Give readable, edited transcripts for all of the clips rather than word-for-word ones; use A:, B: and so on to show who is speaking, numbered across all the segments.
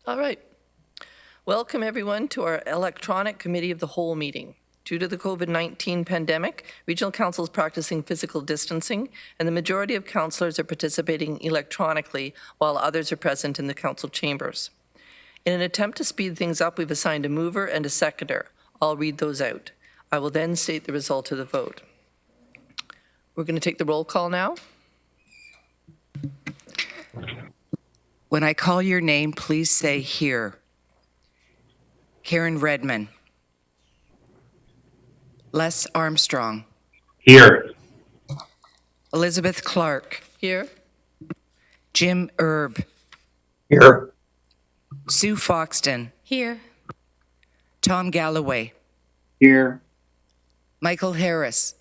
A: All right. Welcome, everyone, to our electronic committee of the whole meeting. Due to the COVID-19 pandemic, Regional Council is practicing physical distancing, and the majority of councillors are participating electronically while others are present in the council chambers. In an attempt to speed things up, we've assigned a mover and a seconder. I'll read those out. I will then state the result of the vote. We're going to take the roll call now.
B: When I call your name, please say here. Karen Redmond. Les Armstrong.
C: Here.
B: Elizabeth Clark.
A: Here.
B: Jim Erb.
C: Here.
B: Sue Foxton.
D: Here.
B: Tom Galloway.
C: Here.
B: Michael Harris.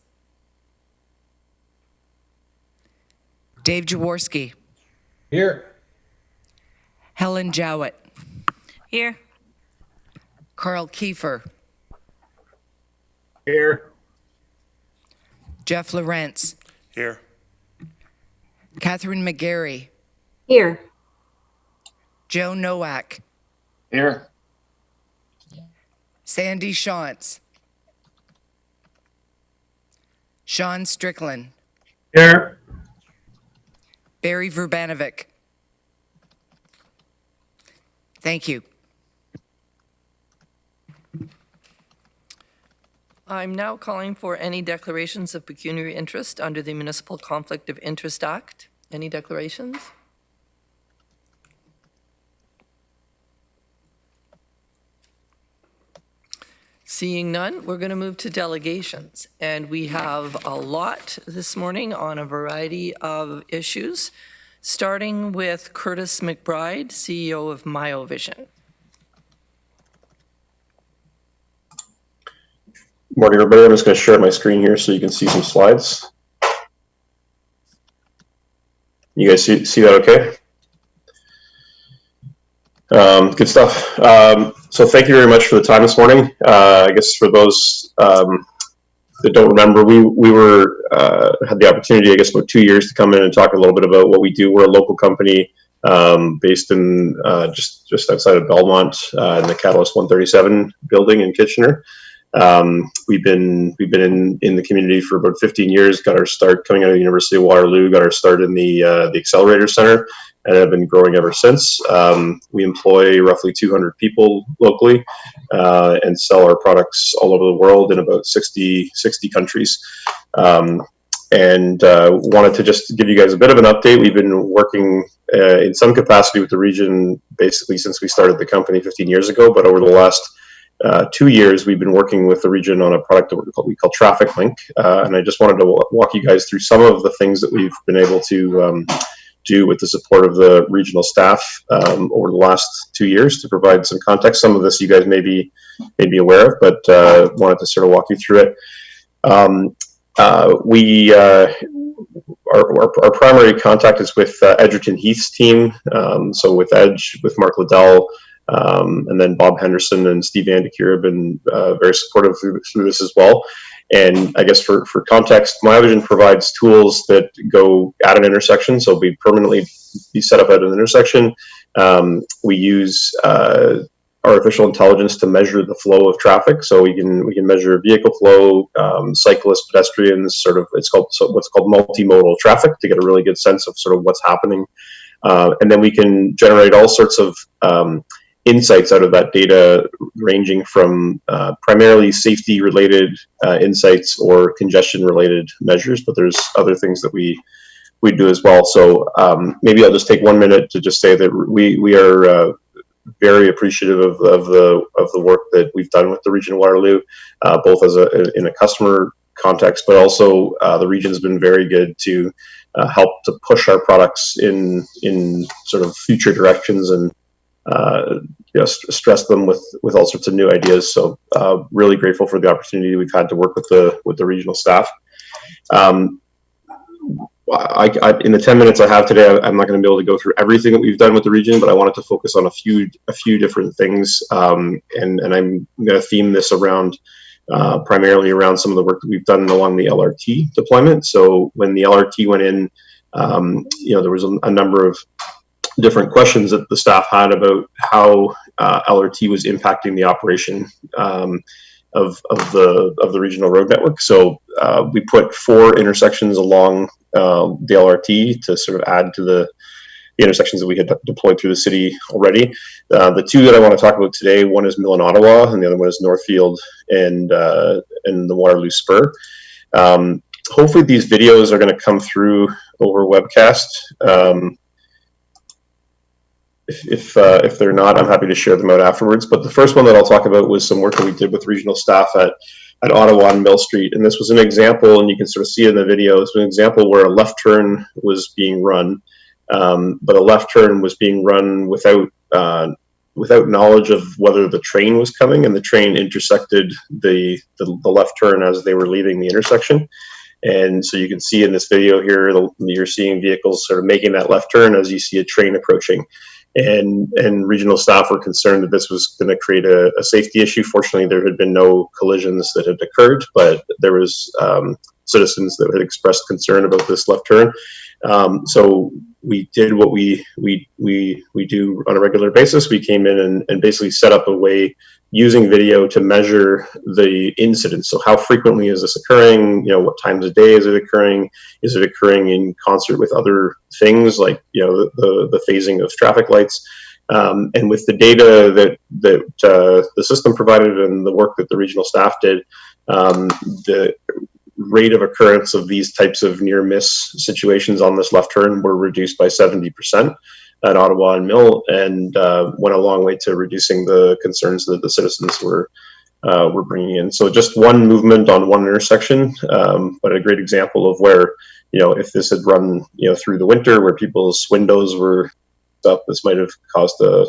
B: Dave Jaworski.
C: Here.
B: Helen Jowett.
D: Here.
B: Carl Kiefer.
C: Here.
B: Jeff Lawrence.
E: Here.
B: Catherine McGarry.
D: Here.
B: Joe Nowak.
C: Here.
B: Sandy Shantz. Sean Strickland.
C: Here.
B: Barry Verbanovic. Thank you.
A: I'm now calling for any declarations of pecuniary interest under the Municipal Conflict of Interest Act. Any declarations? Seeing none, we're going to move to delegations. And we have a lot this morning on a variety of issues, starting with Kurtis McBride, CEO of Miovision.
C: Morning, everybody. I'm just going to share my screen here so you can see some slides. You guys see that okay? Good stuff. So thank you very much for the time this morning. I guess for those that don't remember, we were had the opportunity, I guess, about 2 years to come in and talk a little bit about what we do. We're a local company based in just outside of Belmont in the Catalyst 137 building in Kitchener. We've been in the community for about 15 years. Got our start coming out of the University of Waterloo. Got our start in the Accelerator Center, and have been growing ever since. We employ roughly 200 people locally and sell our products all over the world in about 60 countries. And wanted to just give you guys a bit of an update. We've been working in some capacity with the region basically since we started the company 15 years ago, but over the last 2 years, we've been working with the region on a product that we call TrafficLink, and I just wanted to walk you guys through some of the things that we've been able to do with the support of the regional staff over the last 2 years to provide some context. Some of this you guys may be aware of, but wanted to sort of walk you through it. Our primary contact is with Edgerton Heath's team, so with Edge, with Mark Liddell, and then Bob Henderson and Steve Andekir have been very supportive through this as well. And I guess for context, Miovision provides tools that go at an intersection, so we permanently be set up at an intersection. We use artificial intelligence to measure the flow of traffic, so we can measure vehicle flow, cyclists, pedestrians, what's called multimodal traffic to get a really good sense of sort of what's happening, and then we can generate all sorts of insights out of that data, ranging from primarily safety-related insights or congestion-related measures, but there's other things that we do as well. So maybe I'll just take 1 minute to just say that we are very appreciative of the work that we've done with the Region of Waterloo, both in a customer context, but also the region's been very good to help to push our products in sort of future directions and stress them with all sorts of new ideas. So really grateful for the opportunity we've had to work with the regional staff. In the 10 minutes I have today, I'm not going to be able to go through everything that we've done with the region, but I wanted to focus on a few different things, and I'm going to theme this around primarily around some of the work that we've done along the LRT deployment. So when the LRT went in, there was a number of different questions that the staff had about how LRT was impacting the operation of the regional road network. So we put 4 intersections along the LRT to sort of add to the intersections that we had deployed through the city already. The 2 that I want to talk about today, one is Mill and Ottawa, and the other one is Northfield and the Waterloo Spur. Hopefully these videos are going to come through over webcast. If they're not, I'm happy to share them out afterwards. But the first one that I'll talk about was some work that we did with regional staff at Ottawa and Mill Street. And this was an example, and you can sort of see it in the video, it's an example where a left turn was being run, but a left turn was being run without knowledge of whether the train was coming, and the train intersected the left turn as they were leaving the intersection. And so you can see in this video here, you're seeing vehicles sort of making that left turn as you see a train approaching. And regional staff were concerned that this was going to create a safety issue. Fortunately, there had been no collisions that had occurred, but there was citizens that had expressed concern about this left turn. So we did what we do on a regular basis. We came in and basically set up a way using video to measure the incidents. So how frequently is this occurring? What times of day is it occurring? Is it occurring in concert with other things like, the phasing of traffic lights? And with the data that the system provided and the work that the regional staff did, the rate of occurrence of these types of near miss situations on this left turn were reduced by 70% at Ottawa and Mill, and went a long way to reducing the concerns that the citizens were bringing in. So just one movement on one intersection, but a great example of where, if this had run, through the winter where people's windows were up, this might have caused a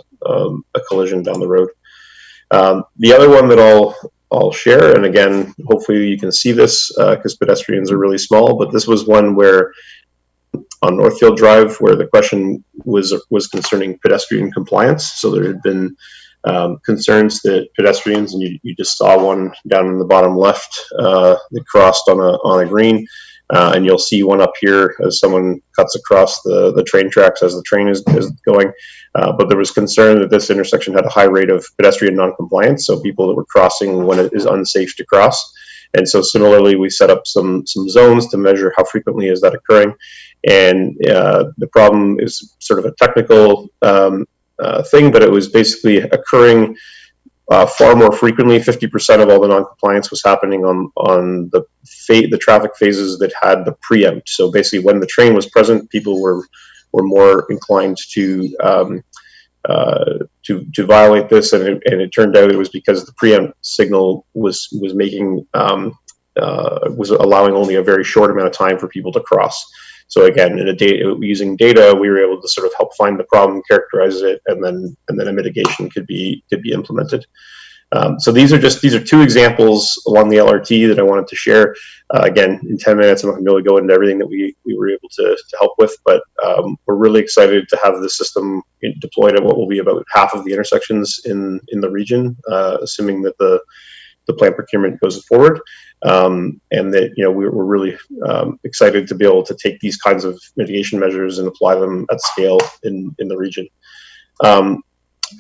C: collision down the road. The other one that I'll share, and again, hopefully you can see this because pedestrians are really small, but this was one where on Northfield Drive, where the question was concerning pedestrian compliance. So there had been concerns that pedestrians, and you just saw one down in the bottom left, that crossed on a green, and you'll see one up here as someone cuts across the train tracks as the train is going. But there was concern that this intersection had a high rate of pedestrian non-compliance, so people that were crossing when it is unsafe to cross. And so similarly, we set up some zones to measure how frequently is that occurring. And the problem is sort of a technical thing, but it was basically occurring far more frequently. 50% of all the non-compliance was happening on the traffic phases that had the preempt. So basically, when the train was present, people were more inclined to violate this, and it turned out it was because the preempt signal was making was allowing only a very short amount of time for people to cross. So again, using data, we were able to sort of help find the problem, characterize it, and then a mitigation could be implemented. So these are 2 examples along the LRT that I wanted to share. Again, in 10 minutes, I'm not going to be able to go into everything that we were able to help with, but we're really excited to have the system deployed at what will be about half of the intersections in the region, assuming that the plan procurement goes forward. And that, we're really excited to be able to take these kinds of mitigation measures and apply them at scale in the region.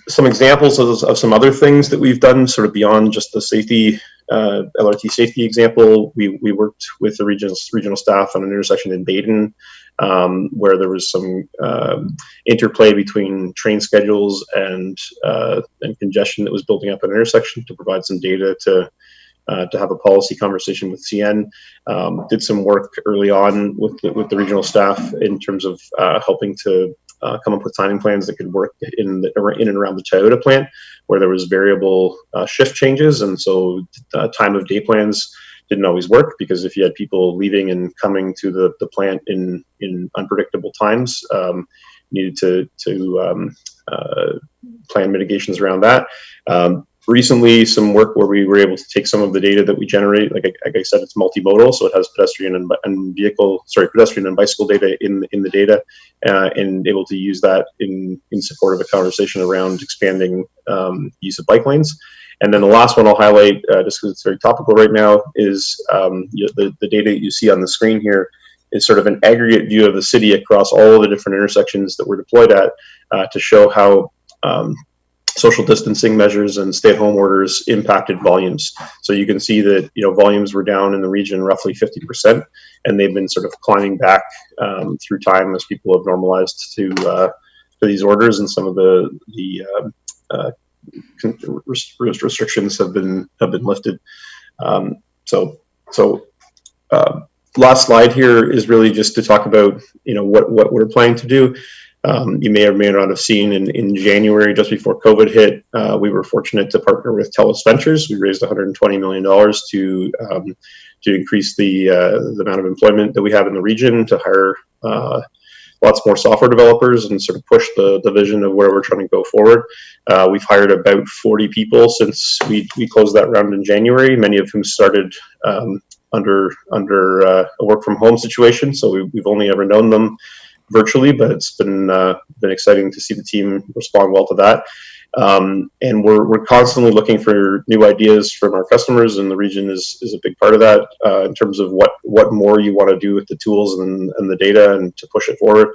C: Some examples of some other things that we've done sort of beyond just the safety, LRT safety example. We worked with the regional staff on an intersection in Baden, where there was some interplay between train schedules and congestion that was building up an intersection, to provide some data to have a policy conversation with CN. Did some work early on with the regional staff in terms of helping to come up with timing plans that could work in and around the Toyota plant, where there was variable shift changes, and so time of day plans didn't always work, because if you had people leaving and coming to the plant in unpredictable times, needed to plan mitigations around that. Recently, some work where we were able to take some of the data that we generate, like I said, it's multimodal, so it has pedestrian and bicycle data in the data, and able to use that in support of a conversation around expanding use of bike lanes. And then the last one I'll highlight, just because it's very topical right now, is the data that you see on the screen here is sort of an aggregate view of the city across all of the different intersections that we're deployed at, to show how social distancing measures and stay-at-home orders impacted volumes. So you can see that volumes were down in the region roughly 50%, and they've been sort of climbing back through time as people have normalized to these orders, and some of the restrictions have been lifted. Last slide here is really just to talk about what we're planning to do. You may or may not have seen in January, just before COVID hit, we were fortunate to partner with TELUS Ventures. We raised $120 million to increase the amount of employment that we have in the region, to hire lots more software developers and sort of push the vision of where we're trying to go forward. We've hired about 40 people since we closed that round in January, many of whom started under a work from home situation. So we've only ever known them virtually, but it's been exciting to see the team respond well to that. And we're constantly looking for new ideas from our customers, and the region is a big part of that in terms of what more you want to do with the tools and the data, and to push it forward.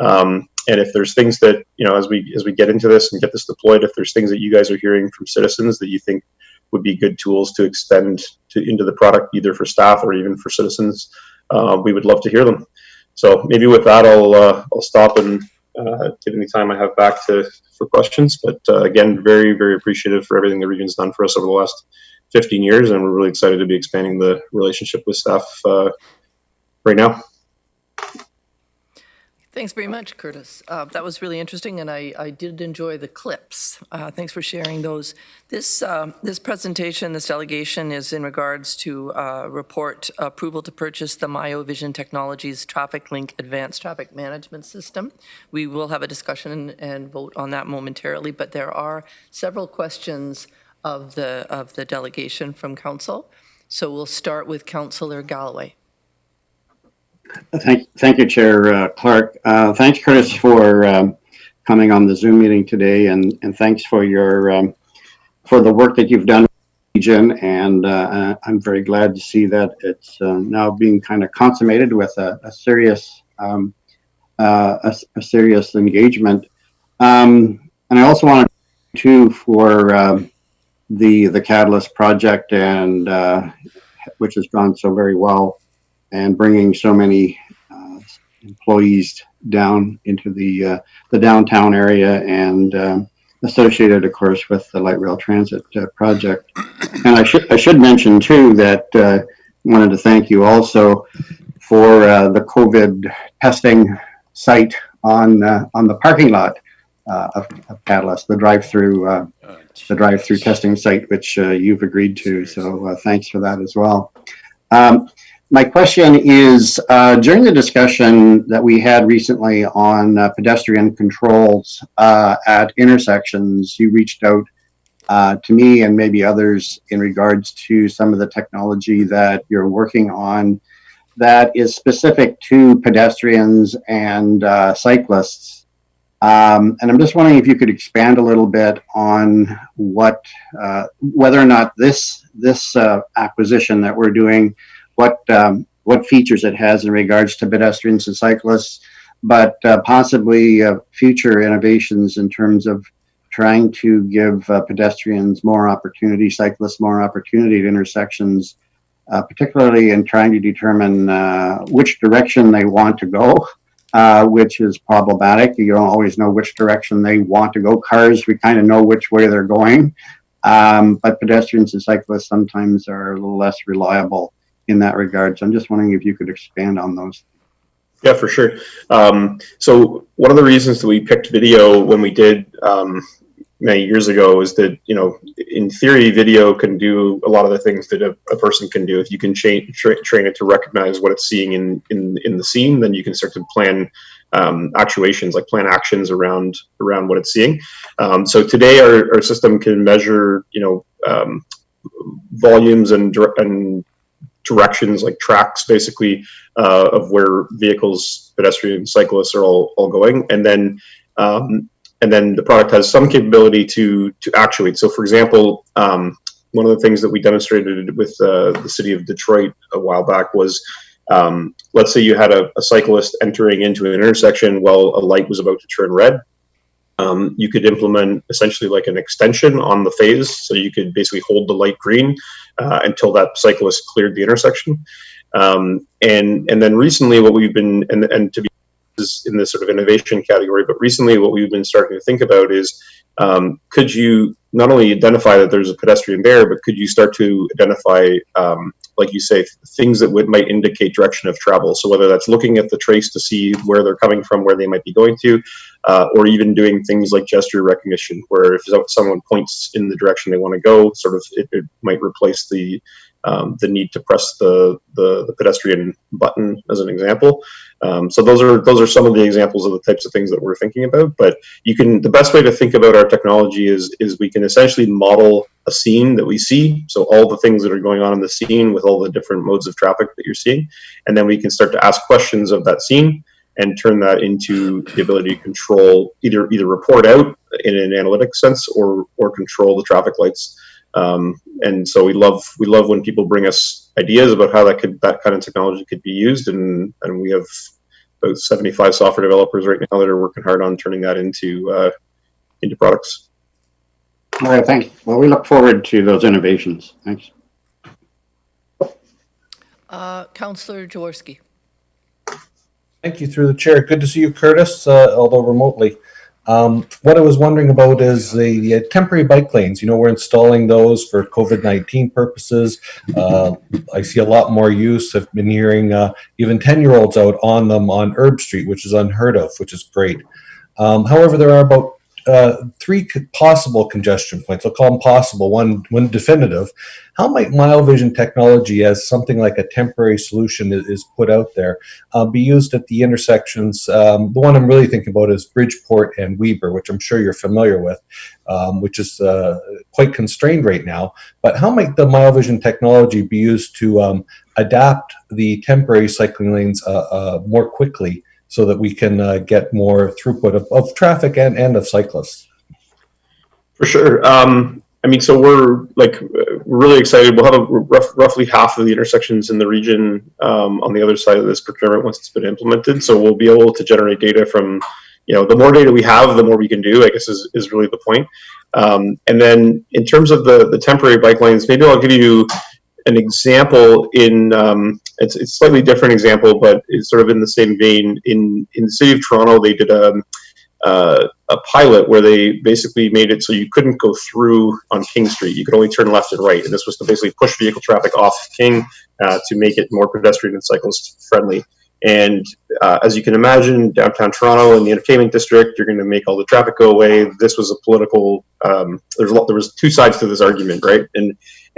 C: And if there's things that as we get into this and get this deployed, if there's things that you guys are hearing from citizens that you think would be good tools to extend into the product, either for staff or even for citizens, we would love to hear them. So maybe with that, I'll stop and give any time I have back for questions. But again, very, very appreciative for everything the region's done for us over the last 15 years, and we're really excited to be expanding the relationship with staff right now.
A: Thanks very much, Kurtis. That was really interesting, and I did enjoy the clips. Thanks for sharing those. This presentation, this delegation, is in regards to report approval to purchase the Miovision Technologies TrafficLink Advanced Traffic Management System. We will have a discussion and vote on that momentarily, but there are several questions of the delegation from Council. So we'll start with Councillor Galloway.
E: Thank you, Chair Clark. Thanks, Kurtis, for coming on the Zoom meeting today, and thanks for for the work that you've done in the region. And I'm very glad to see that it's now being kind of consummated with a serious engagement. And I also wanted to for the Catalyst project, and which has gone so very well, and bringing so many employees down into the downtown area, and associated, of course, with the light rail transit project. And I should mention too that I wanted to thank you also for the COVID testing site on the parking lot of Catalyst, the drive-through testing site, which you've agreed to. So thanks for that as well. My question is, during the discussion that we had recently on pedestrian controls at intersections, you reached out to me and maybe others in regards to some of the technology that you're working on that is specific to pedestrians and cyclists. And I'm just wondering if you could expand a little bit on whether or not this acquisition that we're doing, what features it has in regards to pedestrians and cyclists, but possibly future innovations in terms of trying to give pedestrians more opportunity, cyclists more opportunity at intersections, particularly in trying to determine which direction they want to go, which is problematic. You don't always know which direction they want to go. Cars, we kind of know which way they're going, but pedestrians and cyclists sometimes are a little less reliable in that regard. So I'm just wondering if you could expand on those.
C: Yeah, for sure. So one of the reasons that we picked video when we did many years ago is that, in theory, video can do a lot of the things that a person can do. If you can train it to recognize what it's seeing in the scene, then you can start to plan actuations, like plan actions around what it's seeing. So today our system can measure, volumes and directions, like tracks, basically, of where vehicles, pedestrians, cyclists are all going, and then the product has some capability to actuate. So, for example, one of the things that we demonstrated with the City of Detroit a while back was, let's say you had a cyclist entering into an intersection while a light was about to turn red. you could implement essentially like an extension on the phase. So you could basically hold the light green until that cyclist cleared the intersection. And then recently what we've been, and to be in this sort of innovation category, but recently what we've been starting to think about is, could you not only identify that there's a pedestrian there, but could you start to identify, like you say, things that might indicate direction of travel? So whether that's looking at the trace to see where they're coming from, where they might be going to, or even doing things like gesture recognition, where if someone points in the direction they want to go, sort of it might replace the need to press the pedestrian button, as an example. So those are some of the examples of the types of things that we're thinking about. But the best way to think about our technology is we can essentially model a scene that we see. So all the things that are going on in the scene with all the different modes of traffic that you're seeing, and then we can start to ask questions of that scene and turn that into the ability to control, either report out in an analytic sense or control the traffic lights. And so we love when people bring us ideas about how that kind of technology could be used, and we have about 75 software developers right now that are working hard on turning that into products.
E: All right, thanks. Well, we look forward to those innovations. Thanks.
A: Councillor Jaworski.
F: Thank you, through the chair. Good to see you, Kurtis, although remotely. What I was wondering about is the temporary bike lanes. You know, we're installing those for COVID-19 purposes. I see a lot more use. I've been hearing even 10-year-olds out on them on Herb Street, which is unheard of, which is great. However, there are about 3 possible congestion points. I'll call them possible, one definitive. How might Miovision technology, as something like a temporary solution is put out there, be used at the intersections? The one I'm really thinking about is Bridgeport and Weber, which I'm sure you're familiar with, which is quite constrained right now. But how might the Miovision technology be used to adapt the temporary cycling lanes more quickly, so that we can get more throughput of traffic and of cyclists?
C: For sure. I mean, so we're really excited. We'll have roughly half of the intersections in the region on the other side of this procurement once it's been implemented. So we'll be able to generate data from, the more data we have, the more we can do, I guess is really the point. And then in terms of the temporary bike lanes, maybe I'll give you an example in it's a slightly different example, but it's sort of in the same vein. In the city of Toronto, they did a pilot where they basically made it so you couldn't go through on King Street. You could only turn left and right, and this was to basically push vehicle traffic off King to make it more pedestrian and cyclist friendly. And as you can imagine, downtown Toronto in the entertainment district, you're going to make all the traffic go away. This was a political. There was 2 sides to this argument, right?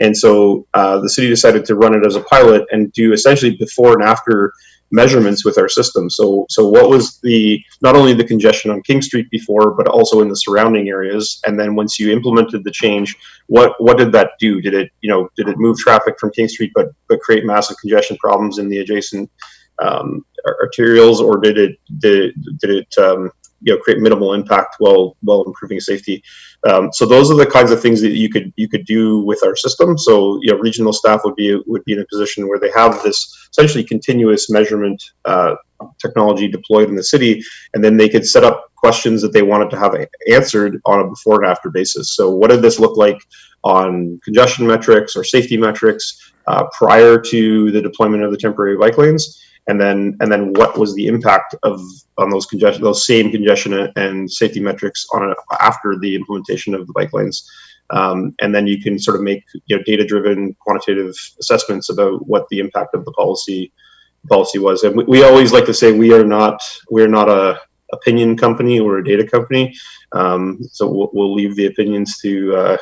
C: And so the city decided to run it as a pilot and do essentially before and after measurements with our system. So what was not only the congestion on King Street before, but also in the surrounding areas. And then once you implemented the change, what did that do? Did it move traffic from King Street, but create massive congestion problems in the adjacent arterials, or did it create minimal impact while improving safety? So those are the kinds of things that you could do with our system. So regional staff would be in a position where they have this essentially continuous measurement technology deployed in the city, and then they could set up questions that they wanted to have answered on a before and after basis. So what did this look like on congestion metrics or safety metrics prior to the deployment of the temporary bike lanes? And then what was the impact on those same congestion and safety metrics after the implementation of the bike lanes? And then you can sort of make data-driven quantitative assessments about what the impact of the policy was. And we always like to say we're not a opinion company or a data company. So we'll leave the opinions to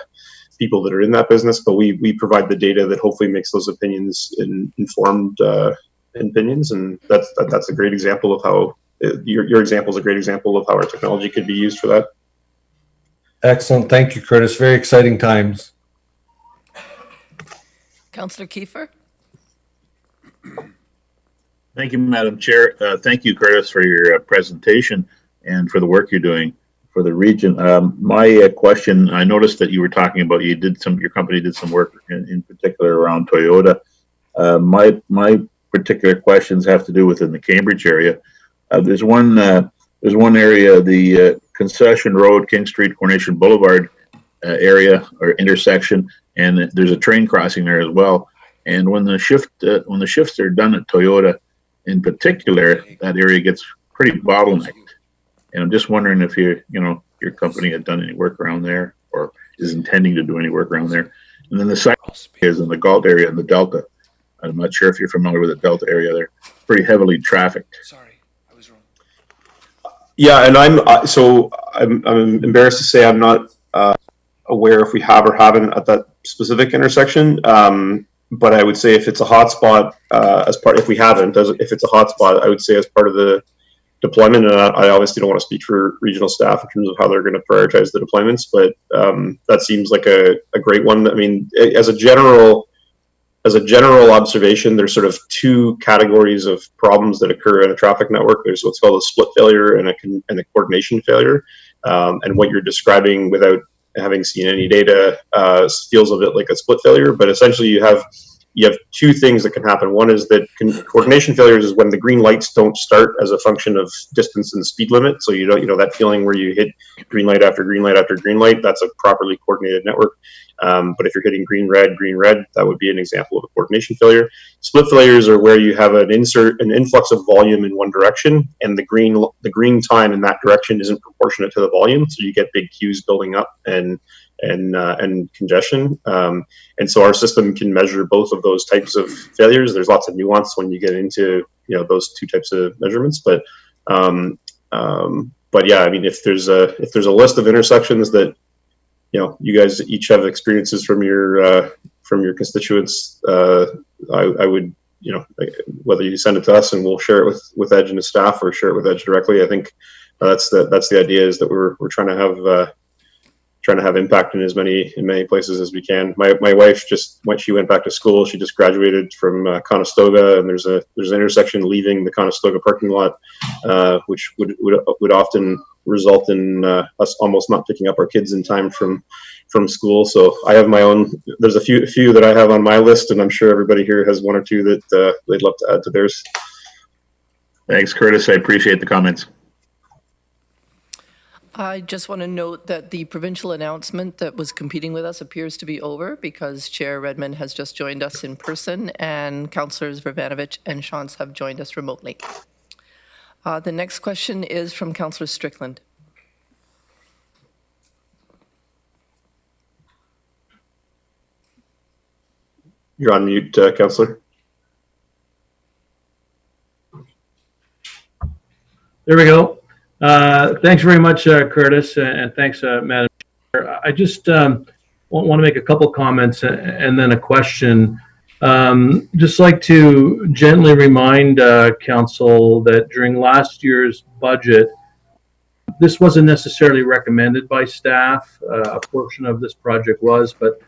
C: people that are in that business, but we provide the data that hopefully makes those opinions informed opinions, and that's a great example of how your example is a great example of how our technology could be used for that.
F: Excellent. Thank you, Kurtis. Very exciting times.
A: Councillor Kiefer.
G: Thank you, Madam Chair. Thank you, Kurtis, for your presentation and for the work you're doing for the region. My question, I noticed that you were talking about your company did some work in particular around Toyota. My particular questions have to do within the Cambridge area. There's one area, the Concession Road, King Street, Coronation Boulevard area or intersection, and there's a train crossing there as well. And when the shifts are done at Toyota, in particular, that area gets pretty bottlenecked. And I'm just wondering if your company had done any work around there or is intending to do any work around there. And then the second is in the Galt area in the Delta. I'm not sure if you're familiar with the Delta area there. Pretty heavily trafficked.
B: Sorry, I was wrong.
C: Yeah, and I'm embarrassed to say I'm not aware if we have or haven't at that specific intersection. But I would say if it's a hotspot, if it's a hotspot, I would say as part of the deployment, and I obviously don't want to speak for regional staff in terms of how they're going to prioritize the deployments, but that seems like a great one. I mean, as a general observation, there's sort of two categories of problems that occur in a traffic network. There's what's called a split failure and a coordination failure. And what you're describing, without having seen any data, feels a bit like a split failure. But essentially, you have two things that can happen. One is that coordination failures is when the green lights don't start as a function of distance and speed limit. So that feeling where you hit green light after green light after green light, that's a properly coordinated network. But if you're hitting green, red, that would be an example of a coordination failure. Split failures are where you have an influx of volume in one direction, and the green time in that direction isn't proportionate to the volume, so you get big queues building up and congestion. And so our system can measure both of those types of failures. There's lots of nuance when you get into those two types of measurements, but yeah, I mean, if there's a list of intersections that you guys each have experiences from your constituents, I would, whether you send it to us and we'll share it with Edge and his staff, or share it with Edge directly. I think that's the idea, is that we're trying to have impact in many places as we can. My wife when she went back to school, she just graduated from Conestoga, and there's an intersection leaving the Conestoga parking lot, which would often result in us almost not picking up our kids in time from school. So I have my own. There's a few that I have on my list, and I'm sure everybody here has one or two that they'd love to add to theirs.
G: Thanks, Kurtis. I appreciate the comments.
A: I just want to note that the provincial announcement that was competing with us appears to be over, because Chair Redmond has just joined us in person, and Councillors Vervanovich and Shantz have joined us remotely. The next question is from Councillor Strickland.
C: You're on mute, Councillor.
H: There we go. Thanks very much, Kurtis, and thanks, Madam Chair. I just want to make a couple comments and then a question. Just like to gently remind Council that during last year's budget, this wasn't necessarily recommended by staff. A portion of this project was, but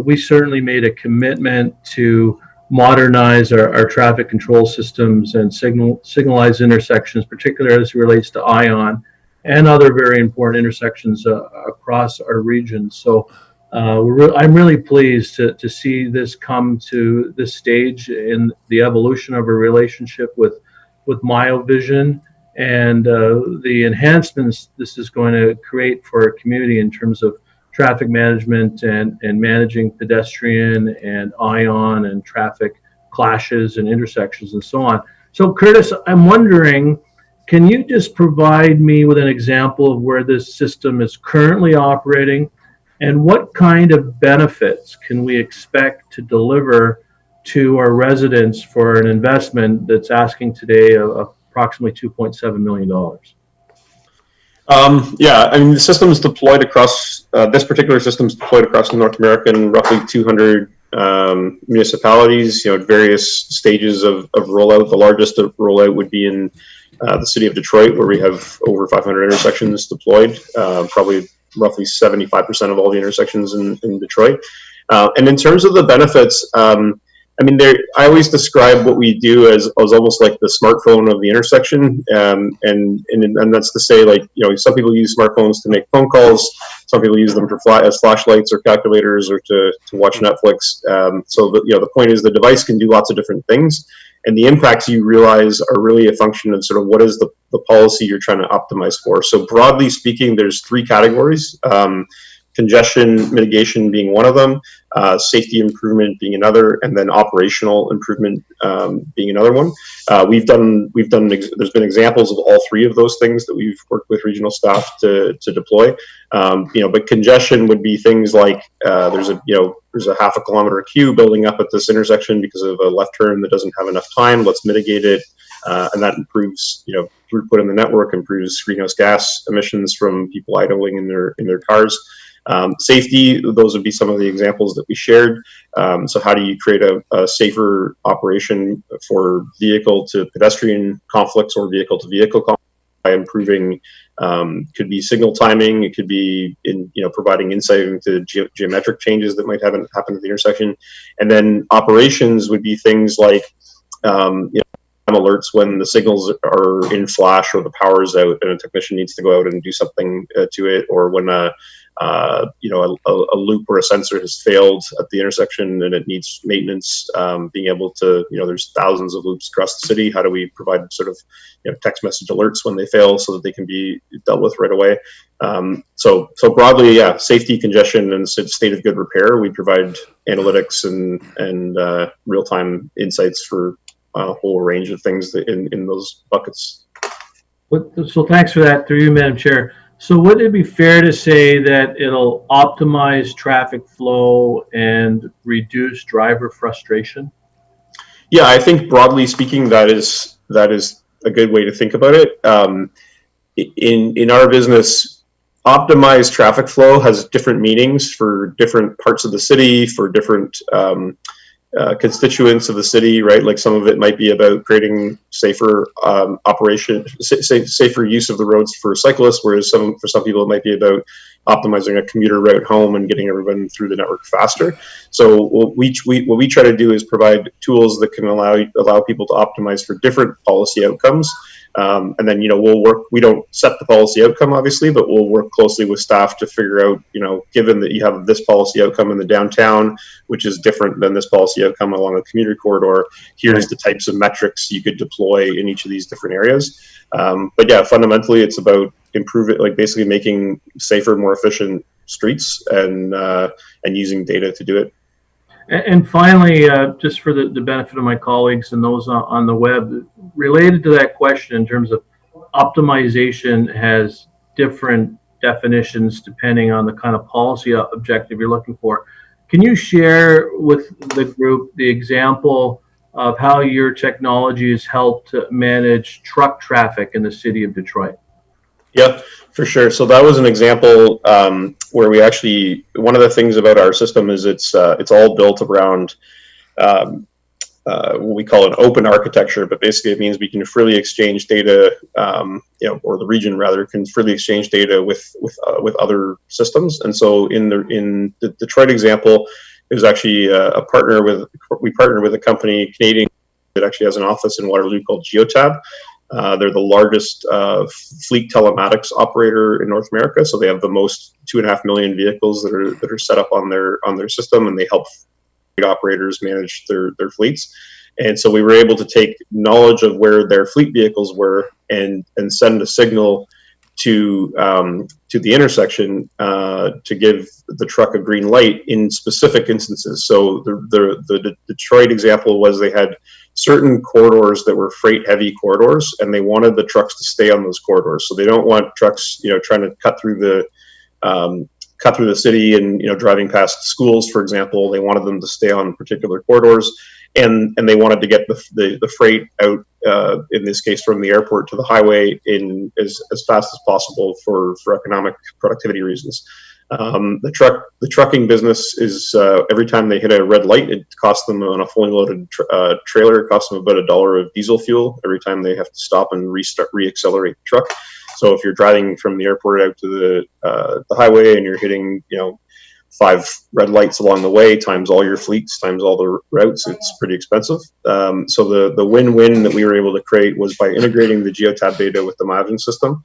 H: we certainly made a commitment to modernize our traffic control systems and signalize intersections, particularly as it relates to ION and other very important intersections across our region. So I'm really pleased to see this come to this stage in the evolution of our relationship with Miovision, and the enhancements this is going to create for our community in terms of traffic management and managing pedestrian and ION and traffic clashes and intersections and so on. So Kurtis, I'm wondering, can you just provide me with an example of where this system is currently operating, and what kind of benefits can we expect to deliver to our residents for an investment that's asking today of approximately $2.7 million?
C: Yeah, I mean, the system is deployed across, this particular system is deployed across North America in roughly 200 municipalities, at various stages of rollout. The largest rollout would be in the city of Detroit, where we have over 500 intersections deployed, probably roughly 75% of all the intersections in Detroit. And in terms of the benefits, I mean, I always describe what we do as almost like the smartphone of the intersection, and that's to say, like, some people use smartphones to make phone calls, some people use them as flashlights or calculators or to watch Netflix. So the point is, the device can do lots of different things, And the impacts you realize are really a function of sort of what is the policy you're trying to optimize for. So broadly speaking, there's three categories. Congestion mitigation being one of them, safety improvement being another, and then operational improvement being another one. There's been examples of all three of those things that we've worked with regional staff to deploy. But congestion would be things like there's a half a kilometer queue building up at this intersection because of a left turn that doesn't have enough time. Let's mitigate it, and that improves throughput in the network, improves greenhouse gas emissions from people idling in their cars. Safety, those would be some of the examples that we shared. So how do you create a safer operation for vehicle to pedestrian conflicts or vehicle to vehicle conflicts by improving, could be signal timing, it could be providing insight into geometric changes that might happen at the intersection. And then operations would be things like alerts when the signals are in flash or the power is out and a technician needs to go out and do something to it, or when a loop or a sensor has failed at the intersection and it needs maintenance, being able to, there's thousands of loops across the city. How do we provide sort of text message alerts when they fail so that they can be dealt with right away? So broadly, yeah, safety, congestion, and state of good repair. We provide analytics and real-time insights for a whole range of things in those buckets.
H: So thanks for that, through you, Madam Chair. So would it be fair to say that it'll optimize traffic flow and reduce driver frustration?
C: Yeah, I think broadly speaking, that is a good way to think about it. In our business, optimized traffic flow has different meanings for different parts of the city, for different constituents of the city, right? Like some of it might be about creating safer safer use of the roads for cyclists, whereas for some people it might be about optimizing a commuter route home and getting everyone through the network faster. So what we try to do is provide tools that can allow people to optimize for different policy outcomes. And then, we'll work, we don't set the policy outcome, obviously, but we'll work closely with staff to figure out, given that you have this policy outcome in the downtown, which is different than this policy outcome along a commuter corridor, here's the types of metrics you could deploy in each of these different areas. But yeah, fundamentally, it's about basically making safer, more efficient streets and using data to do it.
H: And finally, just for the benefit of my colleagues and those on the web, related to that question in terms of optimization has different definitions depending on the kind of policy objective you're looking for. Can you share with the group the example of how your technology has helped to manage truck traffic in the city of Detroit?
C: Yeah, for sure. So that was an example where we actually, one of the things about our system is it's all built around what we call an open architecture, but basically it means we can freely exchange data, or the region rather can freely exchange data with other systems. And so in the Detroit example, it was actually we partnered with a company, Canadian, that actually has an office in Waterloo called Geotab. They're the largest fleet telematics operator in North America, so they have the most 2.5 million vehicles that are set up on their system, and they help operators manage their fleets. And so we were able to take knowledge of where their fleet vehicles were and send a signal to the intersection to give the truck a green light in specific instances. So the Detroit example was they had certain corridors that were freight heavy corridors, and they wanted the trucks to stay on those corridors. So they don't want trucks, trying to cut through the city and driving past schools, for example. They wanted them to stay on particular corridors, and they wanted to get the freight out, in this case from the airport to the highway, in as fast as possible for economic productivity reasons. The trucking business is every time they hit a red light, it costs them on a fully loaded trailer. It costs them about $1 of diesel fuel every time they have to stop and reaccelerate the truck. So if you're driving from the airport out to the highway and you're hitting 5 red lights along the way, times all your fleets, times all the routes, it's pretty expensive. So the win-win that we were able to create was by integrating the Geotab data with the Miovision system.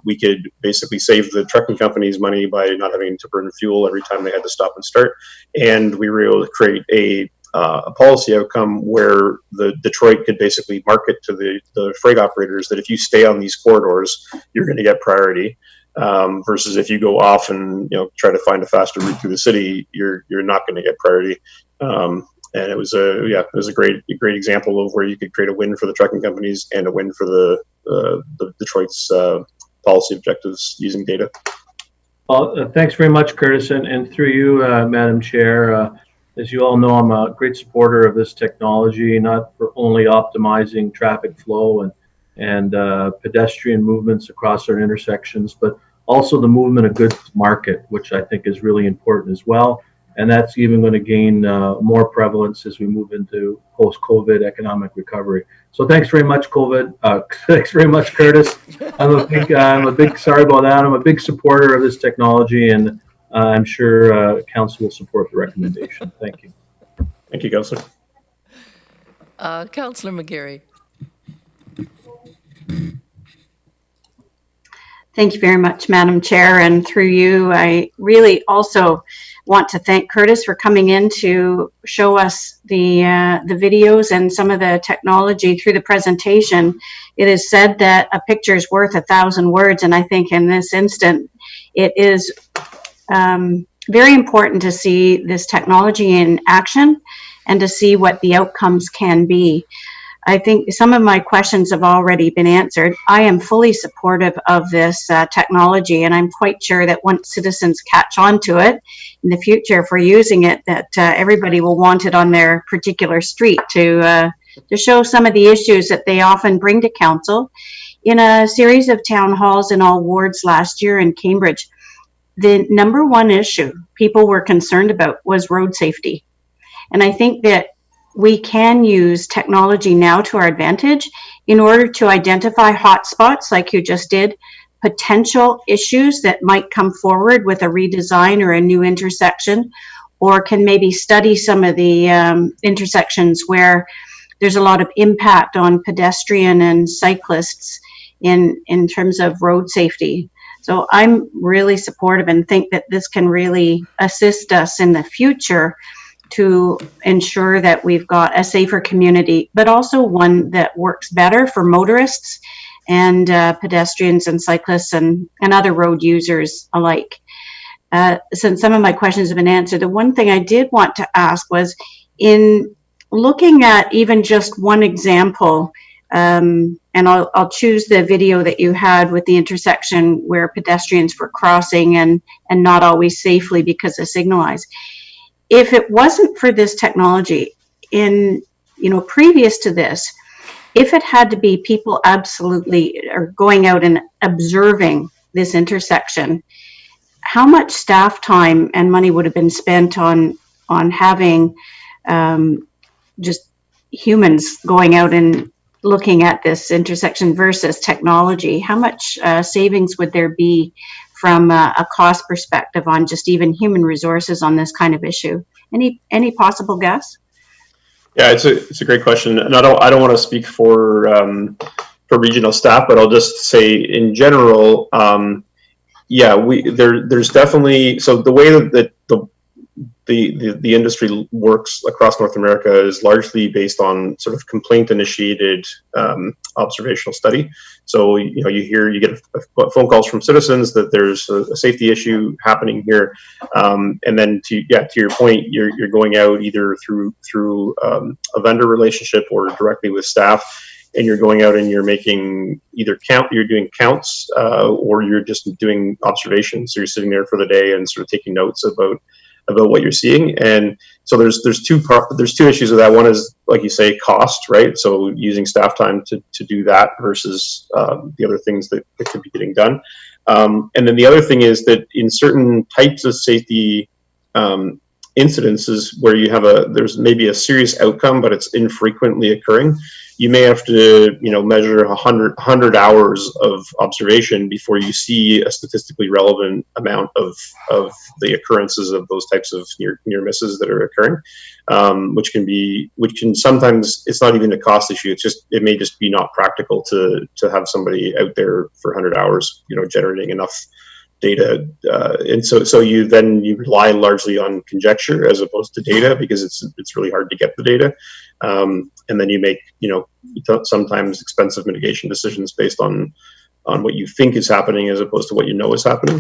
C: We could basically save the trucking companies money by not having to burn fuel every time they had to stop and start. And we were able to create a policy outcome where the Detroit could basically market to the freight operators that if you stay on these corridors, you're going to get priority. Versus if you go off and try to find a faster route through the city, you're not going to get priority. And it was a great example of where you could create a win for the trucking companies and a win for the Detroit's policy objectives using data.
H: Well, thanks very much, Kurtis, and through you, Madam Chair. As you all know, I'm a great supporter of this technology, not for only optimizing traffic flow and pedestrian movements across our intersections, but also the movement of goods to market, which I think is really important as well. And that's even going to gain more prevalence as we move into post-COVID economic recovery. So thanks very much, thanks very much, Kurtis. I'm a big sorry about that. I'm a big supporter of this technology, and I'm sure Council will support the recommendation. Thank you.
C: Thank you, Councillor.
A: Councillor McGarry.
D: Thank you very much, Madam Chair. And through you, I really also want to thank Kurtis for coming in to show us the videos and some of the technology through the presentation. It is said that a picture is worth 1,000 words, and I think in this instant, it is very important to see this technology in action and to see what the outcomes can be. I think some of my questions have already been answered. I am fully supportive of this technology, and I'm quite sure that once citizens catch on to it in the future, if we're using it, that everybody will want it on their particular street to show some of the issues that they often bring to council. In a series of town halls in all wards last year in Cambridge, the number one issue people were concerned about was road safety. And I think that we can use technology now to our advantage in order to identify hotspots like you just did, potential issues that might come forward with a redesign or a new intersection, or can maybe study some of the intersections where there's a lot of impact on pedestrian and cyclists in terms of road safety. So I'm really supportive and think that this can really assist us in the future to ensure that we've got a safer community, but also one that works better for motorists and pedestrians and cyclists and other road users alike. Since some of my questions have been answered, the one thing I did want to ask was, in looking at even just one example, and I'll choose the video that you had with the intersection where pedestrians were crossing and not always safely because of signal eyes. If it wasn't for this technology, previous to this, if it had to be people absolutely are going out and observing this intersection, how much staff time and money would have been spent on having just humans going out and looking at this intersection versus technology? How much savings would there be from a cost perspective on just even human resources on this kind of issue? Any possible guess?
C: Yeah, it's a great question, and I don't want to speak for regional staff, but I'll just say in general, there's definitely, so the way that the industry works across North America is largely based on sort of complaint initiated observational study. So you get phone calls from citizens that there's a safety issue happening here, and then to your point, you're going out either through a vendor relationship or directly with staff, and you're going out and you're making you're doing counts, or you're just doing observations. So you're sitting there for the day and sort of taking notes about what you're seeing. And so there's two issues with that. One is, like you say, cost, right? So using staff time to do that versus the other things that could be getting done. And then the other thing is that in certain types of safety incidences where there's maybe a serious outcome, but it's infrequently occurring, you may have to measure 100 hours of observation before you see a statistically relevant amount of the occurrences of those types of near misses that are occurring, which can sometimes, it's not even a cost issue, it may just be not practical to have somebody out there for 100 hours generating enough data, and so you rely largely on conjecture as opposed to data, because it's really hard to get the data, and then you make sometimes expensive mitigation decisions based on what you think is happening as opposed to what you know is happening.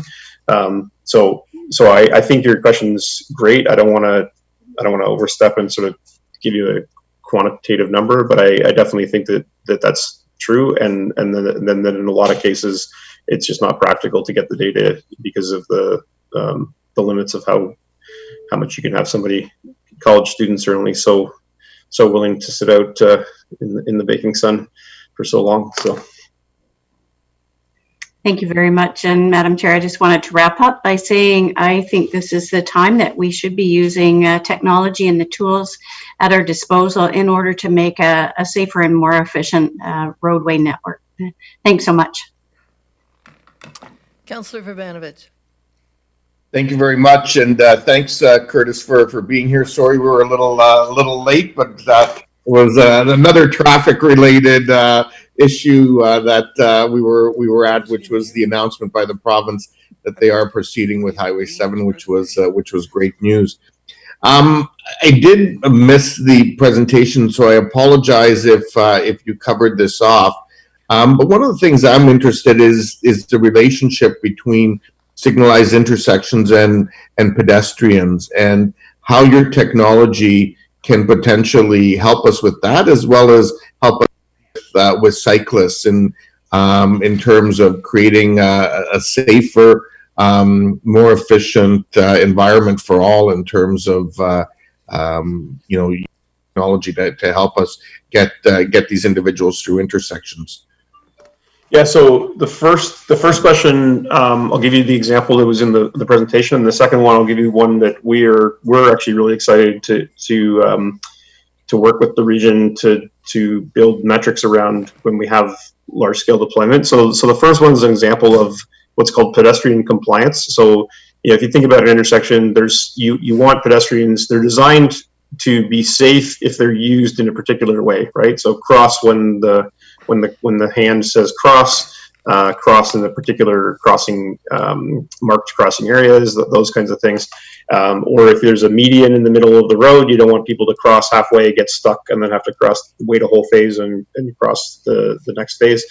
C: So I think your question's great. I don't want to overstep and sort of give you a quantitative number, but I definitely think that's true, and then in a lot of cases it's just not practical to get the data because of the limits of how much you can have somebody. College students are only so willing to sit out in the baking sun for so long. So
D: thank you very much. And Madam Chair, I just wanted to wrap up by saying I think this is the time that we should be using technology and the tools at our disposal in order to make a safer and more efficient roadway network. Thanks so much.
A: Councillor Verbanovich.
I: Thank you very much, and thanks, Kurtis, for being here. Sorry we were a little late, but it was another traffic-related issue that we were at, which was the announcement by the province that they are proceeding with Highway 7, which was great news. I did miss the presentation, so I apologize if you covered this off. But one of the things I'm interested is the relationship between signalized intersections and pedestrians, and how your technology can potentially help us with that, as well as help us with cyclists in terms of creating a safer, more efficient environment for all, in terms of technology to help us get these individuals through intersections.
C: yeah, so the first question, I'll give you the example that was in the presentation, and the second one I'll give you one that we're actually really excited to work with the region to build metrics around when we have large scale deployment. So the first one is an example of what's called pedestrian compliance. So if you think about an intersection, you want pedestrians, they're designed to be safe if they're used in a particular way, right? So cross when the hand says cross in the particular crossing, marked crossing areas, those kinds of things. Or if there's a median in the middle of the road, you don't want people to cross halfway, get stuck, and then have to wait a whole phase and cross the next phase.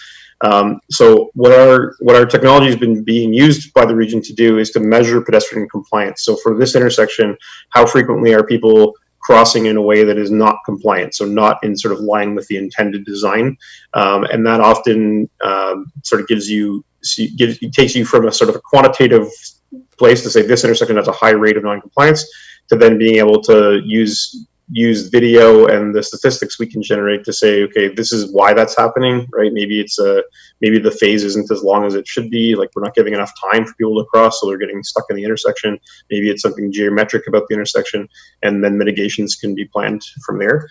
C: So what our technology has been being used by the region to do is to measure pedestrian compliance. So for this intersection, how frequently are people crossing in a way that is not compliant, so not in sort of line with the intended design, and that often sort of takes you from a sort of a quantitative place to say this intersection has a high rate of non-compliance, to then being able to use video and the statistics we can generate to say, okay, this is why that's happening, right? Maybe maybe the phase isn't as long as it should be, like we're not giving enough time for people to cross, so they're getting stuck in the intersection. Maybe it's something geometric about the intersection, and then mitigations can be planned from there.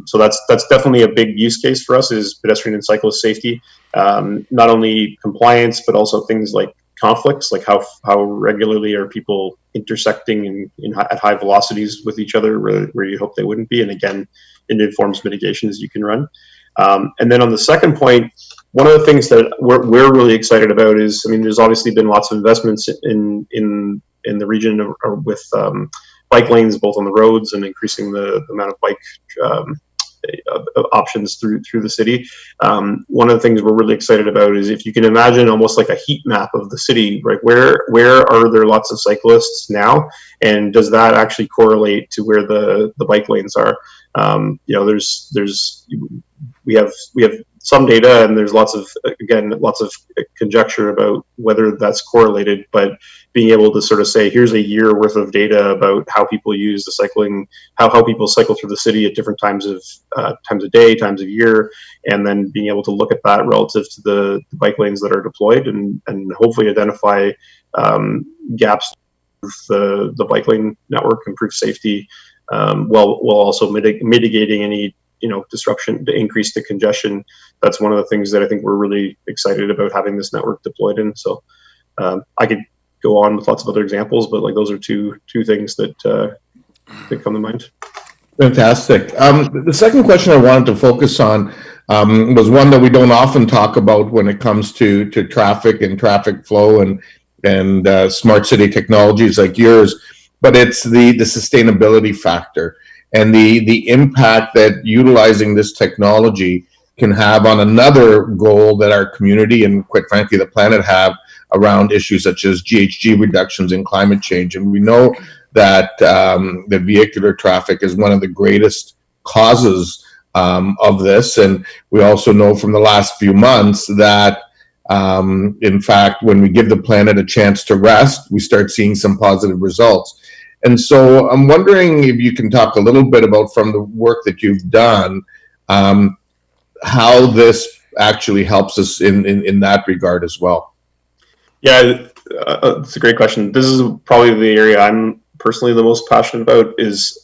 C: So that's definitely a big use case for us, is pedestrian and cyclist safety. Not only compliance, but also things like conflicts, like how regularly are people intersecting at high velocities with each other where you hope they wouldn't be, and again, it informs mitigations you can run. And then on the second point, one of the things that we're really excited about is, I mean, there's obviously been lots of investments in the region with bike lanes, both on the roads and increasing the amount of bike options through the city. One of the things we're really excited about is, if you can imagine almost like a heat map of the city, right? Where are there lots of cyclists now, and does that actually correlate to where the bike lanes are? We have some data, and there's lots of conjecture about whether that's correlated, but being able to sort of say, here's a year worth of data about how people use the cycling, how people cycle through the city at different times of day, times of year, and then being able to look at that relative to the bike lanes that are deployed, and hopefully identify gaps with the bike lane network, improve safety, while also mitigating any disruption, to increase the congestion. That's one of the things that I think we're really excited about having this network deployed in. So I could go on with lots of other examples, but like those are two things that come to mind.
I: Fantastic. The second question I wanted to focus on was one that we don't often talk about when it comes to traffic and traffic flow, and smart city technologies like yours, but it's the sustainability factor and the impact that utilizing this technology can have on another goal that our community and, quite frankly, the planet have around issues such as GHG reductions and climate change. And we know that the vehicular traffic is one of the greatest causes of this. And we also know from the last few months that, in fact, when we give the planet a chance to rest, we start seeing some positive results. And so I'm wondering if you can talk a little bit about, from the work that you've done, how this actually helps us in that regard as well.
C: Yeah, it's a great question. This is probably the area I'm personally the most passionate about. Is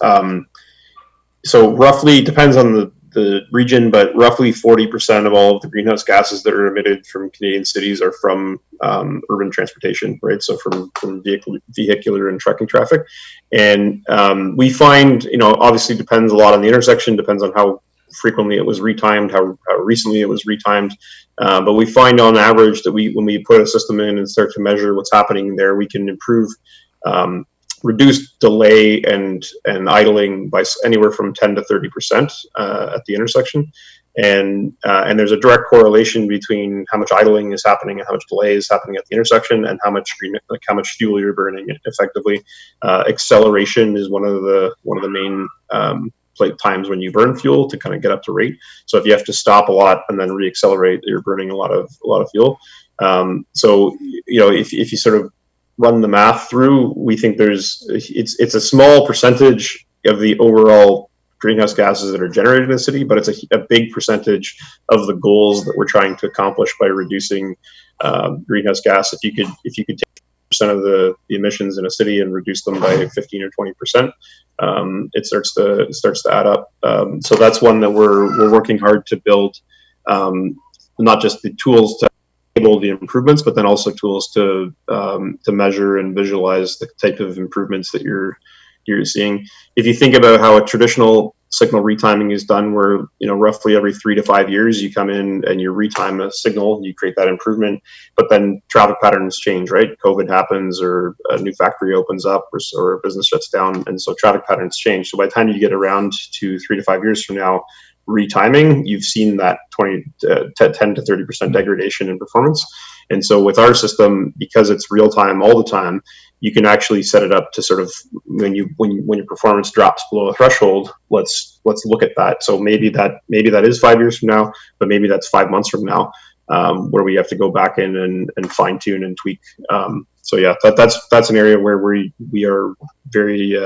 C: so roughly, depends on the region, but roughly 40% of all of the greenhouse gases that are emitted from Canadian cities are from urban transportation, right? So from vehicular and trucking traffic. And we find, obviously depends a lot on the intersection, depends on how frequently it was retimed, how recently it was retimed. But we find on average that when we put a system in and start to measure what's happening there, we can improve, reduce delay and idling by anywhere from 10 to 30% at the intersection. And there's a direct correlation between how much idling is happening and how much delay is happening at the intersection, and how much fuel you're burning effectively. Acceleration is one of the main times when you burn fuel to kind of get up to rate. So if you have to stop a lot and then reaccelerate, you're burning a lot of fuel. So if you sort of run the math through, we think it's a small percentage of the overall greenhouse gases that are generated in the city, but it's a big percentage of the goals that we're trying to accomplish by reducing greenhouse gas. If you could take percent of the emissions in a city and reduce them by 15 or 20%, it starts to add up. So that's one that we're working hard to build, not just the tools to enable the improvements, but then also tools to measure and visualize the type of improvements that you're seeing. If you think about how a traditional signal retiming is done, where roughly every 3 to 5 years you come in and you retime a signal, you create that improvement, but then traffic patterns change, right? COVID happens, or a new factory opens up, or a business shuts down, and so traffic patterns change. So by the time you get around to 3 to 5 years from now, retiming, you've seen that 10 to 30% degradation in performance. And so with our system, because it's real time all the time, you can actually set it up to sort of, when your performance drops below a threshold, let's look at that. So maybe that is 5 years from now, but maybe that's 5 months from now, where we have to go back in and fine tune and tweak. So yeah, that's an area where we are very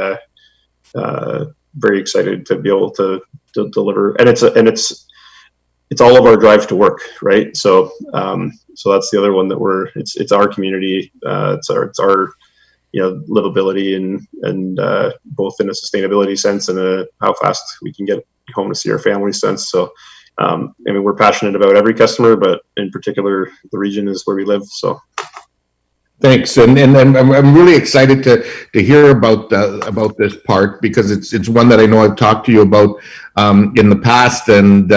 C: very excited to be able to deliver, and it's all of our drive to work, right? So that's the other one that it's our community, it's our livability and both in a sustainability sense and how fast we can get home to see our family sense. So we're passionate about every customer, but in particular the region is where we live. So
I: thanks, and I'm really excited to hear about this part, because it's one that I know I've talked to you about in the past, and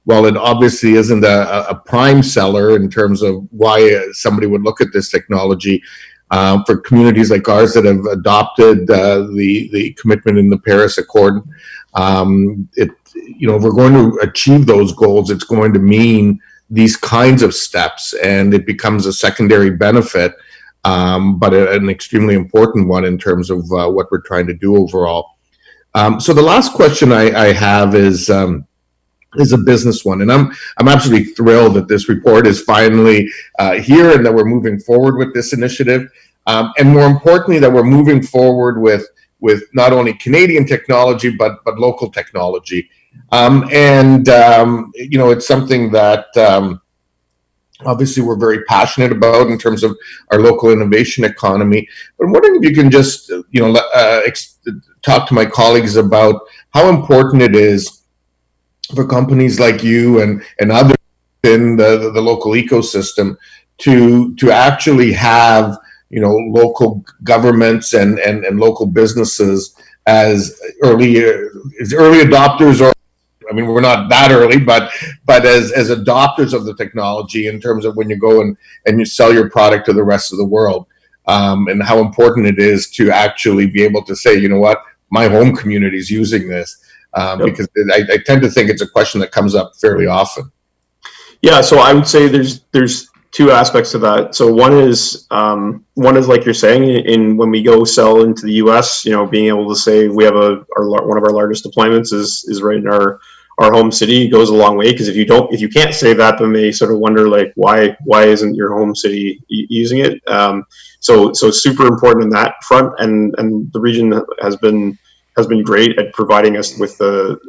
I: while it obviously isn't a prime seller in terms of why somebody would look at this technology, for communities like ours that have adopted the commitment in the Paris Accord, if we're going to achieve those goals, it's going to mean these kinds of steps, and it becomes a secondary benefit, but an extremely important one in terms of what we're trying to do overall. So the last question I have is a business one, and I'm absolutely thrilled that this report is finally here, and that we're moving forward with this initiative, and more importantly that we're moving forward with not only Canadian technology but local technology, it's something that obviously we're very passionate about in terms of our local innovation economy. But I'm wondering if you can just talk to my colleagues about how important it is for companies like you and others in the local ecosystem to actually have local governments and local businesses as early adopters, or we're not that early, but as adopters of the technology, in terms of when you go and you sell your product to the rest of the world. and how important it is to actually be able to say, you know what, my home community is using this, because I tend to think it's a question that comes up fairly often.
C: Yeah, so I would say there's two aspects to that. So one is like you're saying, in when we go sell into the U.S., being able to say we have one of our largest deployments is right in our home city goes a long way, because if you can't say that, then they sort of wonder like why isn't your home city using it? So super important in that front, and the region has been great at providing us with the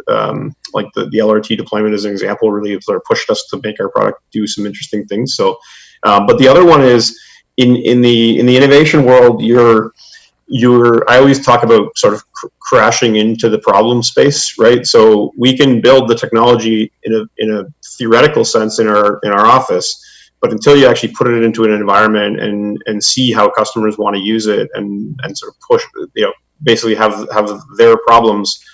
C: LRT deployment as an example. Really sort of pushed us to make our product do some interesting things. So, but the other one is in the innovation world, I always talk about sort of crashing into the problem space, right? So we can build the technology in a theoretical sense in our office, but until you actually put it into an environment and see how customers want to use it and sort of push, basically have their problems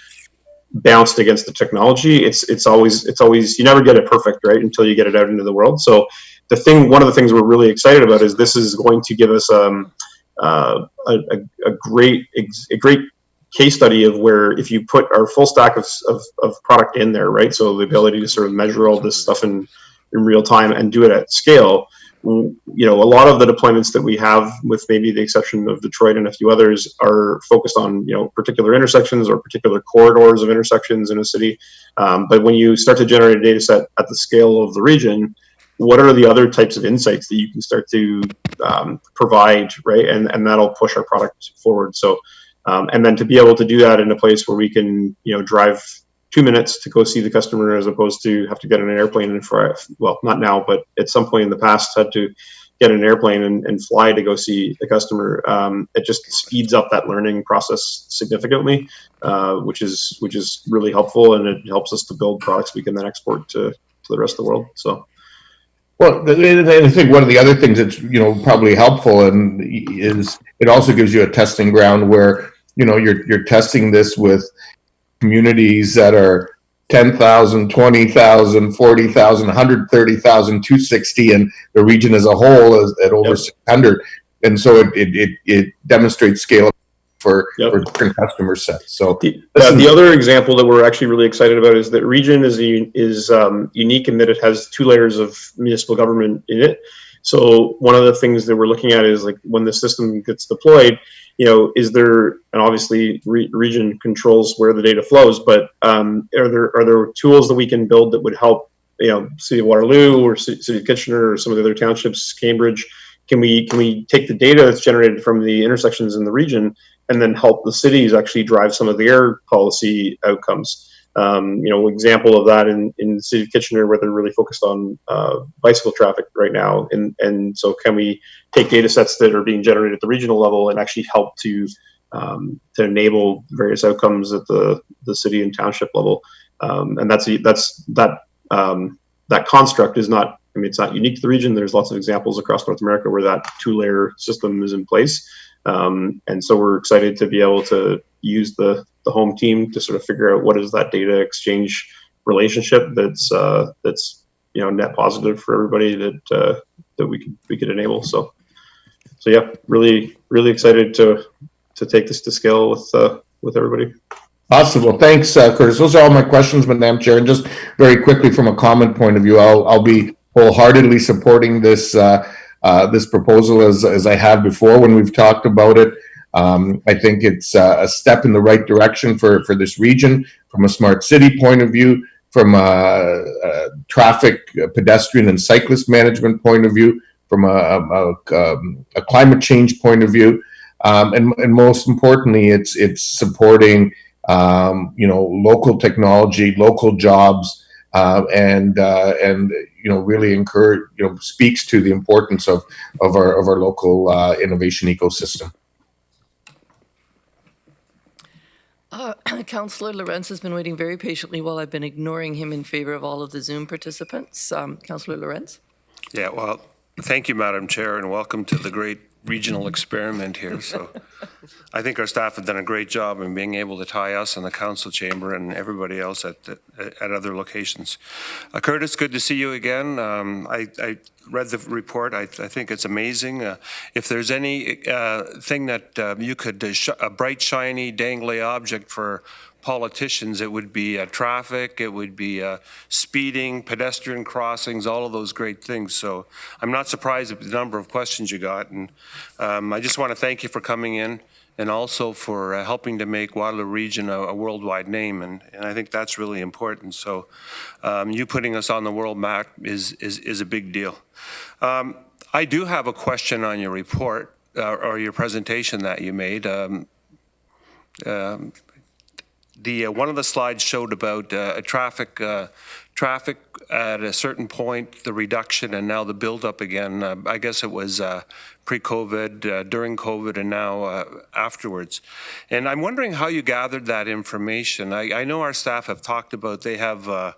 C: bounced against the technology, it's always you never get it perfect, right, until you get it out into the world. So one of the things we're really excited about is this is going to give us a great case study of where if you put our full stack of product in there, right, so the ability to sort of measure all this stuff in real time and do it at scale. A lot of the deployments that we have, with maybe the exception of Detroit and a few others, are focused on particular intersections or particular corridors of intersections in a city. But when you start to generate a data set at the scale of the region, what are the other types of insights that you can start to provide, right? And that'll push our product forward. So, and then to be able to do that in a place where we can, drive 2 minutes to go see the customer, as opposed to have to get on an airplane and fly. Well, not now, but at some point in the past, had to get an airplane and fly to go see the customer. It just speeds up that learning process significantly, which is really helpful, and it helps us to build products we can then export to the rest of the world. So.
I: Well, I think one of the other things that's probably helpful and is it also gives you a testing ground where you're testing this with communities that are 10,000, 20,000, 40,000, 130,000, 260, and the region as a whole is at over 600, and so it demonstrates scale for different customer sets. So
C: the other example that we're actually really excited about is that region is unique in that it has 2 layers of municipal government in it. So one of the things that we're looking at is like when the system gets deployed, is there, and obviously region controls where the data flows, but are there tools that we can build that would help, City of Waterloo or City of Kitchener or some of the other townships, Cambridge? Can we take the data that's generated from the intersections in the region and then help the cities actually drive some of their policy outcomes? Example of that in the City of Kitchener, where they're really focused on bicycle traffic right now, and so can we take data sets that are being generated at the regional level and actually help to enable various outcomes at the city and township level? And that construct is not, it's not unique to the region. There's lots of examples across North America where that 2-layer system is in place. And so we're excited to be able to use the home team to sort of figure out what is that data exchange relationship that's net positive for everybody that we could enable. So yeah, really excited to take this to scale with everybody.
I: Awesome. Well, thanks, Kurtis. Those are all my questions, Madam Chair. And just very quickly, from a comment point of view, I'll be wholeheartedly supporting this this proposal as I have before when we've talked about it. I think it's a step in the right direction for this region from a smart city point of view, from a traffic, pedestrian, and cyclist management point of view, from a climate change point of view, and most importantly, it's supporting local technology, local jobs, and really speaks to the importance of our local innovation ecosystem.
A: Councillor Lorenz has been waiting very patiently while I've been ignoring him in favor of all of the Zoom participants. Councillor Lorenz.
J: Yeah, well, thank you, Madam Chair, and welcome to the great regional experiment here. So I think our staff have done a great job in being able to tie us in the council chamber and everybody else at other locations. Kurtis, good to see you again. I read the report. I think it's amazing. If there's any thing that you could, a bright, shiny, dangly object for politicians, it would be traffic, it would be speeding, pedestrian crossings, all of those great things. So I'm not surprised at the number of questions you got. And I just want to thank you for coming in and also for helping to make Waterloo Region a worldwide name. And I think that's really important. So you putting us on the world map is a big deal. I do have a question on your report or your presentation that you made. One of the slides showed about traffic at a certain point, the reduction, and now the buildup again. I guess it was pre-COVID, during COVID, and now afterwards. And I'm wondering how you gathered that information. I know our staff have talked about they have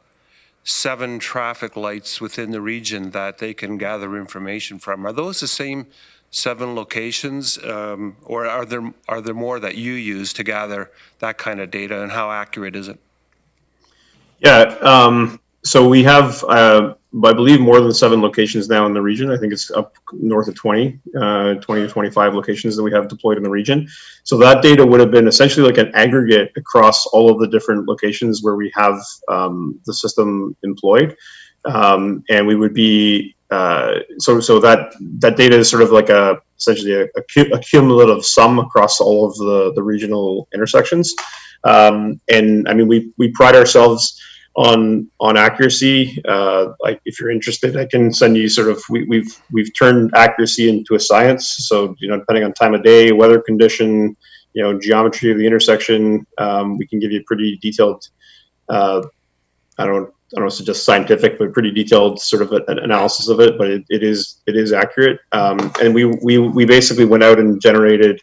J: 7 traffic lights within the region that they can gather information from. Are those the same 7 locations, or are there more that you use to gather that kind of data, and how accurate is it?
C: Yeah, so we have, I believe, more than 7 locations now in the region. I think it's up north of 20 to 25 locations that we have deployed in the region. So that data would have been essentially like an aggregate across all of the different locations where we have the system employed. And we would be, so that data is sort of like essentially a cumulative sum across all of the regional intersections. And I mean, we pride ourselves on accuracy. Like, if you're interested, I can send you sort of, we've turned accuracy into a science. So, depending on time of day, weather condition, geometry of the intersection, we can give you pretty detailed, I don't know if it's just scientific, but pretty detailed sort of an analysis of it, but it is accurate. And we basically went out and generated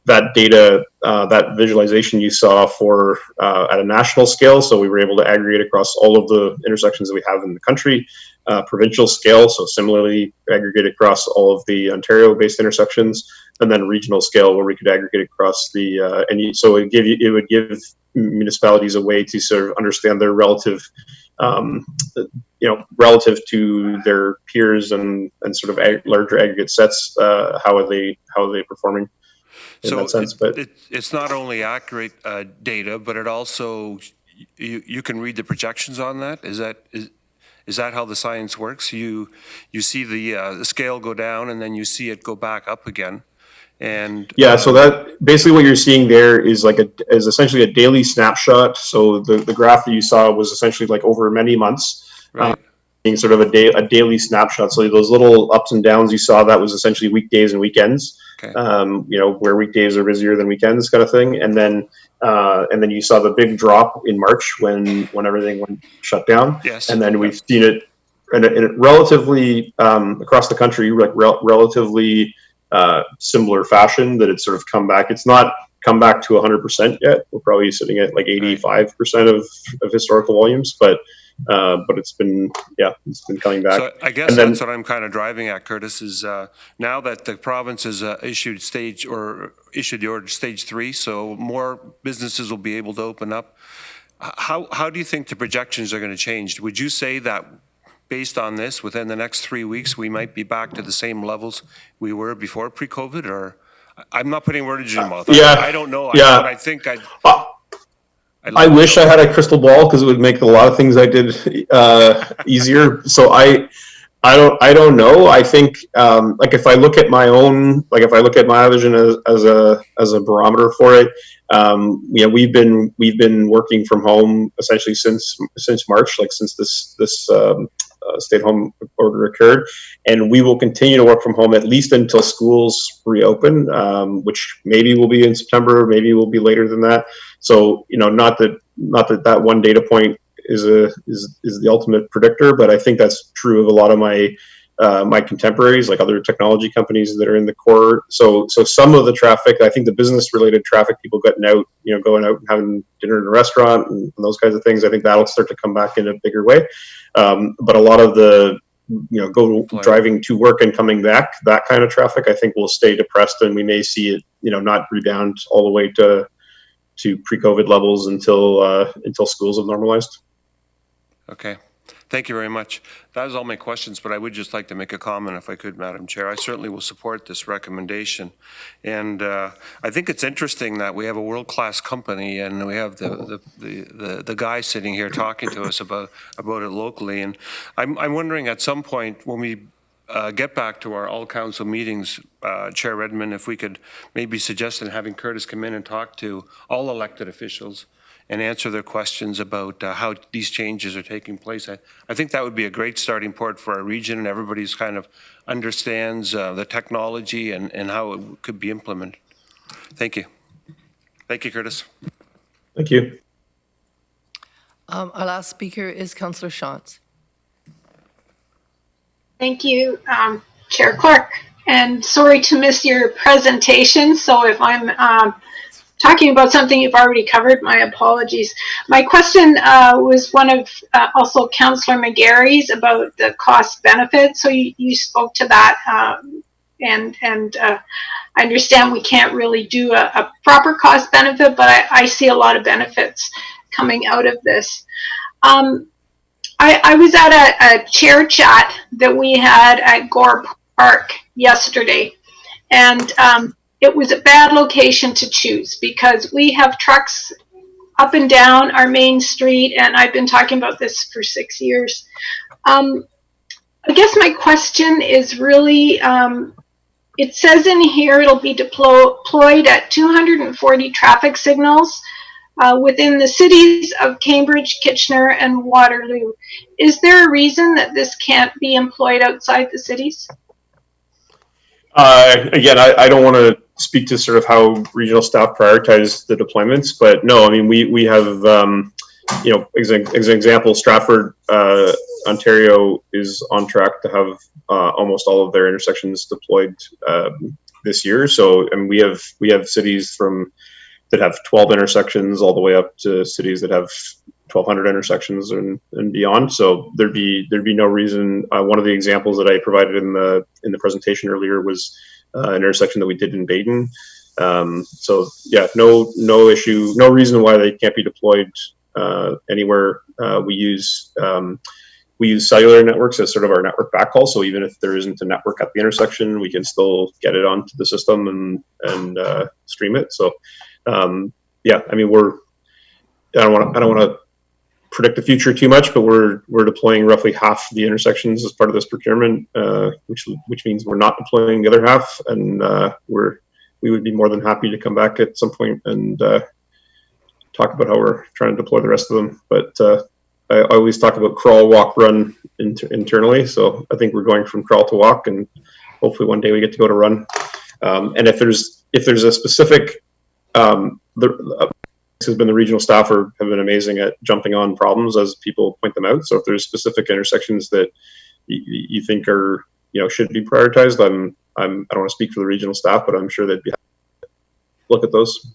C: that data, that visualization you saw for at a national scale. So we were able to aggregate across all of the intersections that we have in the country, provincial scale. So similarly aggregate across all of the Ontario-based intersections, and then regional scale where we could aggregate across the, so it would give municipalities a way to sort of understand their relative, relative to their peers and sort of larger aggregate sets, how are they performing in that sense. But
J: it's not only accurate data, but it also, you can read the projections on that. Is that how the science works? You see the scale go down, and then you see it go back up again. And
C: yeah, so that basically what you're seeing there is is essentially a daily snapshot. So the graph that you saw was essentially like over many months,
J: right.
C: Being sort of a daily snapshot. So those little ups and downs you saw, that was essentially weekdays and weekends.
J: Okay.
C: Where weekdays are busier than weekends, kind of thing. And then you saw the big drop in March when everything went shut down.
J: Yes.
C: And then we've seen it in a relatively across the country, like relatively similar fashion, that it's sort of come back. It's not come back to 100% yet. We're probably sitting at like 85% of historical volumes, but it's been coming back.
J: So I guess that's what I'm kind of driving at, Kurtis, is now that the province has issued the order stage 3, so more businesses will be able to open up. How do you think the projections are going to change? Would you say that based on this, within the next 3 weeks, we might be back to the same levels we were before pre-COVID? Or I'm not putting words in your mouth. I don't know.
C: Yeah.
J: I think
C: I wish I had a crystal ball, because it would make a lot of things I did easier. So I don't know. I think if I look at my own, if I look at Miovision as a barometer for it, we've been working from home essentially since March, since this stay-at-home order occurred, and we will continue to work from home at least until schools reopen, which maybe will be in September, maybe will be later than that. So not that one data point is the ultimate predictor, but I think that's true of a lot of my contemporaries, like other technology companies that are in the core. So some of the traffic, I think the business related traffic, people getting out, going out and having dinner in a restaurant and those kinds of things, I think that'll start to come back in a bigger way. But a lot of the go driving to work and coming back, that kind of traffic, I think will stay depressed, and we may see it, not rebound all the way to pre-COVID levels until schools have normalized.
J: Okay. Thank you very much. That was all my questions, but I would just like to make a comment if I could, Madam Chair. I certainly will support this recommendation. And I think it's interesting that we have a world-class company and we have the guy sitting here talking to us about it locally. And I'm wondering at some point when we get back to our all-council meetings, Chair Redmond, if we could maybe suggest having Kurtis come in and talk to all elected officials and answer their questions about how these changes are taking place. I think that would be a great starting point for our region, and everybody's kind of understands the technology and how it could be implemented. Thank you. Thank you, Kurtis.
C: Thank you.
A: Our last speaker is Councillor Shantz.
K: Thank you, Chair Clark. And sorry to miss your presentation. So if I'm talking about something you've already covered, my apologies. My question was one of also Councillor McGarry's about the cost benefit. So you spoke to that, and I understand we can't really do a proper cost benefit, but I see a lot of benefits coming out of this. I was at a chair chat that we had at Gore Park yesterday, and it was a bad location to choose because we have trucks up and down our main street, and I've been talking about this for 6 years. I guess my question is really, it says in here it'll be deployed at 240 traffic signals within the cities of Cambridge, Kitchener, and Waterloo. Is there a reason that this can't be employed outside the cities?
C: Again, I don't want to speak to sort of how regional staff prioritize the deployments, but no, I mean, we have, as an example, Stratford, Ontario is on track to have almost all of their intersections deployed this year. So, and we have cities that have 12 intersections all the way up to cities that have 1,200 intersections and beyond. So there'd be no reason. One of the examples that I provided in the presentation earlier was an intersection that we did in Baden. So yeah, no issue, no reason why they can't be deployed anywhere. We use cellular networks as sort of our network backhaul. So even if there isn't a network at the intersection, we can still get it onto the system and stream it. So yeah, I mean, I don't want to predict the future too much, but we're deploying roughly half the intersections as part of this procurement, which means we're not deploying the other half, and we would be more than happy to come back at some point and talk about how we're trying to deploy the rest of them. But I always talk about crawl, walk, run internally. So I think we're going from crawl to walk, and hopefully one day we get to go to run. And if there's a specific has been the regional staff have been amazing at jumping on problems as people point them out. So if there's specific intersections that you think are, should be prioritized, I don't want to speak for the regional staff, but I'm sure they'd be happy to look at those.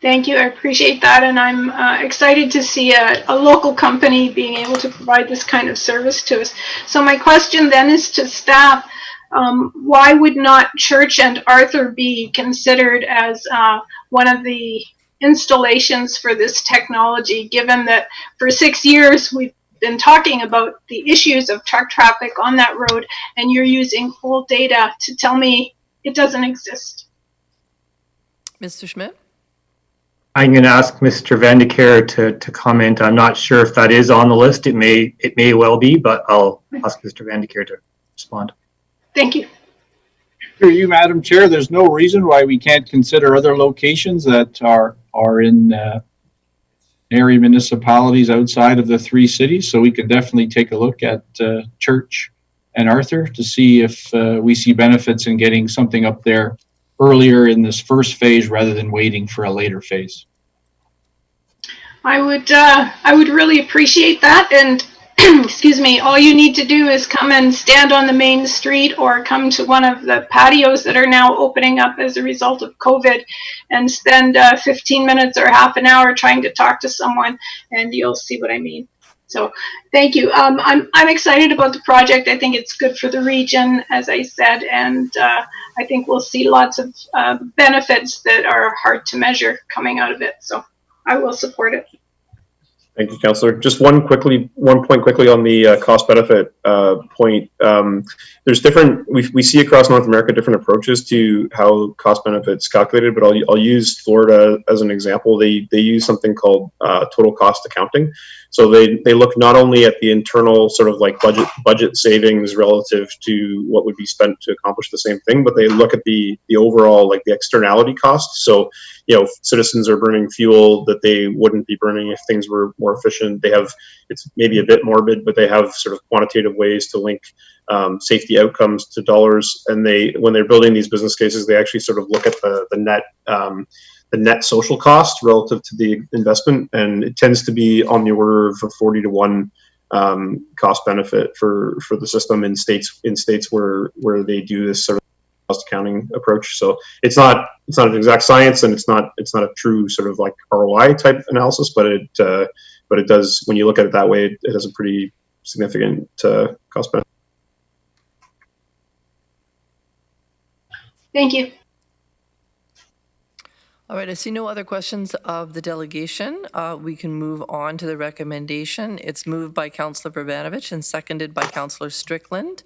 K: Thank you. I appreciate that. And I'm excited to see a local company being able to provide this kind of service to us. So my question then is to staff, why would not Church and Arthur be considered as one of the installations for this technology, given that for 6 years we've been talking about the issues of truck traffic on that road, and you're using old data to tell me it doesn't exist?
A: Mr. Schmidt?
L: I'm going to ask Mr. Vandekar to comment. I'm not sure if that is on the list. It may well be, but I'll ask Mr. Vandekar to respond.
K: Thank you.
M: Through you, Madam Chair, there's no reason why we can't consider other locations that are in area municipalities outside of the 3 cities. So we could definitely take a look at Church and Arthur to see if we see benefits in getting something up there earlier in this first phase rather than waiting for a later phase.
K: I would really appreciate that. And excuse me, all you need to do is come and stand on the main street or come to one of the patios that are now opening up as a result of COVID and spend 15 minutes or half an hour trying to talk to someone, and you'll see what I mean. So thank you. I'm excited about the project. I think it's good for the region, as I said, and I think we'll see lots of benefits that are hard to measure coming out of it. So I will support it.
C: Thank you, Councillor. Just one point quickly on the cost benefit point. There's different, we see across North America different approaches to how cost benefits calculated, but I'll use Florida as an example. They use something called total cost accounting. So they look not only at the internal sort of like budget savings relative to what would be spent to accomplish the same thing, but they look at the overall, like the externality cost. So, you know, citizens are burning fuel that they wouldn't be burning if things were more efficient. They have, it's maybe a bit morbid, but they have sort of quantitative ways to link safety outcomes to dollars. And when they're building these business cases, they actually sort of look at the net social cost relative to the investment, and it tends to be on the order of a 40 to 1 cost benefit for the system in states where they do this sort of cost accounting approach. So it's not an exact science, and it's not a true sort of like ROI type analysis, but it does, when you look at it that way, it has a pretty significant cost benefit.
K: Thank you.
A: All right, I see no other questions of the delegation. We can move on to the recommendation. It's moved by Councillor Vrbanovich and seconded by Councillor Strickland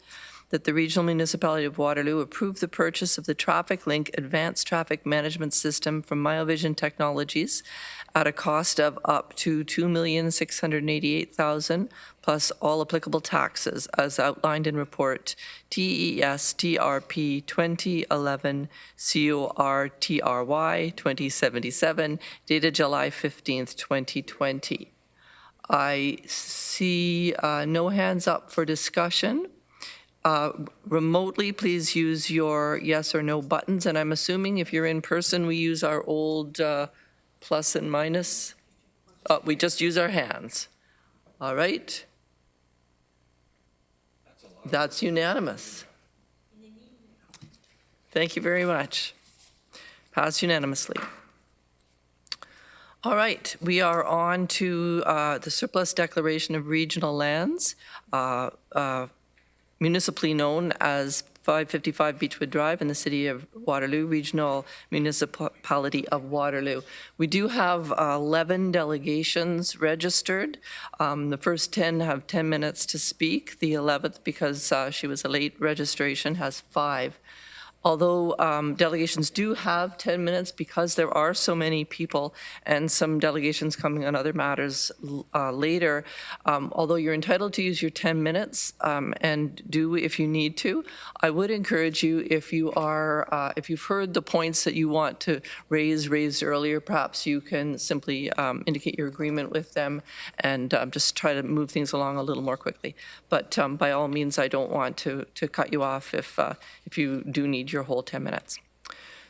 A: that the Regional Municipality of Waterloo approve the purchase of the TrafficLink Advanced Traffic Management System from Miovision Technologies at a cost of up to $2,688,000 plus all applicable taxes as outlined in report TES TRP 2011 CORTRY 2077 dated July 15th, 2020. I see no hands up for discussion. Remotely, please use your yes or no buttons. And I'm assuming if you're in person, we use our old plus and minus. We just use our hands. All right. That's unanimous. Thank you very much. Passed unanimously. All right, we are on to the surplus declaration of regional lands. Municipally known as 555 Beechwood Drive in the City of Waterloo, Regional Municipality of Waterloo. We do have 11 delegations registered. The first 10 have 10 minutes to speak. The 11th, because she was a late registration, has 5. Although delegations do have 10 minutes because there are so many people and some delegations coming on other matters later, although you're entitled to use your 10 minutes and do if you need to, I would encourage you, if you've heard the points that you want to raised earlier, perhaps you can simply indicate your agreement with them and just try to move things along a little more quickly. But by all means, I don't want to cut you off if you do need your whole 10 minutes.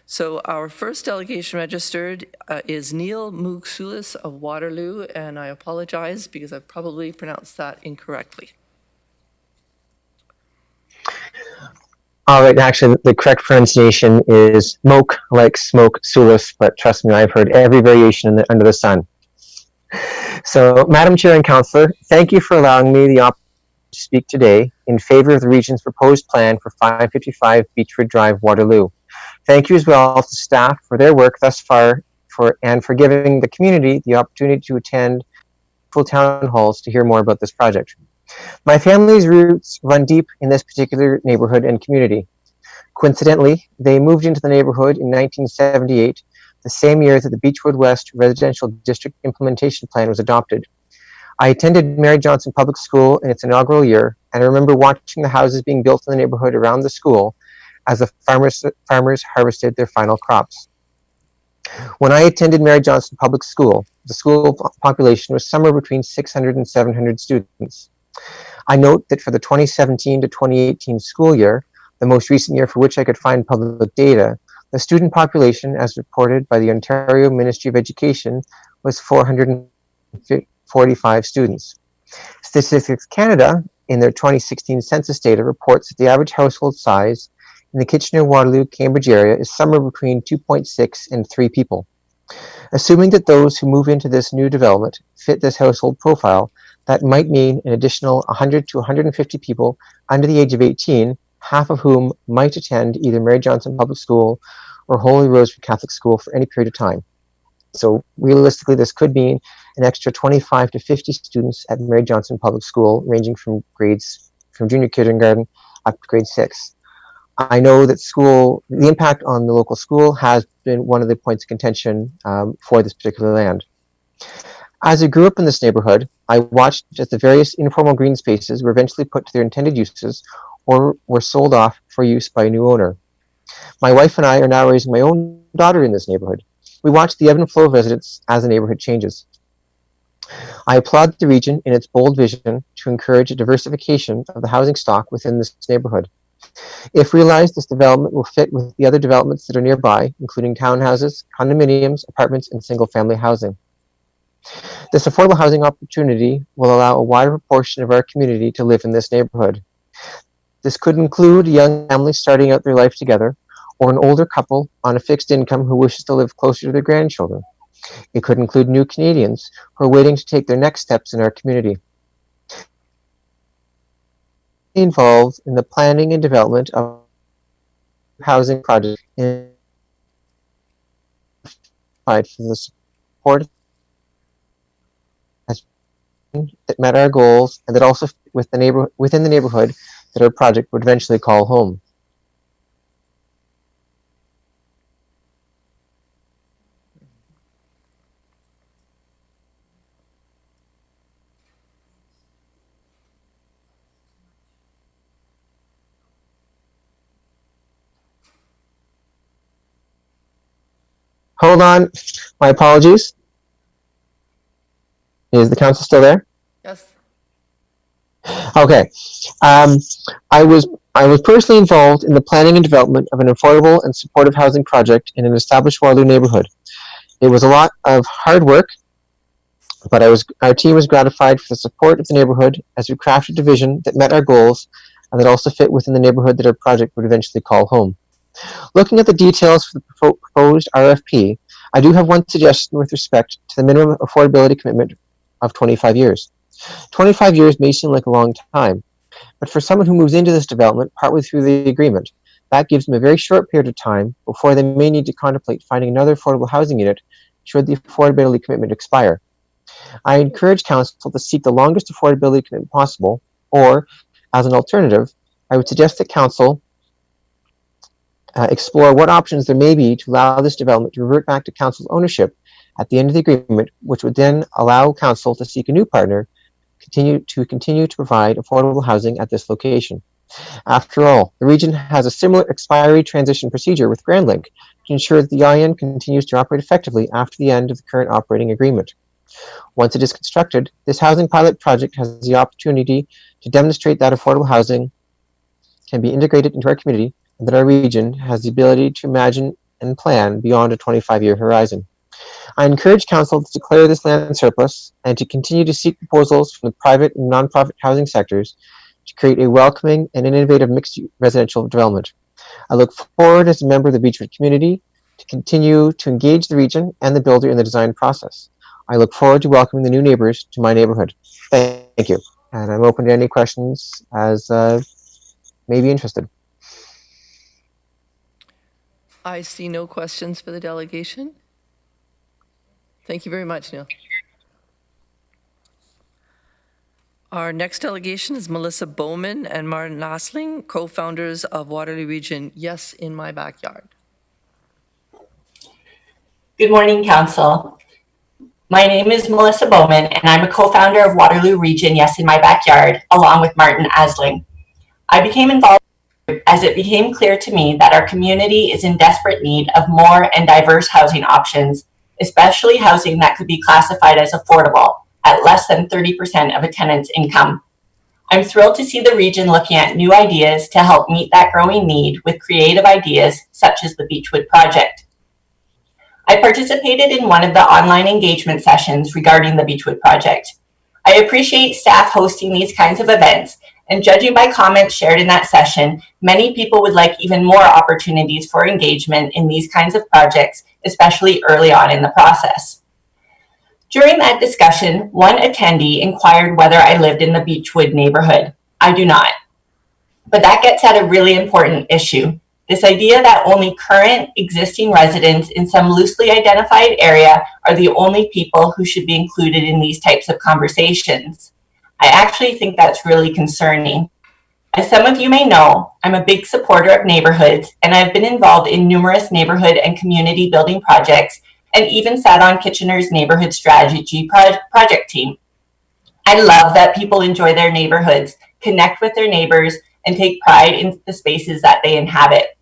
A: So our first delegation registered is Neal Moogk-Soulis of Waterloo, and I apologize because I've probably pronounced that incorrectly.
N: All right, actually, the correct pronunciation is Moogk, like smoke, Soulis, but trust me, I've heard every variation under the sun. So, Madam Chair and Councillor, thank you for allowing me the opportunity to speak today in favor of the region's proposed plan for 555 Beechwood Drive, Waterloo. Thank you as well to staff for their work thus far and for giving the community the opportunity to attend full town halls to hear more about this project. My family's roots run deep in this particular neighborhood and community. Coincidentally, they moved into the neighborhood in 1978, the same year that the Beechwood West Residential District Implementation Plan was adopted. I attended Mary Johnson Public School in its inaugural year, and I remember watching the houses being built in the neighborhood around the school as the farmers harvested their final crops. When I attended Mary Johnson Public School, the school population was somewhere between 600 and 700 students. I note that for the 2017 to 2018 school year, the most recent year for which I could find public data, the student population, as reported by the Ontario Ministry of Education, was 445 students. Statistics Canada, in their 2016 census data, reports that the average household size in the Kitchener-Waterloo-Cambridge area is somewhere between 2.6 and 3 people. Assuming that those who move into this new development fit this household profile, That might mean an additional 100 to 150 people under the age of 18, half of whom might attend either Mary Johnson Public School or Holy Rosary Catholic School for any period of time. So realistically, this could mean an extra 25 to 50 students at Mary Johnson Public School, ranging from junior kindergarten up to grade 6. I know that the impact on the local school has been one of the points of contention for this particular land. As I grew up in this neighborhood, I watched as the various informal green spaces were eventually put to their intended uses or were sold off for use by a new owner. My wife and I are now raising my own daughter in this neighborhood. We watch the ebb and flow of residents as the neighborhood changes. I applaud the region in its bold vision to encourage a diversification of the housing stock within this neighborhood. If realized, this development will fit with the other developments that are nearby, including townhouses, condominiums, apartments, and single-family housing. This affordable housing opportunity will allow a wider proportion of our community to live in this neighborhood. This could include a young family starting out their life together, or an older couple on a fixed income who wishes to live closer to their grandchildren. It could include new Canadians who are waiting to take their next steps in our community. Involved in the planning and development of housing projects for the support that met our goals and that also within the neighborhood that our project would eventually call home. Hold on, my apologies. Is the council still there?
A: Yes.
N: Okay. I was personally involved in the planning and development of an affordable and supportive housing project in an established Waterloo neighborhood. It was a lot of hard work, but our team was gratified for the support of the neighborhood as we crafted a vision that met our goals and that also fit within the neighborhood that our project would eventually call home. Looking at the details for the proposed RFP, I do have one suggestion with respect to the minimum affordability commitment of 25 years. 25 years may seem like a long time, but for someone who moves into this development partway through the agreement, that gives them a very short period of time before they may need to contemplate finding another affordable housing unit should the affordability commitment expire. I encourage council to seek the longest affordability commitment possible, or, as an alternative, I would suggest that council explore what options there may be to allow this development to revert back to council's ownership at the end of the agreement, which would then allow council to seek a new partner continue to provide affordable housing at this location. After all, the region has a similar expiry transition procedure with Grand Link to ensure that the IN continues to operate effectively after the end of the current operating agreement. Once it is constructed, this housing pilot project has the opportunity to demonstrate that affordable housing can be integrated into our community and that our region has the ability to imagine and plan beyond a 25-year horizon. I encourage council to declare this land surplus and to continue to seek proposals from the private and non-profit housing sectors to create a welcoming and innovative mixed residential development. I look forward as a member of the Beechwood community to continue to engage the region and the builder in the design process. I look forward to welcoming the new neighbors to my neighborhood. Thank you. And I'm open to any questions as may be interested.
A: I see no questions for the delegation. Thank you very much, Neal. Our next delegation is Melissa Bowman and Martin Asling, co-founders of Waterloo Region Yes in My Backyard.
O: Good morning, Council. My name is Melissa Bowman, and I'm a co-founder of Waterloo Region Yes in My Backyard, along with Martin Asling. I became involved as it became clear to me that our community is in desperate need of more and diverse housing options, especially housing that could be classified as affordable at less than 30% of a tenant's income. I'm thrilled to see the region looking at new ideas to help meet that growing need with creative ideas such as the Beechwood project. I participated in one of the online engagement sessions regarding the Beechwood project. I appreciate staff hosting these kinds of events, and judging by comments shared in that session, many people would like even more opportunities for engagement in these kinds of projects, especially early on in the process. During that discussion, one attendee inquired whether I lived in the Beechwood neighborhood. I do not. But that gets at a really important issue. This idea that only current existing residents in some loosely identified area are the only people who should be included in these types of conversations. I actually think that's really concerning. As some of you may know, I'm a big supporter of neighborhoods, and I've been involved in numerous neighborhood and community building projects, and even sat on Kitchener's neighborhood strategy project team. I love that people enjoy their neighborhoods, connect with their neighbors, and take pride in the spaces that they inhabit.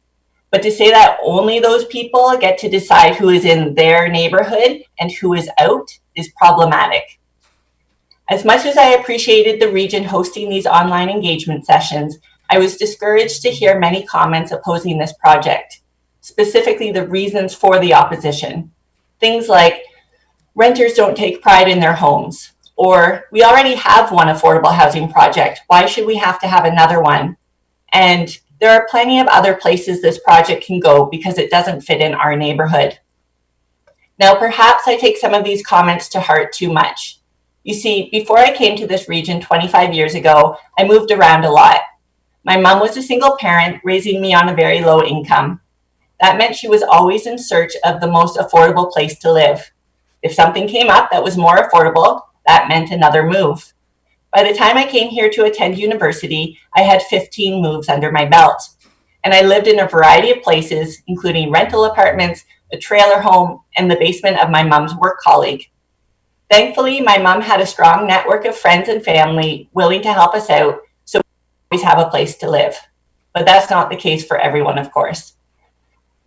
O: But to say that only those people get to decide who is in their neighborhood and who is out is problematic. As much as I appreciated the region hosting these online engagement sessions, I was discouraged to hear many comments opposing this project, specifically the reasons for the opposition. Things like, renters don't take pride in their homes, or we already have one affordable housing project, why should we have to have another one? And there are plenty of other places this project can go because it doesn't fit in our neighborhood. Now, perhaps I take some of these comments to heart too much. You see, before I came to this region 25 years ago, I moved around a lot. My mom was a single parent raising me on a very low income. That meant she was always in search of the most affordable place to live. If something came up that was more affordable, that meant another move. By the time I came here to attend university, I had 15 moves under my belt. And I lived in a variety of places, including rental apartments, a trailer home, and the basement of my mom's work colleague. Thankfully, my mom had a strong network of friends and family willing to help us out, so we always have a place to live. But that's not the case for everyone, of course.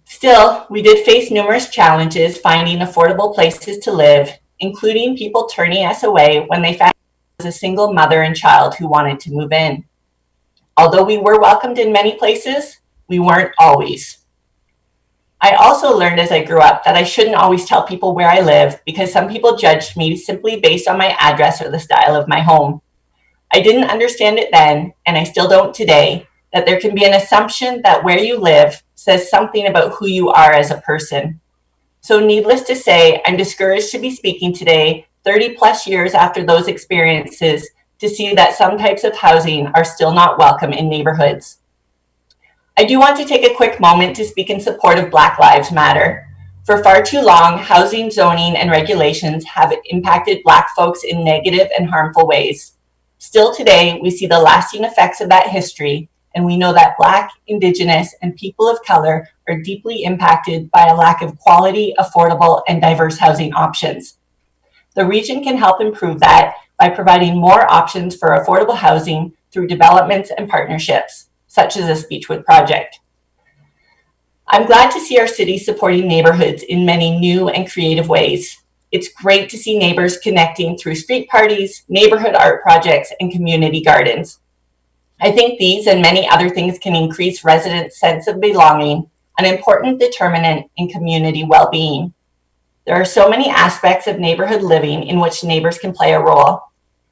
O: Still, we did face numerous challenges finding affordable places to live, including people turning us away when they found I was a single mother and child who wanted to move in. Although we were welcomed in many places, we weren't always. I also learned as I grew up that I shouldn't always tell people where I live because some people judged me simply based on my address or the style of my home. I didn't understand it then, and I still don't today, that there can be an assumption that where you live says something about who you are as a person. So needless to say, I'm discouraged to be speaking today, 30 plus years after those experiences, to see that some types of housing are still not welcome in neighborhoods. I do want to take a quick moment to speak in support of Black Lives Matter. For far too long, housing, zoning, and regulations have impacted Black folks in negative and harmful ways. Still today, we see the lasting effects of that history, and we know that Black, Indigenous, and people of color are deeply impacted by a lack of quality, affordable, and diverse housing options. The region can help improve that by providing more options for affordable housing through developments and partnerships, such as this Beechwood project. I'm glad to see our city supporting neighborhoods in many new and creative ways. It's great to see neighbors connecting through street parties, neighborhood art projects, and community gardens. I think these and many other things can increase residents' sense of belonging, an important determinant in community well-being. There are so many aspects of neighborhood living in which neighbors can play a role.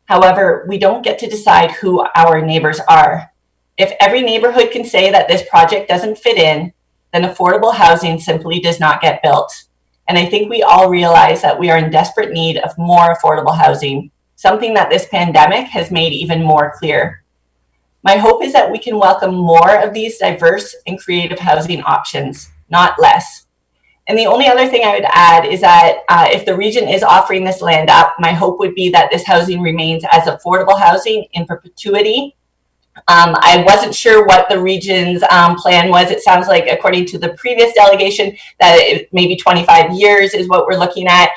O: However, we don't get to decide who our neighbors are. If every neighborhood can say that this project doesn't fit in, then affordable housing simply does not get built. And I think we all realize that we are in desperate need of more affordable housing, something that this pandemic has made even more clear. My hope is that we can welcome more of these diverse and creative housing options, not less. And the only other thing I would add is that if the region is offering this land up, my hope would be that this housing remains as affordable housing in perpetuity. I wasn't sure what the region's plan was. It sounds like, according to the previous delegation, that maybe 25 years is what we're looking at.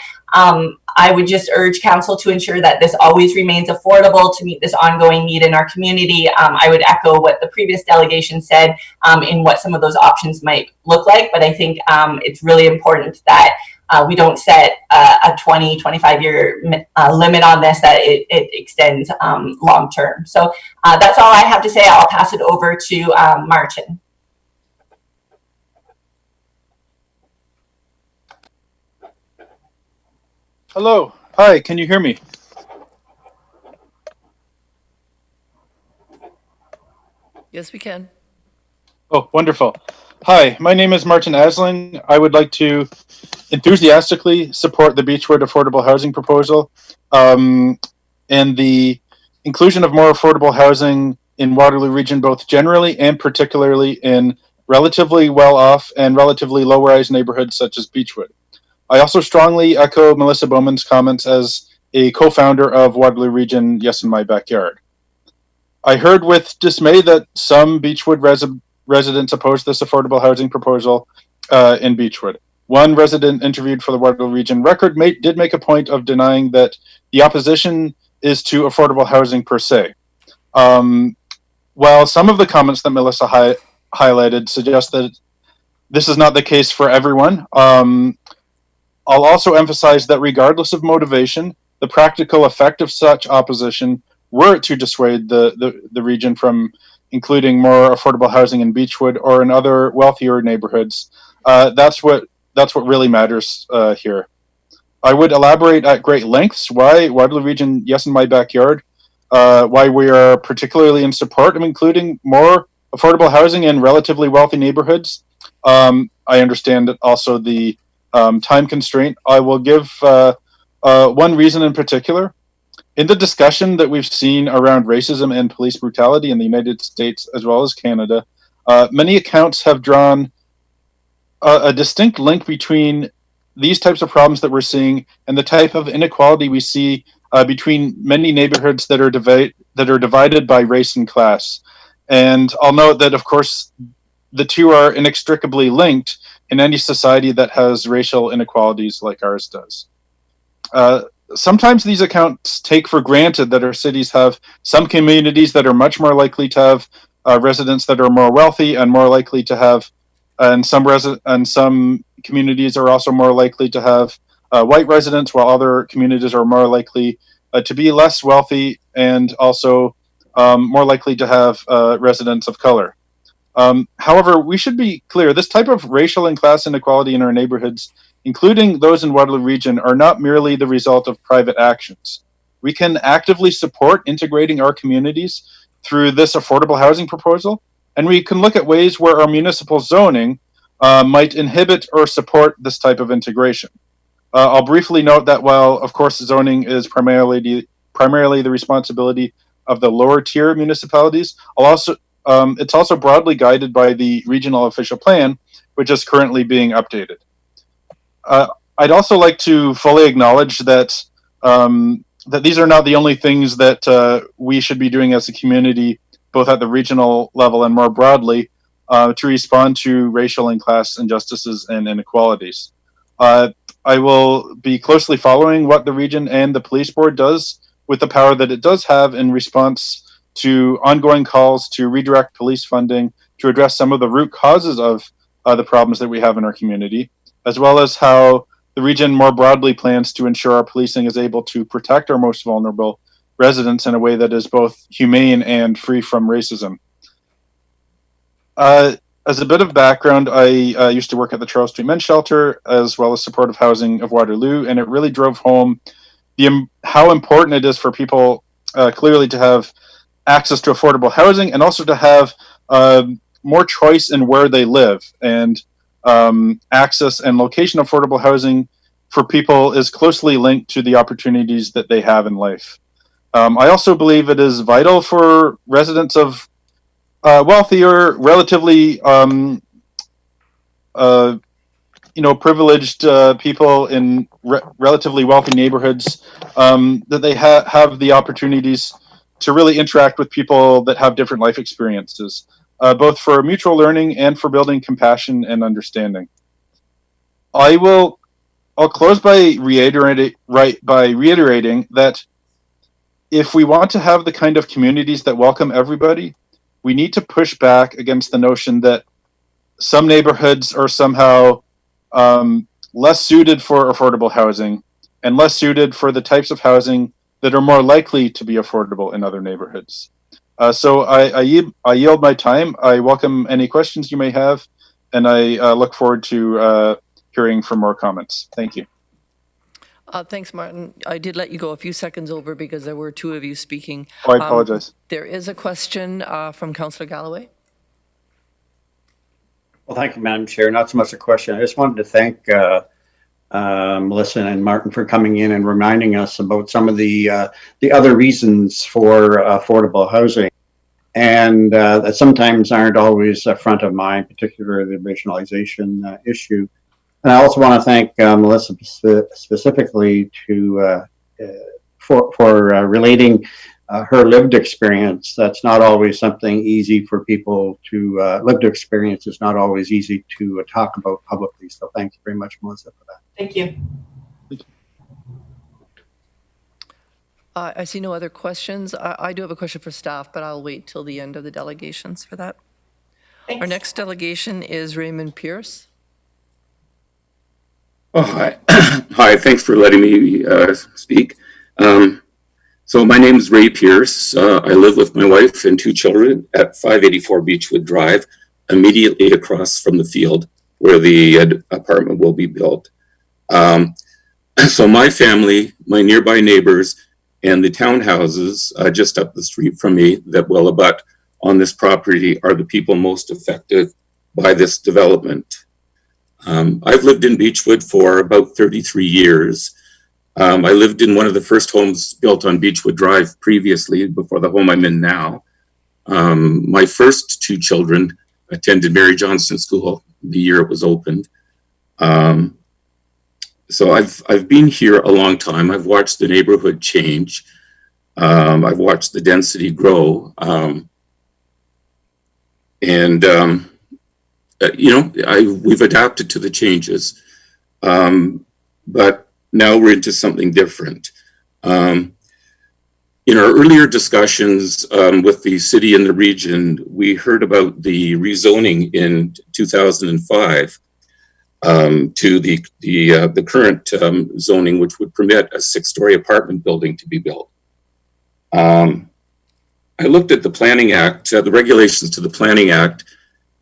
O: I would just urge council to ensure that this always remains affordable to meet this ongoing need in our community. I would echo what the previous delegation said in what some of those options might look like, but I think it's really important that we don't set a 20, 25-year limit on this, that it extends long term. So that's all I have to say. I'll pass it over to Martin.
P: Hello. Hi, can you hear me?
A: Yes, we can.
P: Oh, wonderful. Hi, my name is Martin Asling. I would like to enthusiastically support the Beechwood affordable housing proposal and the inclusion of more affordable housing in Waterloo Region, both generally and particularly in relatively well-off and relatively low-rise neighborhoods such as Beechwood. I also strongly echo Melissa Bowman's comments as a co-founder of Waterloo Region, Yes in My Backyard. I heard with dismay that some Beechwood residents oppose this affordable housing proposal in Beechwood. One resident interviewed for the Waterloo Region Record did make a point of denying that the opposition is to affordable housing per se. While some of the comments that Melissa highlighted suggest that this is not the case for everyone, I'll also emphasize that regardless of motivation, the practical effect of such opposition, were it to dissuade the region from including more affordable housing in Beechwood or in other wealthier neighborhoods, that's what really matters here. I would elaborate at great lengths why Waterloo Region, Yes in My Backyard, why we are particularly in support of including more affordable housing in relatively wealthy neighborhoods. I understand that also the time constraint. I will give one reason in particular. In the discussion that we've seen around racism and police brutality in the United States as well as Canada, many accounts have drawn a distinct link between these types of problems that we're seeing and the type of inequality we see between many neighborhoods that are divided by race and class. And I'll note that, of course, the two are inextricably linked in any society that has racial inequalities like ours does. Sometimes these accounts take for granted that our cities have some communities that are much more likely to have residents that are more wealthy and more likely to have, and some communities are also more likely to have white residents, while other communities are more likely to be less wealthy and also more likely to have residents of color. However, we should be clear, this type of racial and class inequality in our neighborhoods, including those in Waterloo Region, are not merely the result of private actions. We can actively support integrating our communities through this affordable housing proposal, and we can look at ways where our municipal zoning might inhibit or support this type of integration. I'll briefly note that while, of course, zoning is primarily the responsibility of the lower tier municipalities, it's also broadly guided by the regional official plan, which is currently being updated. I'd also like to fully acknowledge that that these are not the only things that we should be doing as a community, both at the regional level and more broadly, to respond to racial and class injustices and inequalities. I will be closely following what the region and the police board does with the power that it does have in response to ongoing calls to redirect police funding to address some of the root causes of the problems that we have in our community, as well as how the region more broadly plans to ensure our policing is able to protect our most vulnerable residents in a way that is both humane and free from racism. As a bit of background, I used to work at the Charles Street Men's Shelter as well as supportive housing of Waterloo, and it really drove home how important it is for people clearly to have access to affordable housing and also to have more choice in where they live. And access and location of affordable housing for people is closely linked to the opportunities that they have in life. I also believe it is vital for residents of wealthier, relatively privileged people in relatively wealthy neighborhoods that they have the opportunities to really interact with people that have different life experiences, both for mutual learning and for building compassion and understanding. I'll close by reiterating that if we want to have the kind of communities that welcome everybody, we need to push back against the notion that some neighborhoods are somehow less suited for affordable housing and less suited for the types of housing that are more likely to be affordable in other neighborhoods. So I yield my time. I welcome any questions you may have, and I look forward to hearing from more comments. Thank you.
A: Thanks, Martin. I did let you go a few seconds over because there were two of you speaking.
P: Oh, I apologize.
A: There is a question from Councillor Galloway.
E: Well, thank you, Madam Chair. Not so much a question. I just wanted to thank Melissa and Martin for coming in and reminding us about some of the other reasons for affordable housing, and that sometimes aren't always front of mind, particularly the regionalization issue. And I also want to thank Melissa specifically for relating her lived experience. That's not always something easy for people to, lived experience is not always easy to talk about publicly. So thank you very much, Melissa, for that.
O: Thank you.
A: I see no other questions. I do have a question for staff, but I'll wait till the end of the delegations for that.
O: Thanks.
A: Our next delegation is Raymond Pearce.
Q: Oh, hi. Hi, thanks for letting me speak. So my name is Ray Pearce. I live with my wife and 2 children at 584 Beechwood Drive, immediately across from the field where the apartment will be built. So my family, my nearby neighbors, and the townhouses just up the street from me that will abut on this property are the people most affected by this development. I've lived in Beechwood for about 33 years. I lived in one of the first homes built on Beechwood Drive previously, before the home I'm in now. My first 2 children attended Mary Johnston School the year it was opened. So I've been here a long time. I've watched the neighborhood change. I've watched the density grow. We've adapted to the changes, but now we're into something different. In our earlier discussions with the city and the region, we heard about the rezoning in 2005 to the current zoning, which would permit a 6-story apartment building to be built. I looked at the Planning Act, the regulations to the Planning Act,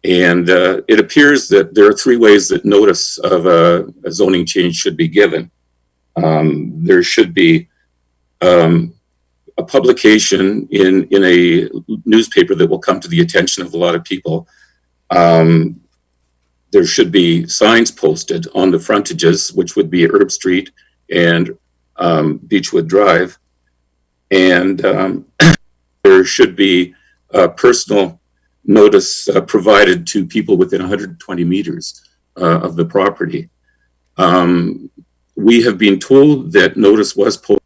Q: and it appears that there are 3 ways that notice of a zoning change should be given. There should be a publication in a newspaper that will come to the attention of a lot of people. There should be signs posted on the frontages, which would be Herb Street and Beechwood Drive. And there should be a personal notice provided to people within 120 meters of the property. We have been told that notice was posted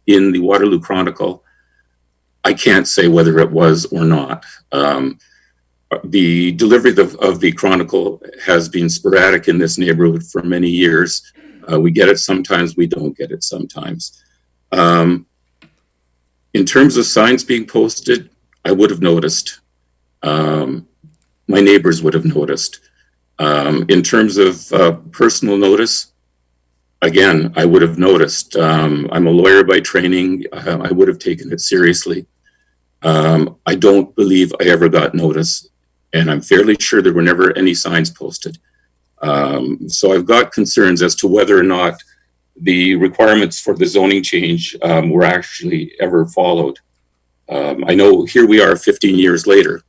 Q: in the Waterloo Chronicle. I can't say whether it was or not. The delivery of the Chronicle has been sporadic in this neighborhood for many years. We get it sometimes, we don't get it sometimes. In terms of signs being posted, I would have noticed. My neighbors would have noticed. In terms of personal notice, again, I would have noticed. I'm a lawyer by training. I would have taken it seriously. I don't believe I ever got notice, and I'm fairly sure there were never any signs posted. So I've got concerns as to whether or not the requirements for the zoning change were actually ever followed. I know here we are 15 years later,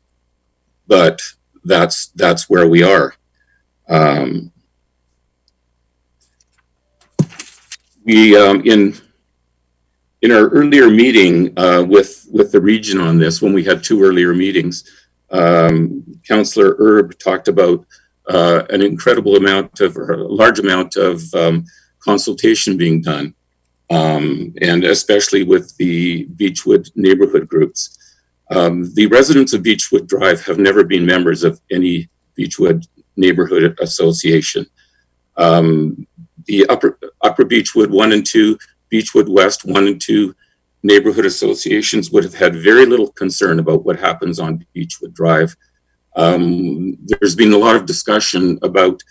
Q: but that's where we are. We in our earlier meeting with the region on this, when we had 2 earlier meetings, Councillor Erb talked about an incredible amount of, or a large amount of consultation being done, and especially with the Beechwood neighborhood groups. The residents of Beechwood Drive have never been members of any Beechwood neighborhood association. The Upper Beechwood 1 and 2, Beechwood West 1 and 2 neighborhood associations would have had very little concern about what happens on Beechwood Drive. There's been a lot of discussion about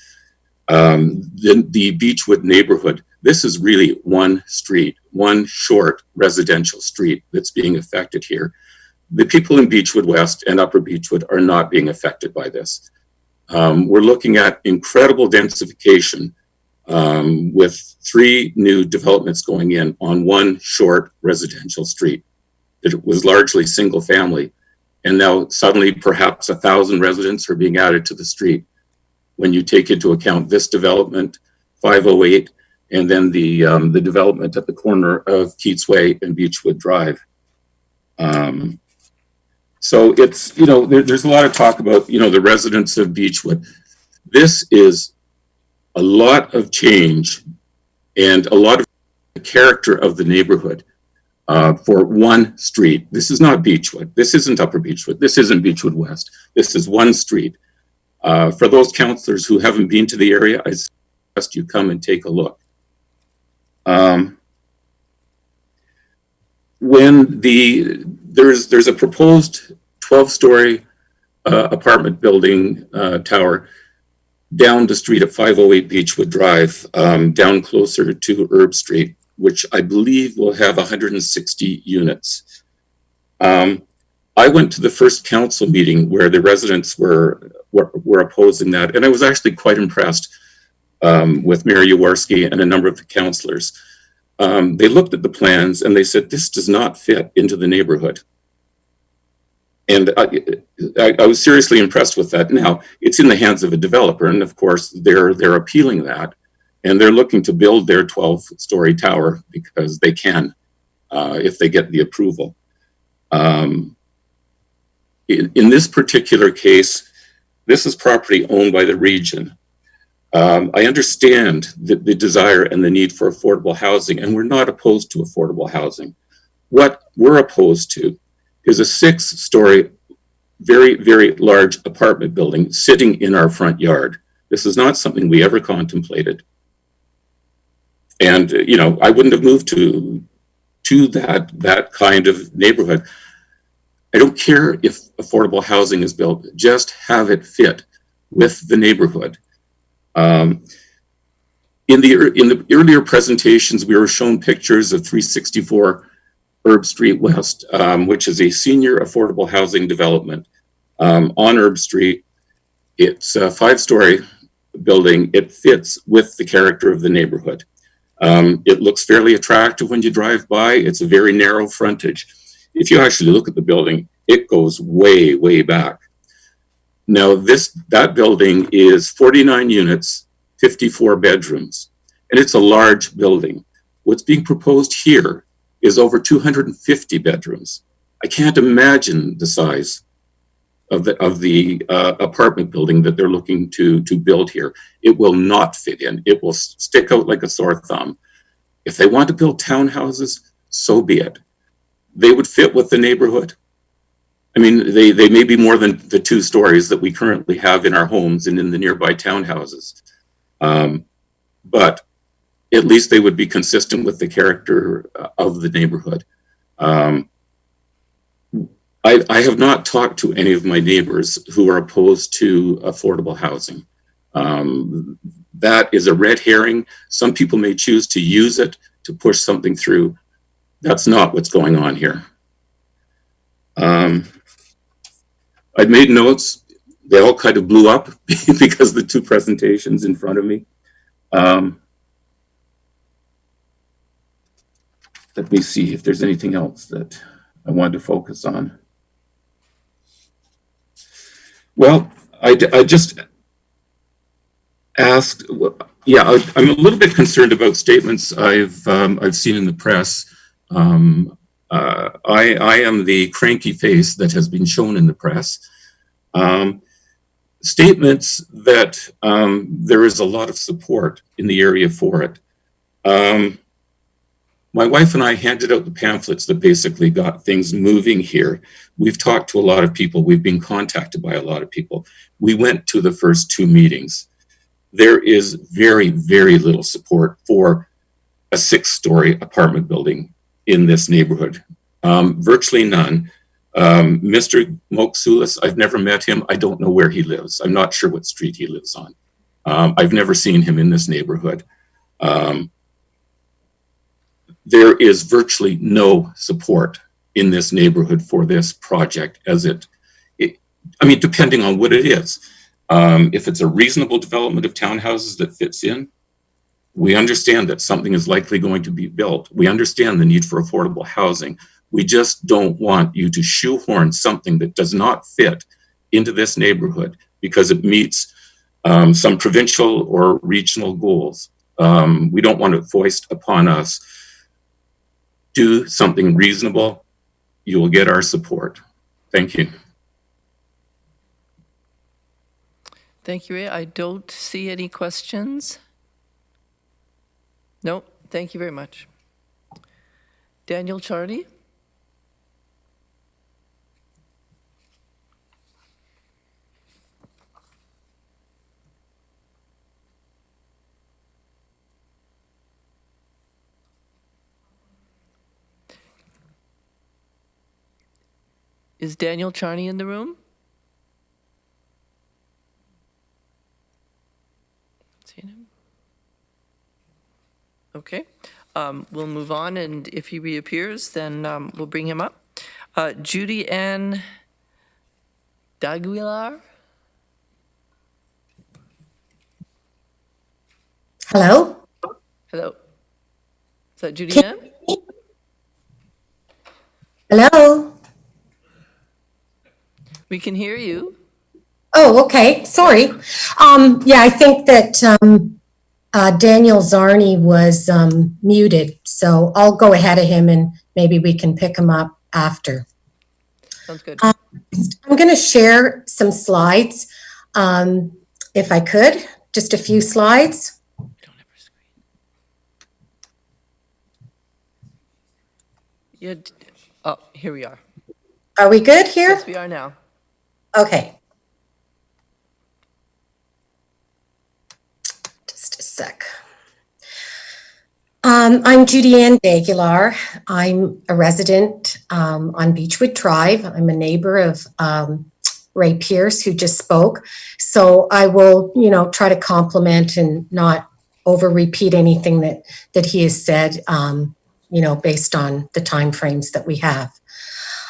Q: the Beechwood neighborhood. This is really one street, one short residential street that's being affected here. The people in Beechwood West and Upper Beechwood are not being affected by this. We're looking at incredible densification with 3 new developments going in on one short residential street. It was largely single family, and now suddenly perhaps 1,000 residents are being added to the street. When you take into account this development, 508, and then the development at the corner of Keats Way and Beechwood Drive. So it's, there's a lot of talk about, the residents of Beechwood. This is a lot of change and a lot of the character of the neighborhood for one street. This is not Beechwood. This isn't Upper Beechwood. This isn't Beechwood West. This is one street. For those councillors who haven't been to the area, I suggest you come and take a look. There's a proposed 12-story apartment building tower down the street at 508 Beechwood Drive, down closer to Herb Street, which I believe will have 160 units. I went to the first council meeting where the residents were opposing that, and I was actually quite impressed with Mayor Yaworski and a number of the councillors. They looked at the plans and they said, this does not fit into the neighborhood. And I was seriously impressed with that. Now, it's in the hands of a developer, and of course, they're appealing that, and they're looking to build their 12-story tower because they can, if they get the approval. In this particular case, this is property owned by the region. I understand the desire and the need for affordable housing, and we're not opposed to affordable housing. What we're opposed to is a 6-story, very, very large apartment building sitting in our front yard. This is not something we ever contemplated. And, I wouldn't have moved to that kind of neighborhood. I don't care if affordable housing is built, just have it fit with the neighborhood. In the earlier presentations, we were shown pictures of 364 Herb Street West, which is a senior affordable housing development on Herb Street. It's a 5-story building. It fits with the character of the neighborhood. It looks fairly attractive when you drive by. It's a very narrow frontage. If you actually look at the building, it goes way, way back. Now, that building is 49 units, 54 bedrooms, and it's a large building. What's being proposed here is over 250 bedrooms. I can't imagine the size of the apartment building that they're looking to build here. It will not fit in. It will stick out like a sore thumb. If they want to build townhouses, so be it. They would fit with the neighborhood. I mean, they may be more than the 2 stories that we currently have in our homes and in the nearby townhouses. But at least they would be consistent with the character of the neighborhood. I have not talked to any of my neighbors who are opposed to affordable housing. That is a red herring. Some people may choose to use it to push something through. That's not what's going on here. I've made notes. They all kind of blew up because the 2 presentations in front of me. Let me see if there's anything else that I wanted to focus on. Well, I just asked, I'm a little bit concerned about statements I've seen in the press. I am the cranky face that has been shown in the press. Statements that there is a lot of support in the area for it. My wife and I handed out the pamphlets that basically got things moving here. We've talked to a lot of people. We've been contacted by a lot of people. We went to the first 2 meetings. There is very, very little support for a 6-story apartment building in this neighborhood. Virtually none. Mr. Moogk-Soulis, I've never met him. I don't know where he lives. I'm not sure what street he lives on. I've never seen him in this neighborhood. There is virtually no support in this neighborhood for this project depending on what it is. If it's a reasonable development of townhouses that fits in, we understand that something is likely going to be built. We understand the need for affordable housing. We just don't want you to shoehorn something that does not fit into this neighborhood because it meets some provincial or regional goals. We don't want it foisted upon us. Do something reasonable. You will get our support. Thank you.
A: Thank you, Ray. I don't see any questions. Nope. Thank you very much. Daniel Czarny? Is Daniel Czarny in the room? Seen him? Okay. We'll move on, and if he reappears, then we'll bring him up. Judy-Ann D'Aguilar?
R: Hello?
A: Hello. Is that Judy-Ann?
R: Hello?
A: We can hear you.
R: Oh, okay. Sorry. Yeah, I think that Daniel Czarny was muted, so I'll go ahead of him and maybe we can pick him up after.
A: Sounds good.
R: I'm going to share some slides, if I could, just a few slides.
A: Yeah. Oh, here we are.
R: Are we good here?
A: Yes, we are now.
R: Okay. Just a sec. I'm Judy-Ann D'Aguilar. I'm a resident on Beechwood Drive. I'm a neighbor of Ray Pearce, who just spoke. So I will, try to compliment and not over repeat anything that he has said, based on the timeframes that we have.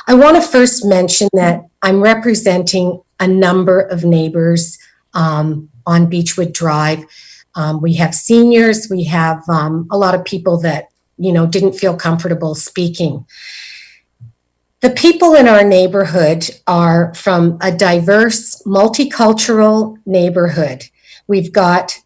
R: I want to first mention that I'm representing a number of neighbors on Beechwood Drive. We have seniors, we have a lot of people that, didn't feel comfortable speaking. The people in our neighborhood are from a diverse, multicultural neighborhood. We've got,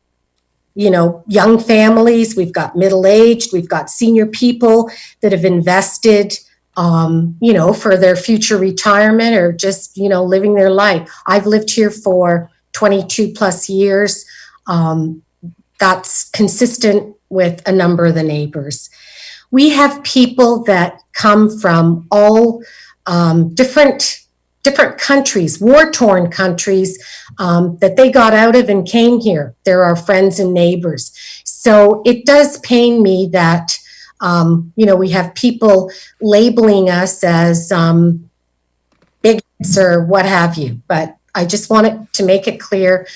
R: young families, we've got middle-aged, we've got senior people that have invested for their future retirement or just, living their life. I've lived here for 22 plus years. That's consistent with a number of the neighbors. We have people that come from all different countries, war-torn countries that they got out of and came here. They're our friends and neighbors. So it does pain me that we have people labeling us as bigots or what have you. But I just wanted to make it clear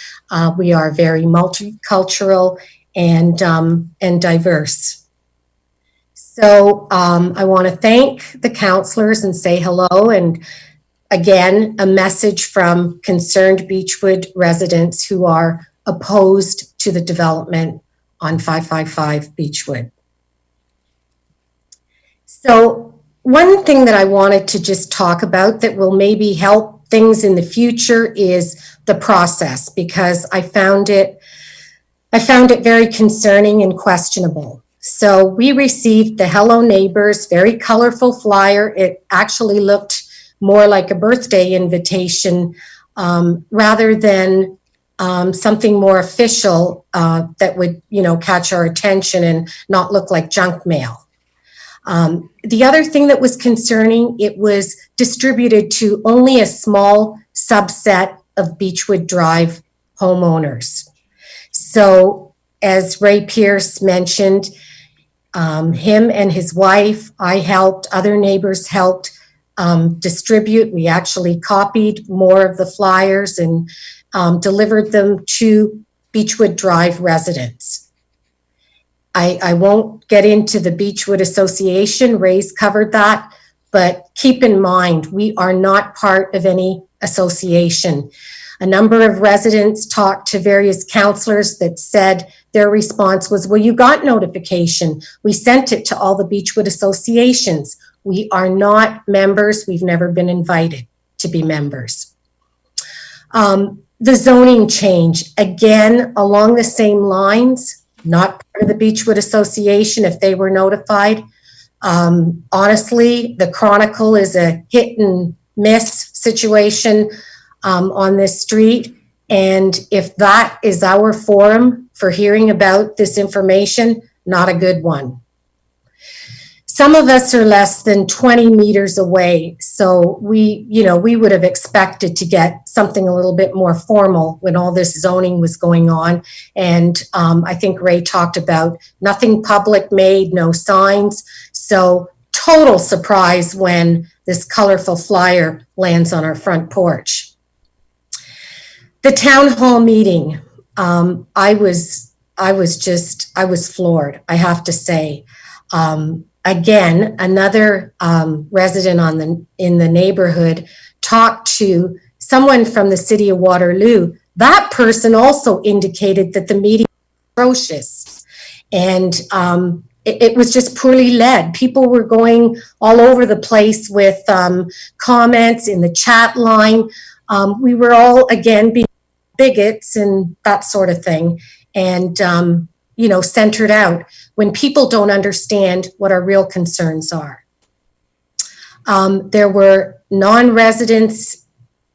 R: we are very multicultural and diverse. So I want to thank the councillors and say hello. And again, a message from concerned Beechwood residents who are opposed to the development on 555 Beechwood. So one thing that I wanted to just talk about that will maybe help things in the future is the process, because I found it very concerning and questionable. So we received the Hello Neighbors, very colorful flyer. It actually looked more like a birthday invitation rather than something more official that would, catch our attention and not look like junk mail. The other thing that was concerning, it was distributed to only a small subset of Beechwood Drive homeowners. So as Ray Pearce mentioned, him and his wife, I helped, other neighbors helped distribute. We actually copied more of the flyers and delivered them to Beechwood Drive residents. I won't get into the Beechwood Association, Ray's covered that, but keep in mind, we are not part of any association. A number of residents talked to various councillors that said their response was, well, you got notification. We sent it to all the Beechwood associations. We are not members. We've never been invited to be members. The zoning change, again, along the same lines, not part of the Beechwood Association if they were notified. Honestly, the Chronicle is a hit and miss situation on this street. And if that is our forum for hearing about this information, not a good one. Some of us are less than 20 meters away, so we would have expected to get something a little bit more formal when all this zoning was going on. And I think Ray talked about nothing public made, no signs. So total surprise when this colorful flyer lands on our front porch. The town hall meeting, I was floored, I have to say. Again, another resident in the neighborhood talked to someone from the City of Waterloo. That person also indicated that the meeting was atrocious, and it was just poorly led. People were going all over the place with comments in the chat line. We were all, again, being bigots and that sort of thing, and centered out when people don't understand what our real concerns are. There were non-residents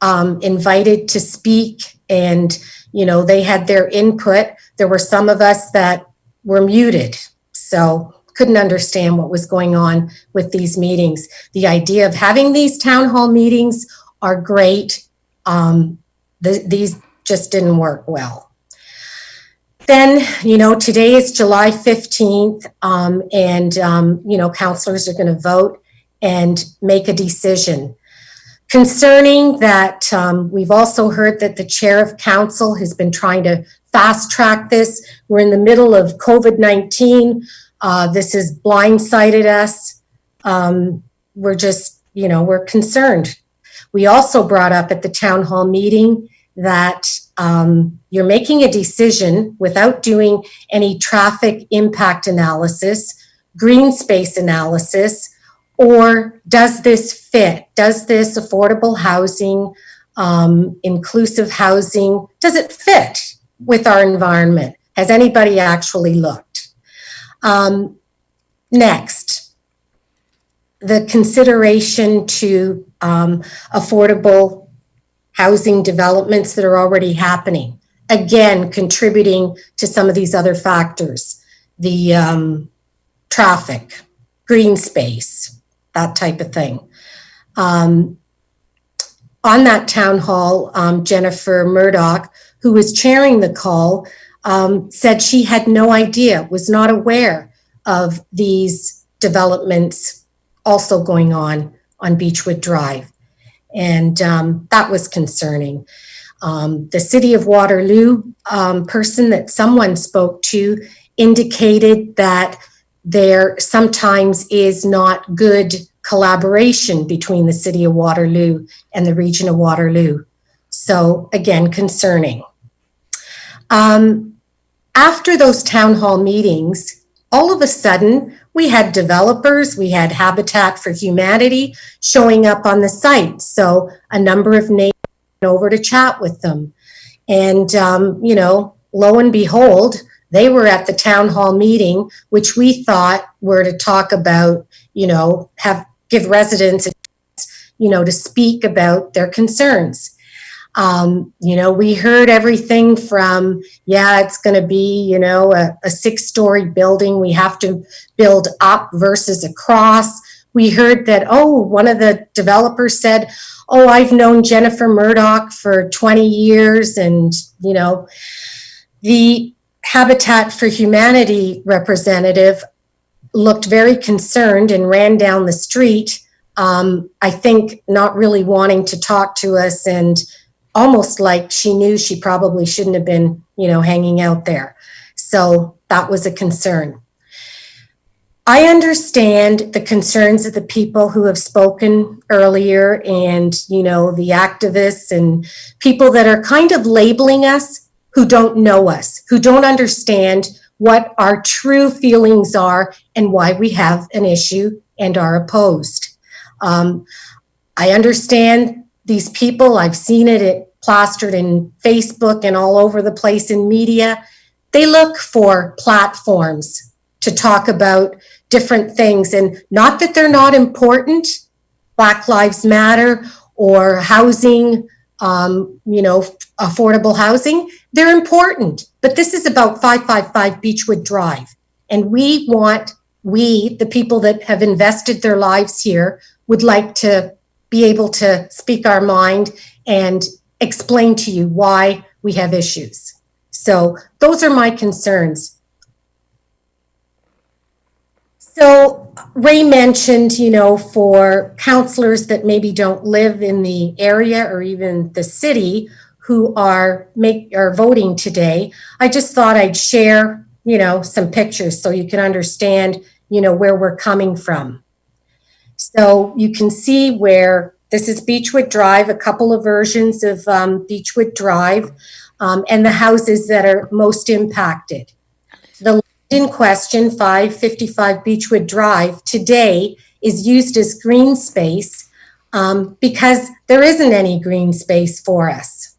R: invited to speak, and they had their input. There were some of us that were muted, so couldn't understand what was going on with these meetings. The idea of having these town hall meetings are great. These just didn't work well. Then, today is July 15th, and councillors are going to vote and make a decision. Concerning that, we've also heard that the chair of council has been trying to fast track this. We're in the middle of COVID-19. This has blindsided us. We're just, we're concerned. We also brought up at the town hall meeting that you're making a decision without doing any traffic impact analysis, green space analysis, or does this fit? Does this affordable housing, inclusive housing, does it fit with our environment? Has anybody actually looked? Next, the consideration to affordable housing developments that are already happening. Again, contributing to some of these other factors, the traffic, green space, that type of thing. On that town hall, Jennifer Murdoch, who was chairing the call, said she had no idea, was not aware of these developments also going on Beechwood Drive. And that was concerning. The City of Waterloo person that someone spoke to indicated that there sometimes is not good collaboration between the City of Waterloo and the Region of Waterloo. So again, concerning. After those town hall meetings, all of a sudden, we had developers, we had Habitat for Humanity showing up on the site. So a number of neighbors went over to chat with them. And, lo and behold, they were at the town hall meeting, which we thought were to talk about, give residents a chance, to speak about their concerns. We heard everything from, it's going to be, a 6-story building. We have to build up versus across. We heard that, one of the developers said, I've known Jennifer Murdoch for 20 years. And, the Habitat for Humanity representative looked very concerned and ran down the street. I think not really wanting to talk to us, and almost like she knew she probably shouldn't have been, hanging out there. So that was a concern. I understand the concerns of the people who have spoken earlier and, the activists and people that are kind of labeling us who don't know us, who don't understand what our true feelings are and why we have an issue and are opposed. I understand these people. I've seen it plastered in Facebook and all over the place in media. They look for platforms to talk about different things, and not that they're not important, Black Lives Matter or housing, affordable housing, they're important. But this is about 555 Beechwood Drive. And we, the people that have invested their lives here, would like to be able to speak our mind and explain to you why we have issues. So those are my concerns. So Ray mentioned, for councillors that maybe don't live in the area or even the city who are voting today, I just thought I'd share, some pictures so you can understand, where we're coming from. So you can see where this is Beechwood Drive, a couple of versions of Beechwood Drive, and the houses that are most impacted. The land in question, 555 Beechwood Drive, today is used as green space because there isn't any green space for us.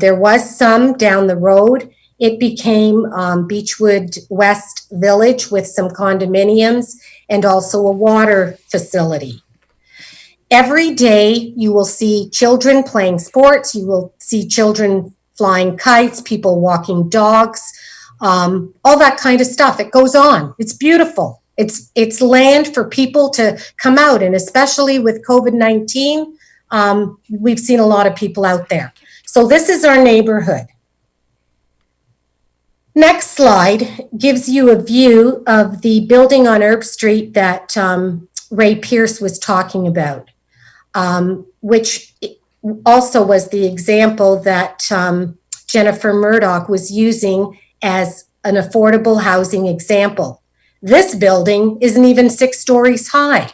R: There was some down the road. It became Beechwood West Village with some condominiums and also a water facility. Every day you will see children playing sports, you will see children flying kites, people walking dogs, all that kind of stuff. It goes on. It's beautiful. It's land for people to come out, and especially with COVID-19, we've seen a lot of people out there. So this is our neighborhood. Next slide gives you a view of the building on Erb Street that Ray Pearce was talking about, which also was the example that Jennifer Murdoch was using as an affordable housing example. This building isn't even 6 stories high.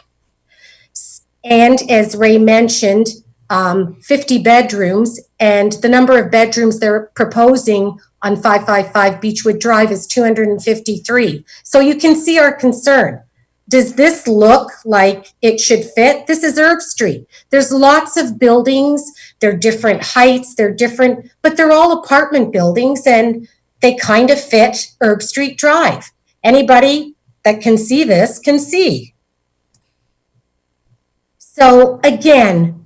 R: And as Ray mentioned, 50 bedrooms, and the number of bedrooms they're proposing on 555 Beechwood Drive is 253. So you can see our concern. Does this look like it should fit? This is Erb Street. There's lots of buildings. They're different heights. They're different, but they're all apartment buildings, and they kind of fit Erb Street Drive. Anybody that can see this can see. So again,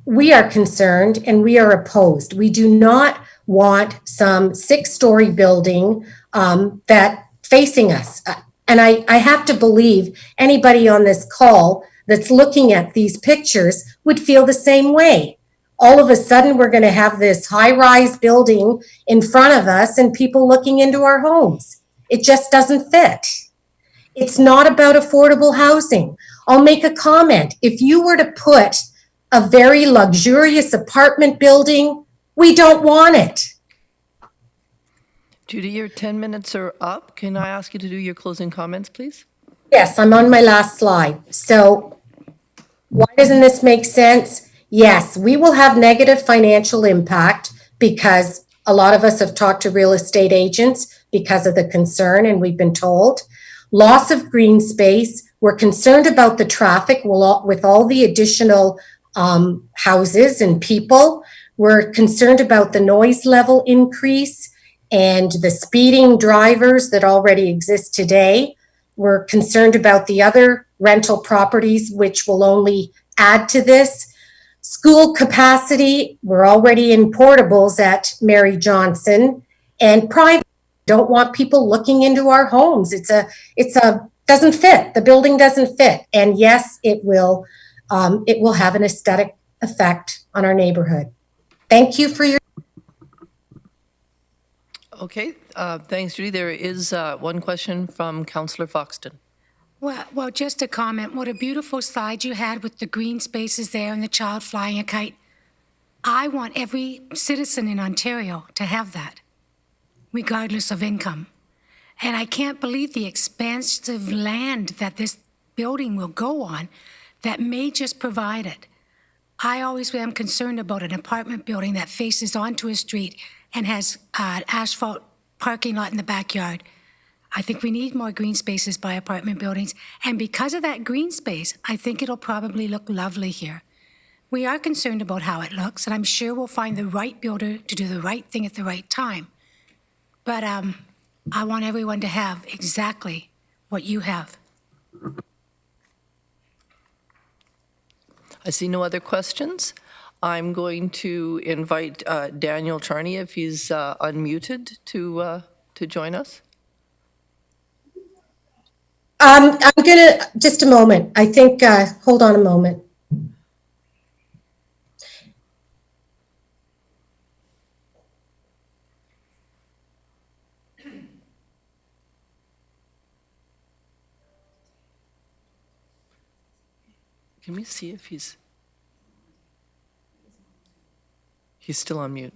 R: we are concerned and we are opposed. We do not want some 6-story building that facing us. And I have to believe anybody on this call that's looking at these pictures would feel the same way. All of a sudden, we're going to have this high-rise building in front of us and people looking into our homes. It just doesn't fit. It's not about affordable housing. I'll make a comment. If you were to put a very luxurious apartment building, we don't want it.
A: Judy, your 10 minutes are up. Can I ask you to do your closing comments, please?
R: Yes, I'm on my last slide. So why doesn't this make sense? Yes, we will have negative financial impact because a lot of us have talked to real estate agents because of the concern, and we've been told. Loss of green space. We're concerned about the traffic with all the additional houses and people. We're concerned about the noise level increase and the speeding drivers that already exist today. We're concerned about the other rental properties, which will only add to this. School capacity, we're already in portables at Mary Johnson, and private. Don't want people looking into our homes. Doesn't fit. The building doesn't fit. And yes, it will have an aesthetic effect on our neighborhood. Thank you for your.
A: Okay, thanks, Judy. There is one question from Councillor Foxton.
S: Well, just a comment. What a beautiful slide you had with the green spaces there and the child flying a kite. I want every citizen in Ontario to have that, regardless of income. And I can't believe the expansive land that this building will go on that may just provide it. I always am concerned about an apartment building that faces onto a street and has an asphalt parking lot in the backyard. I think we need more green spaces by apartment buildings. And because of that green space, I think it'll probably look lovely here. We are concerned about how it looks, and I'm sure we'll find the right builder to do the right thing at the right time. but I want everyone to have exactly what you have.
A: I see no other questions. I'm going to invite Daniel Czarny, if he's unmuted, to join us.
R: I'm gonna, just a moment. I think, hold on a moment.
A: Can we see if he's still on mute?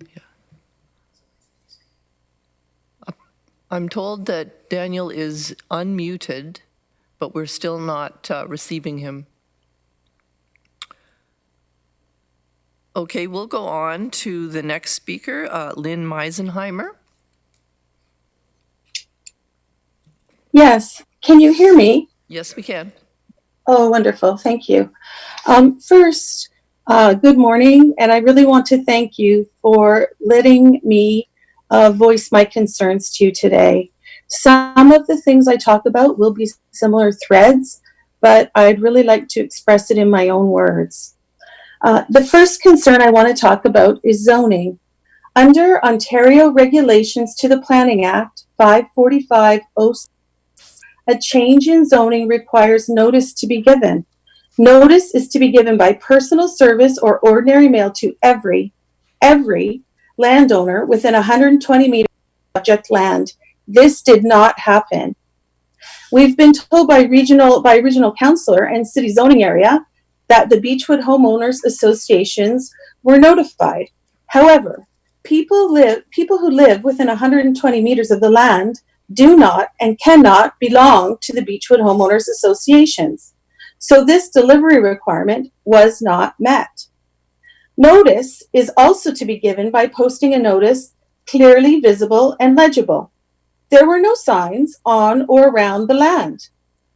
A: Yeah. I'm told that Daniel is unmuted, but we're still not receiving him. Okay, we'll go on to the next speaker, Lyn Meisenheimer.
T: Yes. Can you hear me?
A: Yes, we can.
T: Oh, wonderful. Thank you. First, good morning, and I really want to thank you for letting me voice my concerns to you today. Some of the things I talk about will be similar threads, but I'd really like to express it in my own words. The first concern I want to talk about is zoning. Under Ontario Regulations to the Planning Act 545-06, a change in zoning requires notice to be given. Notice is to be given by personal service or ordinary mail to every landowner within 120 meters of subject land. This did not happen. We've been told by regional councillor and city zoning area that the Beechwood Homeowners Associations were notified. However, people who live within 120 meters of the land do not and cannot belong to the Beechwood Homeowners Associations. So this delivery requirement was not met. Notice is also to be given by posting a notice clearly visible and legible. There were no signs on or around the land.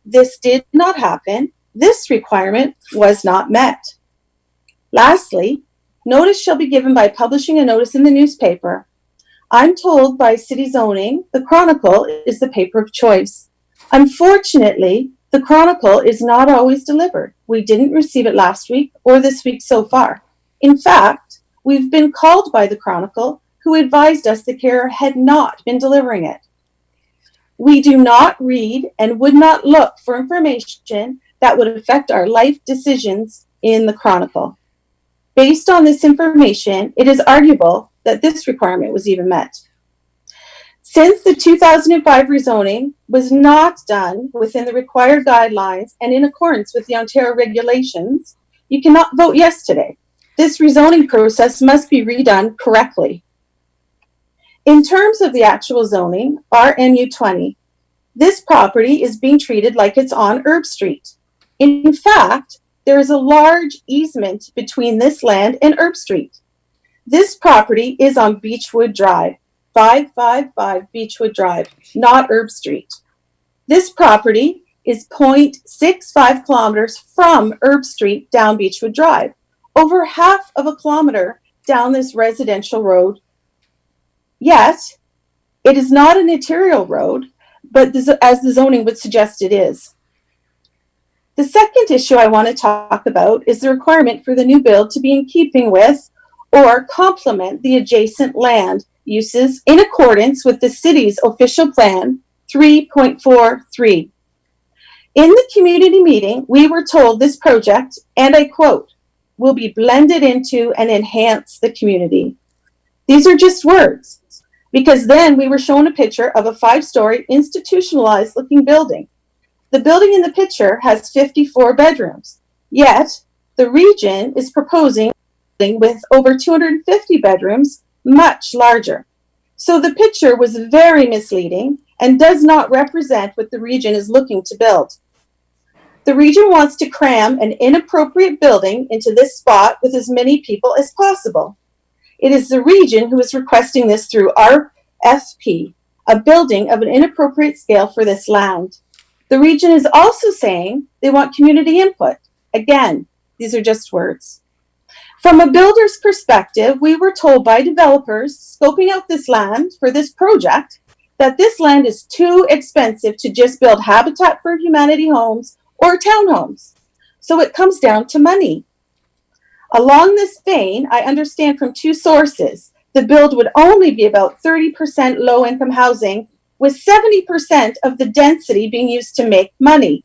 T: This did not happen. This requirement was not met. Lastly, notice shall be given by publishing a notice in the newspaper. I'm told by city zoning, the Chronicle is the paper of choice. Unfortunately, the Chronicle is not always delivered. We didn't receive it last week or this week so far. In fact, we've been called by the Chronicle, who advised us the carrier had not been delivering it. We do not read and would not look for information that would affect our life decisions in the Chronicle. Based on this information, it is arguable that this requirement was even met. Since the 2005 rezoning was not done within the required guidelines and in accordance with the Ontario regulations, you cannot vote yes today. This rezoning process must be redone correctly. In terms of the actual zoning, RMU 20, this property is being treated like it's on Herb Street. In fact, there is a large easement between this land and Herb Street. This property is on Beechwood Drive, 555 Beechwood Drive, not Herb Street. This property is 0.65 kilometers from Herb Street down Beechwood Drive, over half of a kilometer down this residential road. Yet, it is not an arterial road, but as the zoning would suggest it is. The second issue I want to talk about is the requirement for the new build to be in keeping with or complement the adjacent land uses in accordance with the city's official plan 3.43. In the community meeting, we were told this project, and I quote, will be blended into and enhance the community. These are just words, because then we were shown a picture of a 5-story institutionalized looking building. The building in the picture has 54 bedrooms, yet the region is proposing with over 250 bedrooms, much larger. So the picture was very misleading and does not represent what the region is looking to build. The region wants to cram an inappropriate building into this spot with as many people as possible. It is the region who is requesting this through RFP, a building of an inappropriate scale for this land. The region is also saying they want community input. Again, these are just words. From a builder's perspective, we were told by developers scoping out this land for this project that this land is too expensive to just build Habitat for Humanity homes or townhomes. So it comes down to money. Along this vein, I understand from two sources, the build would only be about 30% low-income housing, with 70% of the density being used to make money.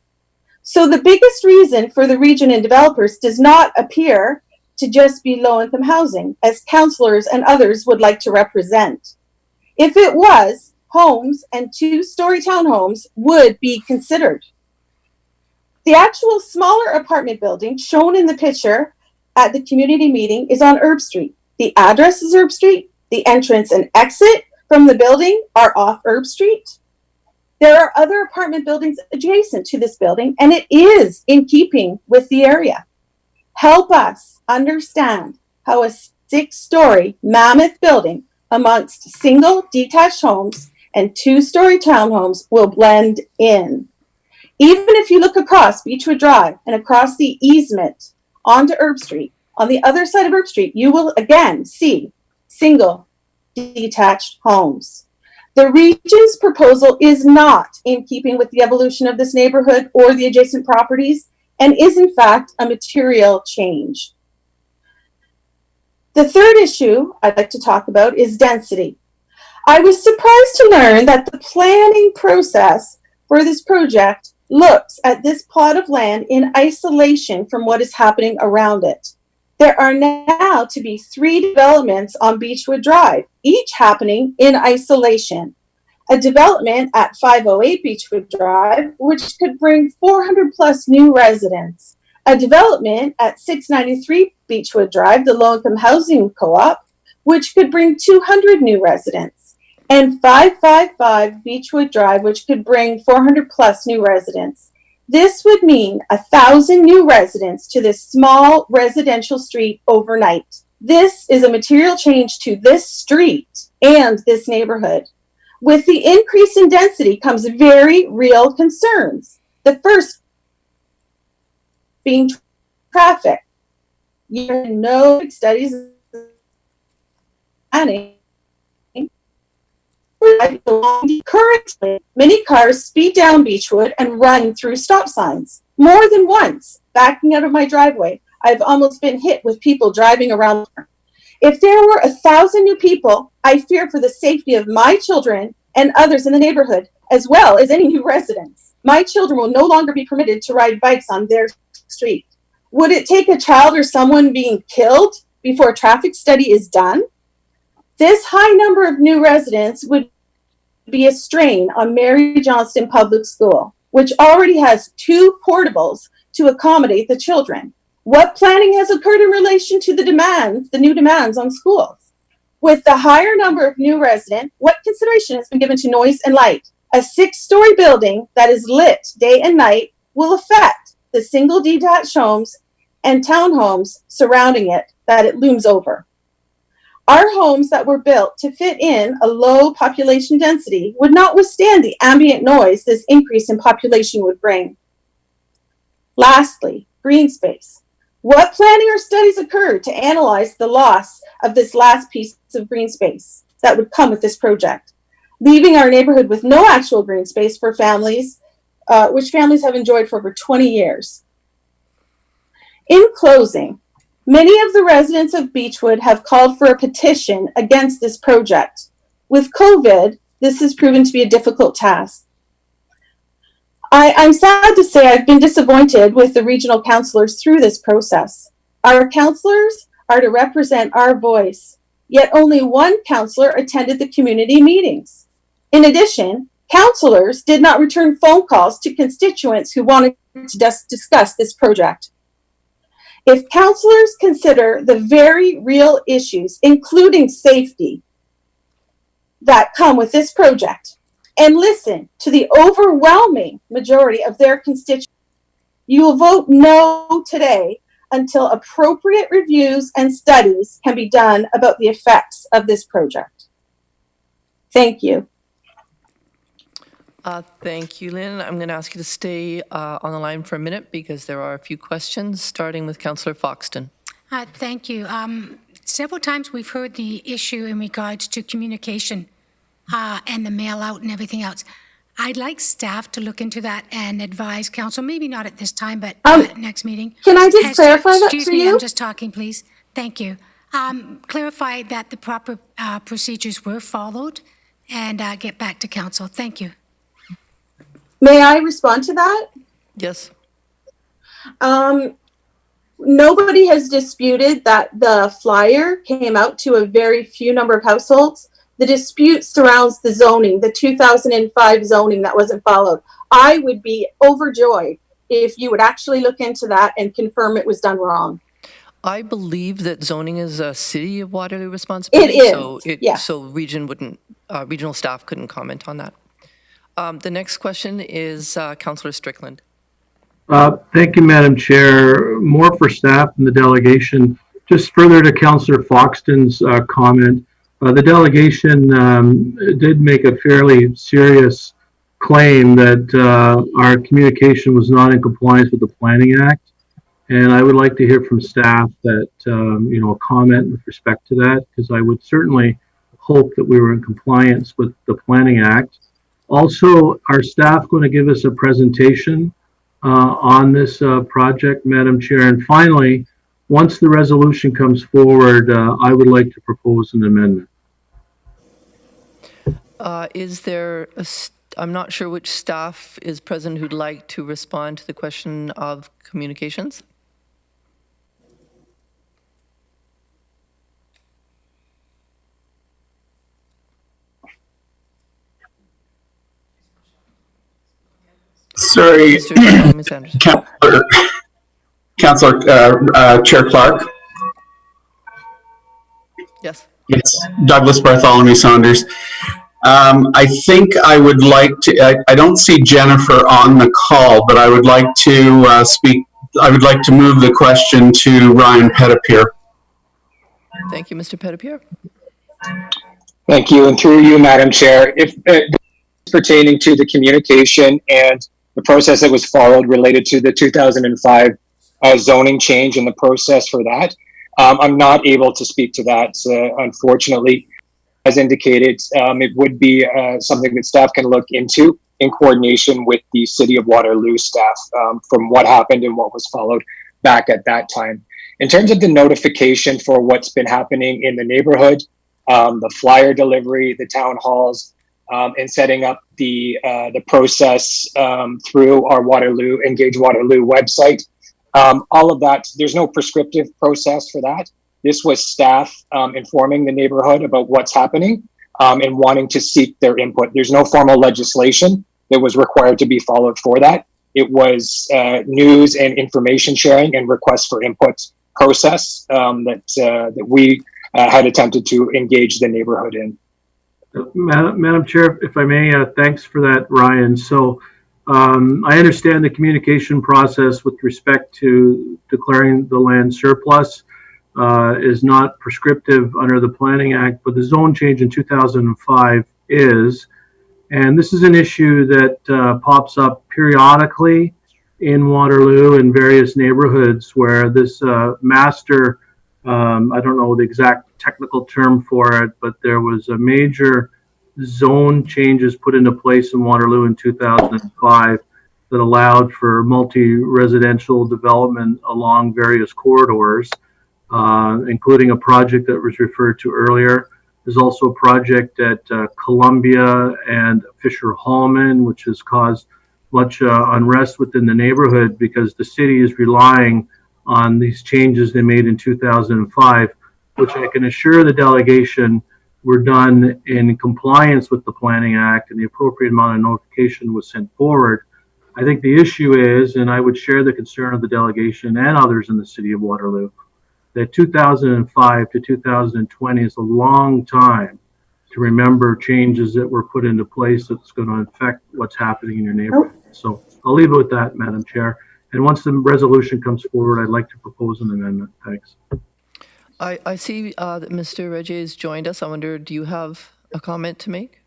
T: So the biggest reason for the region and developers does not appear to just be low-income housing, as councillors and others would like to represent. If it was, homes and two-story townhomes would be considered. The actual smaller apartment building shown in the picture at the community meeting is on Herb Street. The address is Herb Street. The entrance and exit from the building are off Herb Street. There are other apartment buildings adjacent to this building, and it is in keeping with the area. Help us understand how a 6-story mammoth building amongst single detached homes and 2-story townhomes will blend in. Even if you look across Beechwood Drive and across the easement onto Herb Street, on the other side of Herb Street, you will again see single detached homes. The region's proposal is not in keeping with the evolution of this neighborhood or the adjacent properties, and is in fact a material change. The third issue I'd like to talk about is density. I was surprised to learn that the planning process for this project looks at this plot of land in isolation from what is happening around it. There are now to be 3 developments on Beechwood Drive, each happening in isolation. A development at 508 Beechwood Drive, which could bring 400 plus new residents. A development at 693 Beechwood Drive, the low-income housing co-op, which could bring 200 new residents. And 555 Beechwood Drive, which could bring 400 plus new residents. This would mean 1,000 new residents to this small residential street overnight. This is a material change to this street and this neighborhood. With the increase in density comes very real concerns. The first being traffic. You know, studies planning. Currently, many cars speed down Beechwood and run through stop signs. More than once, backing out of my driveway, I've almost been hit with people driving around. If there were 1,000 new people, I fear for the safety of my children and others in the neighborhood, as well as any new residents. My children will no longer be permitted to ride bikes on their street. Would it take a child or someone being killed before a traffic study is done? This high number of new residents would be a strain on Mary Johnston Public School, which already has 2 portables to accommodate the children. What planning has occurred in relation to the new demands on schools? With the higher number of new residents, what consideration has been given to noise and light? A 6-story building that is lit day and night will affect the single detached homes and townhomes surrounding it that it looms over. Our homes that were built to fit in a low population density would not withstand the ambient noise this increase in population would bring. Lastly, green space. What planning or studies occurred to analyze the loss of this last piece of green space that would come with this project, leaving our neighborhood with no actual green space for families, which families have enjoyed for over 20 years? In closing, many of the residents of Beechwood have called for a petition against this project. With COVID, this has proven to be a difficult task. I'm sad to say I've been disappointed with the regional councillors through this process. Our councillors are to represent our voice, yet only one councillor attended the community meetings. In addition, councillors did not return phone calls to constituents who wanted to discuss this project. If councillors consider the very real issues, including safety, that come with this project, and listen to the overwhelming majority of their constituents, you will vote no today until appropriate reviews and studies can be done about the effects of this project. Thank you.
A: Thank you, Lynn. I'm going to ask you to stay on the line for a minute because there are a few questions, starting with Councillor Foxton.
S: Thank you. Several times we've heard the issue in regards to communication and the mail out and everything else. I'd like staff to look into that and advise council, maybe not at this time, but next meeting.
T: Can I just clarify that
S: excuse
T: for
S: me,
T: you?
S: I'm just talking, please. Thank you. Clarify that the proper procedures were followed and get back to council. Thank you.
T: May I respond to that?
A: Yes.
T: Nobody has disputed that the flyer came out to a very few number of households. The dispute surrounds the zoning, the 2005 zoning that wasn't followed. I would be overjoyed if you would actually look into that and confirm it was done wrong.
A: I believe that zoning is a City of Waterloo responsibility.
T: It is,
A: So regional staff couldn't comment on that. The next question is Councillor Strickland.
H: Thank you, Madam Chair. More for staff and the delegation. Just further to Councillor Foxton's comment, the delegation did make a fairly serious claim that our communication was not in compliance with the Planning Act. And I would like to hear from staff that, a comment with respect to that, because I would certainly hope that we were in compliance with the Planning Act. Also, are staff going to give us a presentation on this project, Madam Chair? And finally, once the resolution comes forward, I would like to propose an amendment.
A: Is there I'm not sure which staff is present who'd like to respond to the question of communications.
U: Sorry, Councillor Chair Clark.
A: Yes.
U: It's Douglas Bartholomew-Saunders. I think I would like to, I don't see Jennifer on the call, but I would like to speak, I would like to move the question to Ryan Pettipier.
A: Thank you, Mr. Pettipier.
V: Thank you, and through you, Madam Chair, if pertaining to the communication and the process that was followed related to the 2005 zoning change and the process for that, I'm not able to speak to that, unfortunately. As indicated, it would be something that staff can look into in coordination with the City of Waterloo staff from what happened and what was followed back at that time. In terms of the notification for what's been happening in the neighborhood, the flyer delivery, the town halls, and setting up the process through our Waterloo, Engage Waterloo website, all of that, there's no prescriptive process for that. This was staff informing the neighborhood about what's happening and wanting to seek their input. There's no formal legislation that was required to be followed for that. It was news and information sharing and requests for input process that we had attempted to engage the neighborhood in.
H: Madam Chair, if I may, thanks for that, Ryan. So I understand the communication process with respect to declaring the land surplus is not prescriptive under the Planning Act, but the zone change in 2005 is. And this is an issue that pops up periodically in Waterloo in various neighborhoods where this master, I don't know the exact technical term for it, but there was a major zone changes put into place in Waterloo in 2005 that allowed for multi-residential development along various corridors, including a project that was referred to earlier. There's also a project at Columbia and Fisher Haapanen, which has caused much unrest within the neighborhood because the city is relying on these changes they made in 2005, which I can assure the delegation were done in compliance with the Planning Act and the appropriate amount of notification was sent forward. I think the issue is, and I would share the concern of the delegation and others in the City of Waterloo, that 2005 to 2020 is a long time to remember changes that were put into place that's going to affect what's happening in your neighborhood. So I'll leave it with that, Madam Chair. And once the resolution comes forward, I'd like to propose an amendment. Thanks.
A: I see that Mr. Reza has joined us. I wonder, do you have a comment to make?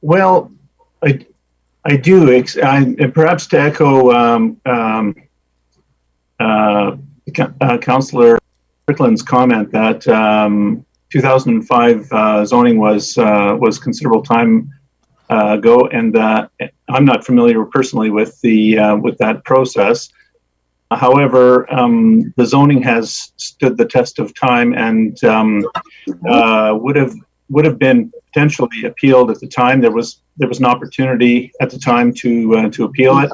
L: Well, I do, and perhaps to echo Councillor Strickland's comment that 2005 zoning was considerable time ago, and I'm not familiar personally with that process. However, the zoning has stood the test of time and would have been potentially appealed at the time. There was an opportunity at the time to appeal it,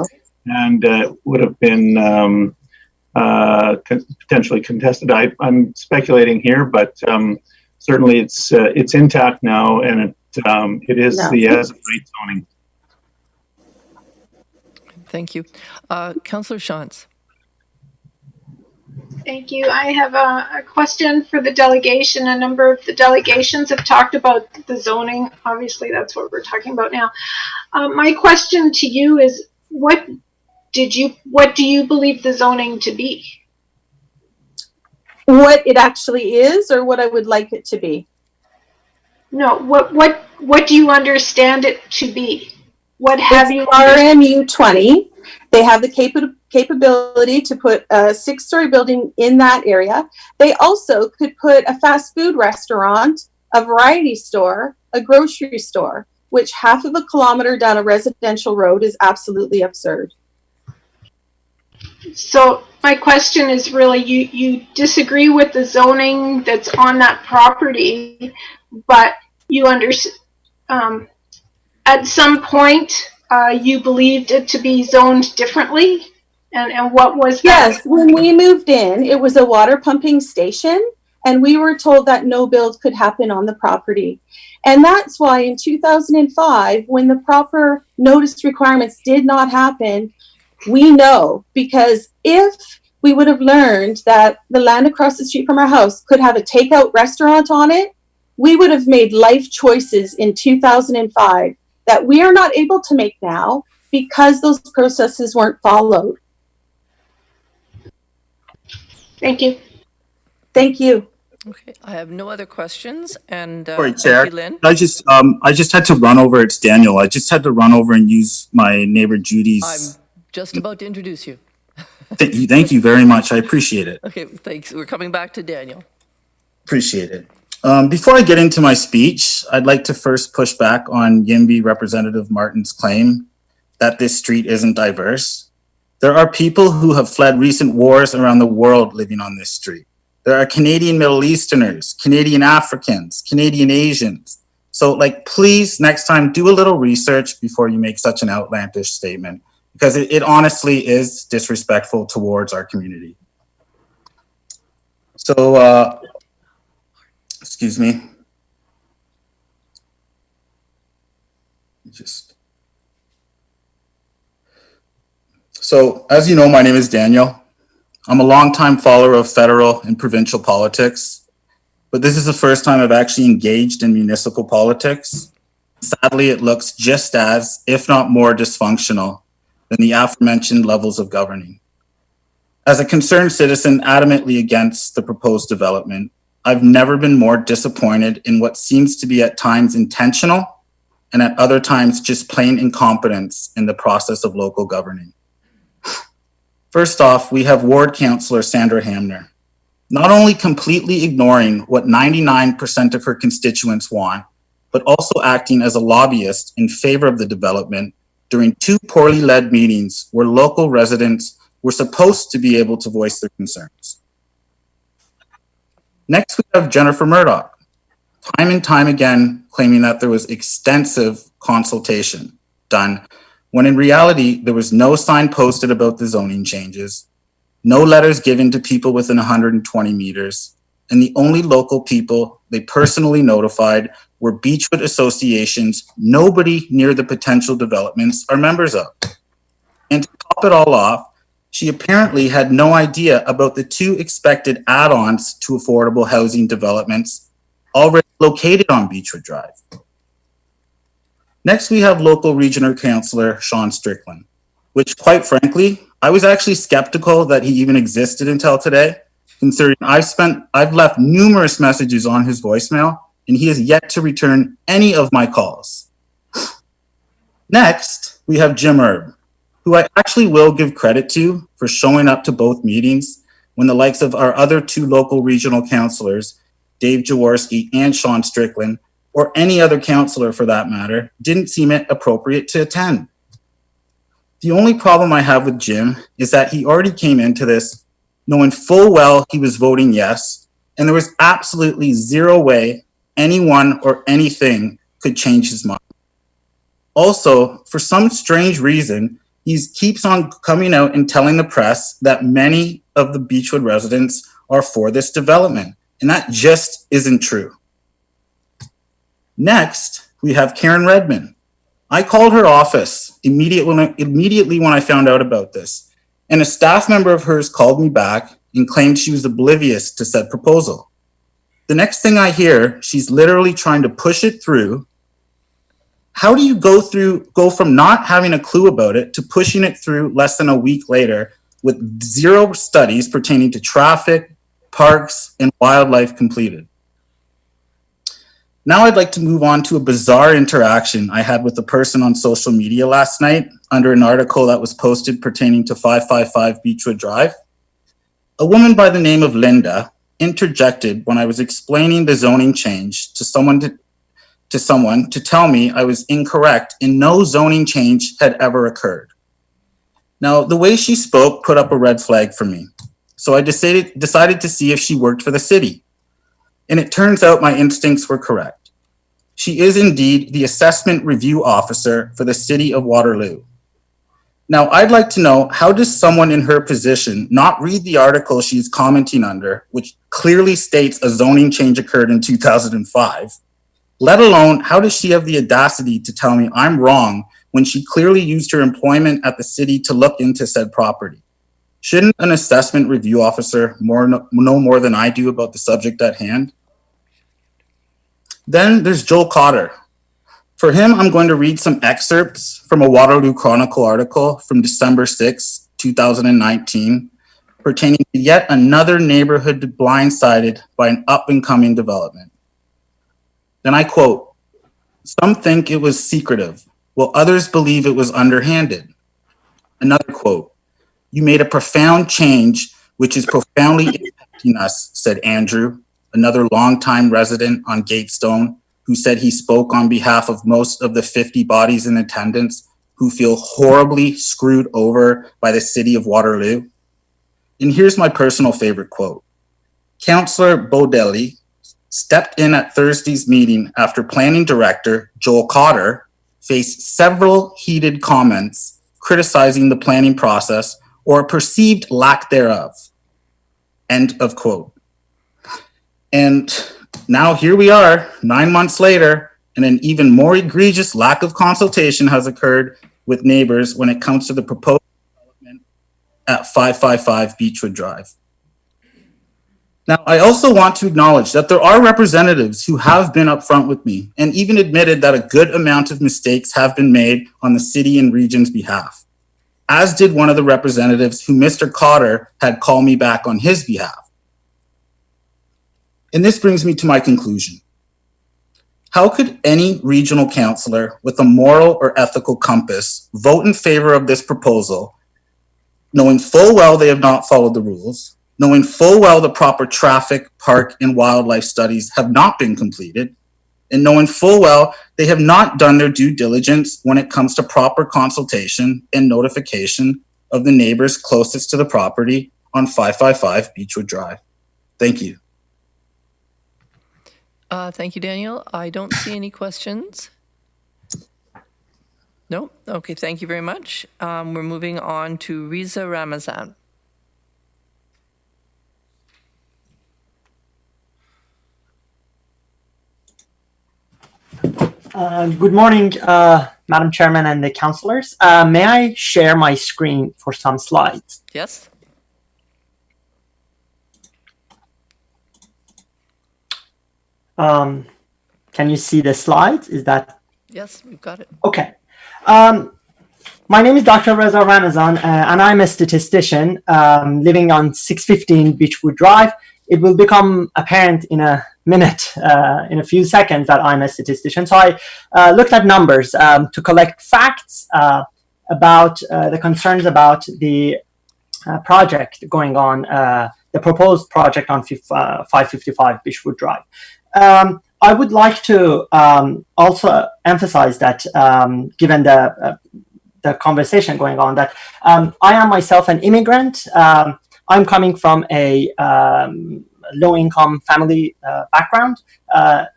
L: and would have been potentially contested. I'm speculating here, but certainly it's intact now, and it is the as of right zoning.
A: Thank you. Councillor Shantz.
K: Thank you. I have a question for the delegation. A number of the delegations have talked about the zoning. Obviously, that's what we're talking about now. My question to you is, what do you believe the zoning to be?
T: What it actually is, or what I would like it to be?
K: No, what do you understand it to be? What have you?
T: RMU 20. They have the capability to put a 6-story building in that area. They also could put a fast food restaurant, a variety store, a grocery store, which half of a kilometer down a residential road is absolutely absurd.
K: So my question is really, you disagree with the zoning that's on that property, but you understand at some point you believed it to be zoned differently, and what was that?
T: Yes, when we moved in, it was a water pumping station, and we were told that no build could happen on the property. And that's why in 2005, when the proper notice requirements did not happen, we know, because if we would have learned that the land across the street from our house could have a takeout restaurant on it, we would have made life choices in 2005 that we are not able to make now because those processes weren't followed.
K: Thank you.
T: Thank you.
A: Okay, I have no other questions, and
B: Sorry, Chair.
A: thank you, Lyn.
B: I just had to run over. It's Daniel. I just had to run over and use my neighbor Judy's.
A: I'm just about to introduce you.
B: Thank you very much. I appreciate it.
A: Okay, thanks. We're coming back to Daniel.
B: Appreciate it. Before I get into my speech, I'd like to first push back on YIMBY Representative Martin's claim that this street isn't diverse. There are people who have fled recent wars around the world living on this street. There are Canadian Middle Easterners, Canadian Africans, Canadian Asians. So, please, next time, do a little research before you make such an outlandish statement, because it honestly is disrespectful towards our community. So, excuse me. So, as you know, my name is Daniel. I'm a longtime follower of federal and provincial politics, but this is the first time I've actually engaged in municipal politics. Sadly, it looks just as, if not more, dysfunctional than the aforementioned levels of governing. As a concerned citizen adamantly against the proposed development, I've never been more disappointed in what seems to be at times intentional and at other times just plain incompetence in the process of local governing. First off, we have Ward Councillor Sandra Hamner, not only completely ignoring what 99% of her constituents want, but also acting as a lobbyist in favor of the development during 2 poorly led meetings where local residents were supposed to be able to voice their concerns. Next, we have Jennifer Murdoch, time and time again claiming that there was extensive consultation done, when in reality, there was no sign posted about the zoning changes, no letters given to people within 120 meters, and the only local people they personally notified were Beechwood associations nobody near the potential developments are members of. And to top it all off, she apparently had no idea about the 2 expected add-ons to affordable housing developments already located on Beechwood Drive. Next, we have local regional councillor Sean Strickland, which quite frankly, I was actually skeptical that he even existed until today, considering I've left numerous messages on his voicemail and he has yet to return any of my calls. Next, we have Jim Erb, who I actually will give credit to for showing up to both meetings when the likes of our other two local regional councillors, Dave Jaworski and Sean Strickland, or any other councillor for that matter, didn't seem it appropriate to attend. The only problem I have with Jim is that he already came into this knowing full well he was voting yes, and there was absolutely zero way anyone or anything could change his mind. Also, for some strange reason, he keeps on coming out and telling the press that many of the Beechwood residents are for this development, and that just isn't true. Next, we have Karen Redmond. I called her office immediately when I found out about this, and a staff member of hers called me back and claimed she was oblivious to said proposal. The next thing I hear, she's literally trying to push it through. How do you go from not having a clue about it to pushing it through less than a week later with zero studies pertaining to traffic, parks, and wildlife completed? Now I'd like to move on to a bizarre interaction I had with a person on social media last night under an article that was posted pertaining to 555 Beechwood Drive. A woman by the name of Linda interjected when I was explaining the zoning change to someone to tell me I was incorrect and no zoning change had ever occurred. Now, the way she spoke put up a red flag for me, so I decided to see if she worked for the city. And it turns out my instincts were correct. She is indeed the assessment review officer for the City of Waterloo. Now, I'd like to know, how does someone in her position not read the article she's commenting under, which clearly states a zoning change occurred in 2005, let alone how does she have the audacity to tell me I'm wrong when she clearly used her employment at the city to look into said property? Shouldn't an assessment review officer know more than I do about the subject at hand? Then there's Joel Cotter. For him, I'm going to read some excerpts from a Waterloo Chronicle article from December 6, 2019, pertaining to yet another neighborhood blindsided by an up-and-coming development. Then I quote, "Some think it was secretive, while others believe it was underhanded." Another quote, "You made a profound change, which is profoundly impacting us," said Andrew, another longtime resident on Gatestone, who said he spoke on behalf of most of the 50 bodies in attendance who feel horribly screwed over by the City of Waterloo. And here's my personal favorite quote. Councillor Baudelli stepped in at Thursday's meeting after planning director Joel Cotter faced several heated comments criticizing the planning process or a perceived lack thereof. End of quote. And now here we are, 9 months later, and an even more egregious lack of consultation has occurred with neighbors when it comes to the proposed development at 555 Beechwood Drive. Now, I also want to acknowledge that there are representatives who have been upfront with me and even admitted that a good amount of mistakes have been made on the city and region's behalf, as did one of the representatives who Mr. Cotter had called me back on his behalf. And this brings me to my conclusion. How could any regional councillor with a moral or ethical compass vote in favor of this proposal, knowing full well they have not followed the rules, knowing full well the proper traffic, park, and wildlife studies have not been completed, and knowing full well they have not done their due diligence when it comes to proper consultation and notification of the neighbors closest to the property on 555 Beechwood Drive? Thank you.
A: Thank you, Daniel. I don't see any questions. No? Okay, thank you very much. We're moving on to Reza Ramezan.
F: Good morning, Madam Chairman and the councillors. May I share my screen for some slides?
A: Yes.
F: Can you see the slides? Is that?
A: Yes, we've got it.
F: Okay. My name is Dr. Reza Ramezan, and I'm a statistician living on 615 Beechwood Drive. It will become apparent in a minute, in a few seconds, that I'm a statistician. So I looked at numbers to collect facts about the concerns about the project going on, the proposed project on 555 Beechwood Drive. I would like to also emphasize that, given the conversation going on, that I am myself an immigrant. I'm coming from a low-income family background,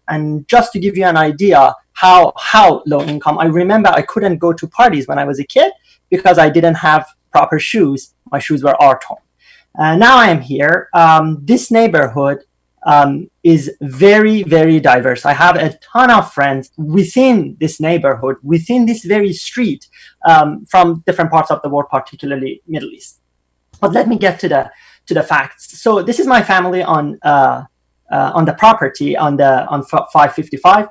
F: and just to give you an idea how low-income, I remember I couldn't go to parties when I was a kid because I didn't have proper shoes. My shoes were art-torn. Now I am here. This neighborhood is very, very diverse. I have a ton of friends within this neighborhood, within this very street, from different parts of the world, particularly Middle East. But let me get to the facts. So this is my family on the property on 555.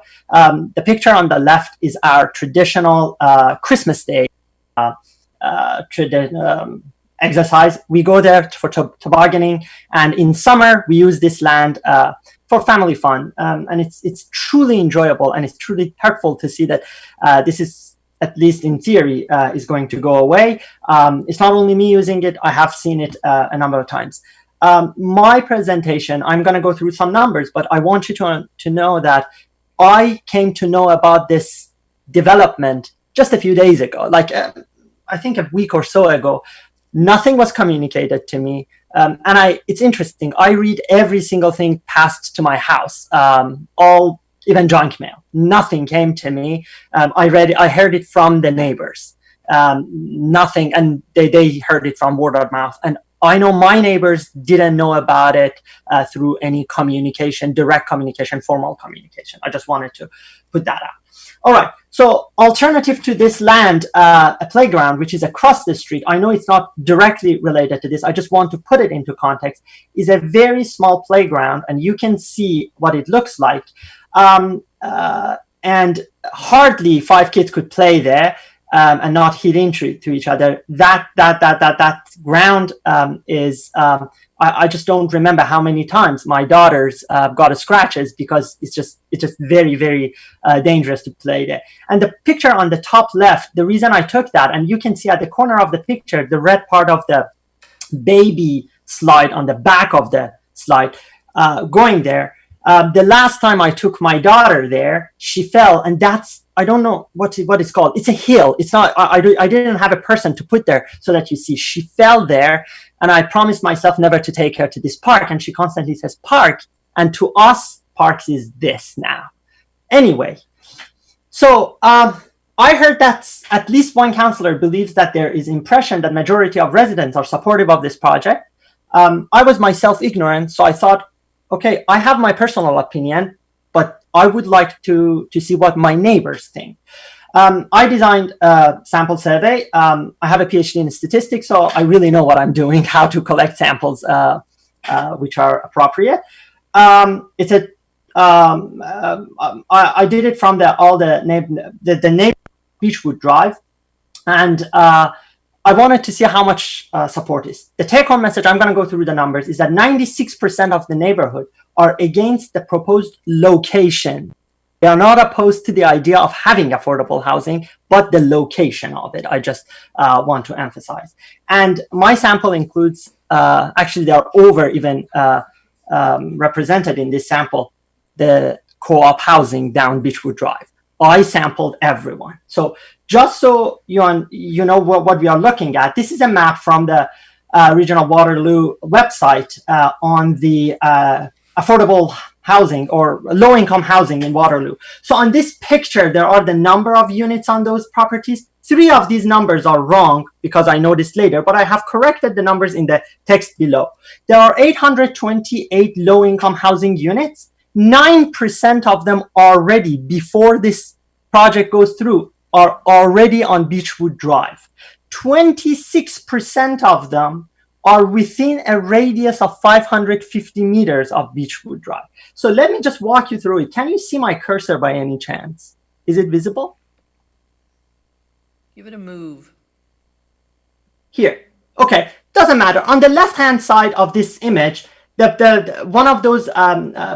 F: The picture on the left is our traditional Christmas Day exercise. We go there for tobogganing, and in summer we use this land for family fun, and it's truly enjoyable, and it's truly hurtful to see that this is, at least in theory, is going to go away. It's not only me using it, I have seen it a number of times. My presentation, I'm going to go through some numbers, but I want you to know that I came to know about this development just a few days ago, like I think a week or so ago. Nothing was communicated to me. And it's interesting. I read every single thing passed to my house, even junk mail. Nothing came to me. I heard it from the neighbors. Nothing, and they heard it from word of mouth. And I know my neighbors didn't know about it through any communication, direct communication, formal communication. I just wanted to put that out. All right. So alternative to this land, a playground, which is across the street, I know it's not directly related to this, I just want to put it into context, is a very small playground, and you can see what it looks like. And hardly 5 kids could play there and not hit into each other. That ground is, I just don't remember how many times my daughters got scratches because it's just very, very dangerous to play there. And the picture on the top left, the reason I took that, and you can see at the corner of the picture, the red part of the baby slide on the back of the slide going there. The last time I took my daughter there, she fell, and I don't know what it's called. It's a hill. It's not, I didn't have a person to put there so that you see. She fell there, and I promised myself never to take her to this park, and she constantly says park, and to us, parks is this now. Anyway, so I heard that at least one councillor believes that there is impression that majority of residents are supportive of this project. I was myself ignorant, so I thought, okay, I have my personal opinion, but I would like to see what my neighbors think. I designed a sample survey. I have a PhD in statistics, so I really know what I'm doing, how to collect samples which are appropriate. I did it from the neighbor Beechwood Drive, and I wanted to see how much support is. The take-home message, I'm going to go through the numbers, is that 96% of the neighborhood are against the proposed location. They are not opposed to the idea of having affordable housing, but the location of it, I just want to emphasize. And my sample includes, actually there are over even represented in this sample, the co-op housing down Beechwood Drive. I sampled everyone. So just so you know what we are looking at, this is a map from the Regional Waterloo website on the affordable housing or low-income housing in Waterloo. So on this picture, there are the number of units on those properties. 3 of these numbers are wrong because I noticed later, but I have corrected the numbers in the text below. There are 828 low-income housing units. 9% of them already, before this project goes through, are already on Beechwood Drive. 26% of them are within a radius of 550 meters of Beechwood Drive. So let me just walk you through it. Can you see my cursor by any chance? Is it visible?
A: Give it a move.
F: Here. Okay, doesn't matter. On the left-hand side of this image, one of those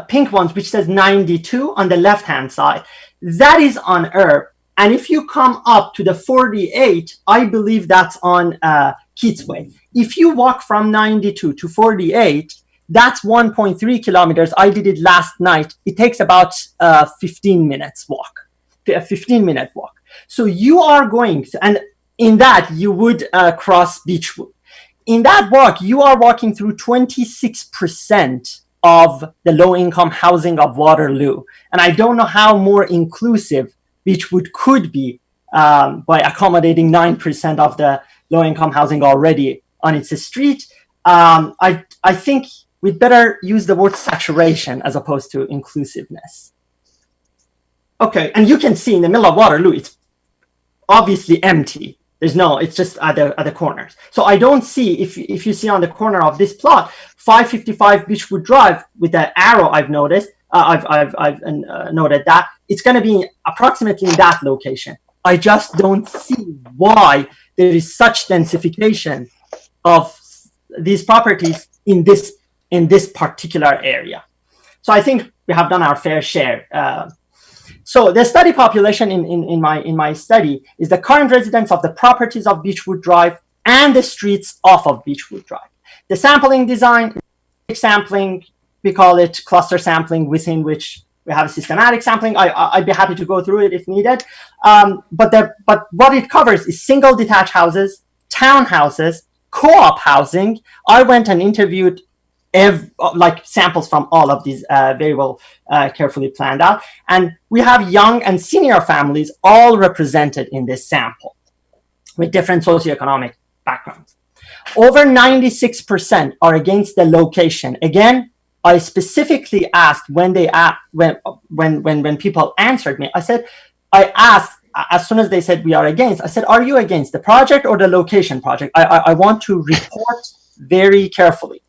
F: pink ones which says 92 on the left hand side, that is on Herb. And if you come up to the 48, I believe that's on Keatsway. If you walk from 92 to 48, that's 1.3 kilometers. I did it last night. It takes about 15 minutes walk, a 15-minute walk. So you are going to, and in that you would cross Beechwood. In that walk, you are walking through 26% of the low-income housing of Waterloo. And I don't know how more inclusive Beechwood could be by accommodating 9% of the low-income housing already on its street. I think we'd better use the word saturation as opposed to inclusiveness. Okay, and you can see in the middle of Waterloo, it's obviously empty. There's no, it's just at the corners. So I don't see, if you see on the corner of this plot, 555 Beechwood Drive with the arrow I've noticed, I've noted that it's going to be approximately in that location. I just don't see why there is such densification of these properties in this particular area. So I think we have done our fair share. So the study population in my study is the current residents of the properties of Beechwood Drive and the streets off of Beechwood Drive. The sampling design, sampling, we call it cluster sampling, within which we have a systematic sampling. I'd be happy to go through it if needed. But what it covers is single detached houses, townhouses, co-op housing. I went and interviewed samples from all of these very well carefully planned out. And we have young and senior families all represented in this sample with different socioeconomic backgrounds. Over 96% are against the location. Again, I specifically asked when people answered me, I asked, as soon as they said we are against, I said, are you against the project or the location project? I want to report very carefully.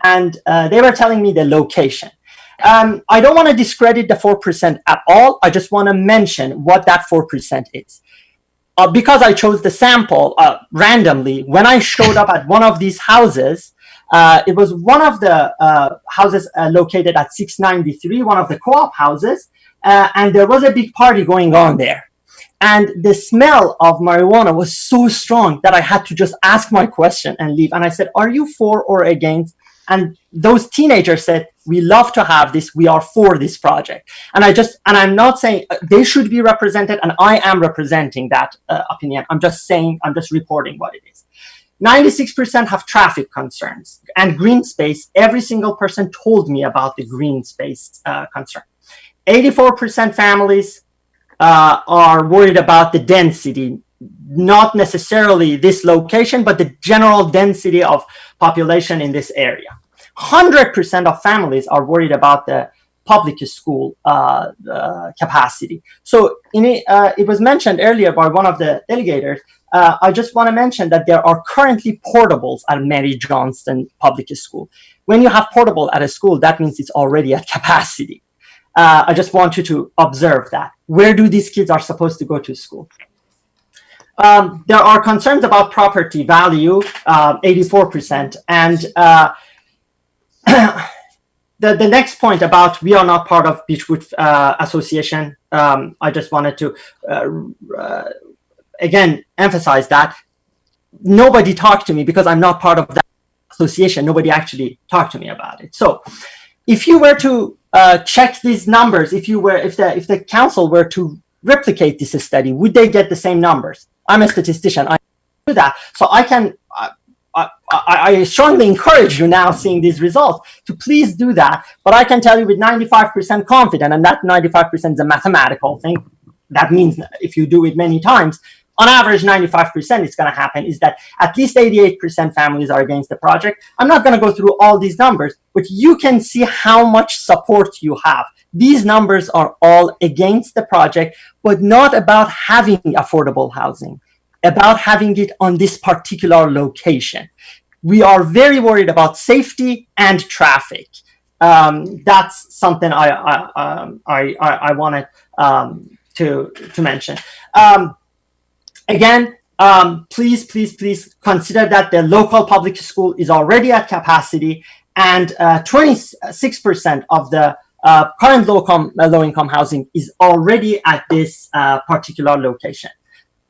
F: And they were telling me the location. I don't want to discredit the 4% at all. I just want to mention what that 4% is. Because I chose the sample randomly, when I showed up at one of these houses, it was one of the houses located at 693, one of the co-op houses, and there was a big party going on there. And the smell of marijuana was so strong that I had to just ask my question and leave. And I said, are you for or against? And those teenagers said, we love to have this. We are for this project. And I'm not saying they should be represented, and I am representing that opinion. I'm just reporting what it is. 96% have traffic concerns and green space. Every single person told me about the green space concern. 84% families are worried about the density, not necessarily this location, but the general density of population in this area. 100% of families are worried about the public school capacity. So it was mentioned earlier by one of the delegators. I just want to mention that there are currently portables at Mary Johnston Public School. When you have portable at a school, that means it's already at capacity. I just want you to observe that. Where do these kids are supposed to go to school? There are concerns about property value, 84%. And the next point about we are not part of Beechwood Association, I just wanted to, again, emphasize that. Nobody talked to me because I'm not part of that association. Nobody actually talked to me about it. So if you were to check these numbers, if the council were to replicate this study, would they get the same numbers? I'm a statistician. I do that. So I strongly encourage you now, seeing these results, to please do that. But I can tell you with 95% confidence, and that 95% is a mathematical thing. That means if you do it many times, on average, 95% is going to happen, is that at least 88% families are against the project. I'm not going to go through all these numbers, but you can see how much support you have. These numbers are all against the project, but not about having affordable housing, about having it on this particular location. We are very worried about safety and traffic. That's something I wanted to mention. Again, please consider that the local public school is already at capacity, and 26% of the current low-income housing is already at this particular location.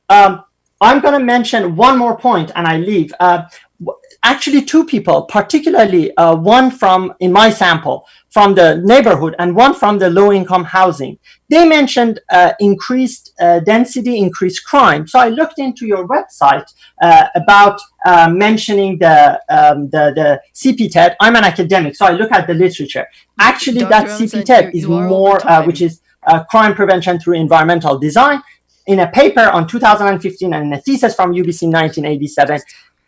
F: I'm going to mention one more point and I leave. Actually, two people, particularly one from, in my sample, from the neighborhood and one from the low-income housing. They mentioned increased density, increased crime. So I looked into your website about mentioning the CPTED. I'm an academic, so I look at the literature. Actually,
A: Dr.
F: that
A: Ramezan,
F: CPTED is
A: you are
F: more,
A: over time.
F: which is crime prevention through environmental design. In a paper on 2015 and in a thesis from UBC 1987,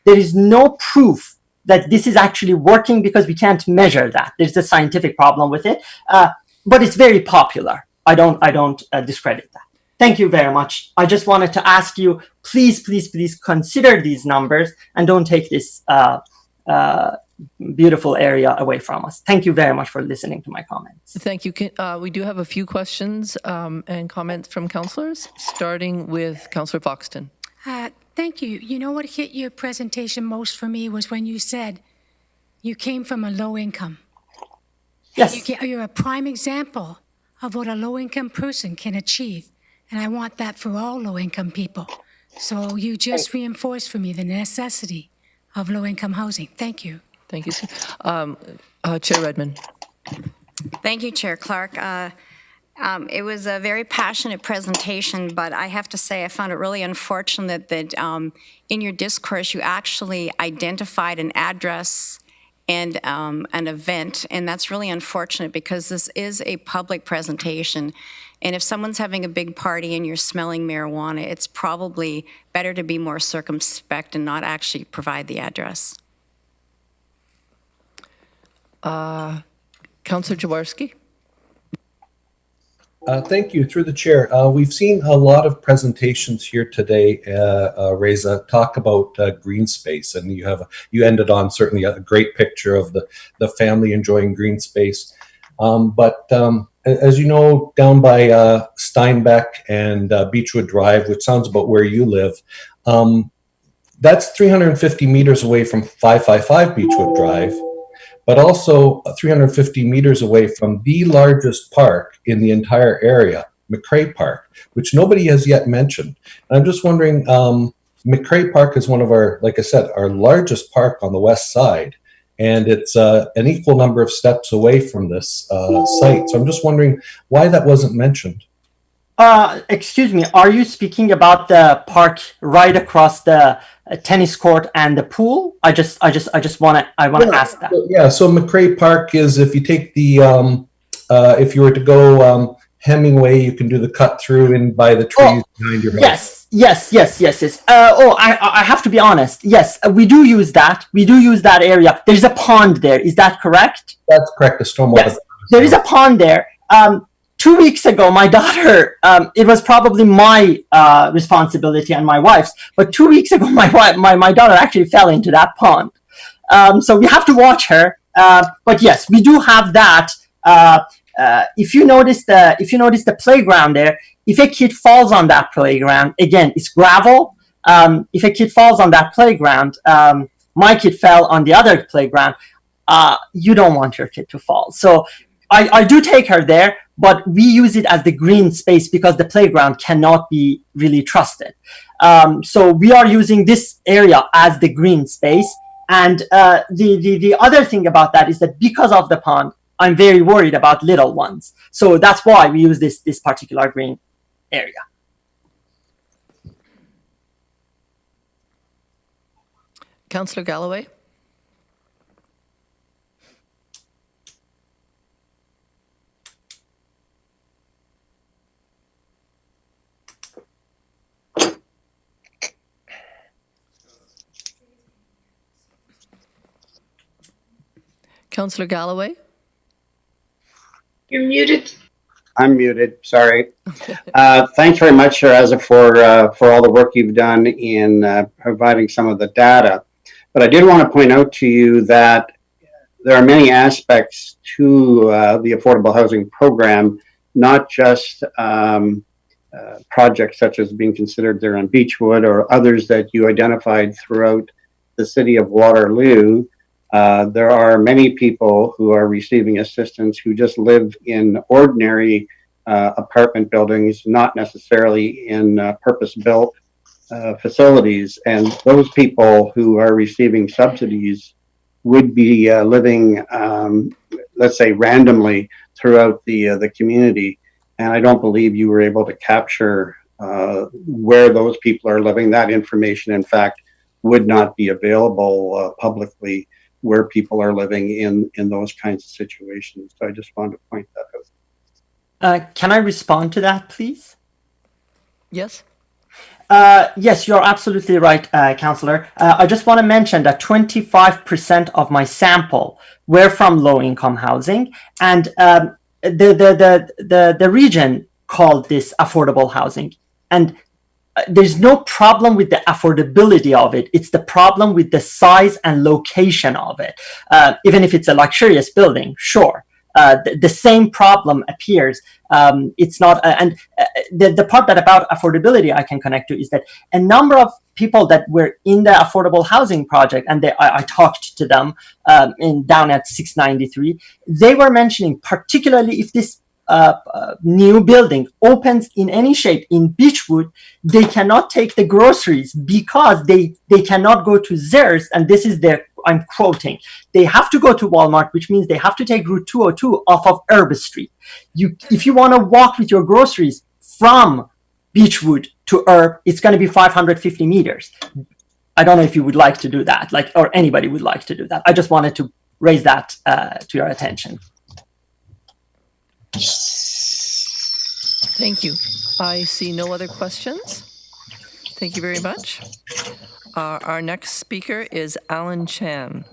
F: there is no proof that this is actually working because we can't measure that. There's a scientific problem with it, but it's very popular. I don't discredit that. Thank you very much. I just wanted to ask you, please consider these numbers and don't take this beautiful area away from us. Thank you very much for listening to my comments.
A: Thank you. We do have a few questions and comments from councillors, starting with Councillor Foxton.
S: Thank you. You know what hit your presentation most for me was when you said you came from a low income.
F: Yes.
S: You're a prime example of what a low income person can achieve. And I want that for all low income people. So you just reinforced for me the necessity of low income housing. Thank you.
A: Thank you, sir. Chair Redmond.
D: Thank you, Chair Clark. It was a very passionate presentation, but I have to say I found it really unfortunate that in your discourse you actually identified an address and an event, and that's really unfortunate because this is a public presentation. And if someone's having a big party and you're smelling marijuana, it's probably better to be more circumspect and not actually provide the address.
A: Councillor Jaworski.
G: Thank you. Through the chair, we've seen a lot of presentations here today, Reza, talk about green space, and you ended on certainly a great picture of the family enjoying green space. But as you know, down by Steinbeck and Beechwood Drive, which sounds about where you live, that's 350 meters away from 555 Beechwood Drive, but also 350 meters away from the largest park in the entire area, McBride Park, which nobody has yet mentioned. And I'm just wondering, McBride Park is one of our, like I said, our largest park on the west side, and it's an equal number of steps away from this site. So I'm just wondering why that wasn't mentioned.
F: Excuse me, are you speaking about the park right across the tennis court and the pool? I just want to ask that.
G: Yeah, so McBride Park is, if you take the if you were to go Hemingway, you can do the cut through in by the trees behind your house.
F: Yes. I have to be honest. Yes, we do use that. We do use that area. There's a pond there. Is that correct?
G: That's correct. The stormwater.
F: Yes, there is a pond there. 2 weeks ago, my daughter, it was probably my responsibility and my wife's, but 2 weeks ago, my daughter actually fell into that pond. So we have to watch her. But yes, we do have that. If you notice the playground there, if a kid falls on that playground, again, it's gravel. If a kid falls on that playground, my kid fell on the other playground, you don't want your kid to fall. So I do take her there, but we use it as the green space because the playground cannot be really trusted. So we are using this area as the green space. And the other thing about that is that because of the pond, I'm very worried about little ones. So that's why we use this particular green area.
A: Councillor Galloway. Councillor Galloway.
K: You're muted.
E: I'm muted, sorry. Thanks very much, Reza, for all the work you've done in providing some of the data. But I did want to point out to you that there are many aspects to the affordable housing program, not just projects such as being considered there on Beechwood or others that you identified throughout the city of Waterloo. There are many people who are receiving assistance who just live in ordinary apartment buildings, not necessarily in purpose-built facilities. And those people who are receiving subsidies would be living, let's say, randomly throughout the community. And I don't believe you were able to capture where those people are living. That information, in fact, would not be available publicly where people are living in those kinds of situations. So I just wanted to point that out.
F: Can I respond to that, please?
A: Yes.
F: Yes, you're absolutely right, Councillor. I just want to mention that 25% of my sample were from low-income housing, and the region called this affordable housing. And there's no problem with the affordability of it. It's the problem with the size and location of it. Even if it's a luxurious building, sure. The same problem appears. It's not, and the part that about affordability I can connect to is that a number of people that were in the affordable housing project, and I talked to them down at 693, they were mentioning, particularly if this new building opens in any shape in Beechwood, they cannot take the groceries because they cannot go to theirs, and this is their, I'm quoting, they have to go to Walmart, which means they have to take Route 202 off of Herb Street. If you want to walk with your groceries from Beechwood to Herb, it's going to be 550 meters. I don't know if you would like to do that, or anybody would like to do that. I just wanted to raise that to your attention.
A: Thank you. I see no other questions. Thank you very much. Our next speaker is Alan Chan.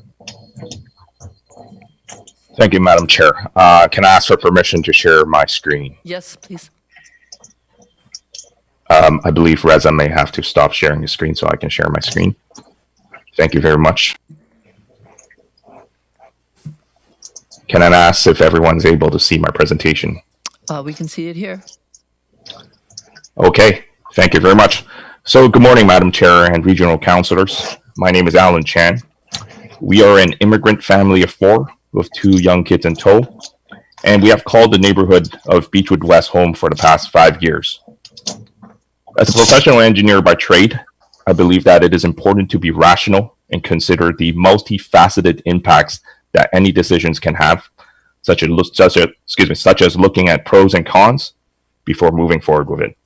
I: Thank you, Madam Chair. Can I ask for permission to share my screen?
A: Yes, please.
I: I believe Reza may have to stop sharing his screen so I can share my screen. Thank you very much. Can I ask if everyone's able to see my presentation?
A: We can see it here.
I: Okay, thank you very much. So good morning, Madam Chair and Regional Councillors. My name is Alan Chan. We are an immigrant family of 4 with 2 young kids in tow, and we have called the neighborhood of Beechwood West home for the past 5 years. As a professional engineer by trade, I believe that it is important to be rational and consider the multifaceted impacts that any decisions can have, such as looking at pros and cons before moving forward with it.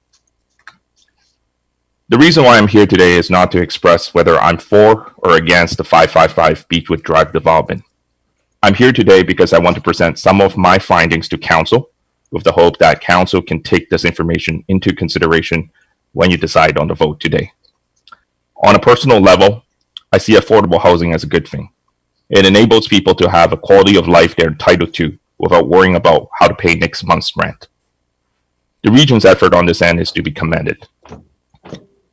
I: The reason why I'm here today is not to express whether I'm for or against the 555 Beechwood Drive development. I'm here today because I want to present some of my findings to Council with the hope that Council can take this information into consideration when you decide on the vote today. On a personal level, I see affordable housing as a good thing. It enables people to have a quality of life they're entitled to without worrying about how to pay next month's rent. The region's effort on this end is to be commended.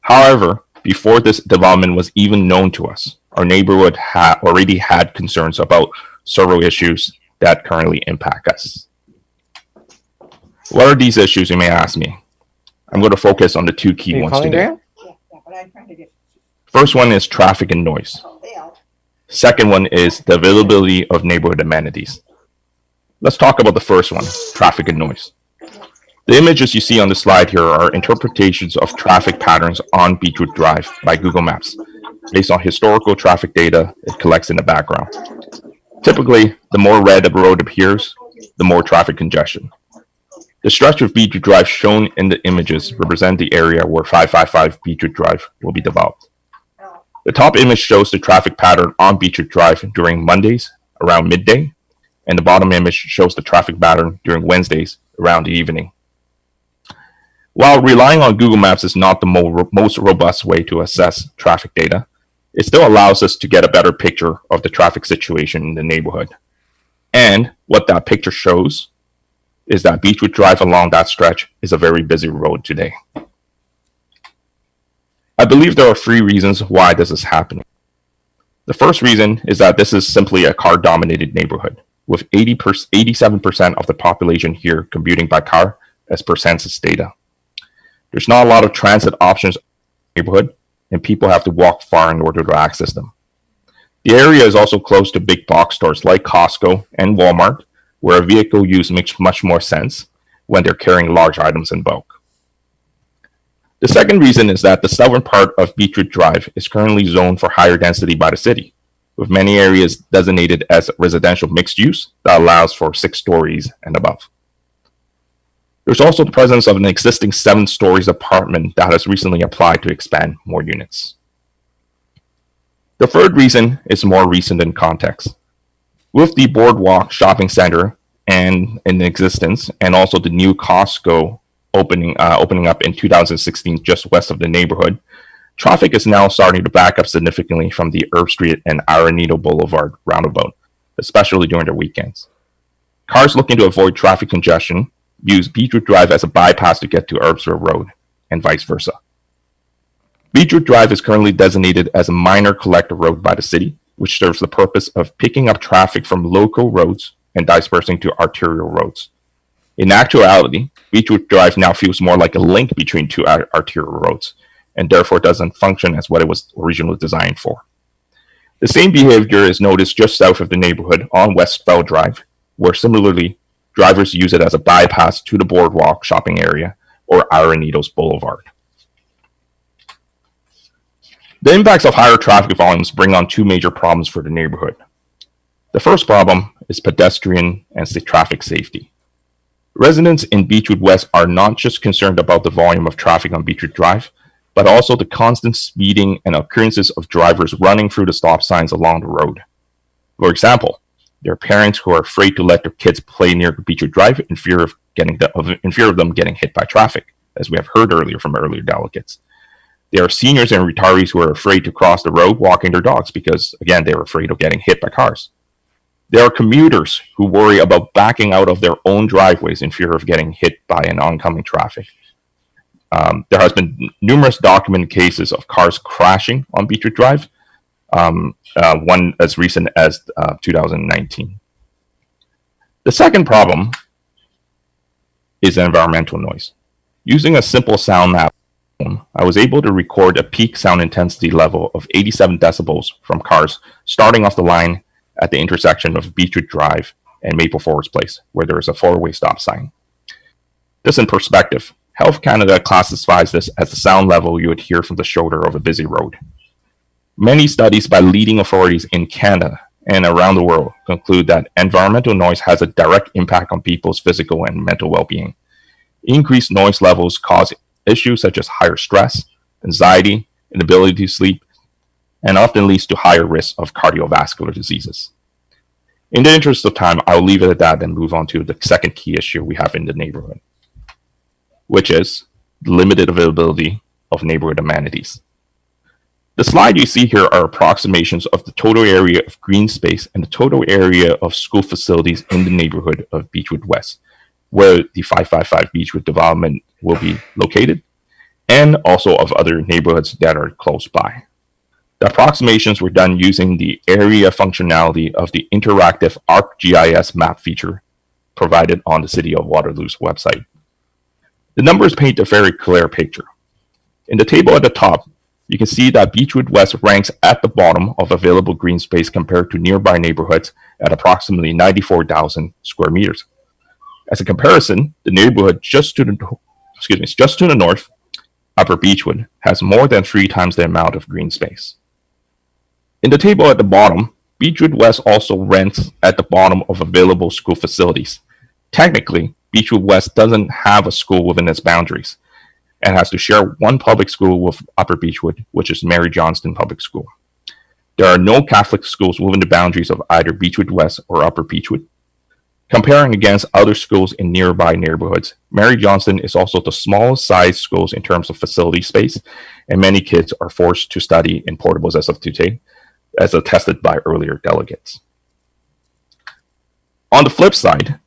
I: However, before this development was even known to us, our neighborhood already had concerns about several issues that currently impact us. What are these issues, you may ask me? I'm going to focus on the 2 key ones today. First one is traffic and noise. Second one is the availability of neighborhood amenities. Let's talk about the first one, traffic and noise. The images you see on the slide here are interpretations of traffic patterns on Beechwood Drive by Google Maps, based on historical traffic data it collects in the background. Typically, the more red a road appears, the more traffic congestion. The stretch of Beechwood Drive shown in the images represent the area where 555 Beechwood Drive will be developed. The top image shows the traffic pattern on Beechwood Drive during Mondays around midday, and the bottom image shows the traffic pattern during Wednesdays around the evening. While relying on Google Maps is not the most robust way to assess traffic data, it still allows us to get a better picture of the traffic situation in the neighborhood. And what that picture shows is that Beechwood Drive along that stretch is a very busy road today. I believe there are 3 reasons why this is happening. The first reason is that this is simply a car-dominated neighborhood, with 87% of the population here commuting by car as per census data. There's not a lot of transit options in the neighborhood, and people have to walk far in order to access them. The area is also close to big box stores like Costco and Walmart, where a vehicle use makes much more sense when they're carrying large items in bulk. The second reason is that the southern part of Beechwood Drive is currently zoned for higher density by the city, with many areas designated as residential mixed use that allows for 6 stories and above. There's also the presence of an existing 7 stories apartment that has recently applied to expand more units. The third reason is more recent in context. With the Boardwalk Shopping Center and in existence, and also the new Costco opening up in 2016 just west of the neighborhood, traffic is now starting to back up significantly from the Herb Street and Arenito Boulevard roundabout, especially during the weekends. Cars looking to avoid traffic congestion use Beechwood Drive as a bypass to get to Herbsville Road, and vice versa. Beechwood Drive is currently designated as a minor collector road by the city, which serves the purpose of picking up traffic from local roads and dispersing to arterial roads. In actuality, Beechwood Drive now feels more like a link between 2 arterial roads, and therefore doesn't function as what it was originally designed for. The same behavior is noticed just south of the neighborhood on West Bell Drive, where similarly, drivers use it as a bypass to the Boardwalk shopping area or Arenito's Boulevard. The impacts of higher traffic volumes bring on 2 major problems for the neighborhood. The first problem is pedestrian and traffic safety. Residents in Beechwood West are not just concerned about the volume of traffic on Beechwood Drive, but also the constant speeding and occurrences of drivers running through the stop signs along the road. For example, there are parents who are afraid to let their kids play near Beechwood Drive in fear of them getting hit by traffic, as we have heard earlier from earlier delegates. There are seniors and retirees who are afraid to cross the road walking their dogs because, again, they're afraid of getting hit by cars. There are commuters who worry about backing out of their own driveways in fear of getting hit by an oncoming traffic. There has been numerous documented cases of cars crashing on Beechwood Drive, one as recent as 2019. The second problem is environmental noise. Using a simple sound map, I was able to record a peak sound intensity level of 87 decibels from cars starting off the line at the intersection of Beechwood Drive and Maple Forest Place, where there is a 4-way stop sign. This in perspective, Health Canada classifies this as the sound level you would hear from the shoulder of a busy road. Many studies by leading authorities in Canada and around the world conclude that environmental noise has a direct impact on people's physical and mental well-being. Increased noise levels cause issues such as higher stress, anxiety, inability to sleep, and often leads to higher risk of cardiovascular diseases. In the interest of time, I'll leave it at that and move on to the second key issue we have in the neighborhood, which is the limited availability of neighborhood amenities. The slide you see here are approximations of the total area of green space and the total area of school facilities in the neighborhood of Beechwood West, where the 555 Beechwood development will be located, and also of other neighborhoods that are close by. The approximations were done using the area functionality of the interactive ArcGIS map feature provided on the City of Waterloo's website. The numbers paint a very clear picture. In the table at the top, you can see that Beechwood West ranks at the bottom of available green space compared to nearby neighborhoods at approximately 94,000 square meters. As a comparison, the neighborhood just to the north, Upper Beechwood, has more than 3 times the amount of green space. In the table at the bottom, Beechwood West also ranks at the bottom of available school facilities. Technically, Beechwood West doesn't have a school within its boundaries and has to share one public school with Upper Beechwood, which is Mary Johnston Public School. There are no Catholic schools within the boundaries of either Beechwood West or Upper Beechwood. Comparing against other schools in nearby neighborhoods, Mary Johnston is also the smallest size schools in terms of facility space, and many kids are forced to study in portables as of today, as attested by earlier delegates. On the flip side,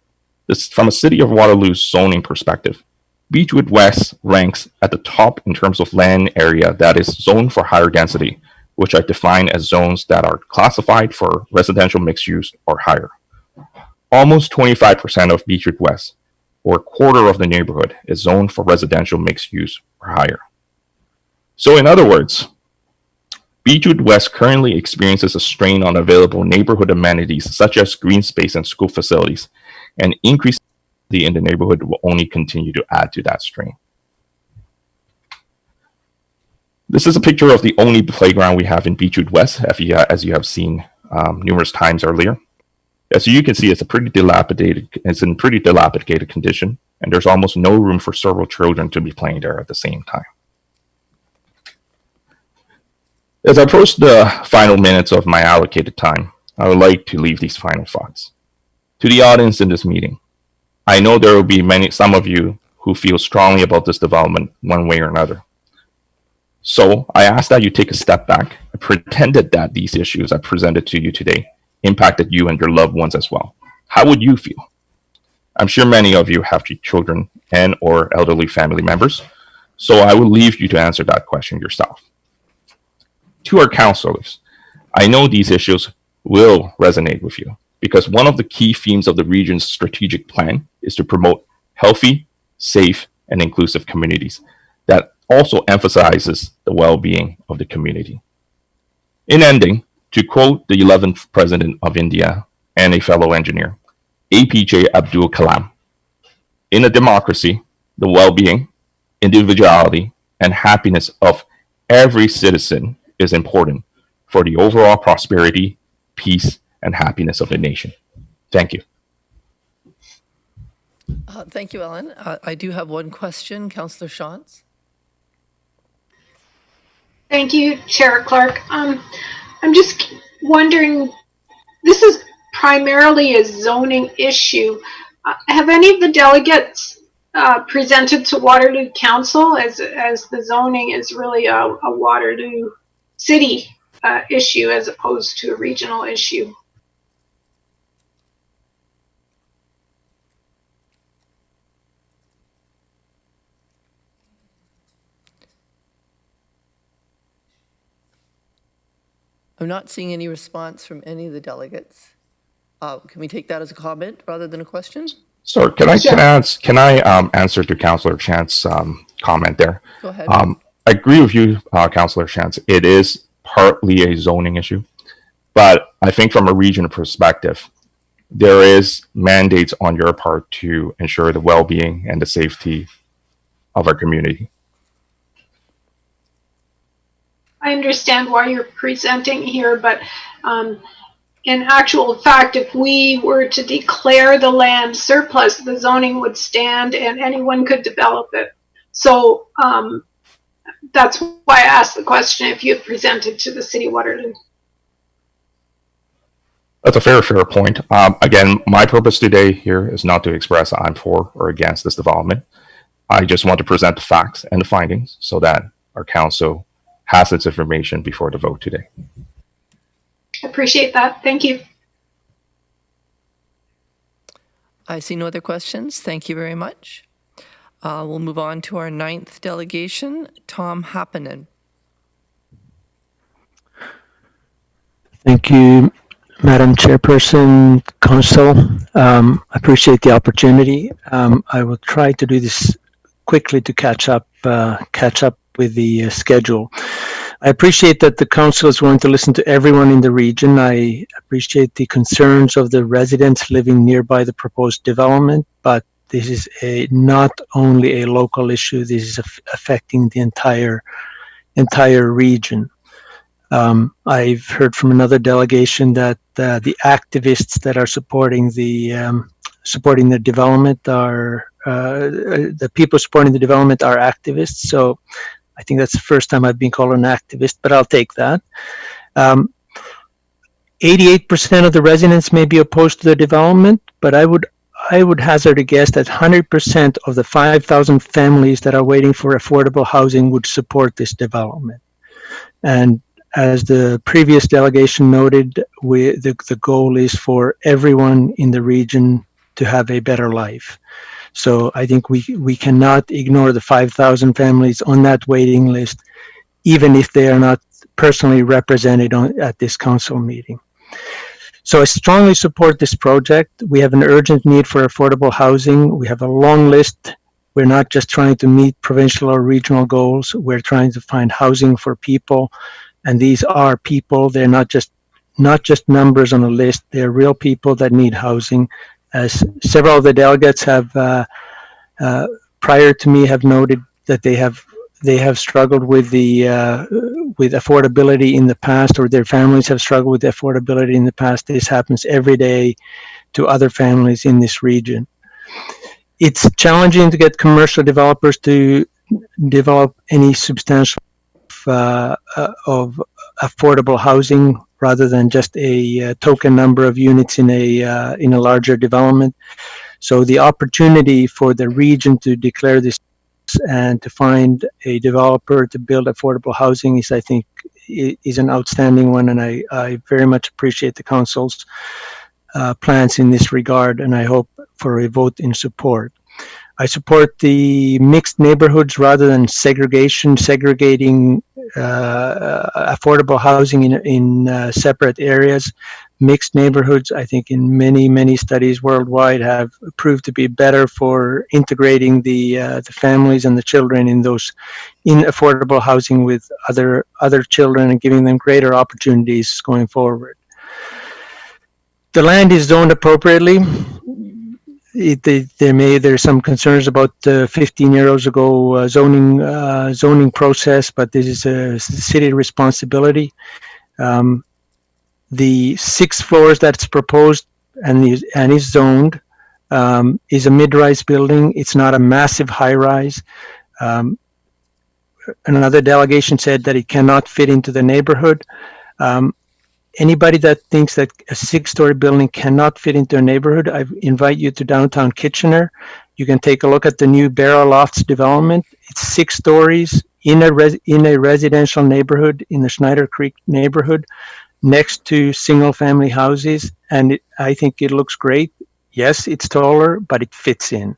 I: from a City of Waterloo's zoning perspective, Beechwood West ranks at the top in terms of land area that is zoned for higher density, which I define as zones that are classified for residential mixed use or higher. Almost 25% of Beechwood West, or a quarter of the neighborhood, is zoned for residential mixed use or higher. So in other words, Beechwood West currently experiences a strain on available neighborhood amenities such as green space and school facilities, and increase in the neighborhood will only continue to add to that strain. This is a picture of the only playground we have in Beechwood West, as you have seen numerous times earlier. As you can see, it's in pretty dilapidated condition, and there's almost no room for several children to be playing there at the same time. As I approach the final minutes of my allocated time, I would like to leave these final thoughts. To the audience in this meeting, I know there will be some of you who feel strongly about this development one way or another. So I ask that you take a step back and pretend that these issues I presented to you today impacted you and your loved ones as well. How would you feel? I'm sure many of you have children and or elderly family members, so I will leave you to answer that question yourself. To our councillors, I know these issues will resonate with you because one of the key themes of the region's strategic plan is to promote healthy, safe, and inclusive communities that also emphasizes the well-being of the community. In ending, to quote the 11th President of India and a fellow engineer, APJ Abdul Kalam, in a democracy, the well-being, individuality, and happiness of every citizen is important for the overall prosperity, peace, and happiness of the nation. Thank you.
A: Thank you, Ellen. I do have one question, Councillor Shantz.
K: Thank you, Chair Clark. I'm just wondering, this is primarily a zoning issue. Have any of the delegates presented to Waterloo Council as the zoning is really a Waterloo City issue as opposed to a regional issue?
A: I'm not seeing any response from any of the delegates. Can we take that as a comment rather than a question?
I: Sorry, can I answer to Councillor Chance's comment there?
A: Go ahead.
I: I agree with you, Councillor Chance. It is partly a zoning issue, but I think from a regional perspective, there is mandates on your part to ensure the well-being and the safety of our community.
K: I understand why you're presenting here, but in actual fact, if we were to declare the land surplus, the zoning would stand and anyone could develop it. So that's why I asked the question if you had presented to the City of Waterloo.
I: That's a fair point. Again, my purpose today here is not to express I'm for or against this development. I just want to present the facts and the findings so that our council has its information before the vote today.
K: I appreciate that. Thank you.
A: I see no other questions. Thank you very much. We'll move on to our 9th delegation, Tom Haapanen.
J: Thank you, Madam Chairperson, Council. I appreciate the opportunity. I will try to do this quickly to catch up with the schedule. I appreciate that the council is willing to listen to everyone in the region. I appreciate the concerns of the residents living nearby the proposed development, but this is not only a local issue, this is affecting the entire region. I've heard from another delegation that the activists that are supporting the development are the people supporting the development are activists. So I think that's the first time I've been called an activist, but I'll take that. 88% of the residents may be opposed to the development, but I would hazard a guess that 100% of the 5,000 families that are waiting for affordable housing would support this development. And as the previous delegation noted, the goal is for everyone in the region to have a better life. So I think we cannot ignore the 5,000 families on that waiting list, even if they are not personally represented at this council meeting. So I strongly support this project. We have an urgent need for affordable housing. We have a long list. We're not just trying to meet provincial or regional goals. We're trying to find housing for people And these are people. They're not just numbers on a list. They're real people that need housing. As several of the delegates have prior to me have noted that they have struggled with with affordability in the past, or their families have struggled with affordability in the past. This happens every day to other families in this region. It's challenging to get commercial developers to develop any substantial of affordable housing rather than just a token number of units in a larger development. So the opportunity for the region to declare this and to find a developer to build affordable housing is, I think, is an outstanding one, and I very much appreciate the council's plans in this regard, and I hope for a vote in support. I support the mixed neighborhoods rather than segregating affordable housing in separate areas. Mixed neighborhoods, I think, in many studies worldwide have proved to be better for integrating the families and the children in affordable housing with other children and giving them greater opportunities going forward. The land is zoned appropriately. There's some concerns about 15 years ago zoning process, but this is a city responsibility. The 6 floors that's proposed and is zoned is a mid-rise building. It's not a massive high-rise. Another delegation said that it cannot fit into the neighborhood. Anybody that thinks that a 6-story building cannot fit into a neighborhood, I invite you to downtown Kitchener. You can take a look at the new Barrel Lofts development. It's 6 stories in a residential neighborhood in the Schneider Creek neighborhood, next to single-family houses, and I think it looks great. Yes, it's taller, but it fits in.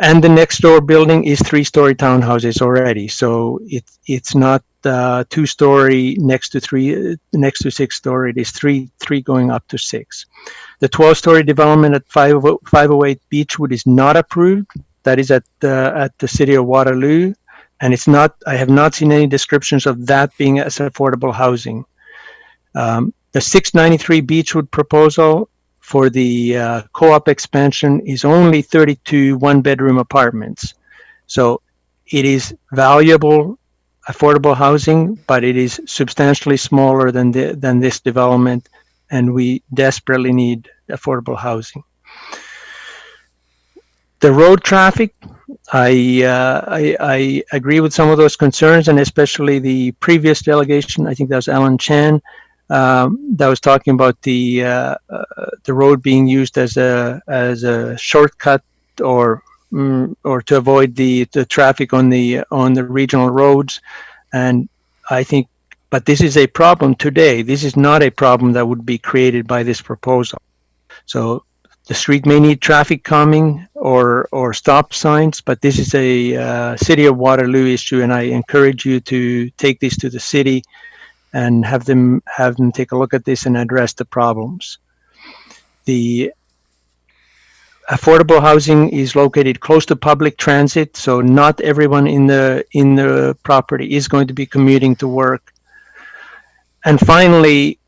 J: And the next door building is 3-story townhouses already, so it's not 2-story next to 6-story. It is three going up to 6. The 12-story development at 508 Beechwood is not approved. That is at the City of Waterloo, and it's not. I have not seen any descriptions of that being as affordable housing. The 693 Beechwood proposal for the co-op expansion is only 32 one-bedroom apartments. So it is valuable, affordable housing, but it is substantially smaller than this development, and we desperately need affordable housing. The road traffic, I agree with some of those concerns, and especially the previous delegation. I think that was Alan Chan. That was talking about the road being used as a shortcut or to avoid the traffic on the regional roads. And I think, but this is a problem today. This is not a problem that would be created by this proposal. So the street may need traffic calming or stop signs, but this is a City of Waterloo issue, and I encourage you to take this to the city and have them take a look at this and address the problems. The affordable housing is located close to public transit, so not everyone in the property is going to be commuting to work. And finally,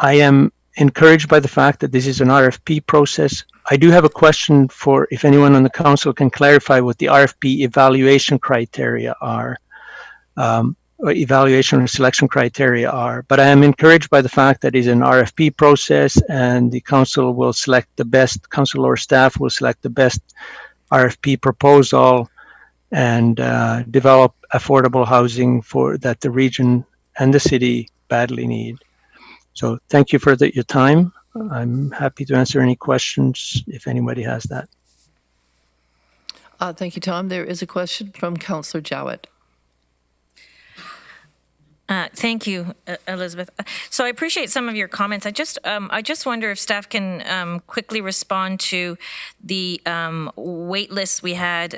J: I am encouraged by the fact that this is an RFP process. I do have a question for if anyone on the council can clarify what the RFP evaluation criteria are. Or evaluation or selection criteria are, but I am encouraged by the fact that it's an RFP process and the council will select the best, council or staff will select the best RFP proposal and develop affordable housing for that the region and the city badly need. So thank you for your time. I'm happy to answer any questions if anybody has that.
A: Thank you, Tom. There is a question from Councillor Jowett.
C: Thank you, Elizabeth. So I appreciate some of your comments. I just wonder if staff can quickly respond to the wait lists we had,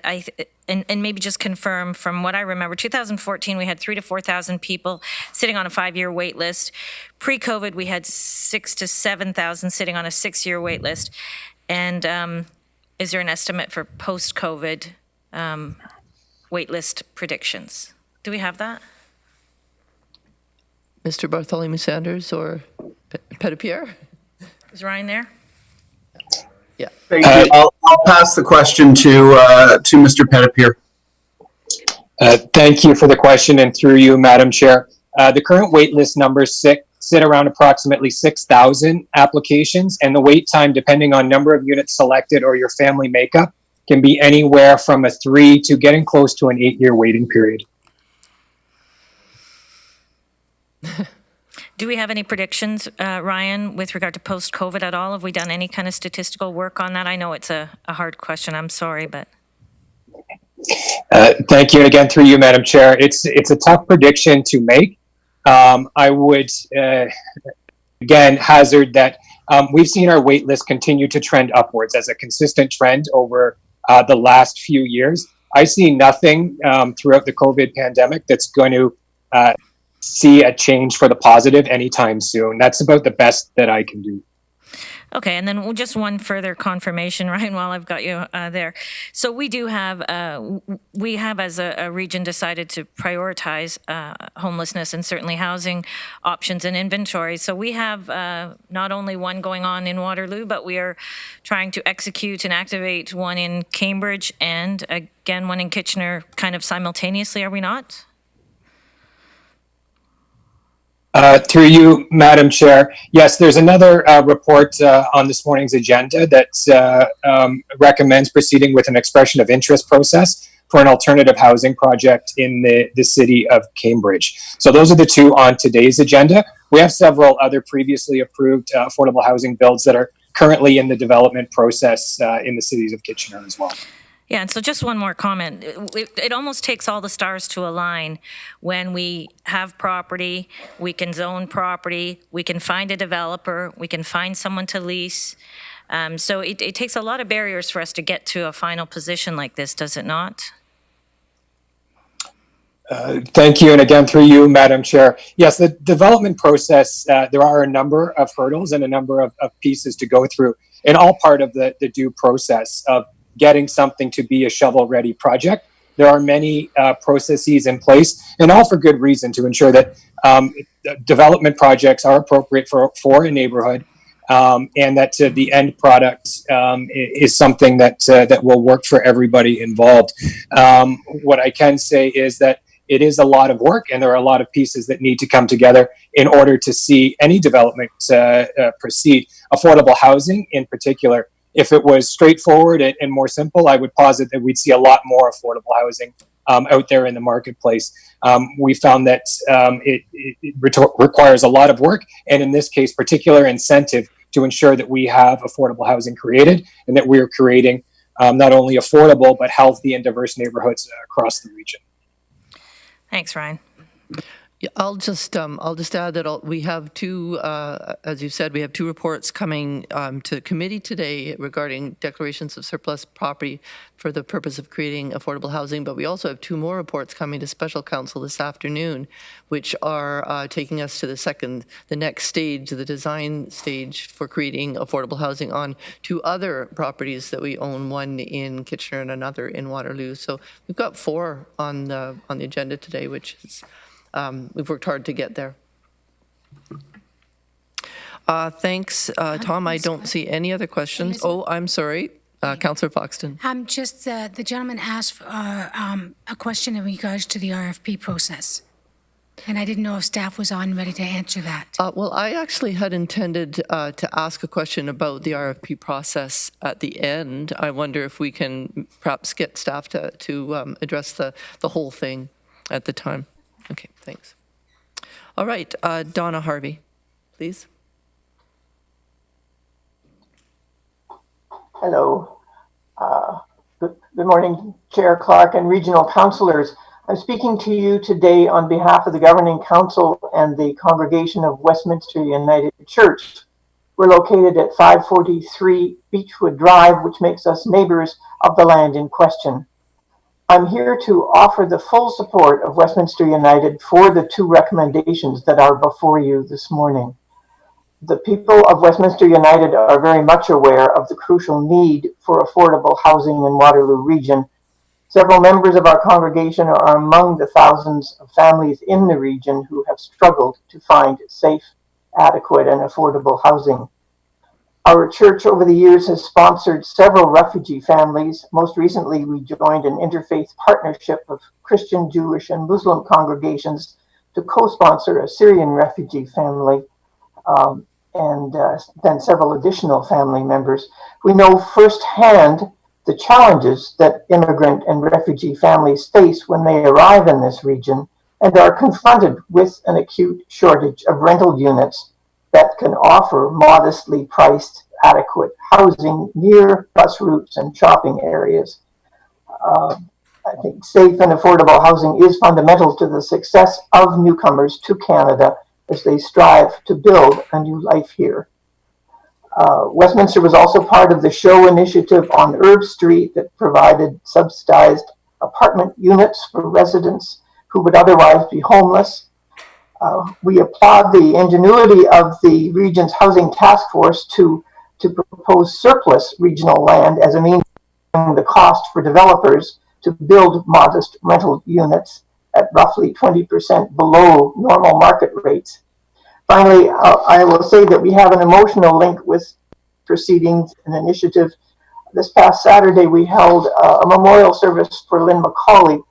C: and maybe just confirm from what I remember. 2014, we had 3,000 to 4,000 people sitting on a 5-year wait list. Pre-COVID, we had 6,000 to 7,000 sitting on a 6-year wait list. And is there an estimate for post-COVID wait list predictions? Do we have that?
A: Mr. Bartholomew-Saunders or Petitpierre?
C: Is Ryan there?
A: Yeah.
U: Thank you. I'll pass the question to Mr. Petitpierre.
V: Thank you for the question, and through you, Madam Chair. The current wait list numbers sit around approximately 6,000 applications, and the wait time, depending on number of units selected or your family makeup, can be anywhere from a 3 to getting close to an 8-year waiting period.
C: Do we have any predictions, Ryan, with regard to post-COVID at all? Have we done any kind of statistical work on that? I know it's a hard question. I'm sorry, but.
V: Thank you, and again, through you, Madam Chair. It's a tough prediction to make. I would, again, hazard that we've seen our wait list continue to trend upwards as a consistent trend over the last few years. I see nothing throughout the COVID pandemic that's going to see a change for the positive anytime soon. That's about the best that I can do.
C: Okay, and then just one further confirmation, Ryan, while I've got you there. So we do have, as a region decided to prioritize homelessness and certainly housing options and inventory. So we have not only one going on in Waterloo, but we are trying to execute and activate one in Cambridge and again, one in Kitchener kind of simultaneously, are we not?
V: Through you, Madam Chair. Yes, there's another report on this morning's agenda that recommends proceeding with an expression of interest process for an alternative housing project in the city of Cambridge. So those are the two on today's agenda. We have several other previously approved affordable housing builds that are currently in the development process in the cities of Kitchener as well.
C: Yeah, and so just one more comment. It almost takes all the stars to align when we have property, we can zone property, we can find a developer, we can find someone to lease. So it takes a lot of barriers for us to get to a final position like this, does it not?
V: Thank you, and again, through you, Madam Chair. Yes, the development process, there are a number of hurdles and a number of pieces to go through, and all part of the due process of getting something to be a shovel-ready project. There are many processes in place, and all for good reason, to ensure that development projects are appropriate for a neighborhood, and that the end product is something that will work for everybody involved. What I can say is that it is a lot of work, and there are a lot of pieces that need to come together in order to see any development proceed. Affordable housing, in particular, if it was straightforward and more simple, I would posit that we'd see a lot more affordable housing out there in the marketplace. We found that it requires a lot of work, and in this case, particular incentive to ensure that we have affordable housing created and that we are creating not only affordable, but healthy and diverse neighborhoods across the region.
C: Thanks, Ryan.
A: Yeah, I'll just add that we have two, as you said, we have two reports coming to committee today regarding declarations of surplus property for the purpose of creating affordable housing. But we also have two more reports coming to Special Council this afternoon, which are taking us to the next stage, the design stage for creating affordable housing on two other properties that we own, one in Kitchener and another in Waterloo. So we've got four on the agenda today, which is. We've worked hard to get there. Thanks, Tom. I don't see any other questions. Oh, I'm sorry. Councillor Foxton.
S: Just the gentleman asked for, a question in regards to the RFP process. And I didn't know if staff was on ready to answer that.
A: Well, I actually had intended to ask a question about the RFP process at the end. I wonder if we can perhaps get staff to address the whole thing at the time. Okay, thanks. All right, Donna Harvey, please.
M: Hello. Good morning, Chair Clark and regional councillors. I'm speaking to you today on behalf of the Governing Council and the Congregation of Westminster United Church. We're located at 543 Beechwood Drive, which makes us neighbors of the land in question. I'm here to offer the full support of Westminster United for the two recommendations that are before you this morning. The people of Westminster United are very much aware of the crucial need for affordable housing in Waterloo Region, Several members of our congregation are among the thousands of families in the region who have struggled to find safe, adequate, and affordable housing. Our church over the years has sponsored several refugee families. Most recently, we joined an interfaith partnership of Christian, Jewish, and Muslim congregations to co-sponsor a Syrian refugee family, and then several additional family members. We know firsthand the challenges that immigrant and refugee families face when they arrive in this region and are confronted with an acute shortage of rental units that can offer modestly priced, adequate housing near bus routes and shopping areas. I think safe and affordable housing is fundamental to the success of newcomers to Canada as they strive to build a new life here. Westminster was also part of the SHOW initiative on Herb Street that provided subsidized apartment units for residents who would otherwise be homeless. We applaud the ingenuity of the region's housing task force to propose surplus regional land as a means of the cost for developers to build modest rental units at roughly 20% below normal market rates. Finally, I will say that we have an emotional link with proceedings and initiative. This past Saturday, we held a memorial service for Lyn Meisenheimer,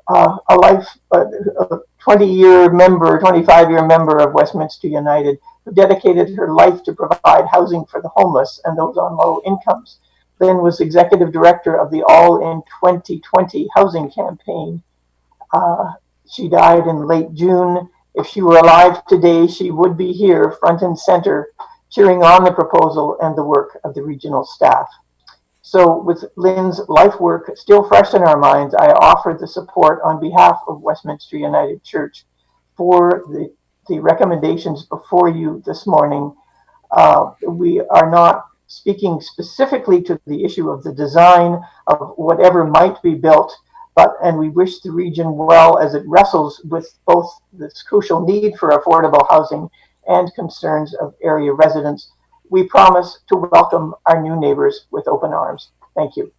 M: a 20-year member, 25-year member of Westminster United, who dedicated her life to provide housing for the homeless and those on low incomes. Lyn was executive director of the All in 2020 housing campaign. She died in late June. If she were alive today, she would be here front and center, cheering on the proposal and the work of the regional staff. So with Lyn's life work still fresh in our minds, I offer the support on behalf of Westminster United Church for the recommendations before you this morning. We are not speaking specifically to the issue of the design of whatever might be built, and we wish the region well as it wrestles with both this crucial need for affordable housing and concerns of area residents. We promise to welcome our new neighbors with open arms. Thank you.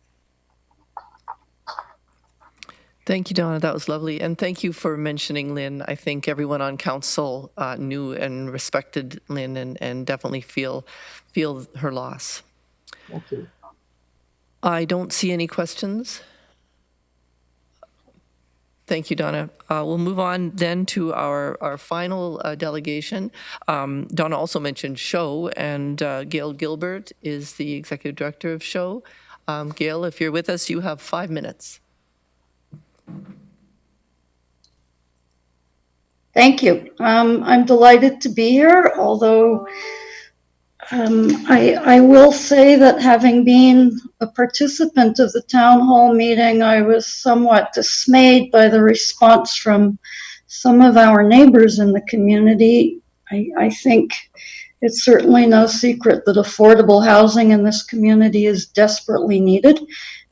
A: Thank you, Donna. That was lovely. And thank you for mentioning Lyn. I think everyone on council knew and respected Lyn and definitely feel her loss.
M: Thank you.
A: I don't see any questions. Thank you, Donna. We'll move on then to our final delegation. Donna also mentioned SHOW, and Gael Gilbert is the executive director of SHOW. Gael, if you're with us, you have 5 minutes.
N: Thank you. I'm delighted to be here, although I will say that having been a participant of the town hall meeting, I was somewhat dismayed by the response from some of our neighbors in the community. I think it's certainly no secret that affordable housing in this community is desperately needed.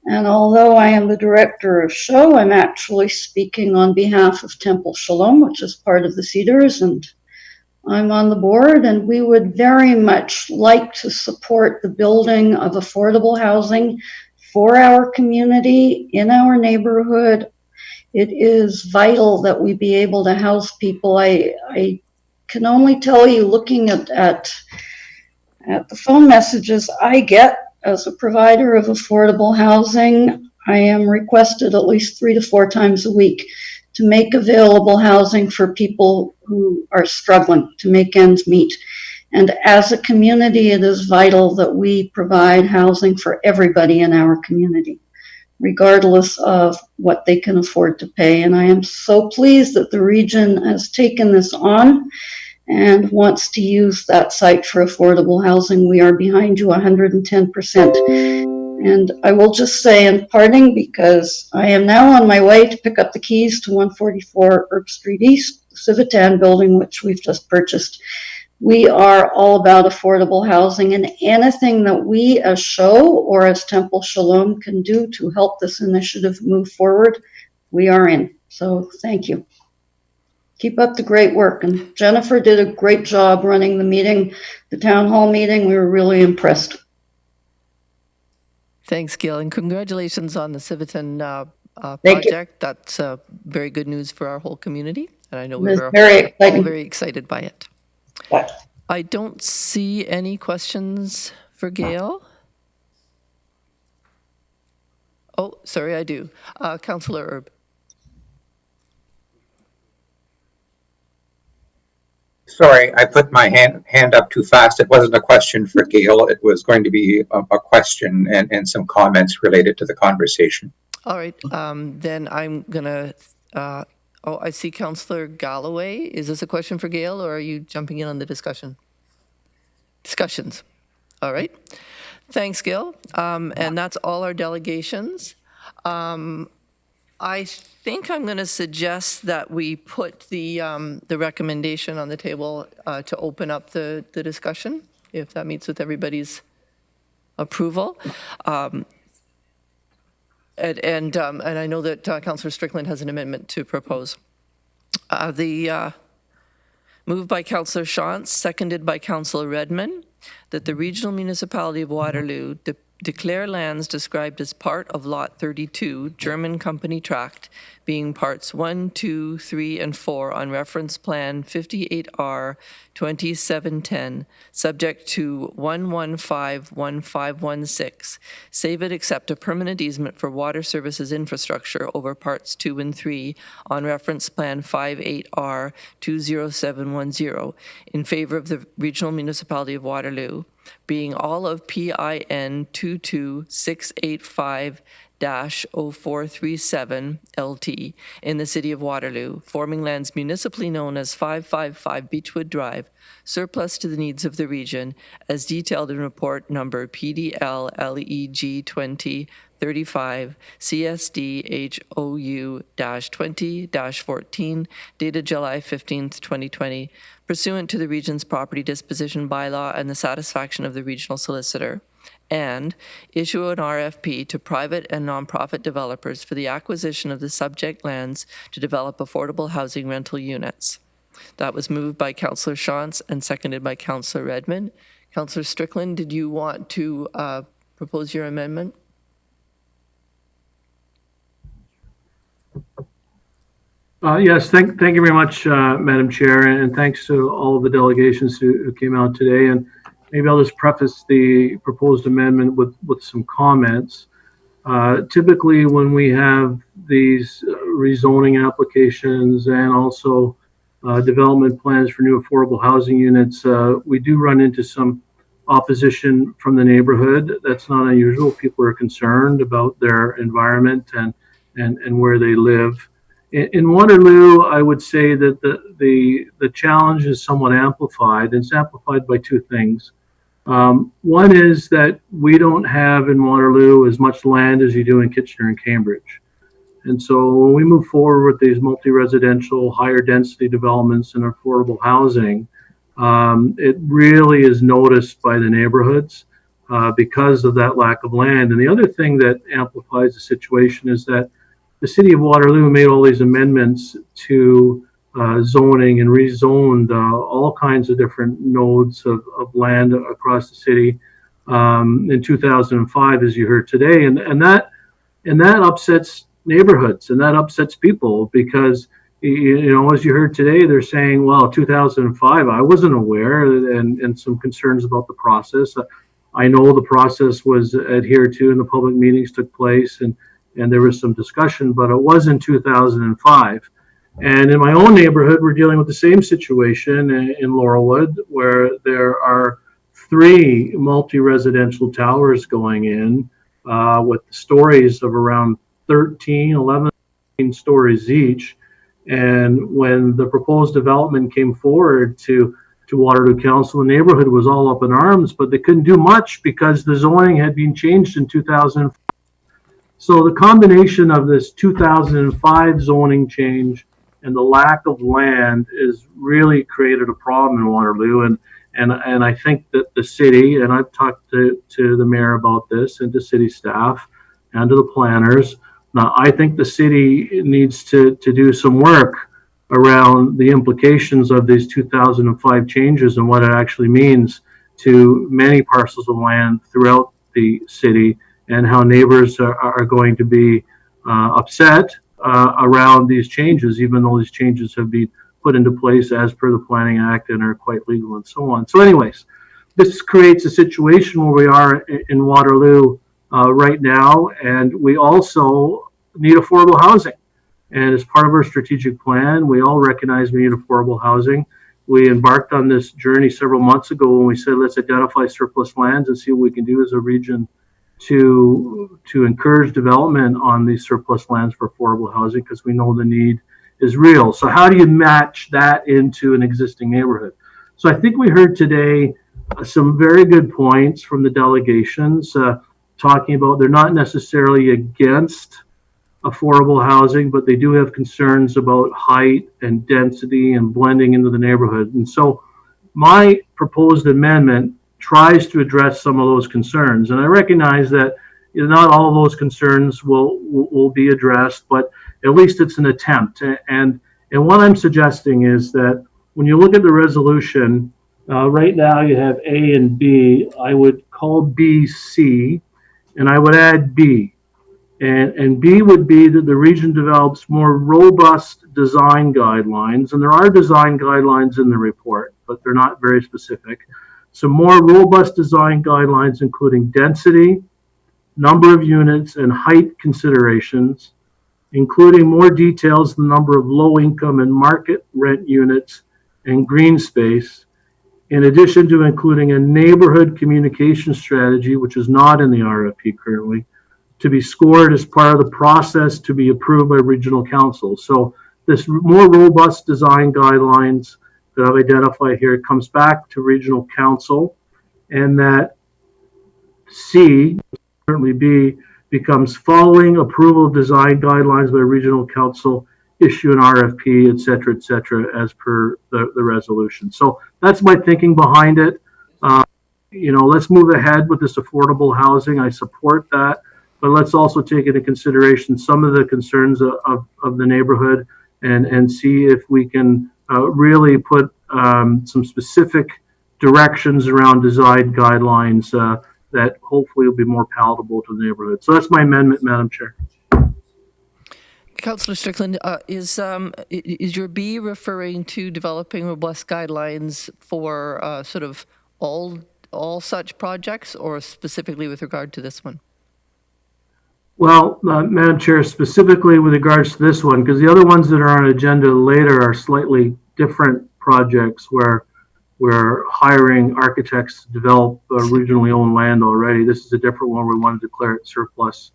N: And although I am the director of SHOW, I'm actually speaking on behalf of Temple Shalom, which is part of the Cedars, and I'm on the board, and we would very much like to support the building of affordable housing for our community, in our neighborhood. It is vital that we be able to house people. I can only tell you, looking at the phone messages I get as a provider of affordable housing, I am requested at least 3 to 4 times a week to make available housing for people who are struggling to make ends meet. And as a community, it is vital that we provide housing for everybody in our community, regardless of what they can afford to pay. And I am so pleased that the region has taken this on and wants to use that site for affordable housing. We are behind you 110%. And I will just say in parting, because I am now on my way to pick up the keys to 144 Erb Street East, the Civitan building, which we've just purchased. We are all about affordable housing, and anything that we as SHOW or as Temple Shalom can do to help this initiative move forward, we are in. So thank you. Keep up the great work. And Jennifer did a great job running the meeting, the town hall meeting. We were really impressed.
A: Thanks, Gail, and congratulations on the Civitan
N: Thank you.
A: project. That's very good news for our whole community, and I know we
N: It's
A: were
N: very
A: all
N: exciting.
A: very excited by it. I don't see any questions for Gael. Oh, sorry, I do. Councillor Erb.
O: Sorry, I put my hand up too fast. It wasn't a question for Gael. It was going to be a question and some comments related to the conversation.
A: All right, then I'm gonna, oh, I see Councillor Galloway. Is this a question for Gael, or are you jumping in on the discussion? Discussions. All right. Thanks, Gail. And that's all our delegations. I think I'm going to suggest that we put the recommendation on the table to open up the discussion, if that meets with everybody's approval. And I know that Councillor Strickland has an amendment to propose. Moved by Councillor Shantz, seconded by Councillor Redmond, that the Regional Municipality of Waterloo declare lands described as part of Lot 32, German Company Tract, being parts 1, 2, 3, and 4 on Reference Plan 58R 2710, subject to 1151516. Save it except a permanent easement for water services infrastructure over parts 2 and 3 on Reference Plan 58R 20710 in favor of the Regional Municipality of Waterloo, being all of PIN 22685-0437 LT in the City of Waterloo, forming lands municipally known as 555 Beechwood Drive, surplus to the needs of the region, as detailed in report number PDL-LEG 2035 CSD-HOU-20-14, dated July 15th, 2020, pursuant to the region's property disposition bylaw and the satisfaction of the regional solicitor, and issue an RFP to private and nonprofit developers for the acquisition of the subject lands to develop affordable housing rental units. That was moved by Councillor Shantz and seconded by Councillor Redmond. Councillor Strickland, did you want to propose your amendment?
H: Yes, thank you very much, Madam Chair, and thanks to all of the delegations who came out today. And maybe I'll just preface the proposed amendment with some comments. Typically, when we have these rezoning applications and also development plans for new affordable housing units, we do run into some opposition from the neighborhood. That's not unusual. People are concerned about their environment and where they live. In Waterloo, I would say that the challenge is somewhat amplified. It's amplified by two things. One is that we don't have in Waterloo as much land as you do in Kitchener and Cambridge. And so when we move forward with these multi-residential, higher density developments and affordable housing, it really is noticed by the neighborhoods because of that lack of land. And the other thing that amplifies the situation is that the City of Waterloo made all these amendments to zoning and rezoned all kinds of different nodes of land across the city in 2005, as you heard today, and that upsets neighborhoods and that upsets people because as you heard today, they're saying, well, 2005, I wasn't aware, and some concerns about the process. I know the process was adhered to and the public meetings took place and there was some discussion, but it was in 2005. And in my own neighborhood, we're dealing with the same situation in Laurelwood, where there are 3 multi-residential towers going in with stories of around 11 stories each. And when the proposed development came forward to Waterloo Council, the neighborhood was all up in arms, but they couldn't do much because the zoning had been changed in 2005. So the combination of this 2005 zoning change and the lack of land is really created a problem in Waterloo. And I think that the city, and I've talked to the mayor about this and to city staff and to the planners, now I think the city needs to do some work around the implications of these 2005 changes and what it actually means to many parcels of land throughout the city and how neighbors are going to be upset around these changes, even though these changes have been put into place as per the Planning Act and are quite legal and so on. So anyways, this creates a situation where we are in Waterloo right now, and we also need affordable housing. And as part of our strategic plan, we all recognize we need affordable housing. We embarked on this journey several months ago when we said, let's identify surplus lands and see what we can do as a region to encourage development on these surplus lands for affordable housing, because we know the need is real. So how do you match that into an existing neighborhood? So I think we heard today some very good points from the delegations talking about they're not necessarily against affordable housing, but they do have concerns about height and density and blending into the neighborhood. And so my proposed amendment tries to address some of those concerns. And I recognize that not all of those concerns will be addressed, but at least it's an attempt. And what I'm suggesting is that when you look at the resolution, right now you have A and B. I would call B C, and I would add B. And B would be that the region develops more robust design guidelines. And there are design guidelines in the report, but they're not very specific. So more robust design guidelines, including density, number of units, and height considerations, including more details, the number of low-income and market rent units and green space, in addition to including a neighborhood communication strategy, which is not in the RFP currently, to be scored as part of the process to be approved by regional council. So this more robust design guidelines that I've identified here comes back to regional council, and that C, certainly B, becomes following approval of design guidelines by regional council, issue an RFP, et cetera, as per the resolution. So that's my thinking behind it. Let's move ahead with this affordable housing. I support that. But let's also take into consideration some of the concerns of the neighborhood and see if we can really put some specific directions around design guidelines that hopefully will be more palatable to the neighborhood. So that's my amendment, Madam Chair.
A: Councillor Strickland, is your B referring to developing robust guidelines for sort of all such projects, or specifically with regard to this one?
H: Well, Madam Chair, specifically with regards to this one, because the other ones that are on agenda later are slightly different projects where we're hiring architects to develop regionally owned land already. This is a different one. We want to declare it surplus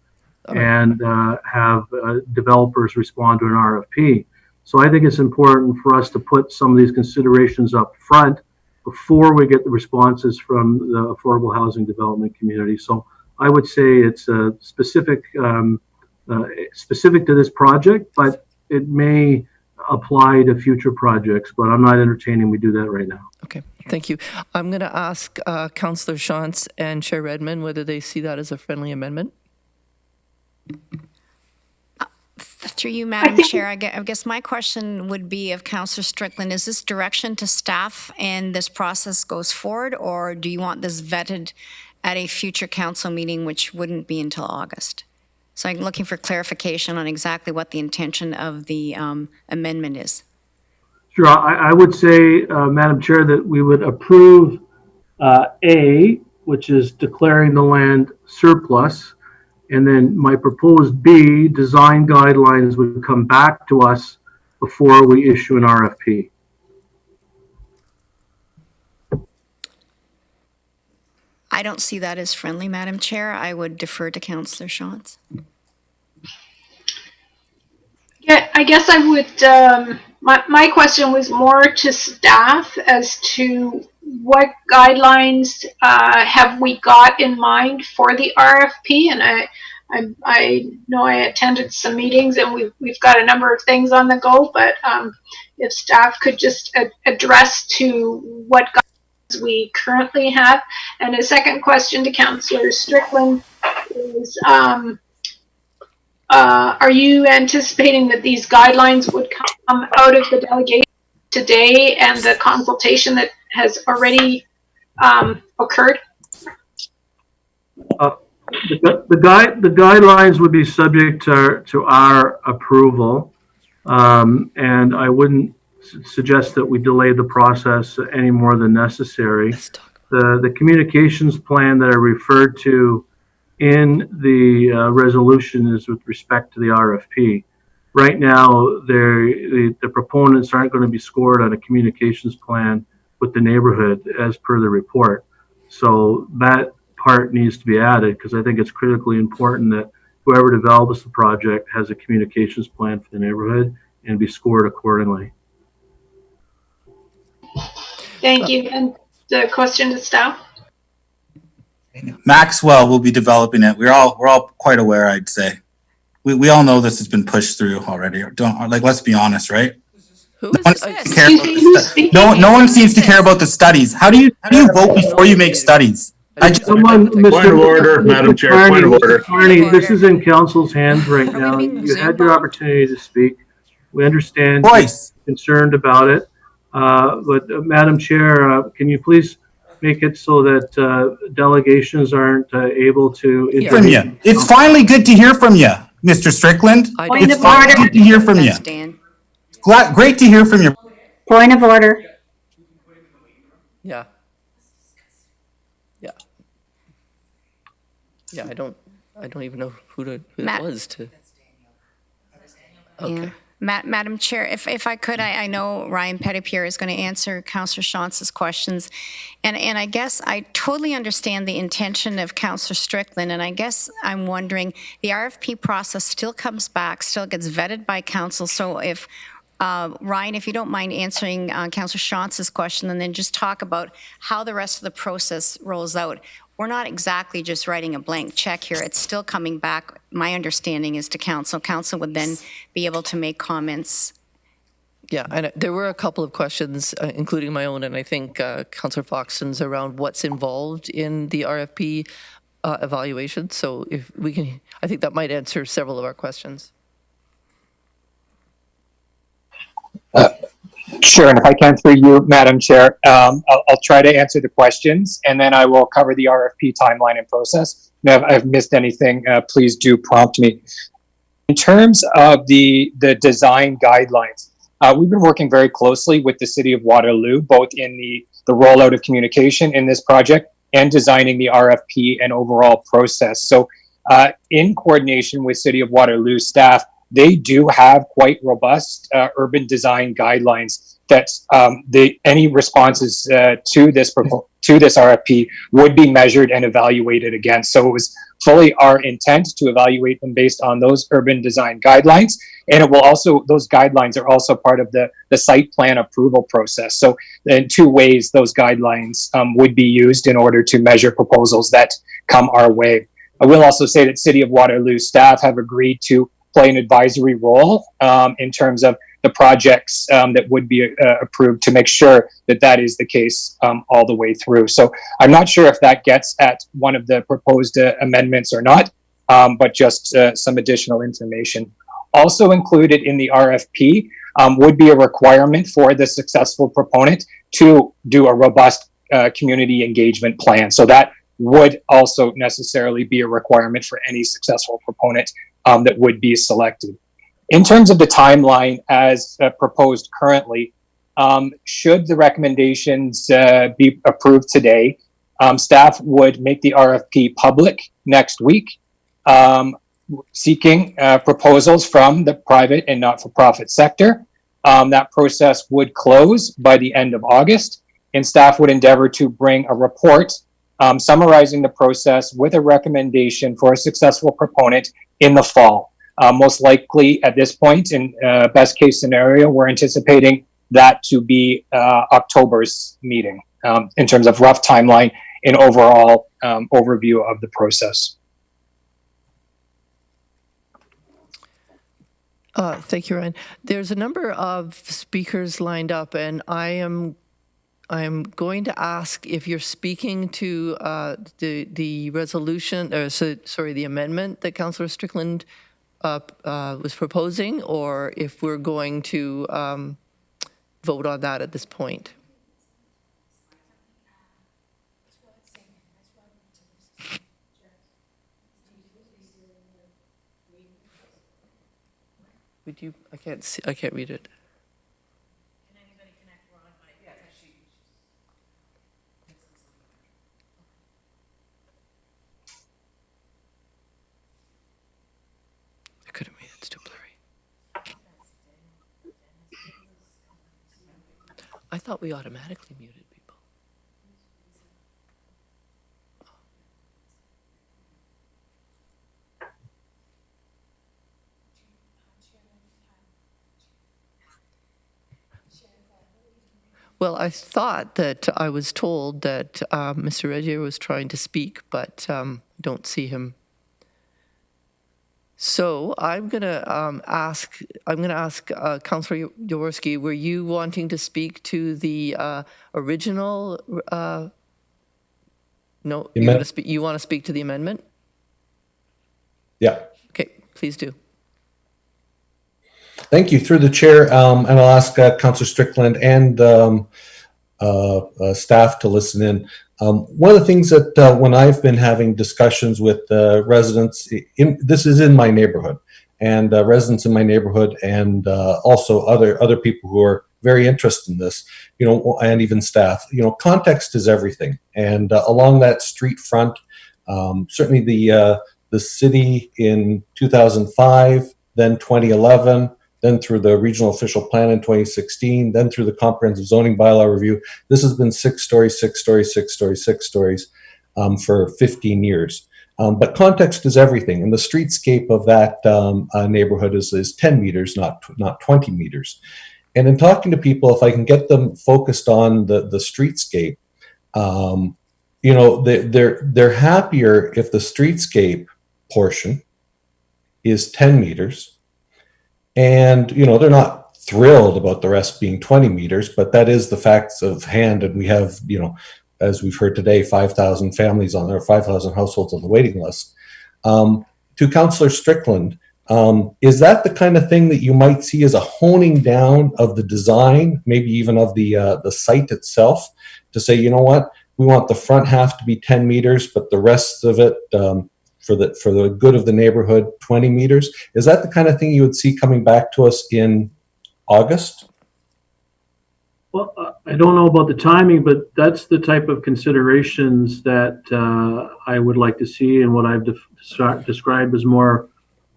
H: and have developers respond to an RFP. So I think it's important for us to put some of these considerations up front before we get the responses from the affordable housing development community. So I would say it's specific to this project, but it may apply to future projects, but I'm not entertaining we do that right now.
A: Okay, thank you. I'm going to ask Councillor Shantz and Chair Redmond whether they see that as a friendly amendment.
D: Through you, Madam Chair, I guess my question would be of Councillor Strickland, is this direction to staff and this process goes forward, or do you want this vetted at a future council meeting, which wouldn't be until August? So I'm looking for clarification on exactly what the intention of the amendment is.
H: Sure. I would say, Madam Chair, that we would approve A, which is declaring the land surplus, and then my proposed B, design guidelines, would come back to us before we issue an RFP.
D: I don't see that as friendly, Madam Chair. I would defer to Councillor Shantz.
K: Yeah, I guess I would, my question was more to staff as to what guidelines have we got in mind for the RFP. And I know I attended some meetings and we've got a number of things on the go, but if staff could just address to what guidelines we currently have. And a second question to Councillor Strickland is, are you anticipating that these guidelines would come out of the delegation today and the consultation that has already occurred?
H: The guidelines would be subject to our approval, and I wouldn't suggest that we delay the process any more than necessary. The communications plan that I referred to in the resolution is with respect to the RFP. Right now, the proponents aren't going to be scored on a communications plan with the neighborhood as per the report. So that part needs to be added because I think it's critically important that whoever develops the project has a communications plan for the neighborhood and be scored accordingly.
K: Thank you. And the question to staff?
B: Maxwell will be developing it. We're all quite aware, I'd say. We all know this has been pushed through already. Let's be honest, right? No one seems to care about the studies. How do you vote before you make studies?
H: Point of order, Madam Chair. Point of order. Czarny, this is in council's hands right now. You had your opportunity to speak. We understand you're concerned about it. But Madam Chair, can you please make it so that delegations aren't able to intervene?
B: It's finally good to hear from you, Mr. Strickland. It's finally good to hear from you. Great to hear from you.
P: Point of order.
A: Yeah. Yeah, I don't even know who it was to. Okay.
D: Yeah. Madam Chair, if I could, I know Ryan Petitpierre is going to answer Councillor Chance's questions. And I guess I totally understand the intention of Councillor Strickland, and I guess I'm wondering, the RFP process still comes back, still gets vetted by council. So if, Ryan, if you don't mind answering Councillor Chance's question, and then just talk about how the rest of the process rolls out. We're not exactly just writing a blank check here. It's still coming back. My understanding is to council. Council would then be able to make comments.
A: Yeah, and there were a couple of questions, including my own, and I think Councillor Foxton's around what's involved in the RFP evaluation. So if we can, I think that might answer several of our questions.
V: Sure, and if I can through you, Madam Chair, I'll try to answer the questions, and then I will cover the RFP timeline and process. Now, if I've missed anything, please do prompt me. In terms of the design guidelines, we've been working very closely with the City of Waterloo, both in the rollout of communication in this project and designing the RFP and overall process. So in coordination with City of Waterloo staff, they do have quite robust urban design guidelines that any responses to this RFP would be measured and evaluated against. So it was fully our intent to evaluate them based on those urban design guidelines, and it will also, those guidelines are also part of the site plan approval process. So in two ways, those guidelines would be used in order to measure proposals that come our way. I will also say that City of Waterloo staff have agreed to play an advisory role in terms of the projects that would be approved to make sure that that is the case all the way through. So I'm not sure if that gets at one of the proposed amendments or not, but just some additional information. Also included in the RFP would be a requirement for the successful proponent to do a robust community engagement plan. So that would also necessarily be a requirement for any successful proponent that would be selected. In terms of the timeline as proposed currently, should the recommendations be approved today, staff would make the RFP public next week, seeking proposals from the private and not-for-profit sector. That process would close by the end of August, and staff would endeavor to bring a report summarizing the process with a recommendation for a successful proponent in the fall. Most likely at this point, in best case scenario, we're anticipating that to be October's meeting in terms of rough timeline and overall overview of the process.
A: Thank you, Ryan. There's a number of speakers lined up, and I am going to ask if you're speaking to the resolution, or sorry, the amendment that Councillor Strickland was proposing, or if we're going to vote on that at this point. Would you, I can't see, I can't read it. I couldn't read it, it's too blurry. I thought we automatically muted people. Well, I thought that I was told that Mr. Reza was trying to speak, but don't see him. So I'm going to ask Councillor Jaworski, were you wanting to speak to the original? No, you want to speak to the amendment?
G: Yeah.
A: Okay, please do.
G: Thank you. Through the chair, and I'll ask Councillor Strickland and staff to listen in. One of the things that when I've been having discussions with residents, this is in my neighborhood, and residents in my neighborhood, and also other people who are very interested in this, and even staff. Context is everything, and along that street front, certainly the city in 2005, then 2011. Then through the regional official plan in 2016, then through the comprehensive zoning bylaw review. This has been 6 stories, 6 stories, 6 stories, 6 stories for 15 years. But context is everything. And the streetscape of that neighborhood is 10 meters, not 20 meters. And in talking to people, if I can get them focused on the streetscape, they're happier if the streetscape portion is 10 meters. And, they're not thrilled about the rest being 20 meters, but that is the facts of hand. And we have, as we've heard today, 5,000 families on there, 5,000 households on the waiting list. To Councillor Strickland, is that the kind of thing that you might see as a honing down of the design, maybe even of the site itself, to say, you know what, we want the front half to be 10 meters, but the rest of it, for the good of the neighborhood, 20 meters. Is that the kind of thing you would see coming back to us in August?
H: Well, I don't know about the timing, but that's the type of considerations that I would like to see, and what I've described as more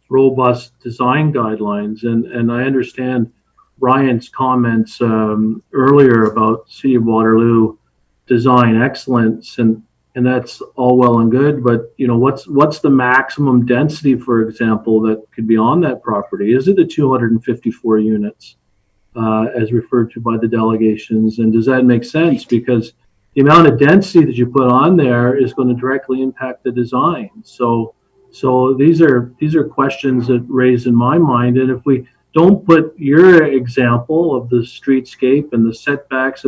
H: robust design guidelines. And I understand Ryan's comments earlier about City of Waterloo design excellence, and that's all well and good, but what's the maximum density, for example, that could be on that property? Is it the 254 units as referred to by the delegations? And does that make sense? Because the amount of density that you put on there is going to directly impact the design. So these are questions that raise in my mind. And if we don't put your example of the streetscape and the setbacks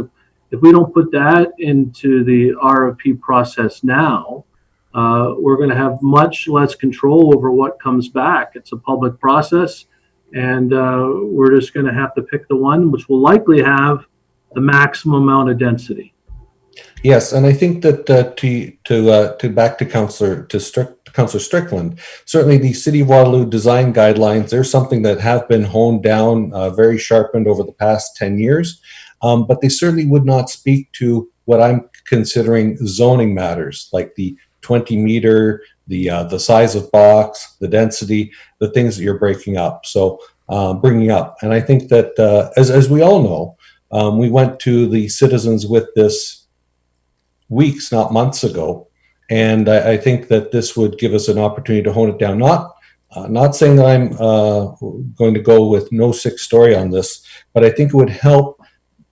H: if we don't put that into the RFP process now, we're going to have much less control over what comes back. It's a public process, and we're just going to have to pick the one which will likely have the maximum amount of density.
G: Yes, and I think that to back to Councillor Strickland, certainly the City of Waterloo design guidelines, they're something that have been honed down, very sharpened over the past 10 years. But they certainly would not speak to what I'm considering zoning matters, like the 20 meter, the size of box, the density, the things that you're bringing up. And I think that as we all know, we went to the citizens with this weeks, not months ago, and I think that this would give us an opportunity to hone it down. Not saying that I'm going to go with no 6-story on this, but I think it would help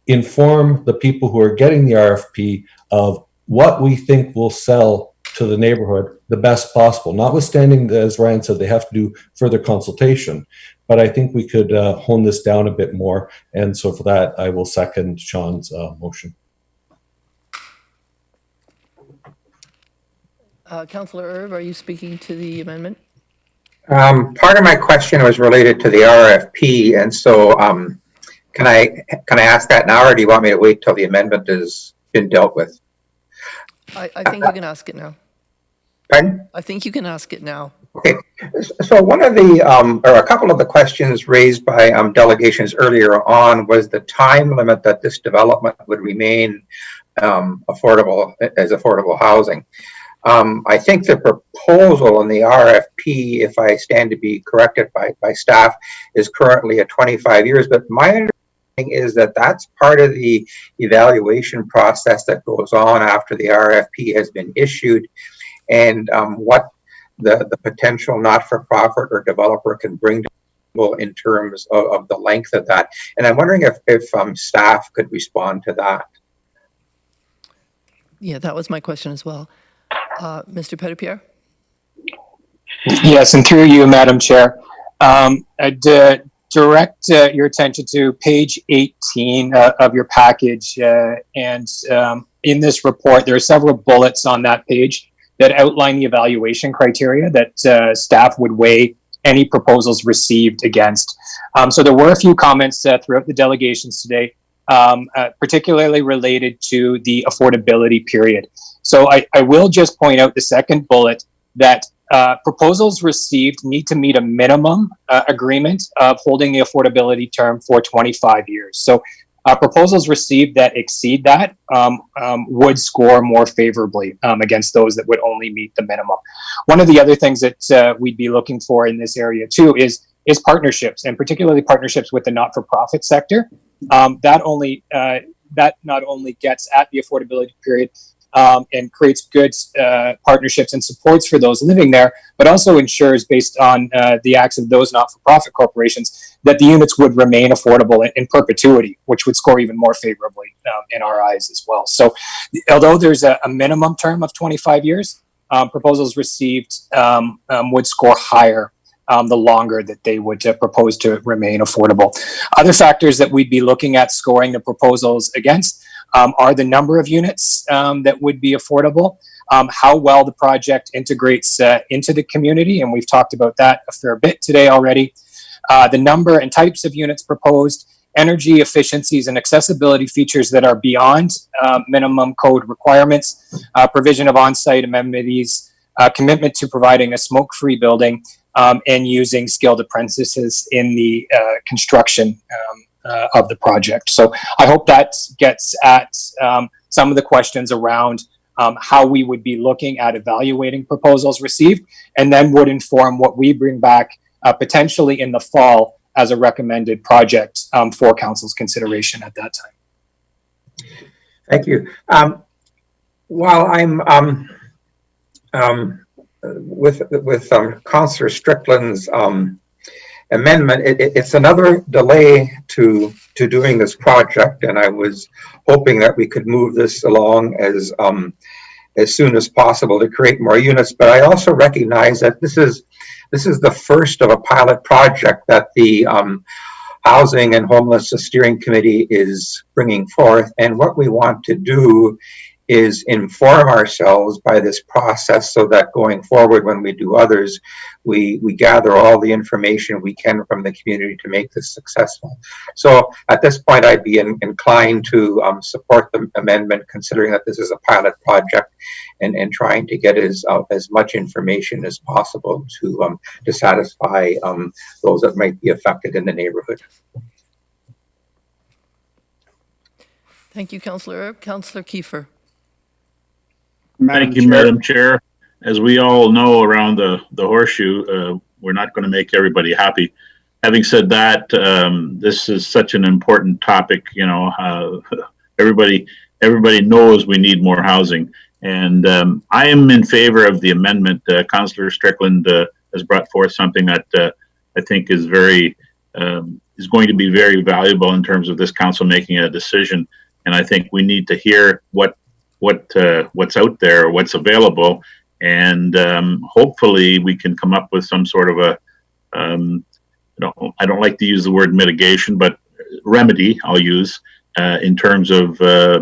G: inform the people who are getting the RFP of what we think will sell to the neighborhood the best possible. Notwithstanding, as Ryan said, they have to do further consultation, but I think we could hone this down a bit more. And so for that, I will second Sean's motion.
A: Councillor Erb, are you speaking to the amendment?
O: Part of my question was related to the RFP, and so can I ask that now, or do you want me to wait till the amendment has been dealt with?
A: I think you can ask it now.
O: Pardon?
A: I think you can ask it now.
O: Okay, so one of the, or a couple of the questions raised by delegations earlier on was the time limit that this development would remain affordable as affordable housing. I think the proposal in the RFP, if I stand to be corrected by staff, is currently at 25 years, but my understanding is that that's part of the evaluation process that goes on after the RFP has been issued, and what the potential not-for-profit or developer can bring to people in terms of the length of that. And I'm wondering if staff could respond to that.
A: Yeah, that was my question as well. Mr. Petitpierre?
V: Yes, and through you, Madam Chair, I'd direct your attention to page 18 of your package. And in this report, there are several bullets on that page that outline the evaluation criteria that staff would weigh any proposals received against. So there were a few comments throughout the delegations today, particularly related to the affordability period. So I will just point out the second bullet that proposals received need to meet a minimum agreement of holding the affordability term for 25 years. So proposals received that exceed that would score more favorably against those that would only meet the minimum. One of the other things that we'd be looking for in this area too is partnerships, and particularly partnerships with the not-for-profit sector. That not only gets at the affordability period and creates good partnerships and supports for those living there, but also ensures, based on the acts of those not-for-profit corporations, that the units would remain affordable in perpetuity, which would score even more favorably in our eyes as well. So although there's a minimum term of 25 years, proposals received would score higher the longer that they would propose to remain affordable. Other factors that we'd be looking at scoring the proposals against are the number of units that would be affordable, how well the project integrates into the community, and we've talked about that a fair bit today already, the number and types of units proposed, energy efficiencies and accessibility features that are beyond minimum code requirements, provision of on-site amenities, commitment to providing a smoke-free building, and using skilled apprentices in the construction of the project. So I hope that gets at some of the questions around how we would be looking at evaluating proposals received, and then would inform what we bring back potentially in the fall as a recommended project for council's consideration at that time.
O: Thank you. While I'm with Councillor Strickland's amendment, it's another delay to doing this project, and I was hoping that we could move this along as soon as possible to create more units. But I also recognize that this is the first of a pilot project that the Housing and Homeless Steering Committee is bringing forth, and what we want to do is inform ourselves by this process so that going forward, when we do others, we gather all the information we can from the community to make this successful. So at this point, I'd be inclined to support the amendment, considering that this is a pilot project, and trying to get as much information as possible to satisfy those that might be affected in the neighborhood.
A: Thank you, Councillor Erb. Councillor Kiefer.
P: Thank you, Madam Chair. As we all know around the horseshoe, we're not going to make everybody happy. Having said that, this is such an important topic. You know, everybody knows we need more housing, and I am in favor of the amendment. Councillor Strickland has brought forth something that I think is is going to be very valuable in terms of this council making a decision. And I think we need to hear what's out there, what's available, and hopefully we can come up with some sort of a, I don't like to use the word mitigation, but remedy I'll use in terms of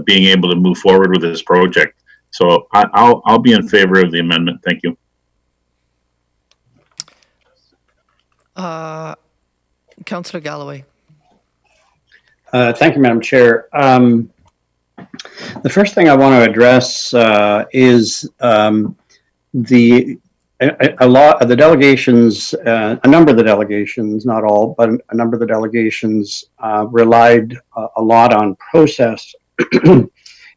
P: being able to move forward with this project. So I'll be in favor of the amendment. Thank you.
A: Councillor Galloway.
Q: Thank you, Madam Chair. The first thing I want to address is the
E: a lot of the delegations, a number of the delegations, not all, but a number of the delegations relied a lot on process and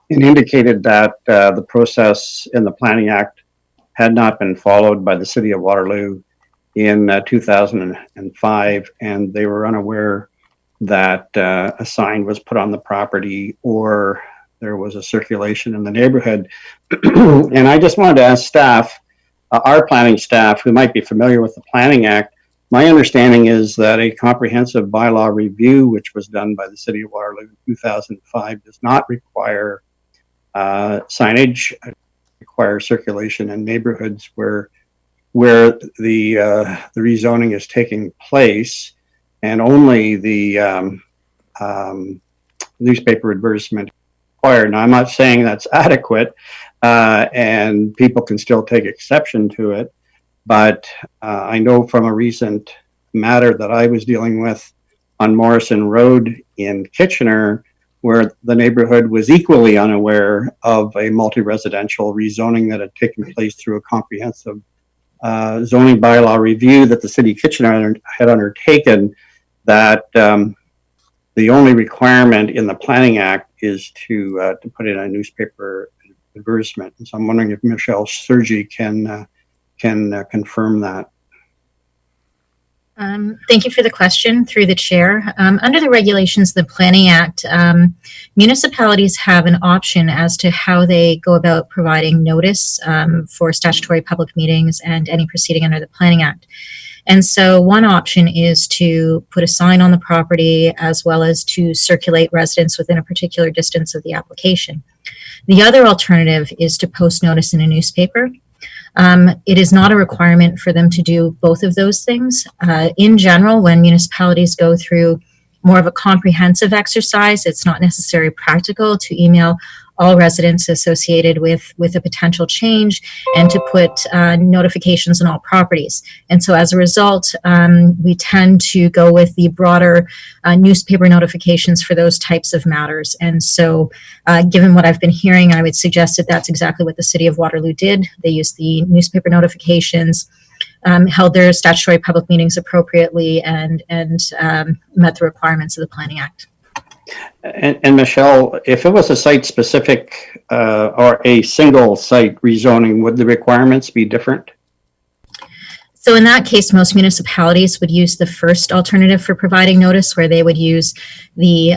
E: indicated that the process in the Planning Act had not been followed by the City of Waterloo in 2005, and they were unaware that a sign was put on the property or there was a circulation in the neighborhood. And I just wanted to ask staff, our planning staff who might be familiar with the Planning Act, my understanding is that a comprehensive bylaw review, which was done by the City of Waterloo in 2005, does not require signage, require circulation in neighborhoods where the rezoning is taking place, and only the newspaper advertisement required. Now, I'm not saying that's adequate, and people can still take exception to it, but I know from a recent matter that I was dealing with on Morrison Road in Kitchener, where the neighborhood was equally unaware of a multi-residential rezoning that had taken place through a comprehensive zoning bylaw review that the City of Kitchener had undertaken, that the only requirement in the Planning Act is to put in a newspaper advertisement. And so I'm wondering if Michelle Sergi can confirm that.
Q: Thank you for the question through the chair. Under the regulations of the Planning Act, municipalities have an option as to how they go about providing notice for statutory public meetings and any proceeding under the Planning Act. And so one option is to put a sign on the property as well as to circulate residents within a particular distance of the application. The other alternative is to post notice in a newspaper. It is not a requirement for them to do both of those things. In general, when municipalities go through more of a comprehensive exercise, it's not necessarily practical to email all residents associated with a potential change and to put notifications on all properties. And so as a result, we tend to go with the broader newspaper notifications for those types of matters. And so given what I've been hearing, I would suggest that that's exactly what the City of Waterloo did. They used the newspaper notifications, held their statutory public meetings appropriately, and met the requirements of the Planning Act.
E: And Michelle, if it was a site-specific or a single site rezoning, would the requirements be different?
Q: So in that case, most municipalities would use the first alternative for providing notice, where they would use the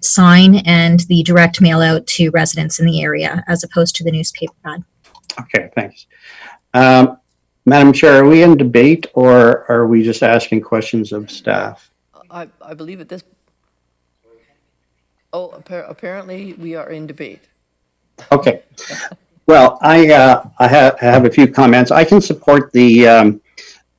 Q: sign and the direct mail out to residents in the area, as opposed to the newspaper ad. Okay, thanks.
E: Madam Chair, are we in debate or are we just asking questions of staff?
A: I believe at this. Oh, apparently we are in debate.
E: Okay. Well, I have a few comments. I can support the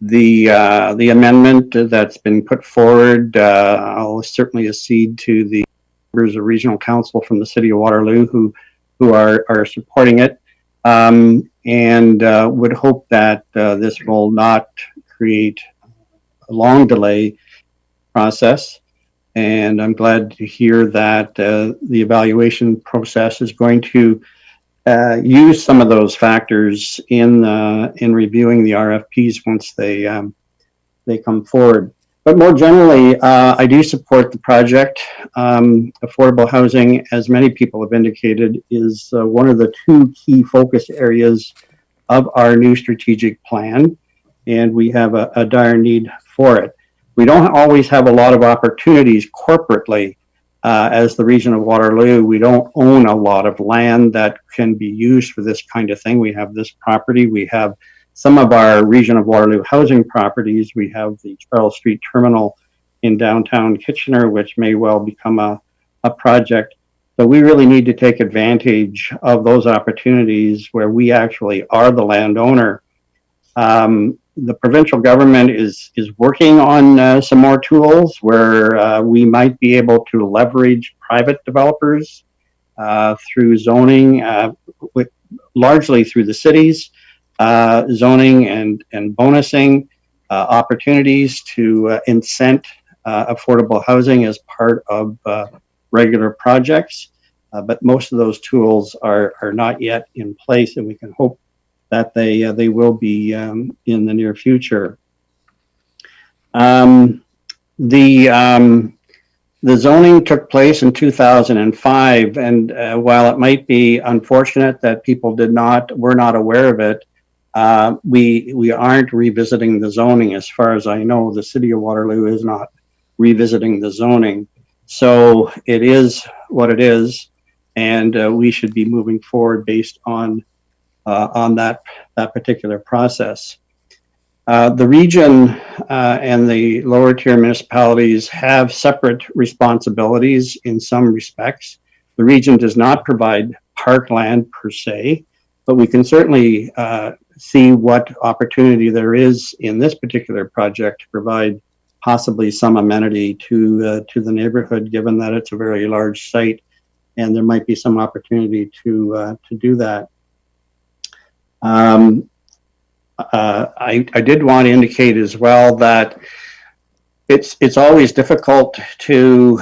E: amendment that's been put forward. I'll certainly accede to the members of Regional Council from the City of Waterloo who are supporting it, and would hope that this will not create a long delay process. And I'm glad to hear that the evaluation process is going to use some of those factors in reviewing the RFPs once they come forward. But more generally, I do support the project. Affordable housing, as many people have indicated, is one of the two key focus areas of our new strategic plan, and we have a dire need for it. We don't always have a lot of opportunities corporately. As the region of Waterloo, we don't own a lot of land that can be used for this kind of thing. We have this property. We have some of our region of Waterloo housing properties. We have the Charles Street Terminal in downtown Kitchener, which may well become a project. So we really need to take advantage of those opportunities where we actually are the landowner. The provincial government is working on some more tools where we might be able to leverage private developers through zoning, largely through the cities, zoning and bonusing opportunities to incent affordable housing as part of regular projects. But most of those tools are not yet in place, and we can hope that they will be in the near future. The zoning took place in 2005, and while it might be unfortunate that people were not aware of it, we aren't revisiting the zoning. As far as I know, the City of Waterloo is not revisiting the zoning. So it is what it is, and we should be moving forward based on that particular process. The region and the lower tier municipalities have separate responsibilities in some respects. The region does not provide parkland per se, but we can certainly see what opportunity there is in this particular project to provide possibly some amenity to the neighborhood, given that it's a very large site, and there might be some opportunity to do that. I did want to indicate as well that it's always difficult to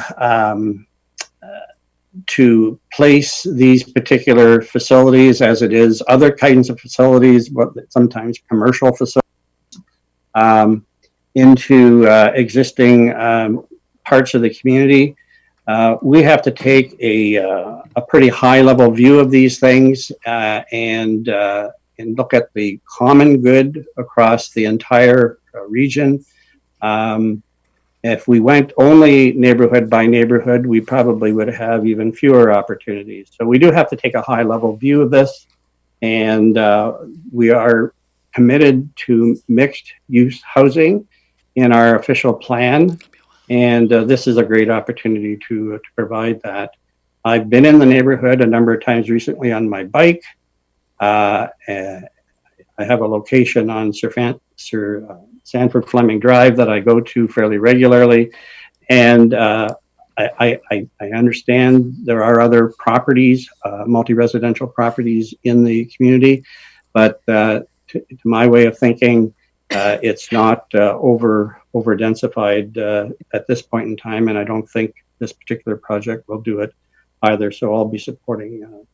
E: place these particular facilities, as it is other kinds of facilities, but sometimes commercial facilities, into existing parts of the community. We have to take a pretty high level view of these things and look at the common good across the entire region. If we went only neighborhood by neighborhood, we probably would have even fewer opportunities. So we do have to take a high level view of this, and we are committed to mixed use housing in our official plan, and this is a great opportunity to provide that. I've been in the neighborhood a number of times recently on my bike. I have a location on Sanford Fleming Drive that I go to fairly regularly, and I understand there are other properties, multi-residential properties in the community, but to my way of thinking, it's not over densified at this point in time, and I don't think this particular project will do it either. So I'll be supporting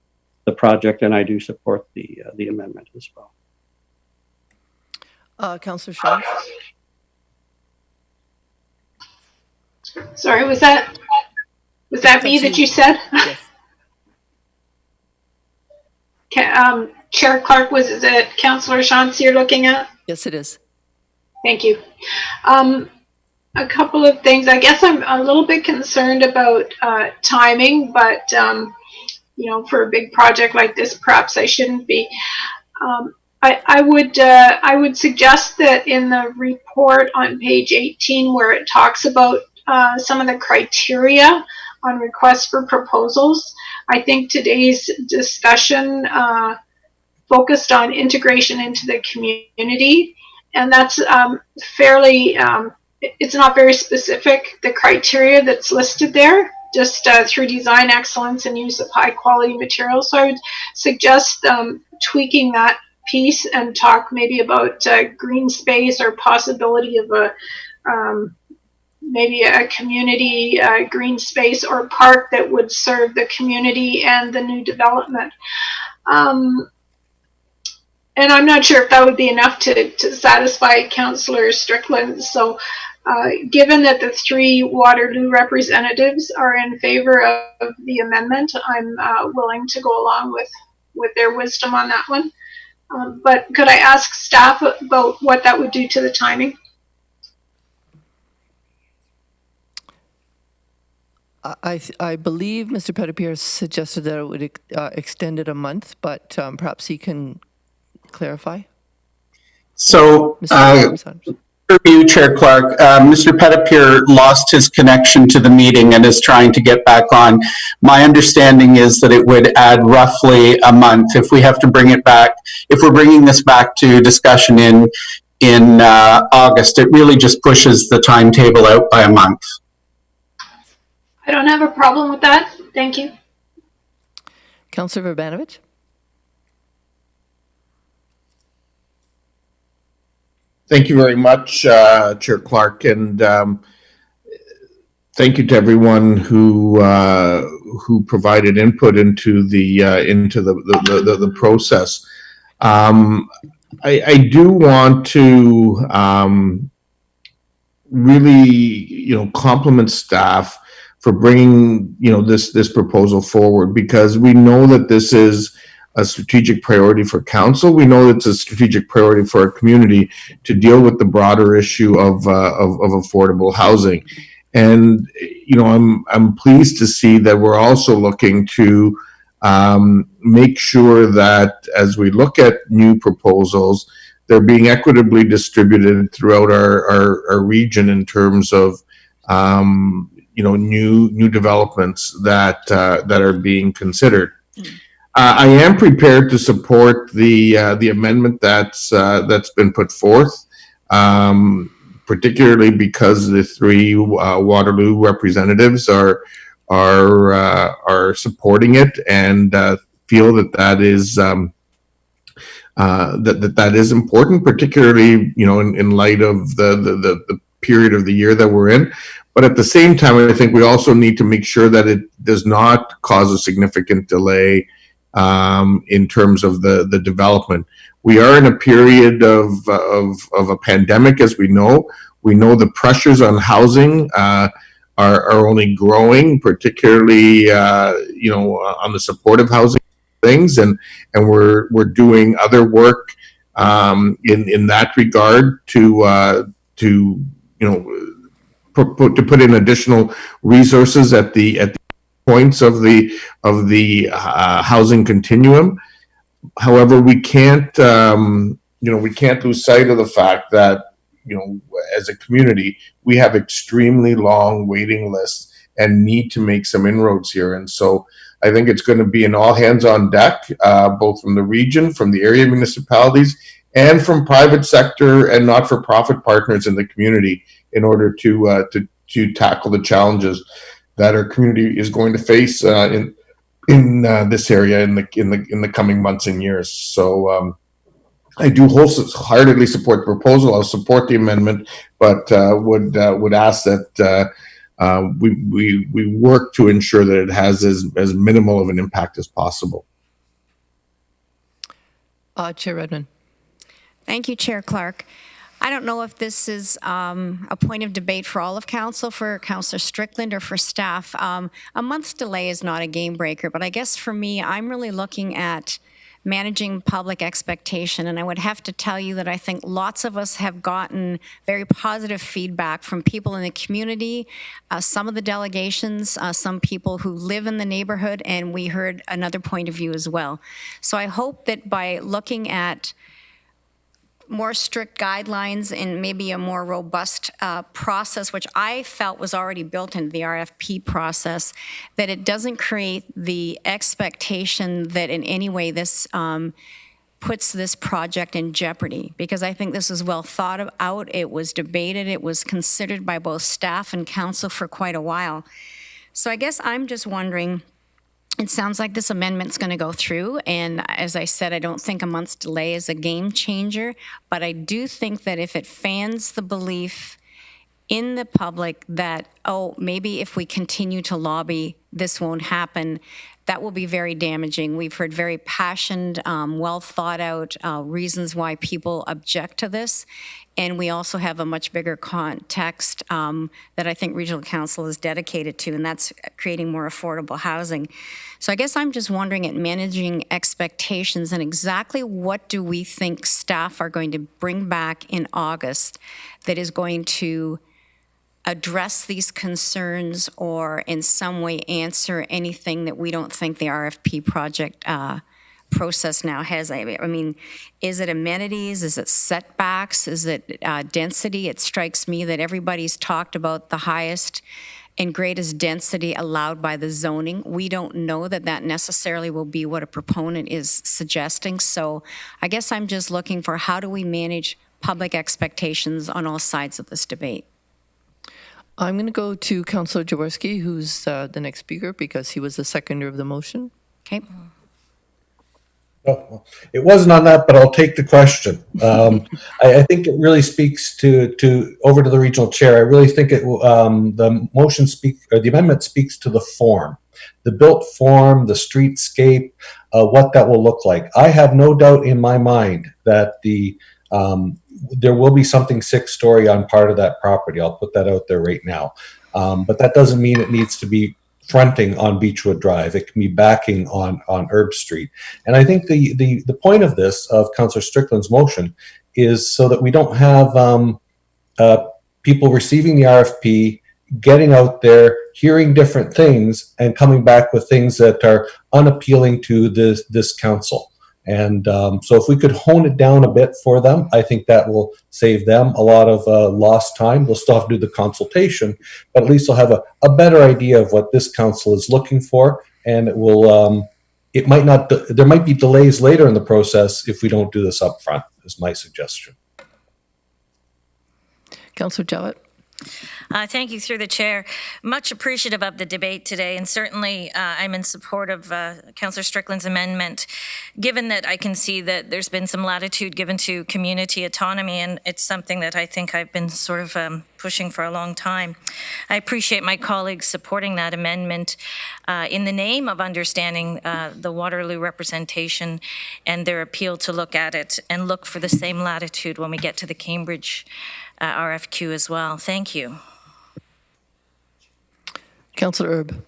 E: the project, and I do support the amendment as well.
A: Councillor Shaw.
K: Sorry, was that me that you said?
A: Yes.
K: Chair Clark, was it Councillor Shantz you're looking at?
A: Yes, it is.
K: Thank you. A couple of things. I guess I'm a little bit concerned about timing, but you know, for a big project like this, perhaps I shouldn't be. I would suggest that in the report on page 18, where it talks about some of the criteria on requests for proposals, I think today's discussion focused on integration into the community, and that's fairly, it's not very specific, the criteria that's listed there, just through design excellence and use of high quality materials. So I would suggest tweaking that piece and talk maybe about green space or possibility of a maybe a community green space or park that would serve the community and the new development. And I'm not sure if that would be enough to satisfy Councillor Strickland. So given that the 3 Waterloo representatives are in favor of the amendment, I'm willing to go along with their wisdom on that one. But could I ask staff about what that would do to the timing?
A: I believe Mr. Petitpierre suggested that it would extend it a month, but perhaps he can clarify.
U: So, through you, Chair Clark, Mr. Petitpierre lost his connection to the meeting and is trying to get back on. My understanding is that it would add roughly a month if we have to bring it back. If we're bringing this back to discussion in August, it really just pushes the timetable out by a month.
K: I don't have a problem with that. Thank you.
A: Councillor Verbanovich.
L: Thank you very much, Chair Clark, and thank you to everyone who provided input into the process. I do want to really, compliment staff for bringing, this proposal forward, because we know that this is a strategic priority for council. We know it's a strategic priority for our community to deal with the broader issue of affordable housing. And, I'm pleased to see that we're also looking to make sure that as we look at new proposals, they're being equitably distributed throughout our region in terms of new developments that are being considered. I am prepared to support the amendment that's been put forth, particularly because the three Waterloo representatives are supporting it and feel that is that is important, particularly in light of the period of the year that we're in. But at the same time, I think we also need to make sure that it does not cause a significant delay in terms of the development. We are in a period of a pandemic, as we know. We know the pressures on housing are only growing, particularly on the supportive housing things, and we're doing other work in that regard to put in additional resources at the points of the housing continuum. However, we can't lose sight of the fact that as a community we have extremely long waiting lists and need to make some inroads here. And so I think it's going to be an all hands on deck, both from the region, from the area municipalities, and from private sector and not-for-profit partners in the community in order to tackle the challenges that our community is going to face in this area in the coming months and years. So I do wholeheartedly support the proposal. I'll support the amendment, but would ask that we work to ensure that it has as minimal of an impact as possible.
A: Chair Redmond.
D: Thank you, Chair Clark. I don't know if this is a point of debate for all of council, for Councillor Strickland or for staff. A month's delay is not a game breaker, but I guess for me, I'm really looking at managing public expectation. And I would have to tell you that I think lots of us have gotten very positive feedback from people in the community, some of the delegations, some people who live in the neighborhood, and we heard another point of view as well. So I hope that by looking at more strict guidelines and maybe a more robust process, which I felt was already built into the RFP process, that it doesn't create the expectation that in any way this puts this project in jeopardy, because I think this is well thought out. It was debated. It was considered by both staff and council for quite a while. So I guess I'm just wondering, it sounds like this amendment's going to go through, and as I said, I don't think a month's delay is a game changer, but I do think that if it fans the belief in the public that, oh, maybe if we continue to lobby, this won't happen, that will be very damaging. We've heard very passionate, well thought out reasons why people object to this. And we also have a much bigger context that I think Regional Council is dedicated to, and that's creating more affordable housing. So I guess I'm just wondering at managing expectations and exactly what do we think staff are going to bring back in August that is going to address these concerns or in some way answer anything that we don't think the RFP project process now has. I mean, is it amenities? Is it setbacks? Is it density? It strikes me that everybody's talked about the highest and greatest density allowed by the zoning. We don't know that that necessarily will be what a proponent is suggesting. So I guess I'm just looking for how do we manage public expectations on all sides of this debate.
A: I'm going to go to Councillor Jaworski, who's the next speaker, because he was the seconder of the motion.
D: Okay.
G: Well, it wasn't on that, but I'll take the question. I think it really speaks to over to the regional chair. I really think it the motion the amendment speaks to the form. the built form, the streetscape, what that will look like. I have no doubt in my mind that there will be something 6-story on part of that property. I'll put that out there right now. But that doesn't mean it needs to be fronting on Beechwood Drive. It can be backing on Herb Street. And I think the point of this, of Councillor Strickland's motion, is so that we don't have people receiving the RFP, getting out there, hearing different things, and coming back with things that are unappealing to this council. And so if we could hone it down a bit for them, I think that will save them a lot of lost time. They'll still have to do the consultation, but at least they'll have a better idea of what this council is looking for. And it will, there might be delays later in the process if we don't do this up front, is my suggestion.
A: Councillor Jowett.
C: Thank you, through the chair. Much appreciative of the debate today, and certainly I'm in support of Councillor Strickland's amendment, given that I can see that there's been some latitude given to community autonomy, and it's something that I think I've been sort of pushing for a long time. I appreciate my colleagues supporting that amendment in the name of understanding the Waterloo representation and their appeal to look at it and look for the same latitude when we get to the Cambridge RFQ as well. Thank you.
A: Councillor Erb.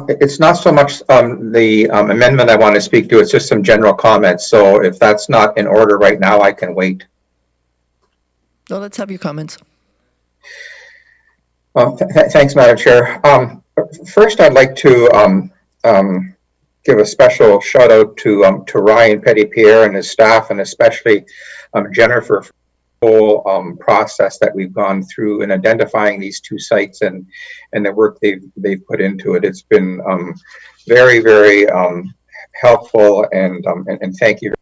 O: It's not so much the amendment I want to speak to, it's just some general comments. So if that's not in order right now, I can wait.
A: No, let's have your comments.
O: Thanks, Madam Chair. First, I'd like to give a special shout out to Ryan Petitpierre and his staff, and especially Jennifer, for the whole process that we've gone through in identifying these two sites and the work they've put into it. It's been very, very helpful, and thank you.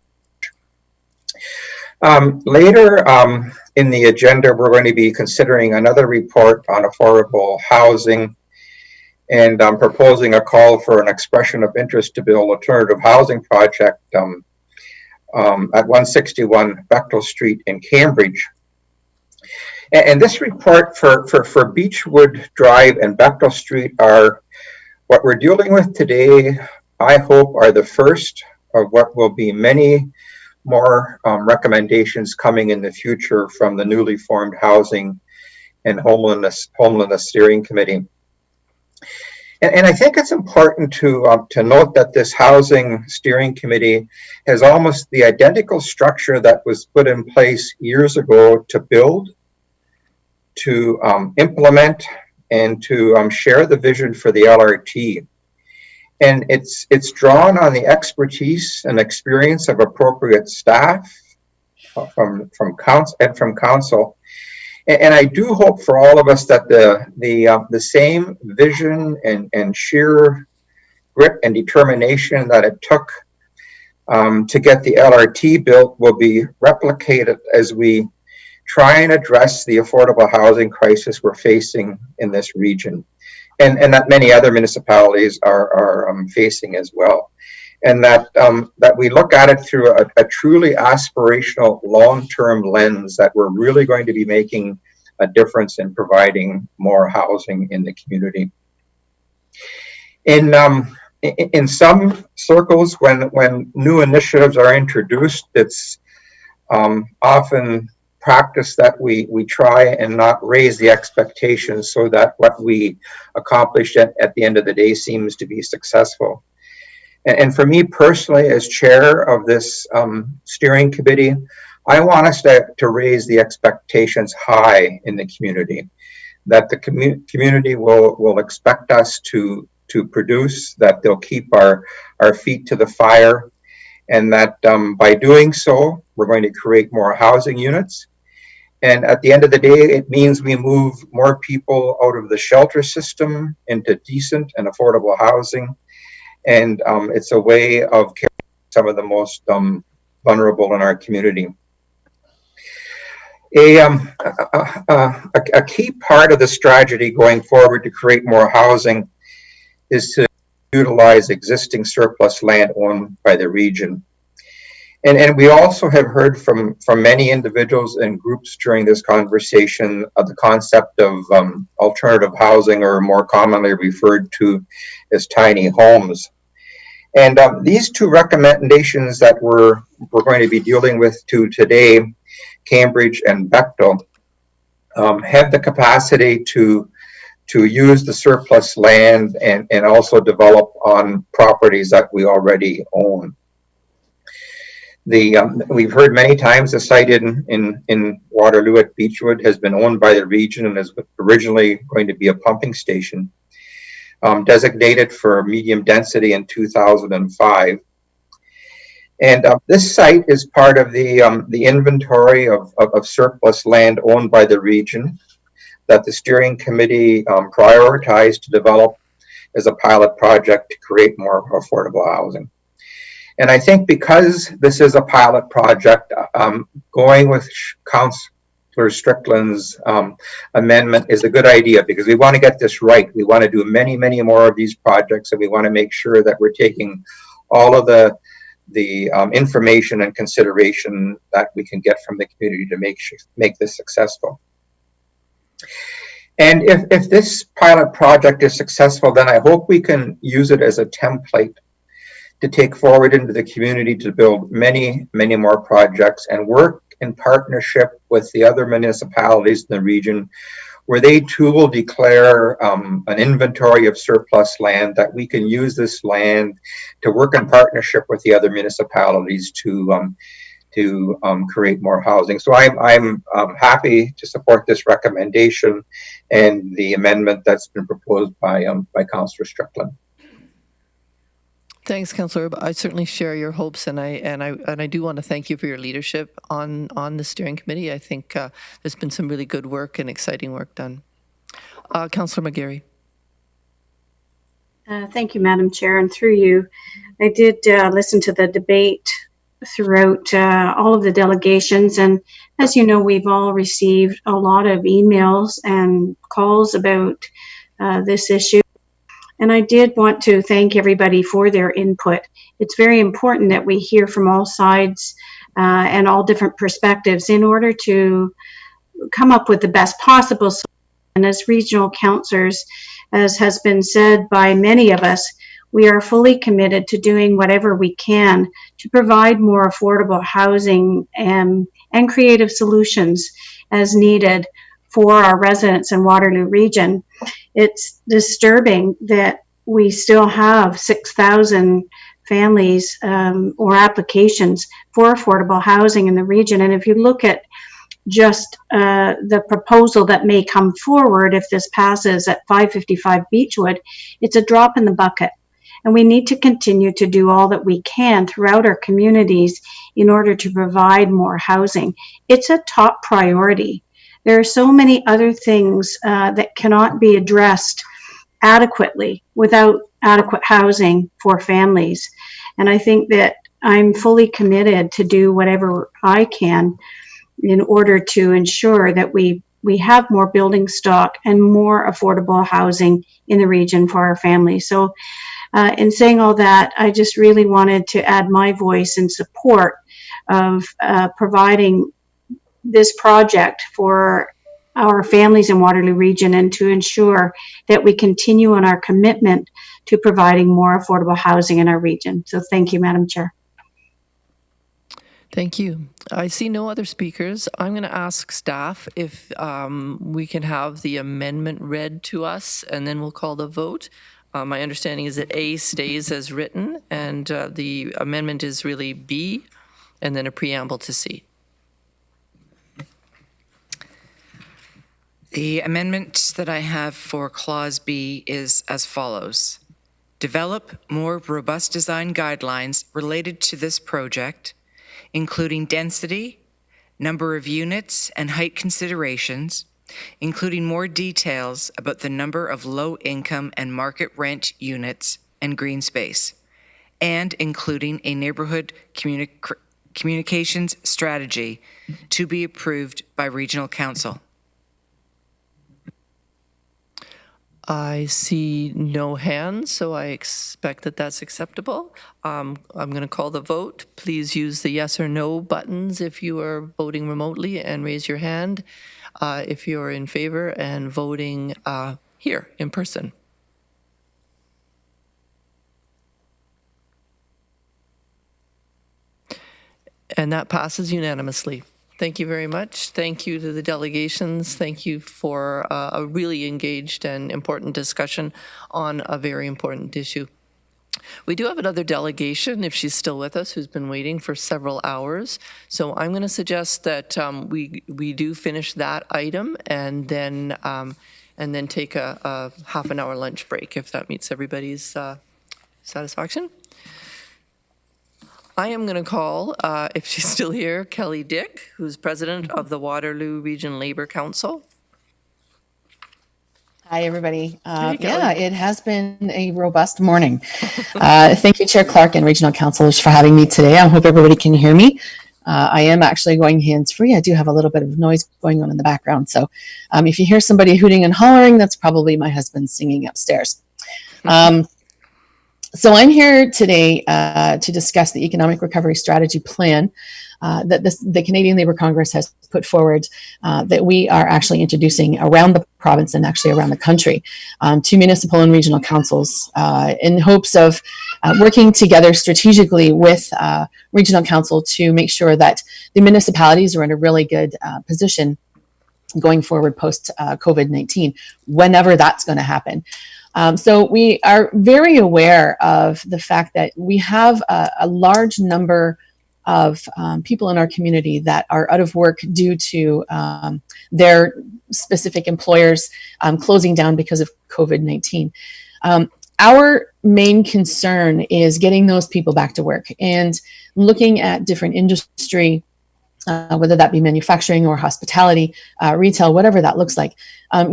O: Later in the agenda, we're going to be considering another report on affordable housing, and I'm proposing a call for an expression of interest to build alternative housing project at 161 Bechtel Street in Cambridge. And this report for Beechwood Drive and Bechtel Street are what we're dealing with today. I hope are the first of what will be many more recommendations coming in the future from the newly formed Housing and Homelessness Steering Committee. And I think it's important to note that this Housing Steering Committee has almost the identical structure that was put in place years ago to build, to implement, and to share the vision for the LRT. And it's drawn on the expertise and experience of appropriate staff from council. And I do hope for all of us that the same vision and sheer grit and determination that it took to get the LRT built will be replicated as we try and address the affordable housing crisis we're facing in this region, and that many other municipalities are facing as well. And that we look at it through a truly aspirational long-term lens, that we're really going to be making a difference in providing more housing in the community. In some circles, when new initiatives are introduced, it's often practice that we try and not raise the expectations so that what we accomplish at the end of the day seems to be successful. And for me personally, as chair of this steering committee, I want us to raise the expectations high in the community, that the community will expect us to produce, that they'll keep our feet to the fire, and that by doing so, we're going to create more housing units. And at the end of the day, it means we move more people out of the shelter system into decent and affordable housing. And it's a way of caring for some of the most vulnerable in our community. A key part of the strategy going forward to create more housing is to utilize existing surplus land owned by the region. And we also have heard from many individuals and groups during this conversation of the concept of alternative housing, or more commonly referred to as tiny homes. And these two recommendations that we're going to be dealing with today, Cambridge and Bechtel, have the capacity to use the surplus land and also develop on properties that we already own. We've heard many times the site in Waterloo at Beechwood has been owned by the region and is originally going to be a pumping station, designated for medium density in 2005. And this site is part of the inventory of surplus land owned by the region that the steering committee prioritized to develop as a pilot project to create more affordable housing. And I think because this is a pilot project, going with Councillor Strickland's amendment is a good idea, because we want to get this right. We want to do many, many more of these projects, and we want to make sure that we're taking all of the information and consideration that we can get from the community to make this successful. And if this pilot project is successful, then I hope we can use it as a template to take forward into the community to build many, many more projects and work in partnership with the other municipalities in the region, where they too will declare an inventory of surplus land, that we can use this land to work in partnership with the other municipalities to create more housing. So I'm happy to support this recommendation and the amendment that's been proposed by Councillor Strickland.
A: Thanks, Councillor. I certainly share your hopes, and I do want to thank you for your leadership on the steering committee. I think there's been some really good work and exciting work done. Councillor McGarry.
R: Thank you, Madam Chair, and through you, I did listen to the debate throughout all of the delegations, and as you know, we've all received a lot of emails and calls about this issue. And I did want to thank everybody for their input. It's very important that we hear from all sides and all different perspectives in order to come up with the best possible solution. And as regional councillors, as has been said by many of us, we are fully committed to doing whatever we can to provide more affordable housing and creative solutions as needed for our residents in Waterloo Region. It's disturbing that we still have 6,000 families or applications for affordable housing in the region. And if you look at just the proposal that may come forward, if this passes at 555 Beechwood, it's a drop in the bucket. And we need to continue to do all that we can throughout our communities in order to provide more housing. It's a top priority. There are so many other things that cannot be addressed adequately without adequate housing for families. And I think that I'm fully committed to do whatever I can in order to ensure that we have more building stock and more affordable housing in the region for our families. So in saying all that, I just really wanted to add my voice in support of providing this project for our families in Waterloo Region, and to ensure that we continue on our commitment to providing more affordable housing in our region. So thank you, Madam Chair.
A: Thank you. I see no other speakers. I'm going to ask staff if we can have the amendment read to us, and then we'll call the vote. My understanding is that A stays as written, and the amendment is really B, and then a preamble to C.
T: The amendment that I have for Clause B is as follows. Develop more robust design guidelines related to this project, including density, number of units, and height considerations, including more details about the number of low-income and market rent units and green space, and including a neighborhood communications strategy to be approved by Regional Council.
A: I see no hands, so I expect that that's acceptable. I'm going to call the vote. Please use the yes or no buttons if you are voting remotely, and raise your hand if you're in favor and voting here in person. And that passes unanimously. Thank you very much. Thank you to the delegations. Thank you for a really engaged and important discussion on a very important issue. We do have another delegation, if she's still with us, who's been waiting for several hours. So I'm going to suggest that we do finish that item and then take a half an hour lunch break, if that meets everybody's satisfaction. I am going to call, if she's still here, Kelly Dick, who's president of the Waterloo Regional Labour Council.
F: Hi, everybody. Yeah, it has been a robust morning. Thank you, Chair Clark and Regional Councillors, for having me today. I hope everybody can hear me. I am actually going hands-free. I do have a little bit of noise going on in the background. So if you hear somebody hooting and hollering, that's probably my husband singing upstairs. So I'm here today to discuss the Economic Recovery Strategy Plan that the Canadian Labour Congress has put forward that we are actually introducing around the province and actually around the country to municipal and regional councils in hopes of working together strategically with regional council to make sure that the municipalities are in a really good position going forward post COVID-19, whenever that's going to happen. So we are very aware of the fact that we have a large number of people in our community that are out of work due to their specific employers closing down because of COVID-19. Our main concern is getting those people back to work and looking at different industry, whether that be manufacturing or hospitality, retail, whatever that looks like,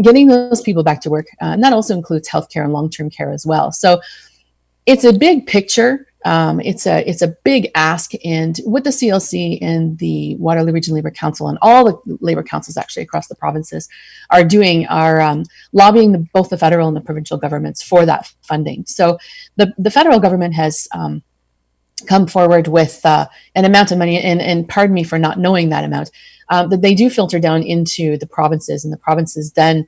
F: getting those people back to work. And that also includes healthcare and long-term care as well. So it's a big picture. It's a big ask. And what the CLC and the Waterloo Regional Labour Council and all the labour councils actually across the provinces are doing are lobbying both the federal and the provincial governments for that funding. So the federal government has come forward with an amount of money, and pardon me for not knowing that amount, that they do filter down into the provinces, and the provinces then,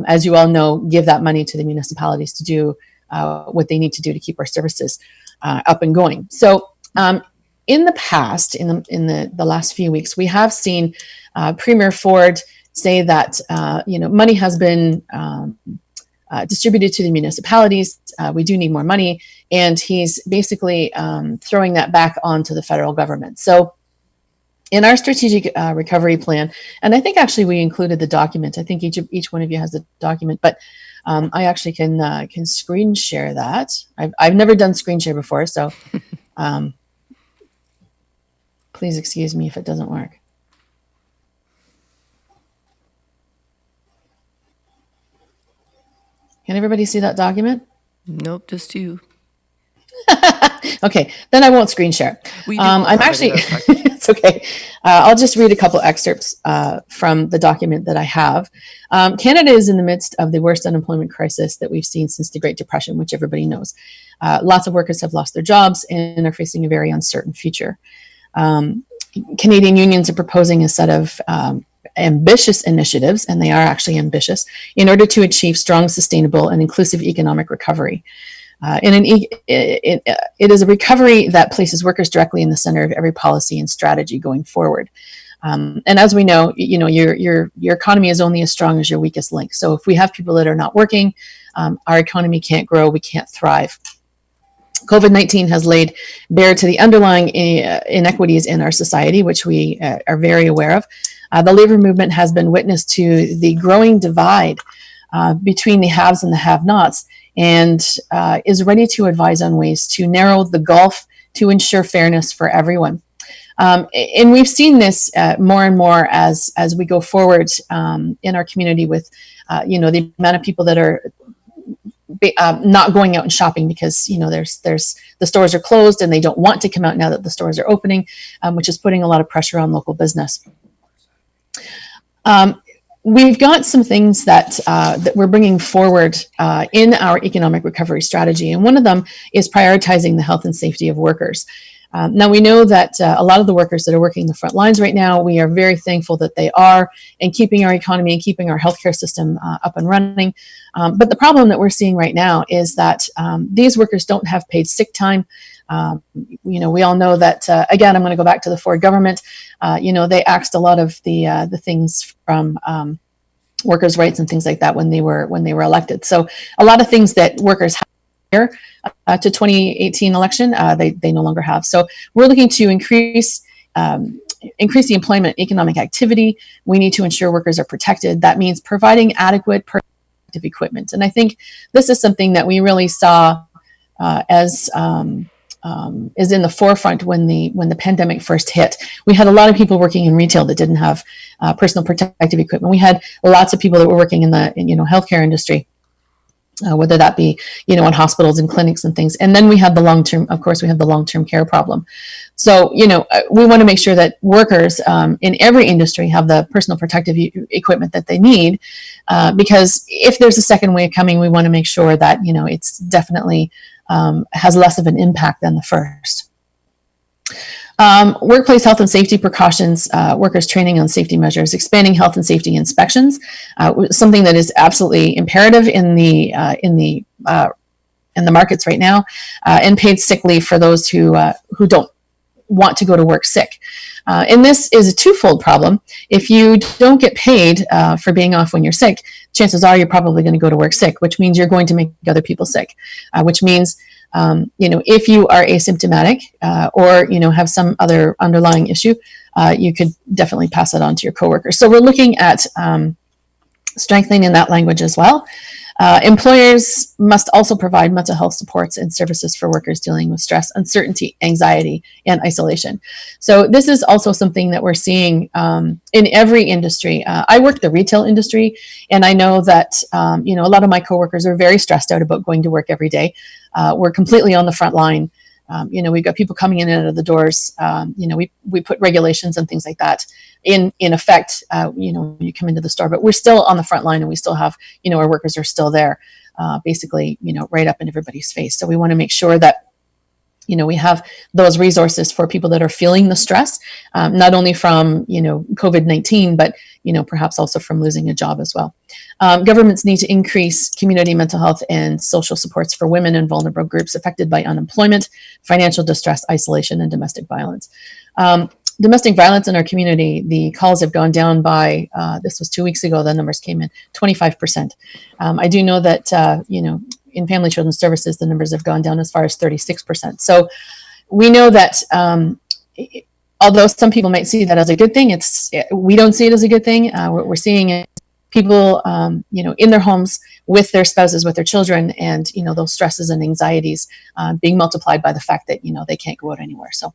F: as you all know, give that money to the municipalities to do what they need to do to keep our services up and going. So in the past, in the last few weeks, we have seen Premier Ford say that money has been distributed to the municipalities. We do need more money. And he's basically throwing that back onto the federal government. So in our strategic recovery plan, and I think actually we included the document. I think each one of you has the document, but I actually can screen share that. I've never done screen share before, so please excuse me if it doesn't work. Can everybody see that document?
A: Nope, just you.
F: Okay, then I won't screen share. I'm actually, it's okay. I'll just read a couple excerpts from the document that I have. Canada is in the midst of the worst unemployment crisis that we've seen since the Great Depression, which everybody knows. Lots of workers have lost their jobs and are facing a very uncertain future. Canadian unions are proposing a set of ambitious initiatives, and they are actually ambitious, in order to achieve strong, sustainable, and inclusive economic recovery. It is a recovery that places workers directly in the center of every policy and strategy going forward. And as we know, your economy is only as strong as your weakest link. So if we have people that are not working, our economy can't grow, we can't thrive. COVID-19 has laid bare to the underlying inequities in our society, which we are very aware of. The labor movement has been witness to the growing divide between the haves and the have-nots, and is ready to advise on ways to narrow the gulf to ensure fairness for everyone. And we've seen this more and more as we go forward in our community with, the amount of people that are not going out and shopping because, there's the stores are closed and they don't want to come out now that the stores are opening, which is putting a lot of pressure on local business. we've got some things that we're bringing forward in our economic recovery strategy, and one of them is prioritizing the health and safety of workers. Now, we know that a lot of the workers that are working the front lines right now, we are very thankful that they are, and keeping our economy and keeping our healthcare system up and running. But the problem that we're seeing right now is that these workers don't have paid sick time. We all know that, again, I'm going to go back to the Ford government. They axed a lot of the things from workers' rights and things like that when they were elected. So a lot of things that workers have to 2018 election, they no longer have. So we're looking to increase the employment economic activity. We need to ensure workers are protected. That means providing adequate protective equipment. And I think this is something that we really saw as is in the forefront when the pandemic first hit. We had a lot of people working in retail that didn't have personal protective equipment. We had lots of people that were working in the healthcare industry. Whether that be, in hospitals and clinics and things. And then we have the long-term care problem. So, we want to make sure that workers in every industry have the personal protective equipment that they need, because if there's a second wave coming, we want to make sure that, it's definitely has less of an impact than the first. Workplace health and safety precautions, workers training on safety measures, expanding health and safety inspections, something that is absolutely imperative in the markets right now, and paid sick leave for those who don't want to go to work sick. And this is a twofold problem. If you don't get paid for being off when you're sick, chances are you're probably going to go to work sick, which means you're going to make other people sick, which means if you are asymptomatic or have some other underlying issue, you could definitely pass it on to your coworkers. So we're looking at strengthening in that language as well. Employers must also provide mental health supports and services for workers dealing with stress, uncertainty, anxiety, and isolation. So this is also something that we're seeing in every industry. I work the retail industry, and I know that a lot of my coworkers are very stressed out about going to work every day. We're completely on the front line. We've got people coming in and out of the doors. We put regulations and things like that in effect, when you come into the store, but we're still on the front line, and we still have, our workers are still there, basically, right up in everybody's face. So we want to make sure that, we have those resources for people that are feeling the stress, not only from, COVID-19, but, perhaps also from losing a job as well. Governments need to increase community mental health and social supports for women and vulnerable groups affected by unemployment, financial distress, isolation, and domestic violence. Domestic violence in our community, the calls have gone down by, this was 2 weeks ago, the numbers came in, 25%. I do know that, in Family Children's Services, the numbers have gone down as far as 36%. So we know that although some people might see that as a good thing, we don't see it as a good thing. What we're seeing is people, in their homes with their spouses, with their children, and, those stresses and anxieties being multiplied by the fact that, they can't go out anywhere. So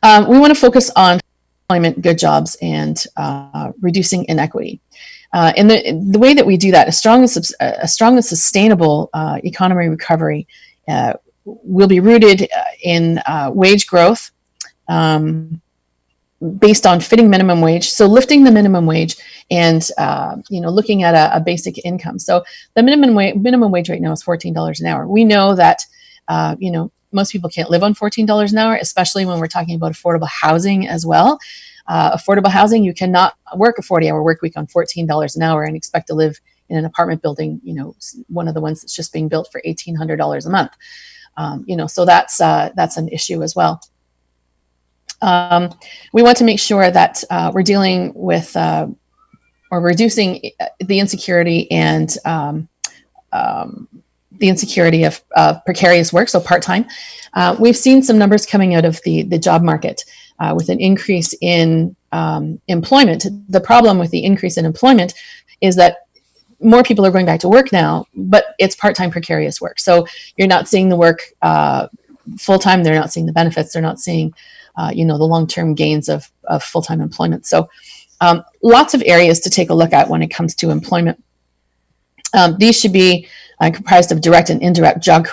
F: we want to focus on employment, good jobs, and reducing inequity. And the way that we do that, a strong and sustainable economy recovery will be rooted in wage growth based on fitting minimum wage. So lifting the minimum wage and looking at a basic income. So the minimum wage right now is $14 an hour. We know that most people can't live on $14 an hour, especially when we're talking about affordable housing as well. Affordable housing, you cannot work a 40-hour work week on $14 an hour and expect to live in an apartment building, one of the ones that's just being built for $1,800 a month. So that's an issue as well. We want to make sure that we're dealing with or reducing the insecurity and the insecurity of precarious work, so part-time. We've seen some numbers coming out of the job market with an increase in employment. The problem with the increase in employment is that more people are going back to work now, but it's part-time precarious work. So you're not seeing the work full-time. They're not seeing the benefits. They're not seeing, the long-term gains of full-time employment. So lots of areas to take a look at when it comes to employment. These should be comprised of direct and indirect job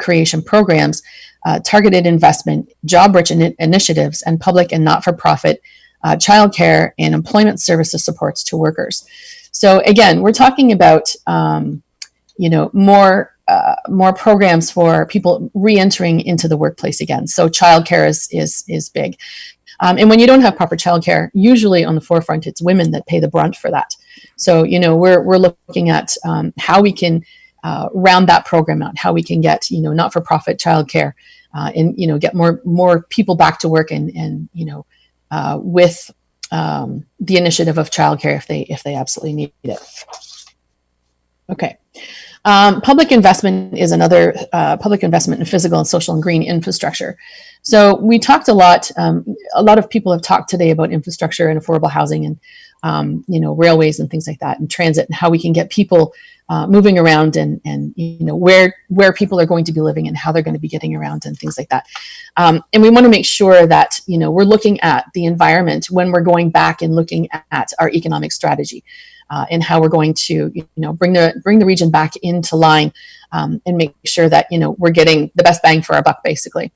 F: creation programs, targeted investment, job-rich initiatives, and public and not-for-profit childcare and employment services supports to workers. So again, we're talking about more programs for people re-entering into the workplace again. So childcare is big. And when you don't have proper childcare, usually on the forefront, it's women that pay the brunt for that. So, we're looking at how we can round that program out, how we can get, not-for-profit childcare and, get more people back to work and with the initiative of childcare if they absolutely need it. Okay. Public investment is another public investment in physical and social and green infrastructure. So we talked a lot of people have talked today about infrastructure and affordable housing and, railways and things like that, and transit, and how we can get people moving around and where people are going to be living and how they're going to be getting around and things like that. And we want to make sure that, we're looking at the environment when we're going back and looking at our economic strategy. And how we're going to, bring the region back into line and make sure that, we're getting the best bang for our buck, basically.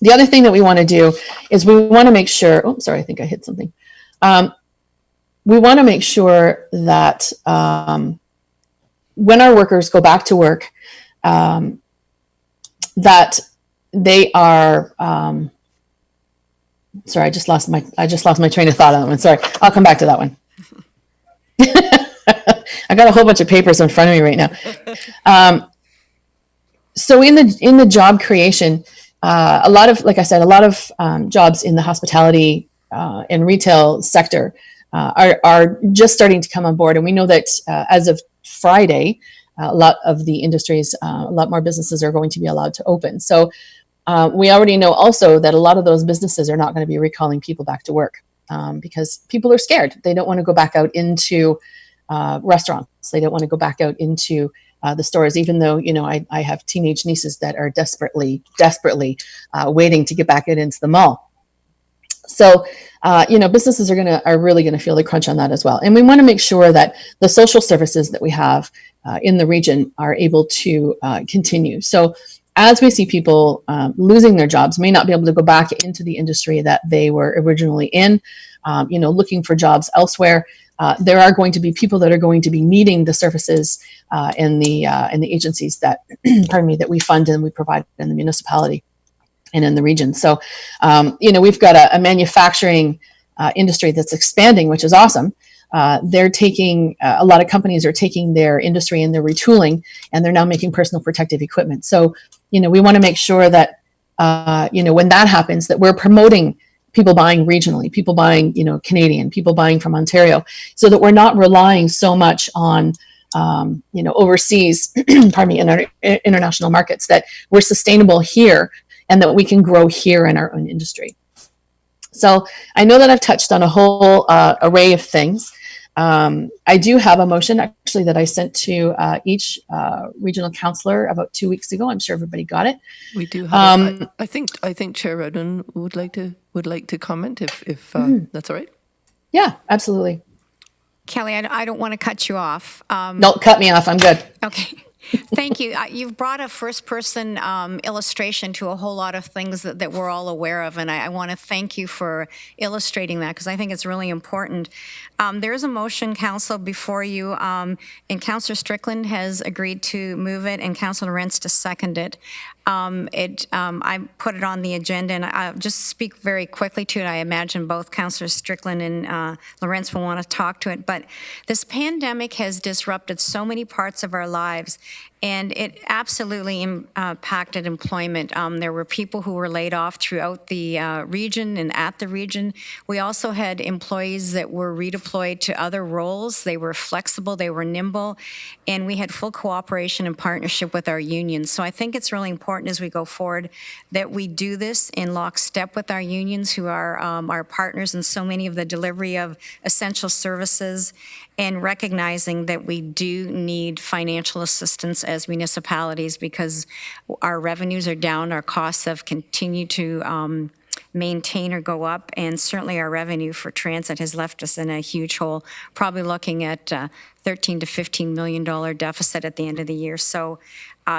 F: The other thing that we want to do is we want to make sure, oh, sorry, I think I hit something. We want to make sure that when our workers go back to work, that they are, sorry, I just lost my train of thought on that one. Sorry, I'll come back to that one. I got a whole bunch of papers in front of me right now. So in the job creation, a lot of jobs in the hospitality and retail sector are just starting to come on board. And we know that as of Friday, a lot of the industries, a lot more businesses are going to be allowed to open. So we already know also that a lot of those businesses are not going to be recalling people back to work because people are scared. They don't want to go back out into restaurants. They don't want to go back out into the stores, even though, I have teenage nieces that are desperately waiting to get back out into the mall. So, businesses are really going to feel the crunch on that as well. And we want to make sure that the social services that we have in the region are able to continue. So as we see people losing their jobs, may not be able to go back into the industry that they were originally in, looking for jobs elsewhere, there are going to be people that are going to be needing the services and the agencies that, that we fund and we provide in the municipality and in the region. So, we've got a manufacturing industry that's expanding, which is awesome. They're taking, a lot of companies are taking their industry and they're retooling, and they're now making personal protective equipment. So, we want to make sure that, when that happens, that we're promoting people buying regionally, people buying, Canadian, people buying from Ontario, so that we're not relying so much on, overseas, in our international markets, that we're sustainable here and that we can grow here in our own industry. So I know that I've touched on a whole array of things. I do have a motion actually that I sent to each regional councillor about 2 weeks ago. I'm sure everybody got it.
A: We do have. I think Chair Redmond would like to comment if that's all right.
F: Yeah, absolutely.
D: Kelly, I don't want to cut you off.
F: No, cut me off. I'm good.
D: Okay. Thank you. You've brought a first-person illustration to a whole lot of things that we're all aware of, and I want to thank you for illustrating that because I think it's really important. There is a motion, Council, before you, and Councillor Strickland has agreed to move it, and Councillor Lawrence to second it. I put it on the agenda, and I'll just speak very quickly to it. I imagine both Councillors Strickland and Lawrence will want to talk to it. But this pandemic has disrupted so many parts of our lives, and it absolutely impacted employment. There were people who were laid off throughout the region and at the region. We also had employees that were redeployed to other roles. They were flexible, they were nimble, and we had full cooperation and partnership with our unions. So I think it's really important as we go forward that we do this in lockstep with our unions, who are our partners in so many of the delivery of essential services, and recognizing that we do need financial assistance as municipalities because our revenues are down, our costs have continued to maintain or go up, and certainly our revenue for transit has left us in a huge hole, probably looking at $13 to $15 million deficit at the end of the year. So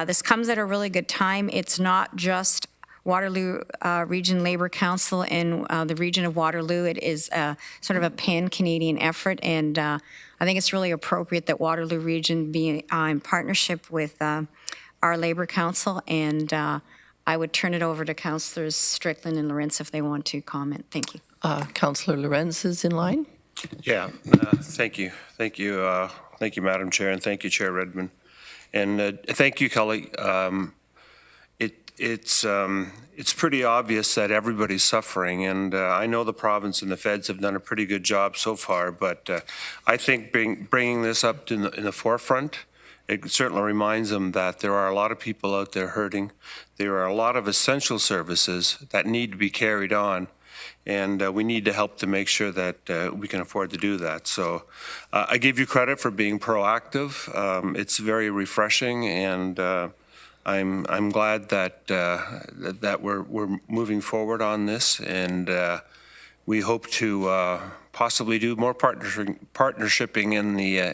D: this comes at a really good time. It's not just Waterloo Regional Labour Council in the region of Waterloo. It is sort of a pan-Canadian effort, and I think it's really appropriate that Waterloo Region be in partnership with our Labour Council, and I would turn it over to Councillors Strickland and Lorenz if they want to comment. Thank you.
A: Councillor Lorenz is in line.
I: Yeah, thank you. Thank you. Thank you, Madam Chair, and thank you, Chair Redmond. And thank you, Kelly. It's pretty obvious that everybody's suffering, and I know the province and the feds have done a pretty good job so far, but I think bringing this up in the forefront, it certainly reminds them that there are a lot of people out there hurting. There are a lot of essential services that need to be carried on, and we need to help to make sure that we can afford to do that. So I give you credit for being proactive. It's very refreshing, and I'm glad that that we're moving forward on this, and we hope to possibly do more partnershiping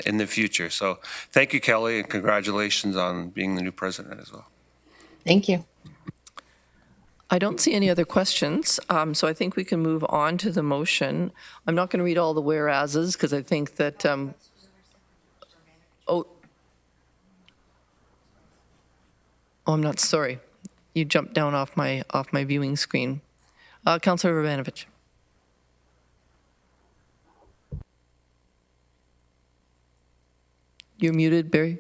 I: in the future. So thank you, Kelly, and congratulations on being the new president as well.
F: Thank you.
A: I don't see any other questions, so I think we can move on to the motion. I'm not going to read all the whereases because I think that, oh, I'm not sorry. You jumped down off my viewing screen. Councillor Ravanovich. You're muted, Barry.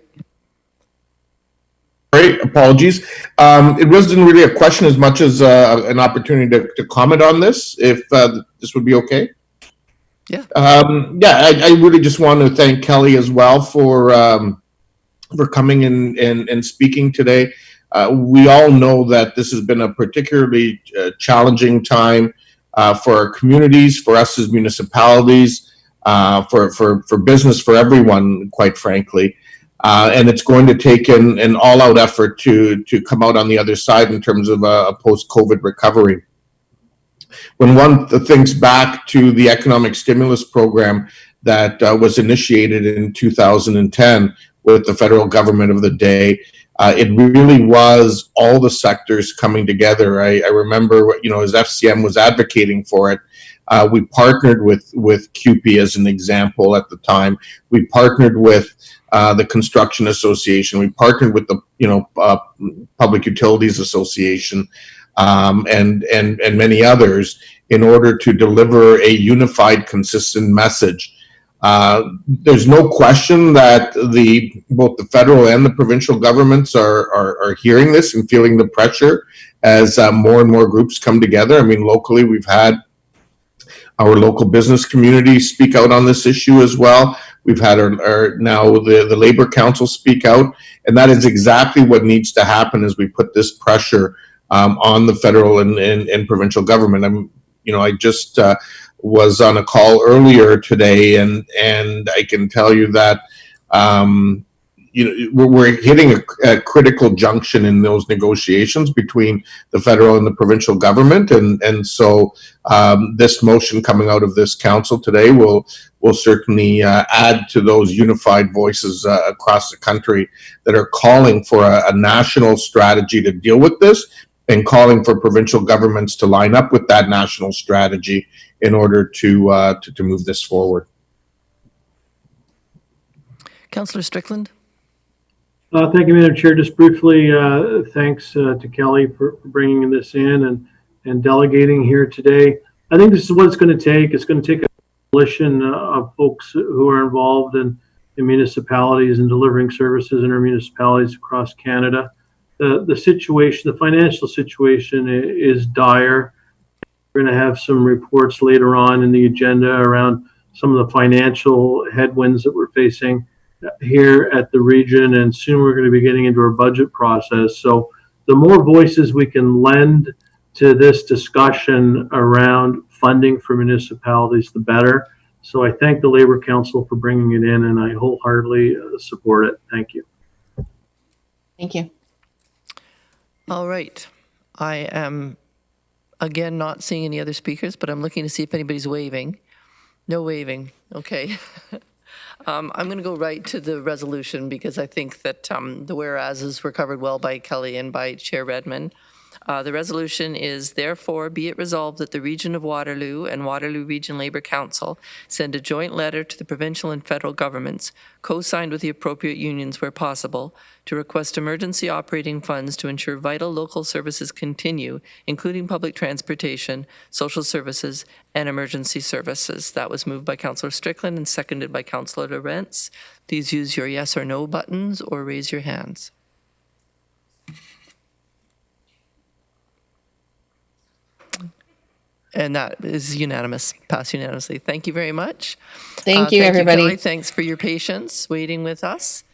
L: Great, apologies. It wasn't really a question as much as an opportunity to comment on this, if this would be okay.
A: Yeah.
L: I really just want to thank Kelly as well for coming in and speaking today. We all know that this has been a particularly challenging time for our communities, for us as municipalities, for business, for everyone, quite frankly. And it's going to take an all-out effort to come out on the other side in terms of a post-COVID recovery. When one thinks back to the economic stimulus program that was initiated in 2010 with the federal government of the day, it really was all the sectors coming together. I remember, as FCM was advocating for it, we partnered with CUPE as an example at the time. We partnered with the Construction Association. We partnered with the Public Utilities Association and many others in order to deliver a unified, consistent message. There's no question that both the federal and the provincial governments are hearing this and feeling the pressure as more and more groups come together. I mean, locally, we've had our local business community speak out on this issue as well. We've had now the Labour Council speak out, and that is exactly what needs to happen as we put this pressure on the federal and provincial government. I just was on a call earlier today, and I can tell you that we're hitting a critical junction in those negotiations between the federal and the provincial government, and so this motion coming out of this council today will certainly add to those unified voices across the country that are calling for a national strategy to deal with this, and calling for provincial governments to line up with that national strategy in order to move this forward.
A: Councillor Strickland.
H: Thank you, Madam Chair. Just briefly, thanks to Kelly for bringing this in and delegating here today. I think this is what it's going to take. It's going to take a coalition of folks who are involved in municipalities and delivering services in our municipalities across Canada. The situation, the financial situation is dire. We're going to have some reports later on in the agenda around some of the financial headwinds that we're facing here at the region, and soon we're going to be getting into our budget process. So the more voices we can lend to this discussion around funding for municipalities, the better. So I thank the Labour Council for bringing it in, and I wholeheartedly support it. Thank you.
F: Thank you.
A: All right. I am, again, not seeing any other speakers, but I'm looking to see if anybody's waving. No waving. Okay. I'm going to go right to the resolution because I think that the whereases were covered well by Kelly and by Chair Redmond. The resolution is, therefore, be it resolved that the Region of Waterloo and Waterloo Regional Labour Council send a joint letter to the provincial and federal governments, co-signed with the appropriate unions where possible, to request emergency operating funds to ensure vital local services continue, including public transportation, social services, and emergency services. That was moved by Councillor Strickland and seconded by Councillor Lorentz. Please use your yes or no buttons or raise your hands. And that is unanimous, passed unanimously. Thank you very much.
F: Thank you, everybody.
A: Kelly. Thanks for your patience waiting with us.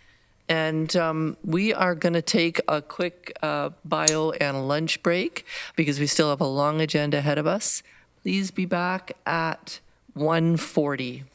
A: And we are going to take a quick bio and lunch break because we still have a long agenda ahead of us. Please be back at 1:40.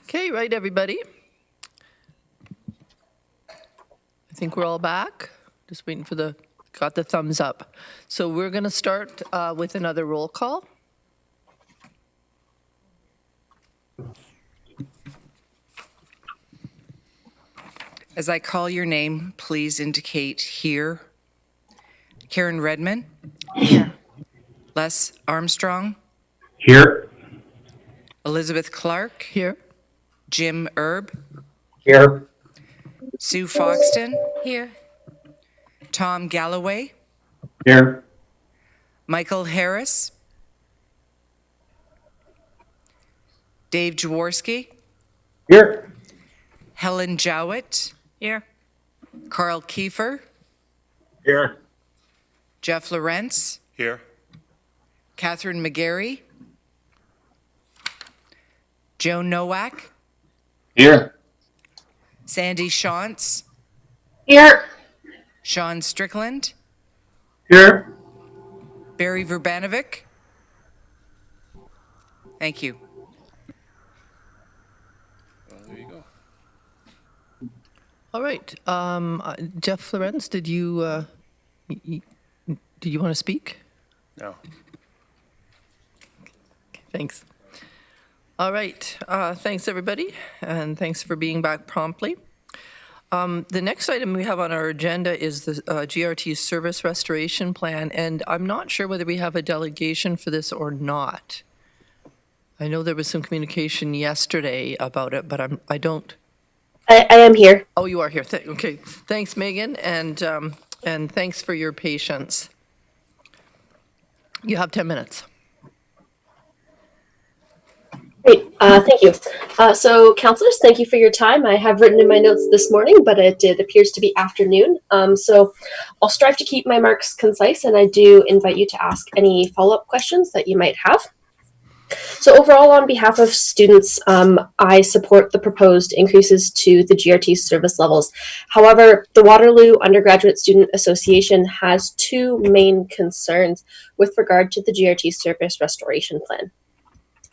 A: Okay, right, everybody. I think we're all back. Just waiting for got the thumbs up. So we're going to start with another roll call.
T: As I call your name, please indicate here. Karen Redmond?
C: Here.
T: Les Armstrong?
H: Here.
T: Elizabeth Clark?
A: Here.
T: Jim Erb?
O: Here.
T: Sue Foxton?
C: Here.
T: Tom Galloway?
H: Here.
T: Michael Harris? Dave Jaworski?
H: Here.
T: Helen Jowett?
C: Here.
T: Carl Kiefer?
P: Here.
T: Jeff Lawrence?
I: Here.
T: Catherine McGarry? Joe Nowak?
H: Here.
T: Sandy Shantz?
K: Here.
T: Sean Strickland?
H: Here.
T: Barry Verbanovic? Thank you.
I: Well, there you go.
A: All right. Jeff Lawrence, did you want to speak?
I: No.
A: Thanks. All right. Thanks, everybody, and thanks for being back promptly. The next item we have on our agenda is the GRT service restoration plan, and I'm not sure whether we have a delegation for this or not. I know there was some communication yesterday about it, but I don't.
J: I am here.
A: Oh, you are here. Okay. Thanks, Megan, and thanks for your patience. You have 10 minutes.
J: Great, thank you. So, councillors, thank you for your time. I have written in my notes this morning, but it appears to be afternoon. So I'll strive to keep my remarks concise, and I do invite you to ask any follow-up questions that you might have. So overall, on behalf of students, I support the proposed increases to the GRT service levels. However, the Waterloo Undergraduate Student Association has two main concerns with regard to the GRT service restoration plan.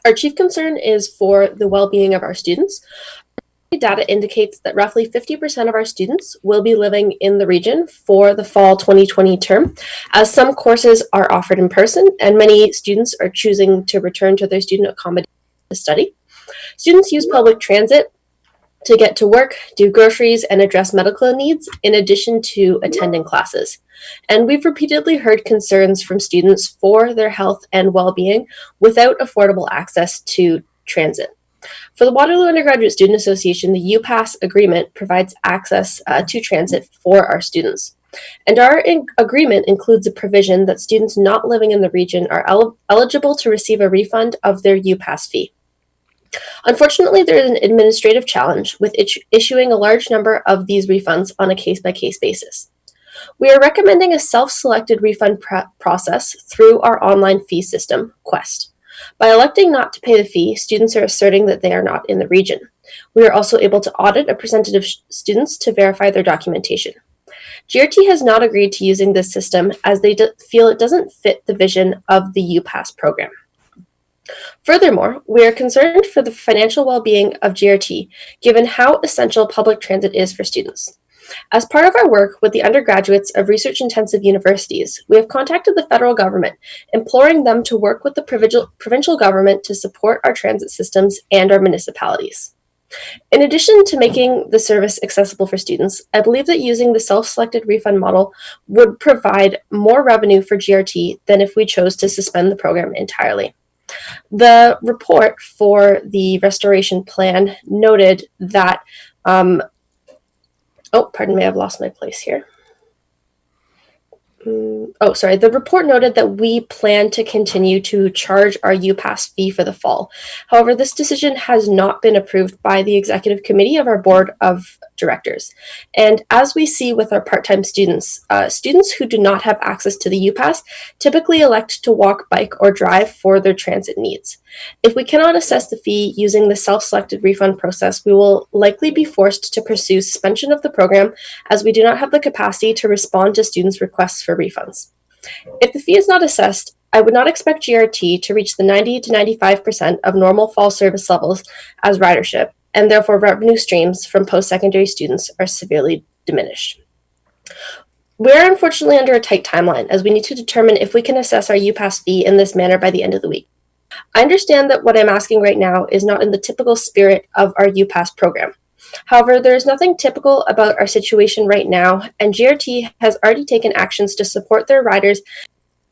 J: Our chief concern is for the well-being of our students. Data indicates that roughly 50% of our students will be living in the region for the fall 2020 term, as some courses are offered in person and many students are choosing to return to their student accommodation to study. Students use public transit to get to work, do groceries, and address medical needs in addition to attending classes. And we've repeatedly heard concerns from students for their health and well-being without affordable access to transit. For the Waterloo Undergraduate Student Association, the UPass agreement provides access to transit for our students. And our agreement includes a provision that students not living in the region are eligible to receive a refund of their UPass fee. Unfortunately, there is an administrative challenge with issuing a large number of these refunds on a case-by-case basis. We are recommending a self-selected refund process through our online fee system, Quest. By electing not to pay the fee, students are asserting that they are not in the region. We are also able to audit a percentage of students to verify their documentation. GRT has not agreed to using this system as they feel it doesn't fit the vision of the UPass program. Furthermore, we are concerned for the financial well-being of GRT, given how essential public transit is for students. As part of our work with the undergraduates of research-intensive universities, we have contacted the federal government, imploring them to work with the provincial government to support our transit systems and our municipalities. In addition to making the service accessible for students, I believe that using the self-selected refund model would provide more revenue for GRT than if we chose to suspend the program entirely. The report for the restoration plan noted that oh, pardon me, I've lost my place here. The report noted that we plan to continue to charge our UPass fee for the fall. However, this decision has not been approved by the executive committee of our board of directors. And as we see with our part-time students, students who do not have access to the UPass typically elect to walk, bike, or drive for their transit needs. If we cannot assess the fee using the self-selected refund process, we will likely be forced to pursue suspension of the program, as we do not have the capacity to respond to students' requests for refunds. If the fee is not assessed, I would not expect GRT to reach the 90 to 95% of normal fall service levels as ridership, and therefore revenue streams from post-secondary students are severely diminished. We are unfortunately under a tight timeline, as we need to determine if we can assess our UPass fee in this manner by the end of the week. I understand that what I'm asking right now is not in the typical spirit of our UPass program. However, there is nothing typical about our situation right now, and GRT has already taken actions to support their riders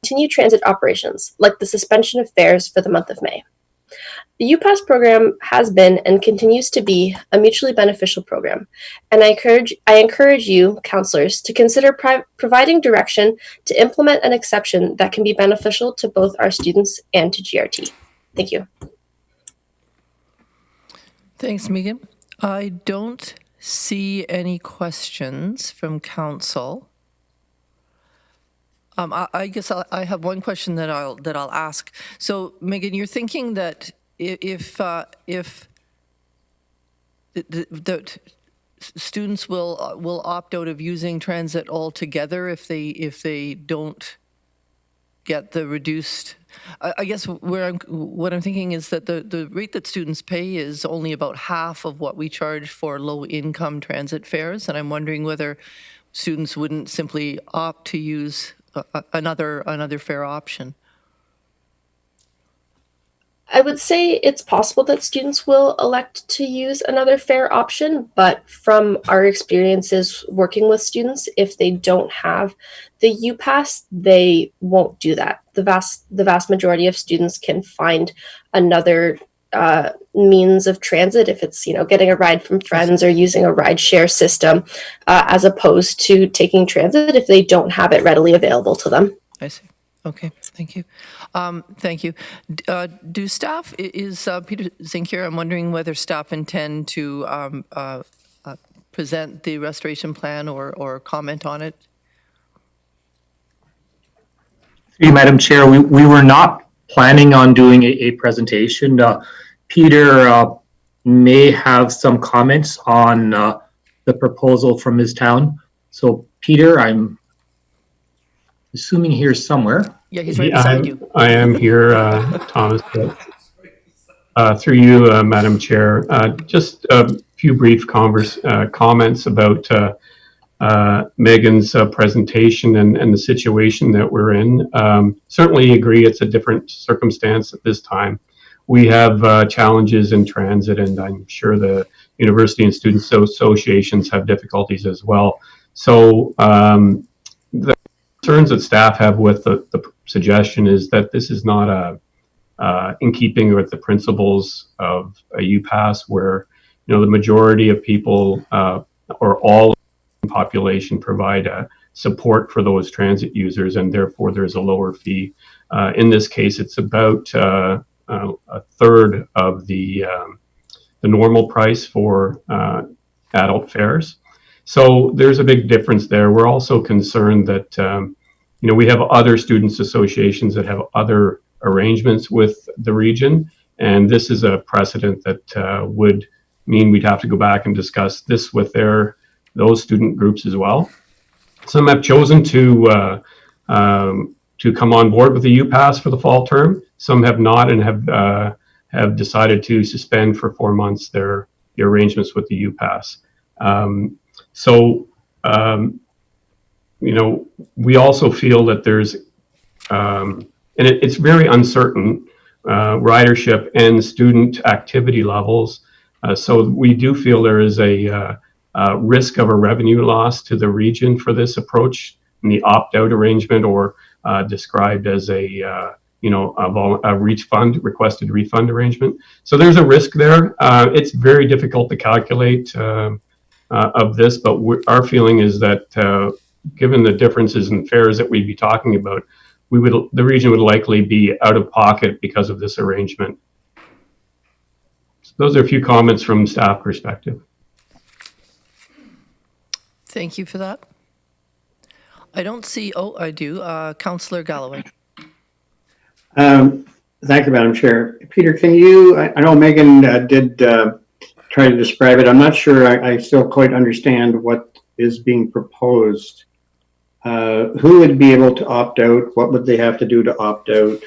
J: continue transit operations, like the suspension of fares for the month of May. The UPass program has been and continues to be a mutually beneficial program, and I encourage you, councillors, to consider providing direction to implement an exception that can be beneficial to both our students and to GRT. Thank you.
A: Thanks, Megan. I don't see any questions from council. I guess I have one question that I'll ask. So, Megan, you're thinking that if the students will opt out of using transit altogether if they don't get the reduced. I guess what I'm thinking is that the rate that students pay is only about half of what we charge for low-income transit fares, and I'm wondering whether students wouldn't simply opt to use another fare option.
J: I would say it's possible that students will elect to use another fare option, but from our experiences working with students, if they don't have the UPass, they won't do that. The vast majority of students can find another means of transit if it's getting a ride from friends or using a ride share system, as opposed to taking transit if they don't have it readily available to them.
A: I see. Okay, thank you. Thank you. Do staff, is Peter Zink here? I'm wondering whether staff intend to present the restoration plan or comment on it.
M: Through you, Madam Chair, we were not planning on doing a presentation. Peter may have some comments on the proposal from his town. So, Peter, I'm assuming here somewhere.
A: Yeah, he's right beside you.
S: I am here, Thomas. Through you, Madam Chair, just a few brief comments about Megan's presentation and the situation that we're in. Certainly agree it's a different circumstance at this time. We have challenges in transit, and I'm sure the university and student associations have difficulties as well. So the concerns that staff have with the suggestion is that this is not in keeping with the principles of a UPass, where the majority of people or all the population provide support for those transit users, and therefore there's a lower fee. In this case, it's about a third of the normal price for adult fares. So there's a big difference there. We're also concerned that we have other students associations that have other arrangements with the region, and this is a precedent that would mean we'd have to go back and discuss this with those student groups as well. Some have chosen to come on board with the UPass for the fall term. Some have not, and have decided to suspend for 4 months their arrangements with the UPass. We also feel that there's, and it's very uncertain, ridership and student activity levels. So we do feel there is a risk of a revenue loss to the region for this approach, in the opt-out arrangement, or described as a requested refund arrangement. So there's a risk there. It's very difficult to calculate of this, but our feeling is that given the differences in fares that we'd be talking about, the region would likely be out of pocket because of this arrangement. So those are a few comments from staff perspective.
A: Thank you for that. I don't see, oh, I do, Councillor Galloway.
E: Thank you, Madam Chair. Peter, can you, I know Megan did try to describe it. I'm not sure I still quite understand what is being proposed. Who would be able to opt out? What would they have to do to opt out?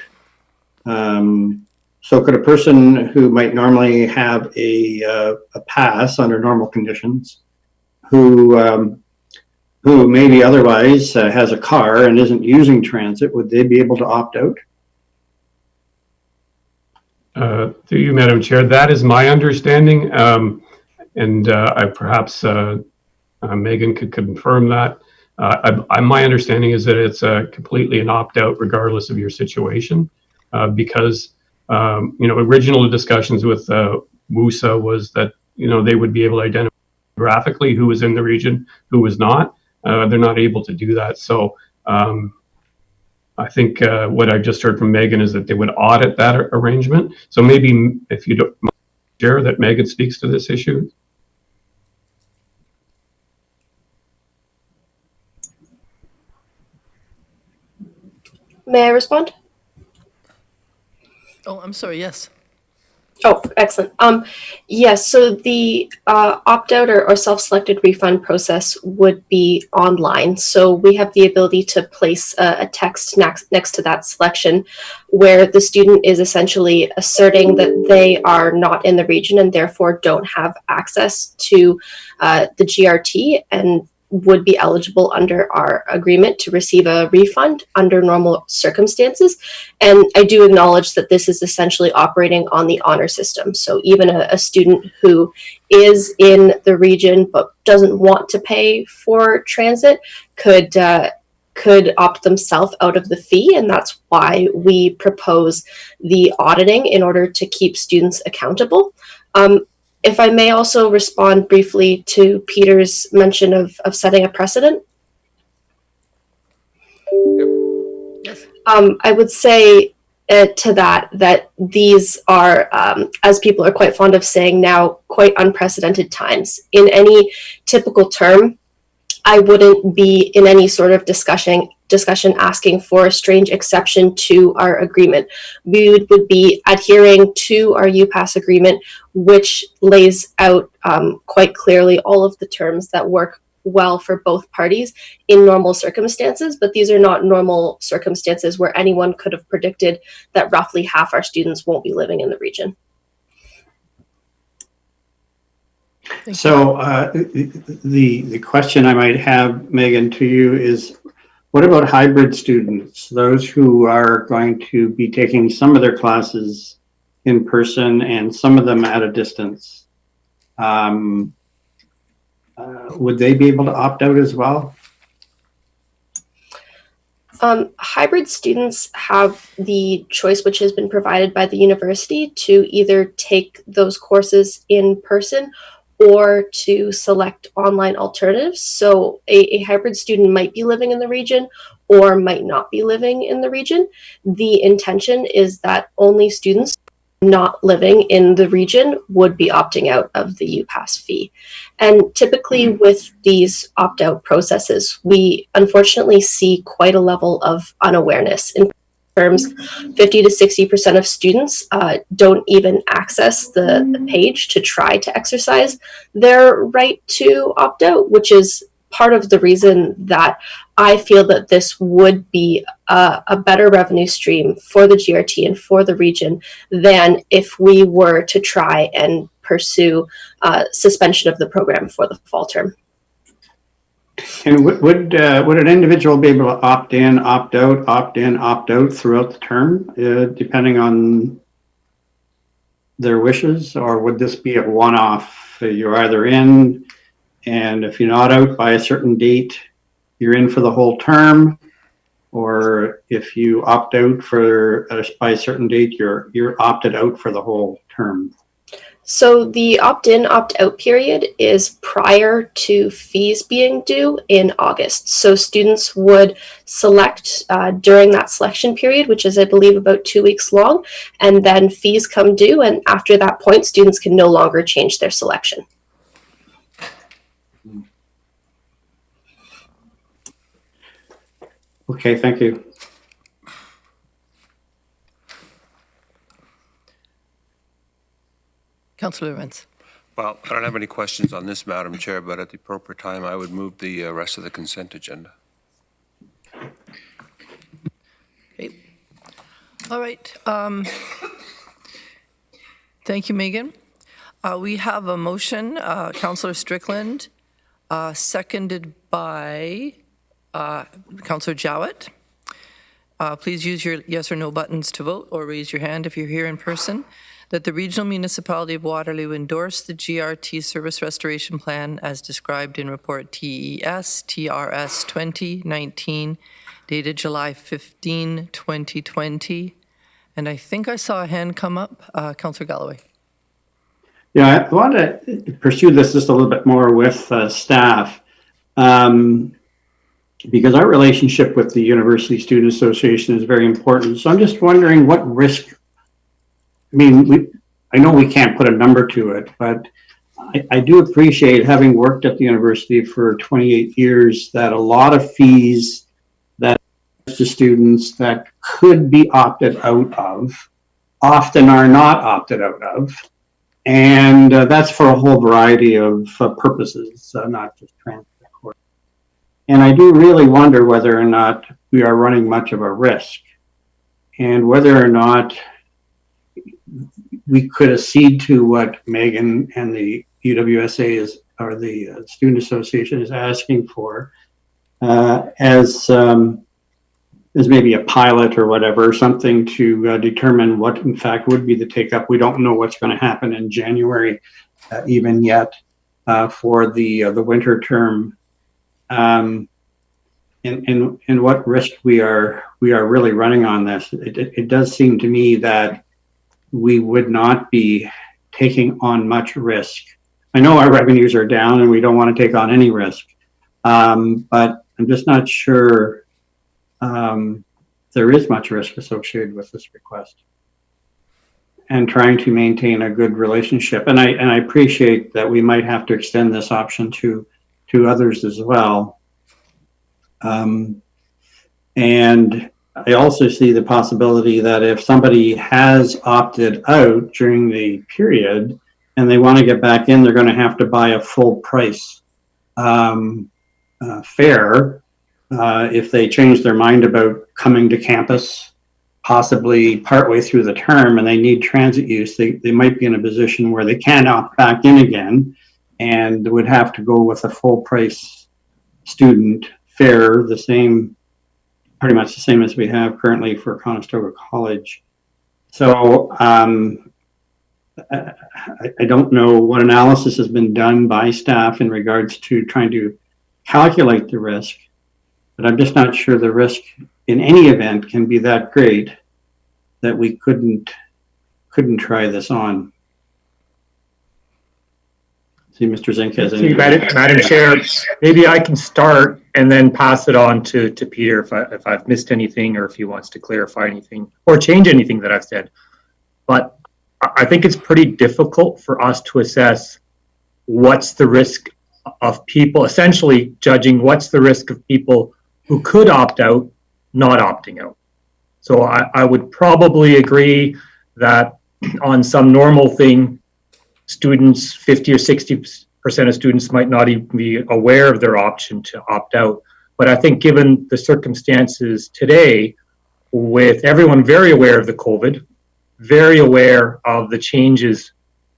E: So could a person who might normally have a pass under normal conditions, who maybe otherwise has a car and isn't using transit, would they be able to opt out?
S: Through you, Madam Chair, that is my understanding, and I perhaps Megan could confirm that. My understanding is that it's completely an opt-out regardless of your situation, because original discussions with WUSA was that they would be able to identify graphically who was in the region, who was not. They're not able to do that, so I think what I just heard from Megan is that they would audit that arrangement. So maybe if you don't share that Megan speaks to this issue.
J: May I respond?
A: Oh, I'm sorry, yes.
J: Oh, excellent. Yes, so the opt-out or self-selected refund process would be online. So we have the ability to place a text next to that selection where the student is essentially asserting that they are not in the region and therefore don't have access to the GRT and would be eligible under our agreement to receive a refund under normal circumstances. And I do acknowledge that this is essentially operating on the honor system. So even a student who is in the region but doesn't want to pay for transit could opt themselves out of the fee, and that's why we propose the auditing in order to keep students accountable. If I may also respond briefly to Peter's mention of setting a precedent.
A: Yes.
J: I would say to that these are, as people are quite fond of saying now, quite unprecedented times. In any typical term, I wouldn't be in any sort of discussion asking for a strange exception to our agreement. We would be adhering to our UPass agreement, which lays out quite clearly all of the terms that work well for both parties in normal circumstances, but these are not normal circumstances where anyone could have predicted that roughly half our students won't be living in the region.
E: So the question I might have, Megan, to you is, what about hybrid students, those who are going to be taking some of their classes in person and some of them at a distance? Would they be able to opt out as well?
J: Hybrid students have the choice, which has been provided by the university, to either take those courses in person or to select online alternatives. So a hybrid student might be living in the region or might not be living in the region. The intention is that only students not living in the region would be opting out of the UPass fee. And typically with these opt-out processes, we unfortunately see quite a level of unawareness. In terms, 50 to 60% of students don't even access the page to try to exercise their right to opt out, which is part of the reason that I feel that this would be a better revenue stream for the GRT and for the region than if we were to try and pursue suspension of the program for the fall term.
E: And would an individual be able to opt in, opt out throughout the term, depending on their wishes, or would this be a one-off? You're either in, and if you're not out by a certain date, you're in for the whole term, or if you opt out by a certain date, you're opted out for the whole term.
J: So the opt-in, opt-out period is prior to fees being due in August. So students would select during that selection period, which is, I believe, about 2 weeks long, and then fees come due. And after that point, students can no longer change their selection.
E: Okay, thank you.
A: Councillor Evans.
I: Well, I don't have any questions on this, Madam Chair, but at the appropriate time, I would move the rest of the consent agenda.
A: Okay. All right. Thank you, Megan. We have a motion, Councillor Strickland, seconded by Councillor Jowett. Please use your yes or no buttons to vote, or raise your hand if you're here in person, that the Regional Municipality of Waterloo endorse the GRT Service Restoration Plan as described in Report TES TRS 2019, dated July 15, 2020. And I think I saw a hand come up. Councillor Galloway.
B: Yeah, I want to pursue this just a little bit more with staff, because our relationship with the University Student Association is very important. So I'm just wondering what risk, I mean, I know we can't put a number to it, but I do appreciate, having worked at the university for 28 years, that a lot of fees that to students that could be opted out of often are not opted out of. And that's for a whole variety of purposes, not just transit. And I do really wonder whether or not we are running much of a risk, and whether or not we could accede to what Megan and the UWSA is, or the Student Association is asking for, as maybe a pilot or whatever, something to determine what in fact would be the take up. We don't know what's going to happen in January even yet for the winter term, and what risk we are really running on this. It does seem to me that we would not be taking on much risk. I know our revenues are down and we don't want to take on any risk, but I'm just not sure there is much risk associated with this request, and trying to maintain a good relationship. And I appreciate that we might have to extend this option to others as well. And I also see the possibility that if somebody has opted out during the period and they want to get back in, they're going to have to buy a full price fare. If they change their mind about coming to campus, possibly partway through the term, and they need transit use, they might be in a position where they can't opt back in again and would have to go with a full price student fare, the same, pretty much the same as we have currently for Conestoga College. So I don't know what analysis has been done by staff in regards to trying to calculate the risk, but I'm just not sure the risk in any event can be that great that we couldn't try this on. See, Mr. Zink has any.
M: Madam Chair, maybe I can start and then pass it on to Peter if I've missed anything, or if he wants to clarify anything or change anything that I've said. But I think it's pretty difficult for us to assess what's the risk of people, essentially judging what's the risk of people who could opt out not opting out. So I would probably agree that on some normal thing, students, 50 or 60% of students might not even be aware of their option to opt out. But I think given the circumstances today, with everyone very aware of the COVID, very aware of the changes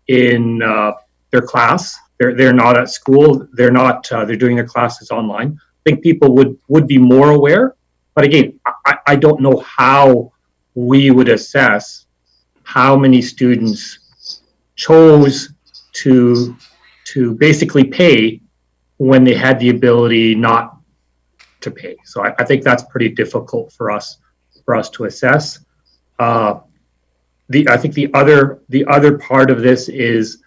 M: in their class, they're not at school, they're doing their classes online. I think people would be more aware. But again, I don't know how we would assess how many students chose to basically pay when they had the ability not to pay. So I think that's pretty difficult for us to assess. I think the other part of this is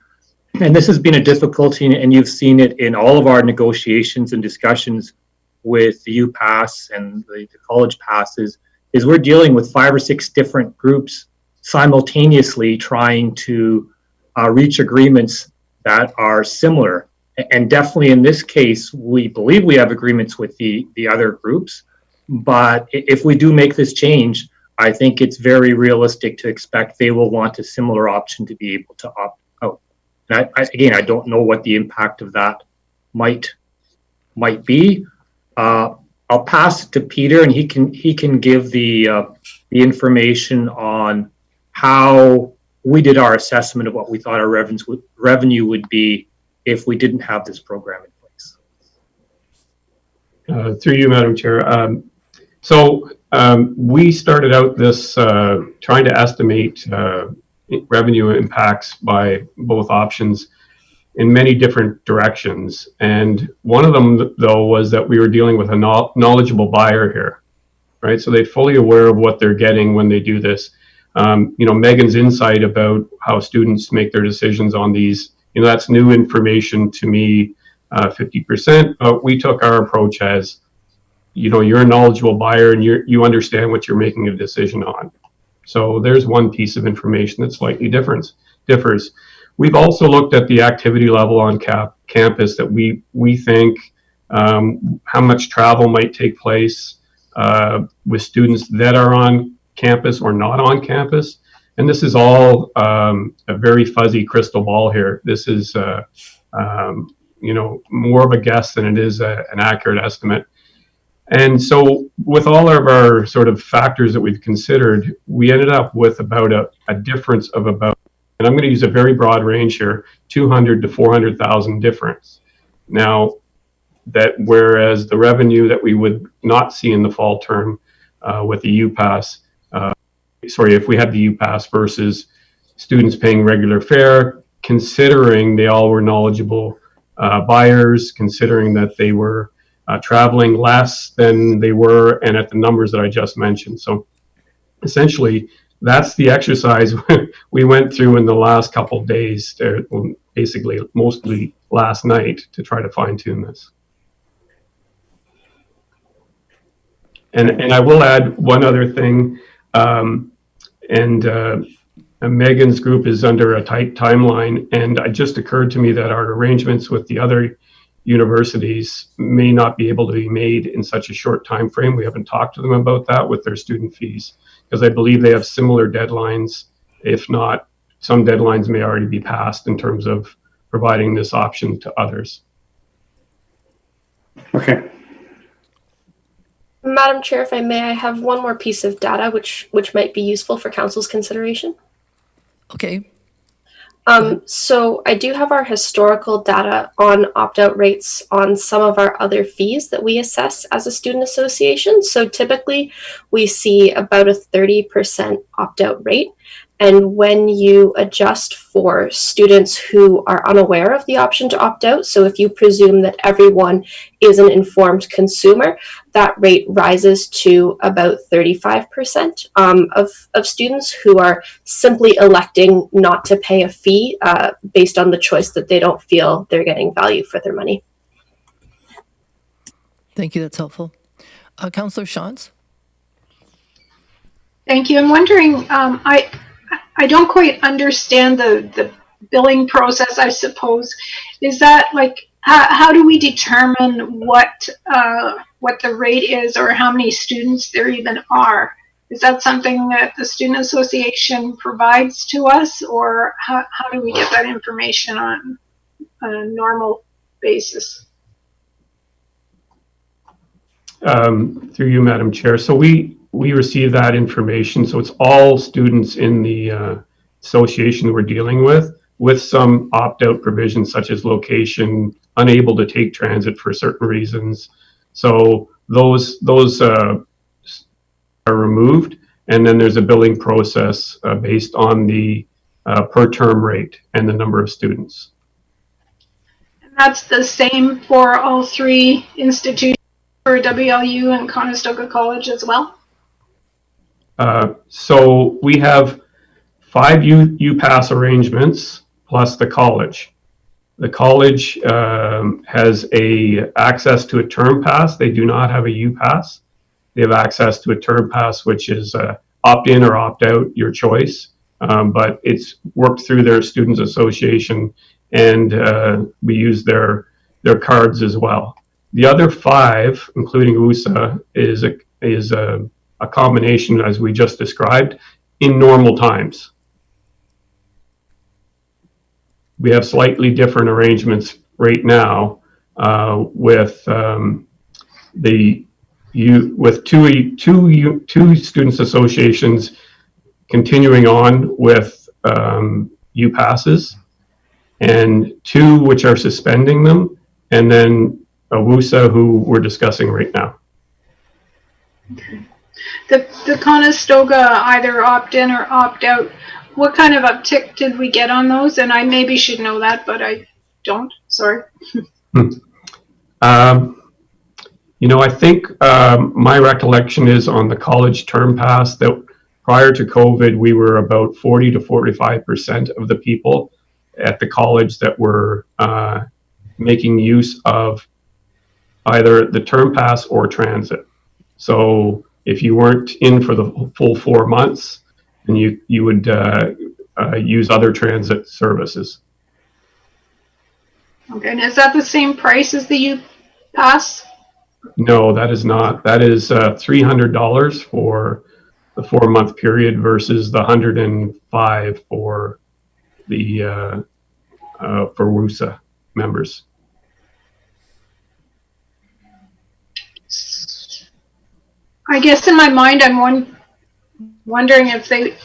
M: and this has been a difficulty, and you've seen it in all of our negotiations and discussions with the UPass and the college passes, is we're dealing with 5 or 6 different groups simultaneously trying to reach agreements that are similar. And definitely in this case, we believe we have agreements with the other groups. But if we do make this change, I think it's very realistic to expect they will want a similar option to be able to opt out. And I don't know what the impact of that might be. I'll pass it to Peter, and he can give the information on how we did our assessment of what we thought our revenue would be if we didn't have this program in place.
S: Through you, Madam Chair. We started out this trying to estimate revenue impacts by both options in many different directions. And one of them, though, was that we were dealing with a knowledgeable buyer here, right? So they're fully aware of what they're getting when they do this. Megan's insight about how students make their decisions on these, that's new information to me, 50%. But we took our approach as, you're a knowledgeable buyer and you understand what you're making a decision on. So there's one piece of information that slightly differs. We've also looked at the activity level on campus that we think how much travel might take place with students that are on campus or not on campus. And this is all a very fuzzy crystal ball here. This is more of a guess than it is an accurate estimate. And so with all of our sort of factors that we've considered, we ended up with about a difference of about, and I'm going to use a very broad range here, 200 to 400,000 difference. Now, that whereas the revenue that we would not see in the fall term with the UPass, if we had the UPass versus students paying regular fare, considering they all were knowledgeable buyers, considering that they were traveling less than they were and at the numbers that I just mentioned. So essentially, that's the exercise we went through in the last couple of days, basically mostly last night, to try to fine tune this. And I will add one other thing, Megan's group is under a tight timeline, and it just occurred to me that our arrangements with the other universities may not be able to be made in such a short time frame. We haven't talked to them about that with their student fees, because I believe they have similar deadlines. If not, some deadlines may already be passed in terms of providing this option to others.
B: Okay.
J: Madam Chair, if I may, I have one more piece of data which might be useful for Council's consideration.
A: Okay.
J: So I do have our historical data on opt-out rates on some of our other fees that we assess as a student association. So typically we see about a 30% opt-out rate. And when you adjust for students who are unaware of the option to opt out, so if you presume that everyone is an informed consumer, that rate rises to about 35% of students who are simply electing not to pay a fee based on the choice that they don't feel they're getting value for their money.
A: Thank you. That's helpful. Councillor Shantz?
K: Thank you. I'm wondering, I don't quite understand the billing process, I suppose. Is that like, how do we determine what the rate is or how many students there even are? Is that something that the Student Association provides to us, or how do we get that information on a normal basis?
S: Through you, Madam Chair. So we receive that information. So it's all students in the association we're dealing with some opt-out provisions such as location, unable to take transit for certain reasons. So those are removed, and then there's a billing process based on the per term rate and the number of students.
K: And that's the same for all three institutions, for WLU and Conestoga College as well? So we have 5 UPass arrangements plus the college.
S: The college has access to a term pass. They do not have a U pass. They have access to a term pass, which is opt in or opt out, your choice. But it's worked through their students association, and we use their cards as well. The other 5, including USA, is a combination, as we just described, in normal times. We have slightly different arrangements right now with two students associations continuing on with U passes, and 2 which are suspending them, and then WUSA, who we're discussing right now.
K: Okay. The Conestoga either opt in or opt out. What kind of uptick did we get on those? And I maybe should know that, but I don't. Sorry.
S: I think my recollection is on the college term pass that prior to COVID, we were about 40 to 45% of the people at the college that were making use of either the term pass or transit. So if you weren't in for the full 4 months, then you would use other transit services.
K: Okay, and is that the same price as the U pass?
S: No, that is not. That is $300 for the 4-month period versus the $105 for the for WUSA members.
K: I guess in my mind, I'm wondering if they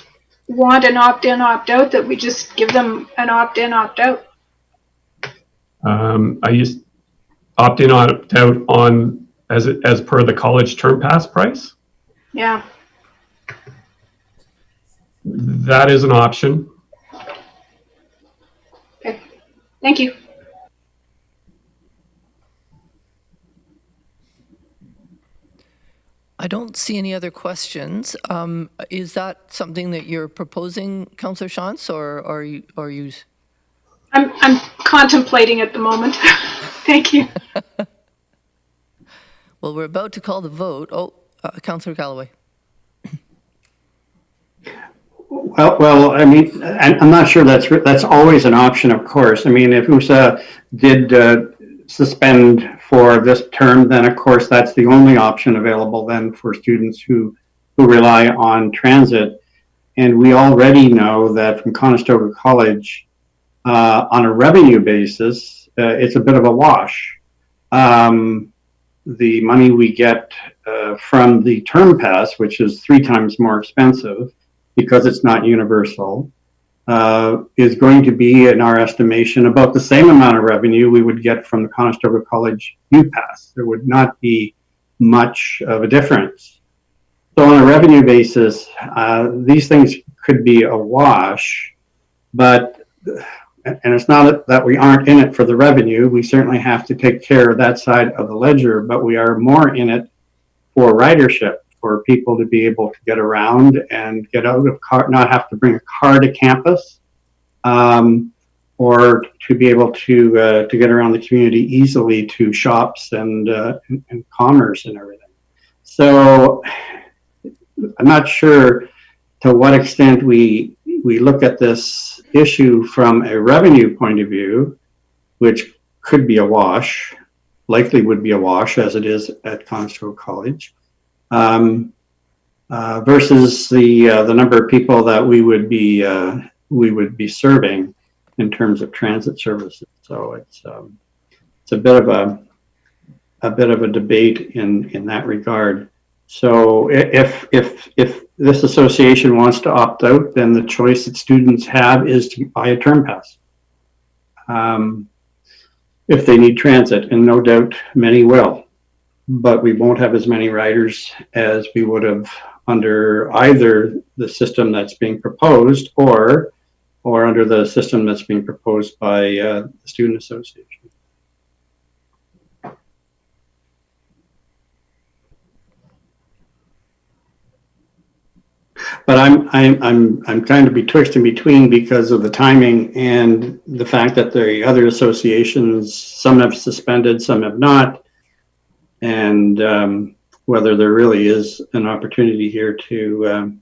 K: want an opt-in, opt-out, that we just give them an opt-in, opt-out.
S: I used opt-in, opt-out on as per the college term pass price.
K: Yeah.
S: That is an option.
K: Okay. Thank you.
A: I don't see any other questions. Is that something that you're proposing, Councillor Shantz, or are you?
K: I'm contemplating at the moment. Thank you.
A: Well, we're about to call the vote. Oh, Councillor Galloway.
B: Well, I mean, I'm not sure that's always an option, of course. I mean, if USA did suspend for this term, then of course that's the only option available then for students who rely on transit. And we already know that from Conestoga College, on a revenue basis, it's a bit of a wash. The money we get from the term pass, which is 3 times more expensive because it's not universal, is going to be, in our estimation, about the same amount of revenue we would get from the Conestoga College U-Pass. There would not be much of a difference. So on a revenue basis, these things could be a wash, but, and it's not that we aren't in it for the revenue. We certainly have to take care of that side of the ledger, but we are more in it for ridership, for people to be able to get around and get out of car, not have to bring a car to campus, or to be able to get around the community easily to shops and commerce and everything. So I'm not sure to what extent we look at this issue from a revenue point of view, which could be a wash, likely would be a wash as it is at Conestoga College, versus the number of people that we would be serving in terms of transit services. So it's a bit of a debate in that regard. So if this association wants to opt out, then the choice that students have is to buy a term pass. If they need transit, and no doubt many will, but we won't have as many riders as we would have under either the system that's being proposed or under the system that's being proposed by the Student Association. but I'm trying to be betwixt and between because of the timing and the fact that the other associations, some have suspended, some have not, and whether there really is an opportunity here to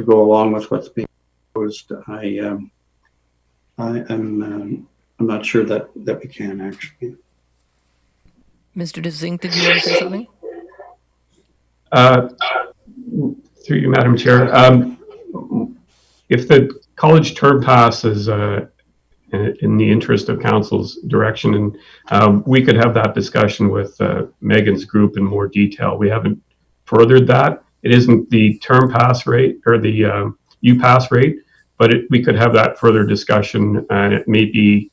B: go along with what's being proposed. I'm not sure that we can actually.
A: Mr. DeZink, did you want to say something?
S: Through you, Madam Chair. If the college term pass is in the interest of council's direction, and we could have that discussion with Megan's group in more detail. We haven't furthered that. It isn't the term pass rate or the UPass rate, but we could have that further discussion, and it may be,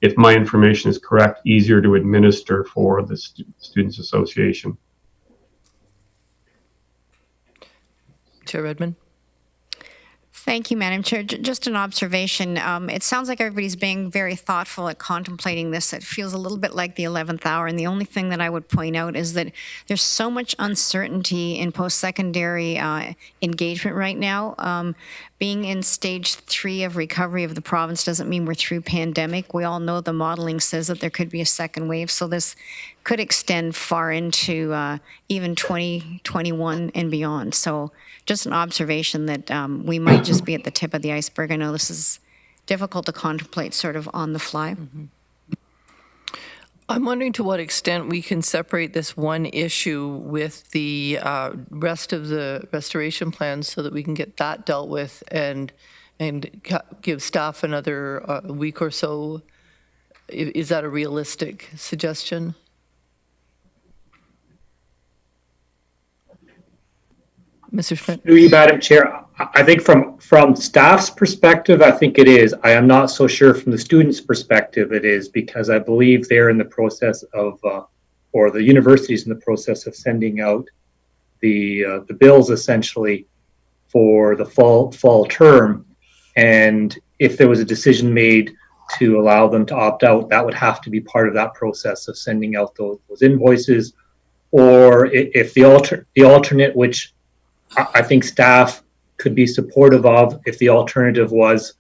S: if my information is correct, easier to administer for the Students Association.
A: Chair Redmond.
D: Thank you, Madam Chair. Just an observation. It sounds like everybody's being very thoughtful at contemplating this. It feels a little bit like the 11th hour. And the only thing that I would point out is that there's so much uncertainty in post-secondary engagement right now. Being in stage 3 of recovery of the province doesn't mean we're through pandemic. We all know the modeling says that there could be a second wave. So this could extend far into even 2021 and beyond. So just an observation that we might just be at the tip of the iceberg. I know this is difficult to contemplate sort of on the fly.
A: Mm-hmm. I'm wondering to what extent we can separate this one issue with the rest of the restoration plans so that we can get that dealt with and give staff another week or so. Is that a realistic suggestion? Mr. Schmidt.
M: Through you, Madam Chair. I think from staff's perspective, I think it is. I am not so sure from the students' perspective it is, because I believe they're in the process of, or the university's in the process of sending out the bills essentially for the fall term. And if there was a decision made to allow them to opt out, that would have to be part of that process of sending out those invoices. Or if the alternate, which I think staff could be supportive of, if the alternative was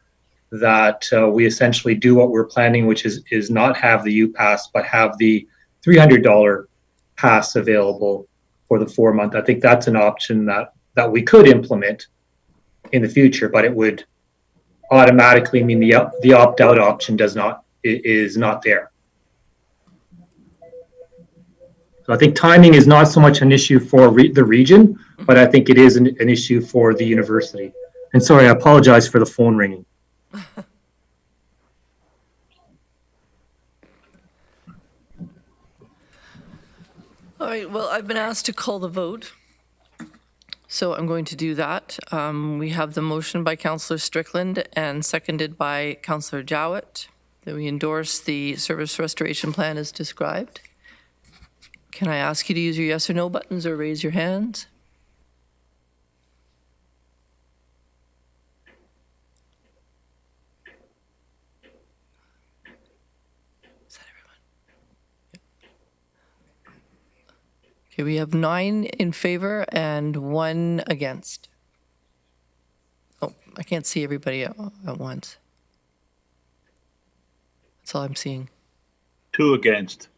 M: that we essentially do what we're planning, which is not have the UPass, but have the $300 pass available for the 4-month. I think that's an option that we could implement in the future, but it would automatically mean the opt-out option is not there. So I think timing is not so much an issue for the region, but I think it is an issue for the university. And sorry, I apologize for the phone ringing.
A: All right, well, I've been asked to call the vote, so I'm going to do that. We have the motion by Councillor Strickland and seconded by Councillor Jowett that we endorse the service restoration plan as described. Can I ask you to use your yes or no buttons or raise your hands? Is that everyone? Okay, we have 9 in favor and 1 against. Oh, I can't see everybody at once. That's all I'm seeing.
P: 2 against.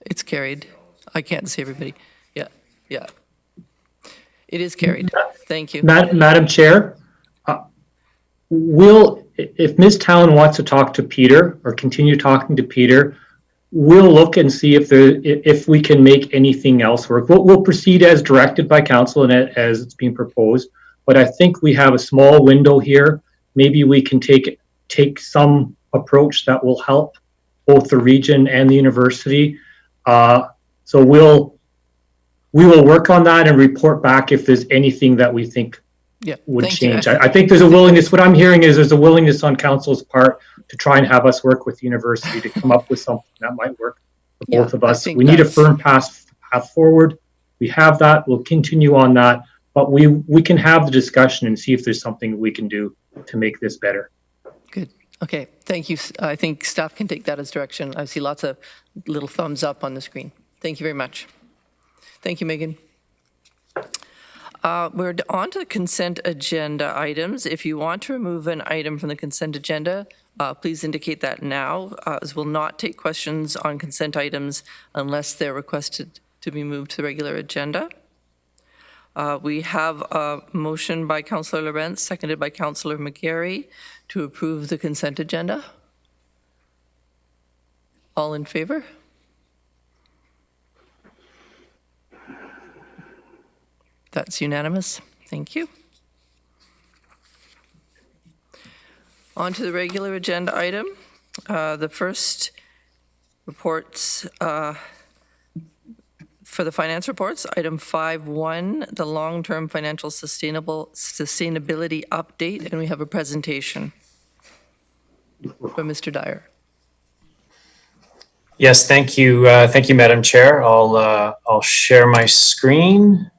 A: It's carried. I can't see everybody. Yeah. It is carried. Thank you.
M: Madam Chair, if Ms. Town wants to talk to Peter or continue talking to Peter, we'll look and see if we can make anything else work. We'll proceed as directed by council and as it's being proposed. But I think we have a small window here. Maybe we can take some approach that will help both the region and the university. So we will work on that and report back if there's anything that we think would change. I think there's a willingness. What I'm hearing is there's a willingness on council's part to try and have us work with the university to come up with something that might work for both of us. We need a firm path forward. We have that. We'll continue on that. But we can have the discussion and see if there's something we can do to make this better.
A: Good. Okay, thank you. I think staff can take that as direction. I see lots of little thumbs up on the screen. Thank you very much. Thank you, Megan. We're on to the consent agenda items. If you want to remove an item from the consent agenda, please indicate that now, as we'll not take questions on consent items unless they're requested to be moved to the regular agenda. We have a motion by Councillor Lorentz, seconded by Councillor McGarry, to approve the consent agenda. All in favor? That's unanimous. Thank you. On to the regular agenda item. The first reports for the finance reports, item 5.1, the long-term financial sustainability update, and we have a presentation from Mr. Dyer.
N: Yes, thank you. Thank you, Madam Chair. I'll share my screen.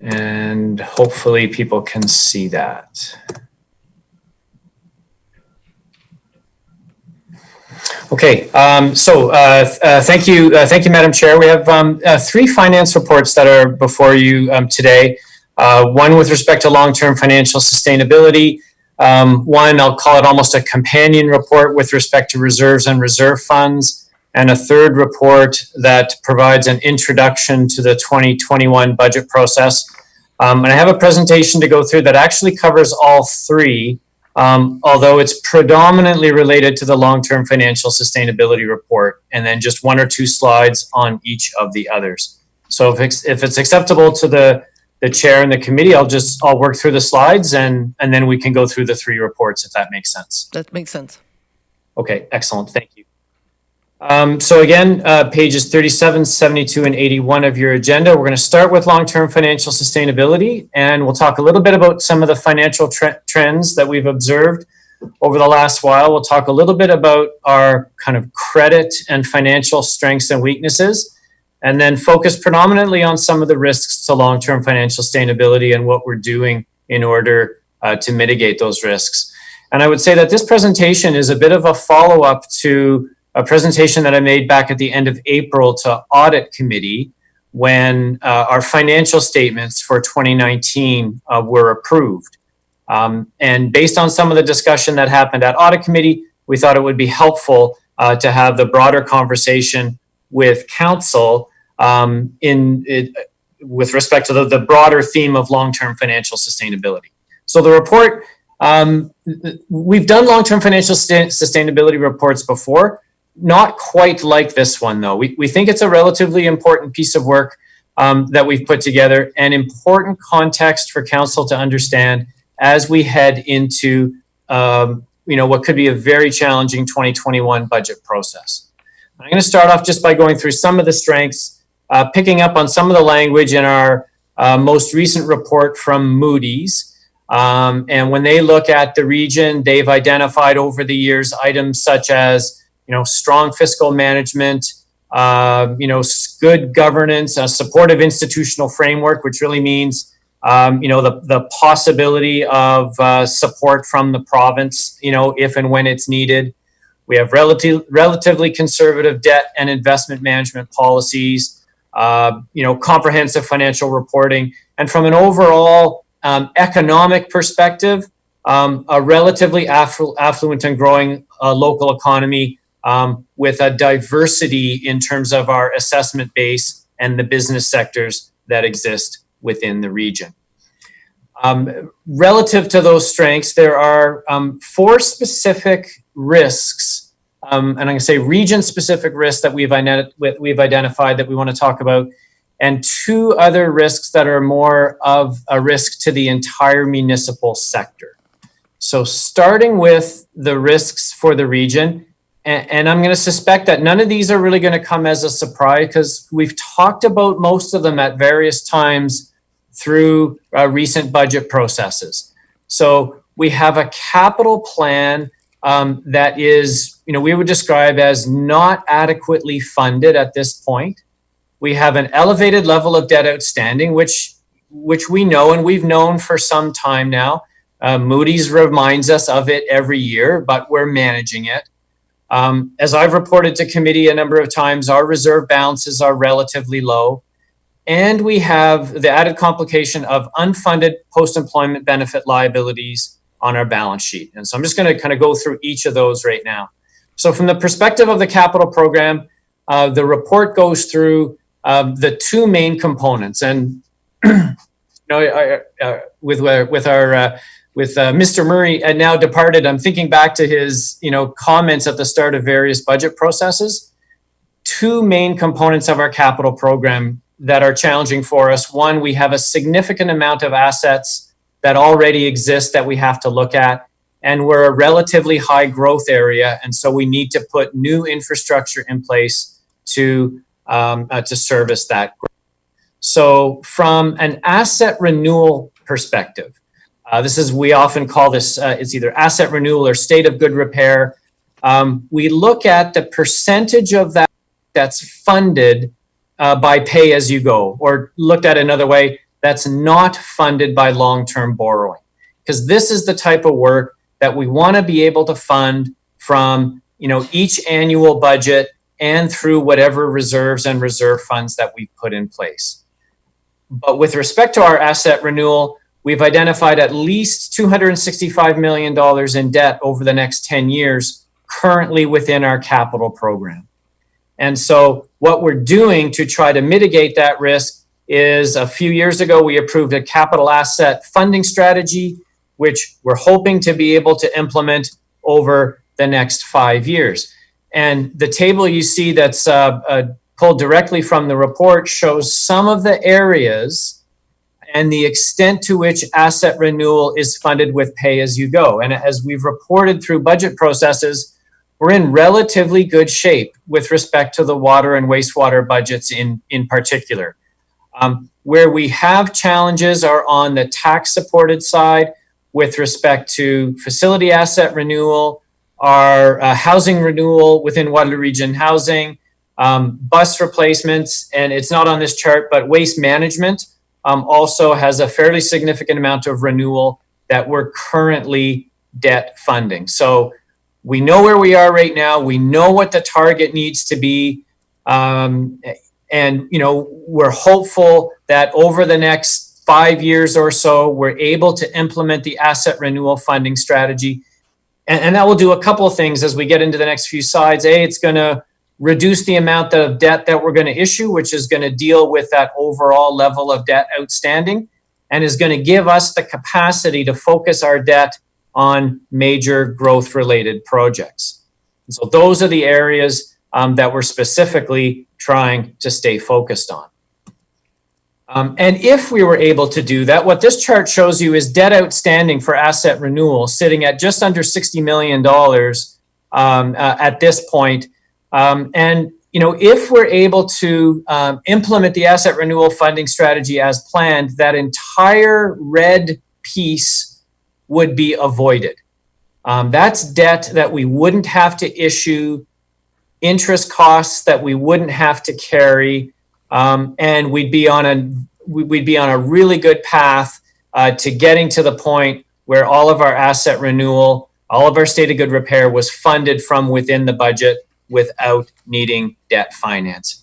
N: And hopefully people can see that. Okay, thank you, Madam Chair. We have 3 finance reports that are before you today. One with respect to long-term financial sustainability. One, I'll call it almost a companion report with respect to reserves and reserve funds. And a third report that provides an introduction to the 2021 budget process. And I have a presentation to go through that actually covers all 3, although it's predominantly related to the long-term financial sustainability report, and then just 1 or 2 slides on each of the others. So if it's acceptable to the chair and the committee, I'll work through the slides and then we can go through the 3 reports, if that makes sense.
A: That makes sense.
N: Okay, excellent. Thank you. So again, pages 37, 72, and 81 of your agenda. We're going to start with long-term financial sustainability, and we'll talk a little bit about some of the financial trends that we've observed over the last while. We'll talk a little bit about our kind of credit and financial strengths and weaknesses, and then focus predominantly on some of the risks to long-term financial sustainability and what we're doing in order to mitigate those risks. And I would say that this presentation is a bit of a follow-up to a presentation that I made back at the end of April to Audit Committee when our financial statements for 2019 were approved. And based on some of the discussion that happened at Audit Committee, we thought it would be helpful to have the broader conversation with Council with respect to the broader theme of long-term financial sustainability. So the report, we've done long-term financial sustainability reports before. Not quite like this one, though. We think it's a relatively important piece of work that we've put together, an important context for Council to understand as we head into what could be a very challenging 2021 budget process. I'm going to start off just by going through some of the strengths, picking up on some of the language in our most recent report from Moody's. And when they look at the region, they've identified over the years items such as strong fiscal management, good governance, a supportive institutional framework, which really means, the possibility of support from the province, if and when it's needed. We have relatively conservative debt and investment management policies, comprehensive financial reporting, and from an overall economic perspective, a relatively affluent and growing local economy, with a diversity in terms of our assessment base and the business sectors that exist within the region. Relative to those strengths, there are 4 specific risks, and I'm going to say region-specific risks that we've identified that we want to talk about, and 2 other risks that are more of a risk to the entire municipal sector. So starting with the risks for the region, and I'm going to suspect that none of these are really going to come as a surprise because we've talked about most of them at various times through recent budget processes. So we have a capital plan that is, we would describe as not adequately funded at this point. We have an elevated level of debt outstanding, which we know and we've known for some time now. Moody's reminds us of it every year, but we're managing it. As I've reported to committee a number of times, our reserve balances are relatively low. And we have the added complication of unfunded post-employment benefit liabilities on our balance sheet. And so I'm just going to kind of go through each of those right now. So from the perspective of the capital program, the report goes through the two main components. And with Mr. Murray now departed, I'm thinking back to his comments at the start of various budget processes. Two main components of our capital program that are challenging for us. One, we have a significant amount of assets that already exist that we have to look at, and we're a relatively high growth area, and so we need to put new infrastructure in place to service that growth. So from an asset renewal perspective, we often call this, it's either asset renewal or state of good repair. We look at the percentage of that that's funded by pay as you go, or looked at another way, that's not funded by long-term borrowing. Because this is the type of work that we want to be able to fund from each annual budget and through whatever reserves and reserve funds that we've put in place. But with respect to our asset renewal, we've identified at least $265 million in debt over the next 10 years currently within our capital program. And so what we're doing to try to mitigate that risk is, a few years ago, we approved a capital asset funding strategy, which we're hoping to be able to implement over the next 5 years. And the table you see that's pulled directly from the report shows some of the areas and the extent to which asset renewal is funded with pay as you go. And as we've reported through budget processes, we're in relatively good shape with respect to the water and wastewater budgets in particular. Where we have challenges are on the tax-supported side with respect to facility asset renewal, our housing renewal within Waterloo Region Housing, bus replacements, and it's not on this chart, but waste management also has a fairly significant amount of renewal that we're currently debt funding. So we know where we are right now. We know what the target needs to be. And we're hopeful that over the next 5 years or so, we're able to implement the asset renewal funding strategy. And that will do a couple of things as we get into the next few slides. It's going to reduce the amount of debt that we're going to issue, which is going to deal with that overall level of debt outstanding, and is going to give us the capacity to focus our debt on major growth-related projects. And so those are the areas that we're specifically trying to stay focused on. And if we were able to do that, what this chart shows you is debt outstanding for asset renewal sitting at just under $60 million at this point. And if we're able to implement the asset renewal funding strategy as planned, that entire red piece would be avoided. That's debt that we wouldn't have to issue, interest costs that we wouldn't have to carry, and we'd be on a really good path to getting to the point where all of our asset renewal, all of our state of good repair was funded from within the budget without needing debt financing.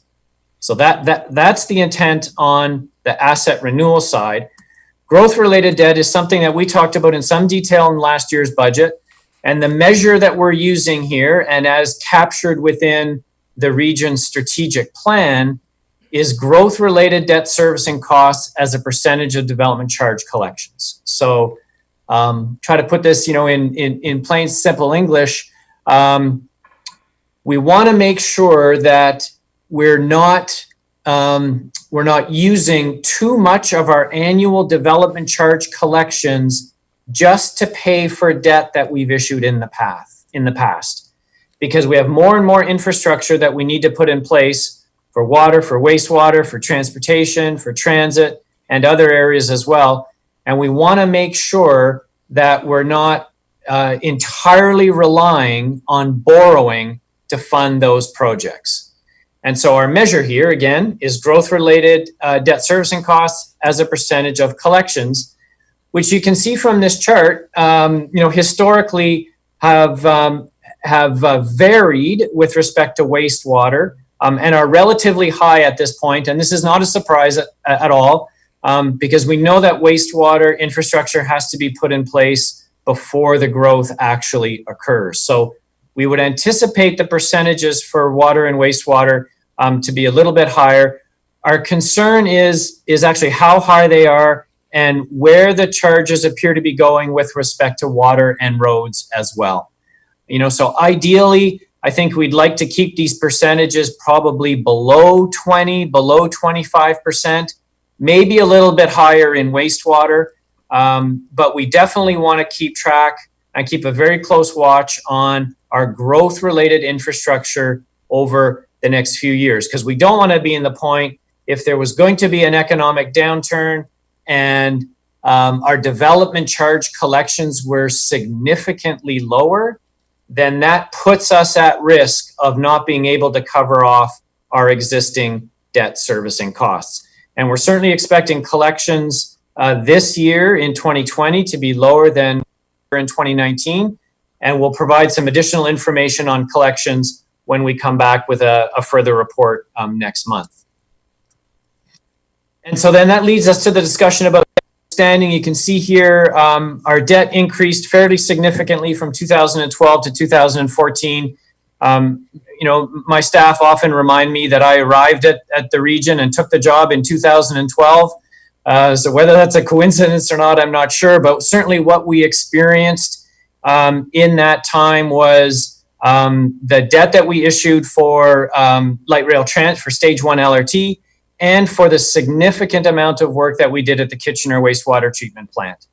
N: So that's the intent on the asset renewal side. Growth-related debt is something that we talked about in some detail in last year's budget. And the measure that we're using here, and as captured within the region's strategic plan, is growth-related debt servicing costs as a percentage of development charge collections. So try to put this, in plain, simple English. We want to make sure that we're not using too much of our annual development charge collections just to pay for debt that we've issued in the past, because we have more and more infrastructure that we need to put in place for water, for wastewater, for transportation, for transit, and other areas as well. And we want to make sure that we're not entirely relying on borrowing to fund those projects. And so our measure here, again, is growth-related debt servicing costs as a percentage of collections, which you can see from this chart, historically have varied with respect to wastewater and are relatively high at this point. And this is not a surprise at all because we know that wastewater infrastructure has to be put in place before the growth actually occurs. So we would anticipate the percentages for water and wastewater to be a little bit higher. Our concern is actually how high they are and where the charges appear to be going with respect to water and roads as well. You know, so ideally, I think we'd like to keep these percentages probably below 20, below 25%, maybe a little bit higher in wastewater. But we definitely want to keep track and keep a very close watch on our growth-related infrastructure over the next few years, because we don't want to be in the point if there was going to be an economic downturn and our development charge collections were significantly lower, then that puts us at risk of not being able to cover off our existing debt servicing costs. And we're certainly expecting collections this year in 2020 to be lower than in 2019. And we'll provide some additional information on collections when we come back with a further report next month. And so then that leads us to the discussion about standing. You can see here our debt increased fairly significantly from 2012 to 2014. You know, my staff often remind me that I arrived at the region and took the job in 2012. So whether that's a coincidence or not, I'm not sure, but certainly what we experienced in that time was the debt that we issued for light rail for stage 1 LRT and for the significant amount of work that we did at the Kitchener wastewater treatment plant.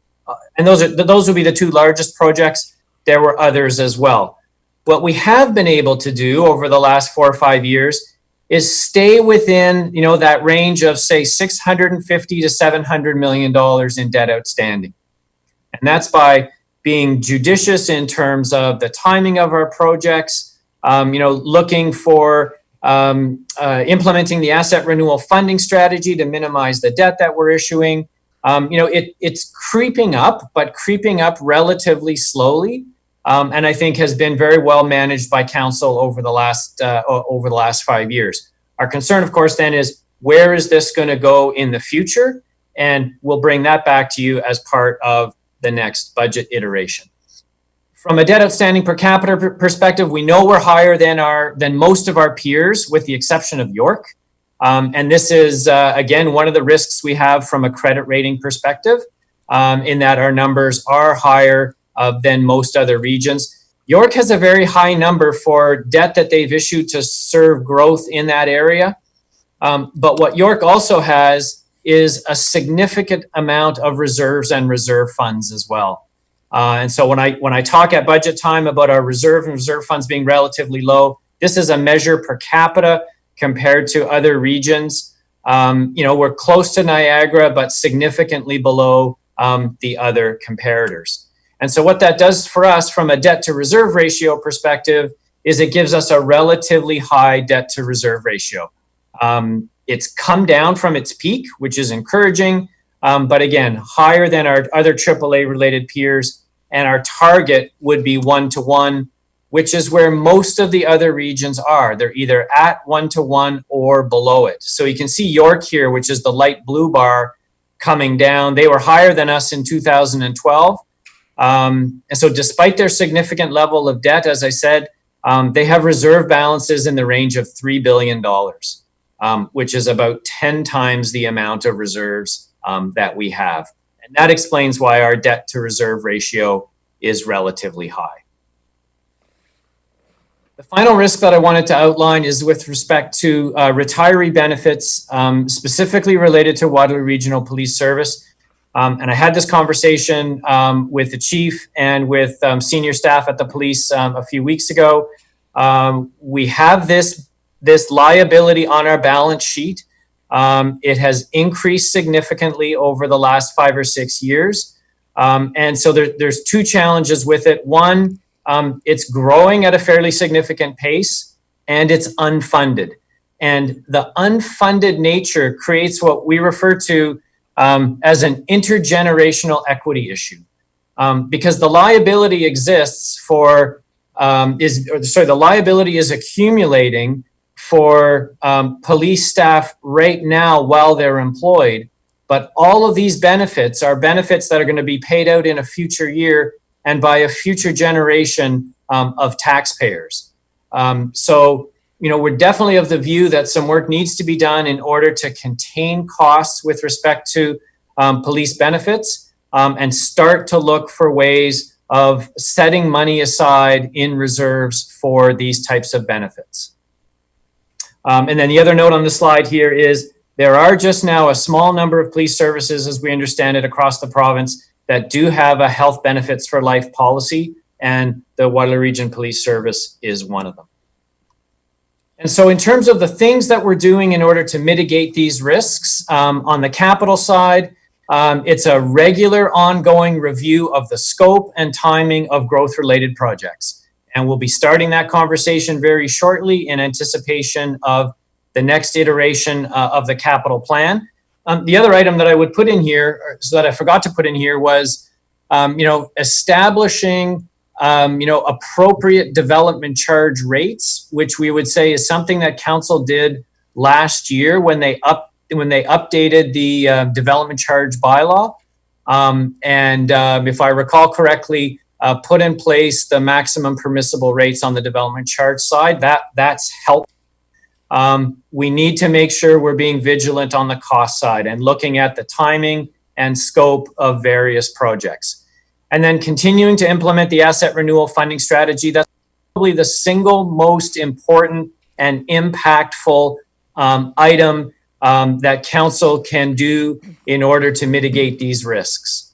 N: And those would be the two largest projects. There were others as well. What we have been able to do over the last 4 or 5 years is stay within, you know, that range of say $650 to $700 million in debt outstanding. And that's by being judicious in terms of the timing of our projects, you know, looking for implementing the asset renewal funding strategy to minimize the debt that we're issuing. You know, it's creeping up, but creeping up relatively slowly. And I think has been very well managed by council over the last 5 years. Our concern, of course, then is where is this going to go in the future? And we'll bring that back to you as part of the next budget iteration. From a debt outstanding per capita perspective, we know we're higher than most of our peers, with the exception of York. And this is, again, one of the risks we have from a credit rating perspective, in that our numbers are higher than most other regions. York has a very high number for debt that they've issued to serve growth in that area. But what York also has is a significant amount of reserves and reserve funds as well. And so when I talk at budget time about our reserve and reserve funds being relatively low, this is a measure per capita compared to other regions. You know, we're close to Niagara, but significantly below the other comparators. And so what that does for us from a debt to reserve ratio perspective is it gives us a relatively high debt to reserve ratio. It's come down from its peak, which is encouraging, but again, higher than our other AAA related peers. And our target would be 1-to-1, which is where most of the other regions are. They're either at 1-to-1 or below it. So you can see York here, which is the light blue bar coming down. They were higher than us in 2012. And so despite their significant level of debt, as I said, they have reserve balances in the range of $3 billion, which is about 10 times the amount of reserves that we have. And that explains why our debt to reserve ratio is relatively high. The final risk that I wanted to outline is with respect to retiree benefits, specifically related to Waterloo Regional Police Service. And I had this conversation with the chief and with senior staff at the police a few weeks ago. We have this liability on our balance sheet. It has increased significantly over the last 5 or 6 years. And so there's two challenges with it. One, it's growing at a fairly significant pace, and it's unfunded. And the unfunded nature creates what we refer to as an intergenerational equity issue, because the liability exists for the liability is accumulating for police staff right now while they're employed. But all of these benefits are benefits that are going to be paid out in a future year and by a future generation of taxpayers. So, we're definitely of the view that some work needs to be done in order to contain costs with respect to police benefits and start to look for ways of setting money aside in reserves for these types of benefits. And then the other note on the slide here is there are just now a small number of police services, as we understand it, across the province that do have a health benefits for life policy, and the Waterloo Region Police Service is one of them. And so in terms of the things that we're doing in order to mitigate these risks, on the capital side, it's a regular ongoing review of the scope and timing of growth-related projects. And we'll be starting that conversation very shortly in anticipation of the next iteration of the capital plan. The other item that I would put in here, so that I forgot to put in here, was establishing appropriate development charge rates, which we would say is something that council did last year when they updated the development charge bylaw. If I recall correctly, put in place the maximum permissible rates on the development charge side. That's helpful. We need to make sure we're being vigilant on the cost side and looking at the timing and scope of various projects. And then continuing to implement the asset renewal funding strategy. That's probably the single most important and impactful item that council can do in order to mitigate these risks.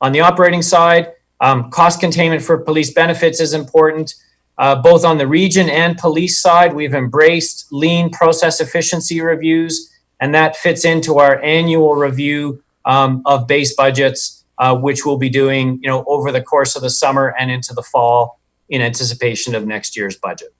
N: On the operating side, cost containment for police benefits is important. Both on the region and police side, we've embraced lean process efficiency reviews, and that fits into our annual review of base budgets, which we'll be doing, over the course of the summer and into the fall in anticipation of next year's budget.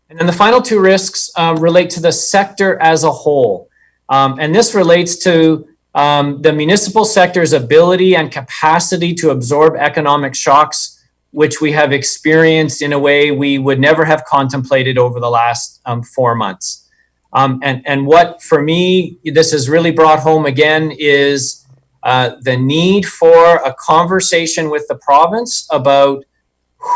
N: And then the final two risks relate to the sector as a whole. And this relates to the municipal sector's ability and capacity to absorb economic shocks, which we have experienced in a way we would never have contemplated over the last 4 months. And what, for me, this has really brought home again is the need for a conversation with the province about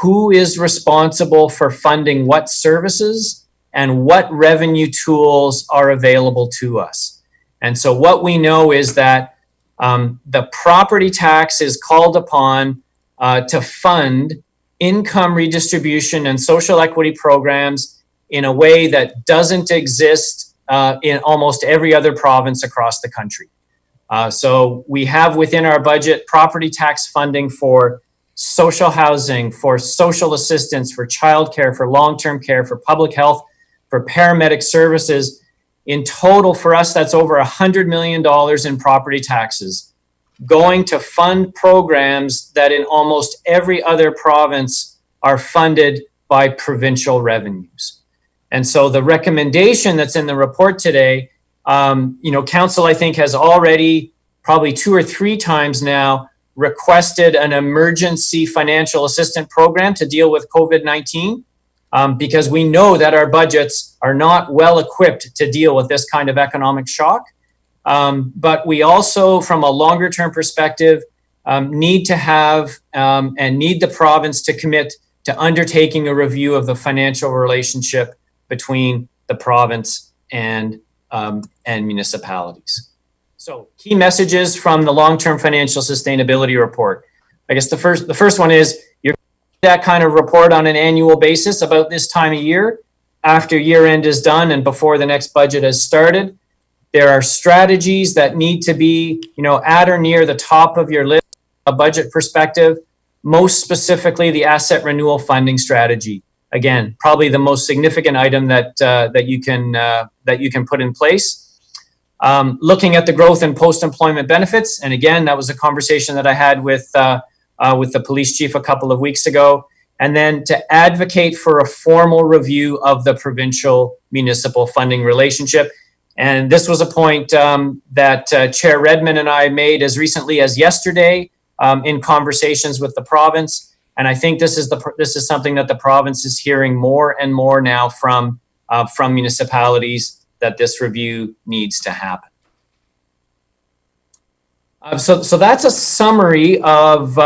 N: who is responsible for funding what services and what revenue tools are available to us. And so what we know is that the property tax is called upon to fund income redistribution and social equity programs in a way that doesn't exist in almost every other province across the country. So we have within our budget property tax funding for social housing, for social assistance, for childcare, for long-term care, for public health, for paramedic services. In total, for us, that's over $100 million in property taxes going to fund programs that in almost every other province are funded by provincial revenues. And so the recommendation that's in the report today, council, I think, has already probably 2 or 3 times now requested an emergency financial assistance program to deal with COVID-19 because we know that our budgets are not well equipped to deal with this kind of economic shock. But we also, from a longer term perspective, need to have and need the province to commit to undertaking a review of the financial relationship between the province and municipalities. So key messages from the long-term financial sustainability report. I guess the first one is you're that kind of report on an annual basis about this time of year after year end is done and before the next budget has started. There are strategies that need to be, at or near the top of your list, a budget perspective, most specifically the asset renewal funding strategy. Again, probably the most significant item that you can put in place. Looking at the growth in post-employment benefits, and again, that was a conversation that I had with the police chief a couple of weeks ago, and then to advocate for a formal review of the provincial municipal funding relationship. And this was a point that Chair Redmond and I made as recently as yesterday in conversations with the province. And I think this is something that the province is hearing more and more now from municipalities, that this review needs to happen. So that's a summary of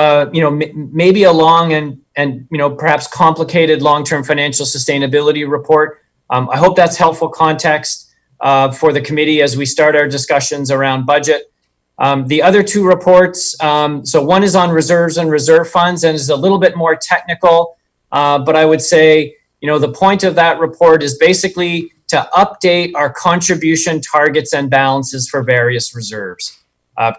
N: maybe a long and perhaps complicated long-term financial sustainability report. I hope that's helpful context for the committee as we start our discussions around budget. The other two reports, so one is on reserves and reserve funds and is a little bit more technical, but I would say, the point of that report is basically to update our contribution targets and balances for various reserves.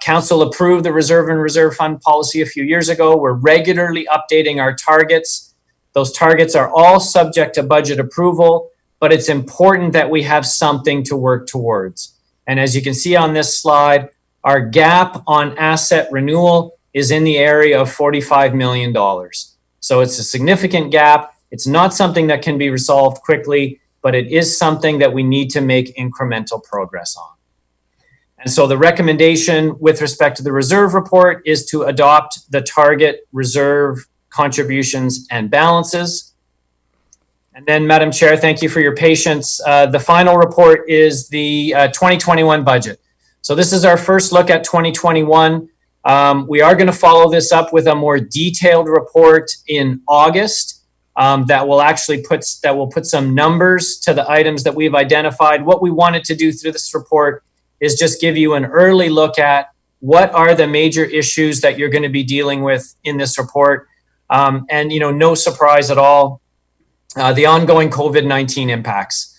N: Council approved the reserve and reserve fund policy a few years ago. We're regularly updating our targets. Those targets are all subject to budget approval, but it's important that we have something to work towards. And as you can see on this slide, our gap on asset renewal is in the area of $45 million. So it's a significant gap. It's not something that can be resolved quickly, but it is something that we need to make incremental progress on. And so the recommendation with respect to the reserve report is to adopt the target reserve contributions and balances. And then, Madam Chair, thank you for your patience. The final report is the 2021 budget. So this is our first look at 2021. We are going to follow this up with a more detailed report in August that will put some numbers to the items that we've identified. What we wanted to do through this report is just give you an early look at what are the major issues that you're going to be dealing with in this report. And, no surprise at all, the ongoing COVID-19 impacts.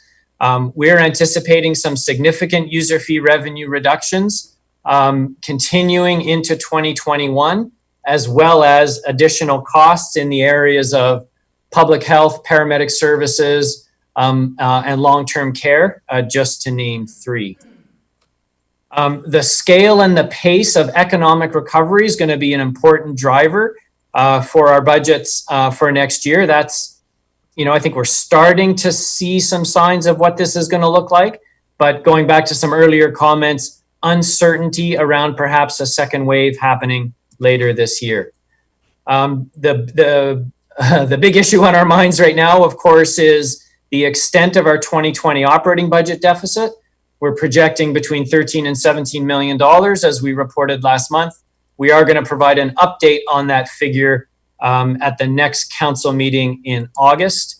N: We're anticipating some significant user fee revenue reductions continuing into 2021, as well as additional costs in the areas of public health, paramedic services, and long-term care, just to name three. The scale and the pace of economic recovery is going to be an important driver for our budgets for next year. That's, I think we're starting to see some signs of what this is going to look like. But going back to some earlier comments, uncertainty around perhaps a second wave happening later this year. The big issue on our minds right now, of course, is the extent of our 2020 operating budget deficit. We're projecting between $13 and $17 million, as we reported last month. We are going to provide an update on that figure at the next council meeting in August.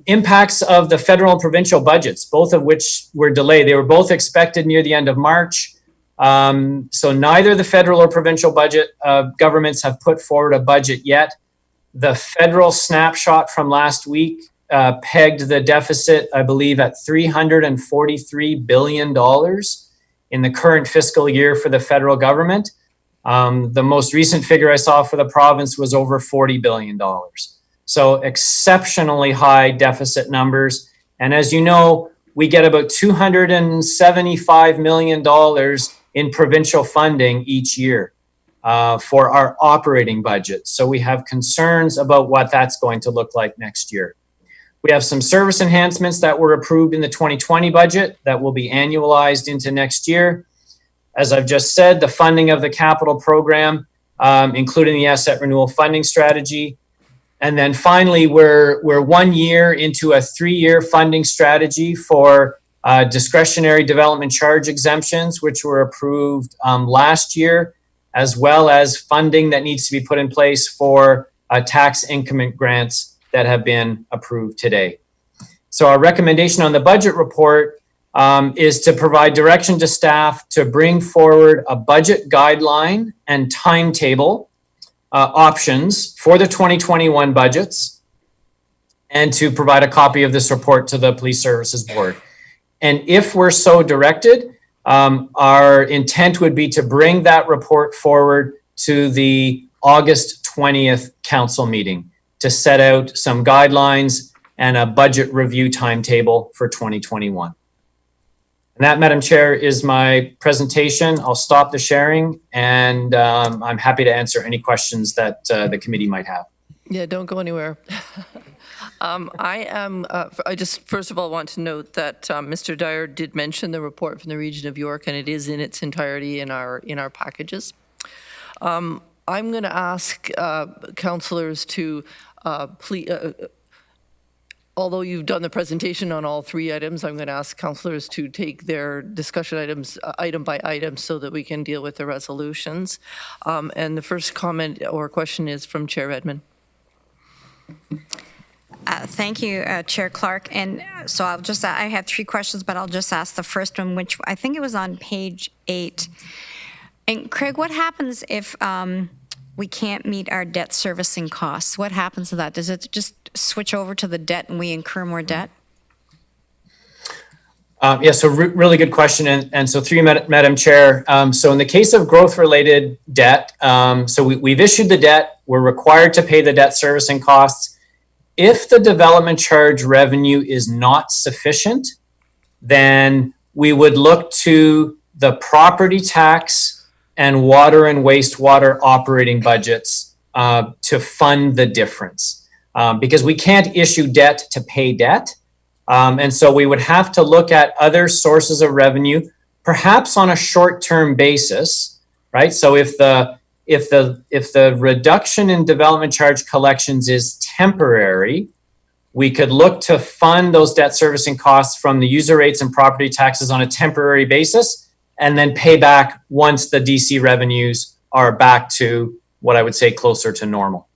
N: Impacts of the federal and provincial budgets, both of which were delayed. They were both expected near the end of March. So neither the federal or provincial budget governments have put forward a budget yet. The federal snapshot from last week pegged the deficit, I believe, at $343 billion in the current fiscal year for the federal government. The most recent figure I saw for the province was over $40 billion. So exceptionally high deficit numbers. And as you know, we get about $275 million in provincial funding each year for our operating budget. So we have concerns about what that's going to look like next year. We have some service enhancements that were approved in the 2020 budget that will be annualized into next year. As I've just said, the funding of the capital program, including the asset renewal funding strategy. And then finally, we're 1 year into a 3-year funding strategy for discretionary development charge exemptions, which were approved last year, as well as funding that needs to be put in place for tax increment grants that have been approved today. So our recommendation on the budget report is to provide direction to staff to bring forward a budget guideline and timetable options for the 2021 budgets, and to provide a copy of this report to the Police Services Board. And if we're so directed, our intent would be to bring that report forward to the August 20th council meeting to set out some guidelines and a budget review timetable for 2021. And that, Madam Chair, is my presentation. I'll stop the sharing, and I'm happy to answer any questions that the committee might have.
A: Yeah, don't go anywhere. I just first of all want to note that Mr. Dyer did mention the report from the Region of York, and it is in its entirety in our packages. I'm going to ask councillors to please, although you've done the presentation on all three items, I'm going to ask councillors to take their discussion items item by item so that we can deal with the resolutions. And the first comment or question is from Chair Redmond.
D: Thank you, Chair Clark. And so I have three questions, but I'll just ask the first one, which I think it was on page 8. And Craig, what happens if we can't meet our debt servicing costs? What happens to that? Does it just switch over to the debt and we incur more debt?
N: Yeah, so really good question. And so through you, Madam Chair. So in the case of growth-related debt, so we've issued the debt. We're required to pay the debt servicing costs. If the development charge revenue is not sufficient, then we would look to the property tax and water and wastewater operating budgets to fund the difference. Because we can't issue debt to pay debt. And so we would have to look at other sources of revenue, perhaps on a short-term basis, right? So if the reduction in development charge collections is temporary, we could look to fund those debt servicing costs from the user rates and property taxes on a temporary basis, and then pay back once the DC revenues are back to what I would say closer to normal.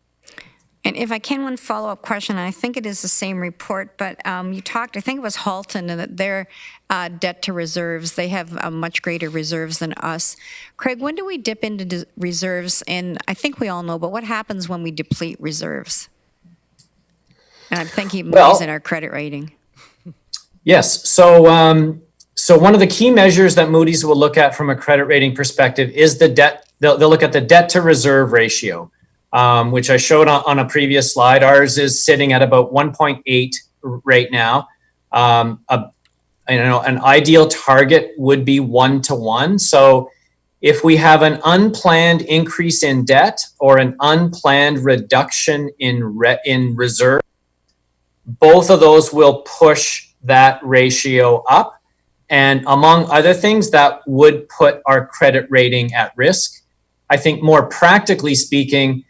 D: And if I can, one follow-up question, I think it is the same report, but you talked, I think it was Halton, and that their debt to reserves, they have much greater reserves than us. Craig, when do we dip into reserves? And I think we all know, but what happens when we deplete reserves? And I'm thinking Moody's in our credit rating.
N: Yes, so so one of the key measures that Moody's will look at from a credit rating perspective is the debt. They'll look at the debt to reserve ratio. Which I showed on a previous slide. Ours is sitting at about 1.8 right now. An ideal target would be 1-to-1. So if we have an unplanned increase in debt or an unplanned reduction in reserve, both of those will push that ratio up. And among other things, that would put our credit rating at risk. I think more practically speaking,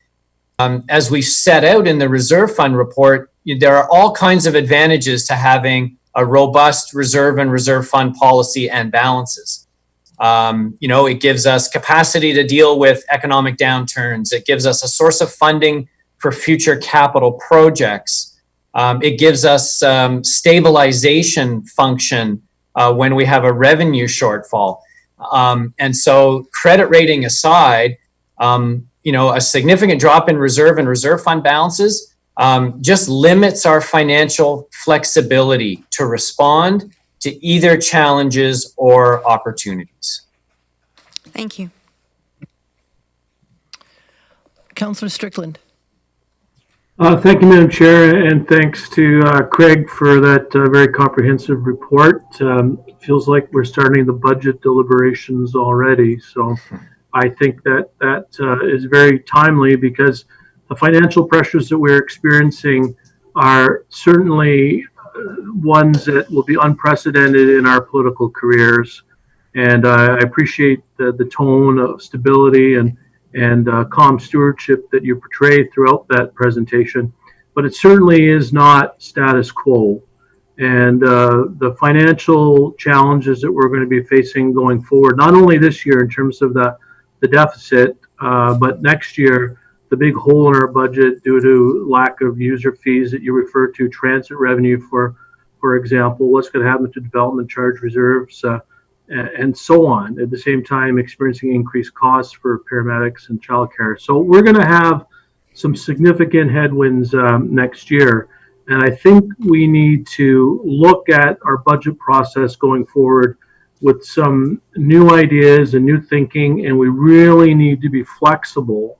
N: as we set out in the reserve fund report, there are all kinds of advantages to having a robust reserve and reserve fund policy and balances. It gives us capacity to deal with economic downturns. It gives us a source of funding for future capital projects. It gives us stabilization function when we have a revenue shortfall. And so credit rating aside, a significant drop in reserve and reserve fund balances just limits our financial flexibility to respond to either challenges or opportunities.
D: Thank you.
A: Councillor Strickland.
H: Thank you, Madam Chair, and thanks to Craig for that very comprehensive report. Feels like we're starting the budget deliberations already, so I think that is very timely because the financial pressures that we're experiencing are certainly ones that will be unprecedented in our political careers. And I appreciate the tone of stability and calm stewardship that you portray throughout that presentation. But it certainly is not status quo. And the financial challenges that we're going to be facing going forward, not only this year in terms of the deficit, but next year, the big hole in our budget due to lack of user fees that you refer to, transit revenue, for example, what's going to happen to development charge reserves, and so on. At the same time, experiencing increased costs for paramedics and childcare. So we're going to have some significant headwinds next year. And I think we need to look at our budget process going forward with some new ideas and new thinking, and we really need to be flexible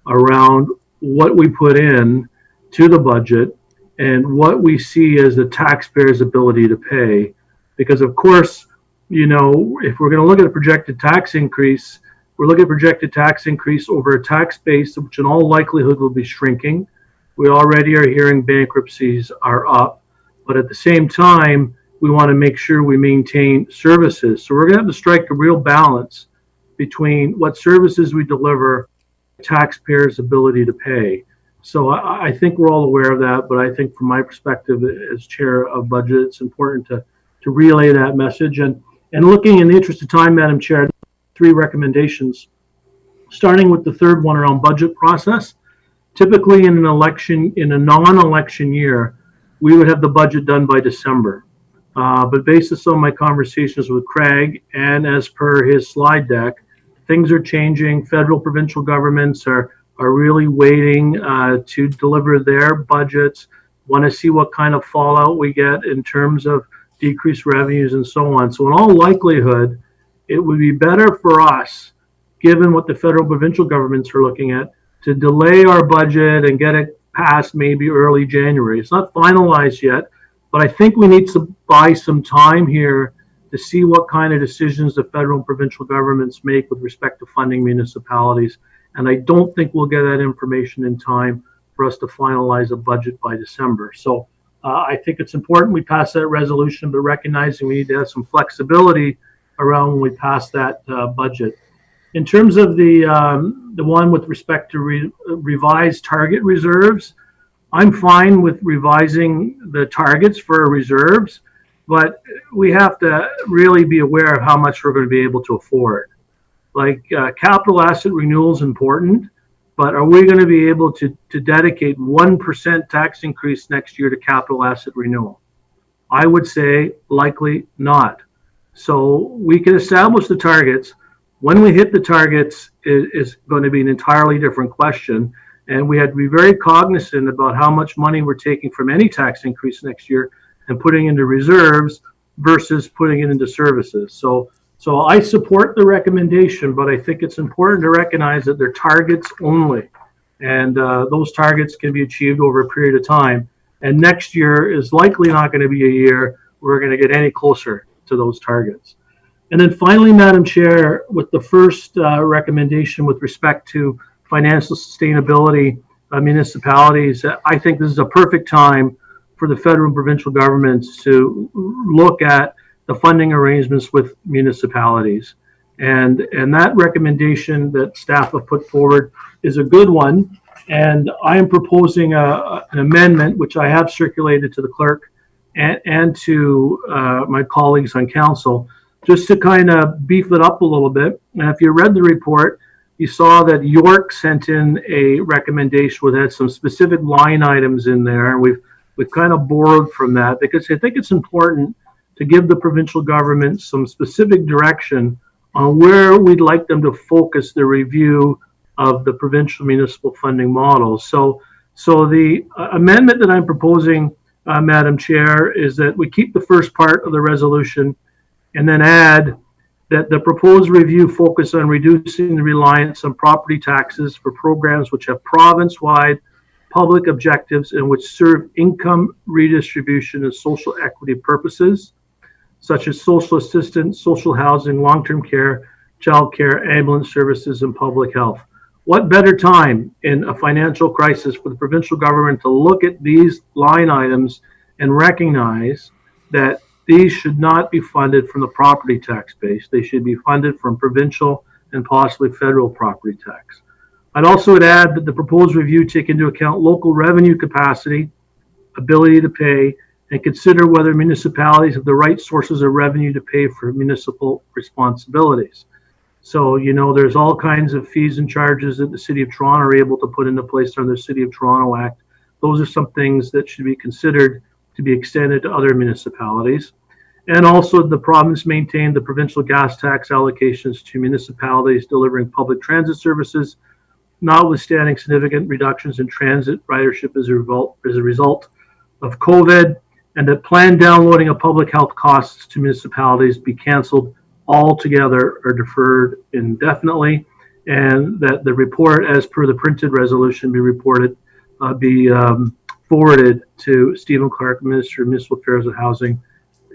H: around what we put in to the budget and what we see as the taxpayer's ability to pay. Because of course, if we're going to look at a projected tax increase, we're looking at projected tax increase over a tax base, which in all likelihood will be shrinking. We already are hearing bankruptcies are up, but at the same time, we want to make sure we maintain services. So we're going to have to strike a real balance between what services we deliver taxpayers' ability to pay. So I think we're all aware of that, but I think from my perspective as chair of budget, it's important to relay that message. And looking in the interest of time, Madam Chair, 3 recommendations, starting with the third one around budget process. Typically in a non-election year, we would have the budget done by December. But based on some of my conversations with Craig and as per his slide deck, things are changing. Federal, provincial governments are really waiting to deliver their budgets, want to see what kind of fallout we get in terms of decreased revenues and so on. So in all likelihood, it would be better for us, given what the federal, provincial governments are looking at, to delay our budget and get it passed maybe early January. It's not finalized yet, but I think we need to buy some time here to see what kind of decisions the federal and provincial governments make with respect to funding municipalities. And I don't think we'll get that information in time for us to finalize a budget by December. So I think it's important we pass that resolution, but recognizing we need to have some flexibility around when we pass that budget. In terms of the one with respect to revised target reserves, I'm fine with revising the targets for reserves, but we have to really be aware of how much we're going to be able to afford. Like capital asset renewal is important, but are we going to be able to dedicate 1% tax increase next year to capital asset renewal? I would say likely not. So we can establish the targets. When we hit the targets is going to be an entirely different question. And we had to be very cognizant about how much money we're taking from any tax increase next year and putting into reserves versus putting it into services. So I support the recommendation, but I think it's important to recognize that they're targets only. And those targets can be achieved over a period of time. And next year is likely not going to be a year we're going to get any closer to those targets. And then finally, Madam Chair, with the first recommendation with respect to financial sustainability municipalities, I think this is a perfect time for the federal and provincial governments to look at the funding arrangements with municipalities. And that recommendation that staff have put forward is a good one. And I am proposing an amendment, which I have circulated to the clerk and to my colleagues on council, just to kind of beef it up a little bit. And if you read the report, you saw that York sent in a recommendation with had some specific line items in there. And we've kind of borrowed from that because I think it's important to give the provincial government some specific direction on where we'd like them to focus the review of the provincial municipal funding models. So the amendment that I'm proposing, Madam Chair, is that we keep the first part of the resolution and then add that the proposed review focus on reducing the reliance on property taxes for programs which have province-wide public objectives and which serve income redistribution and social equity purposes, such as social assistance, social housing, long-term care, child care, ambulance services, and public health. What better time in a financial crisis for the provincial government to look at these line items and recognize that these should not be funded from the property tax base. They should be funded from provincial and possibly federal property tax. I'd also add that the proposed review take into account local revenue capacity, ability to pay, and consider whether municipalities have the right sources of revenue to pay for municipal responsibilities. So, you know, there's all kinds of fees and charges that the City of Toronto are able to put into place under the City of Toronto Act. Those are some things that should be considered to be extended to other municipalities. And also the province maintained the provincial gas tax allocations to municipalities delivering public transit services, notwithstanding significant reductions in transit ridership as a result of COVID, and that planned downloading of public health costs to municipalities be canceled altogether or deferred indefinitely, and that the report, as per the printed resolution, be forwarded to Stephen Clark, Minister of Municipal Affairs and Housing,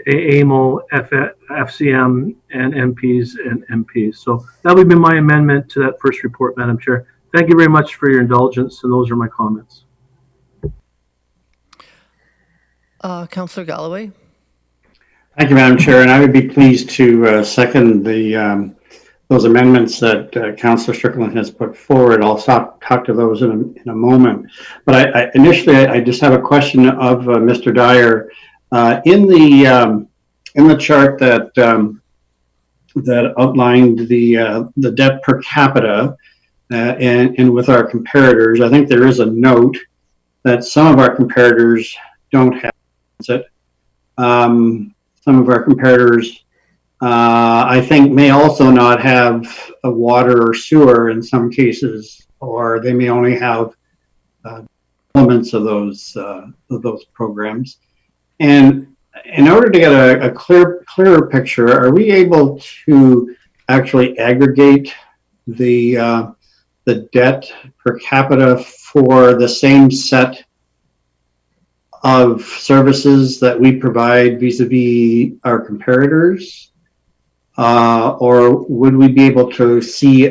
H: AMO, FCM, and MPs and MPs. So that would be my amendment to that first report, Madam Chair. Thank you very much for your indulgence, and those are my comments.
A: Councillor Galloway.
B: Thank you, Madam Chair, and I would be pleased to second the those amendments that Councillor Strickland has put forward. I'll talk to those in a moment. But initially, I just have a question of Mr. Dyer. In the chart that outlined the debt per capita and with our comparators, I think there is a note that some of our comparators don't have it. Some of our comparators, I think, may also not have a water or sewer in some cases, or they may only have elements of those programs. And in order to get a clearer picture, are we able to actually aggregate the debt per capita for the same set of services that we provide vis-a-vis our comparators? Or would we be able to see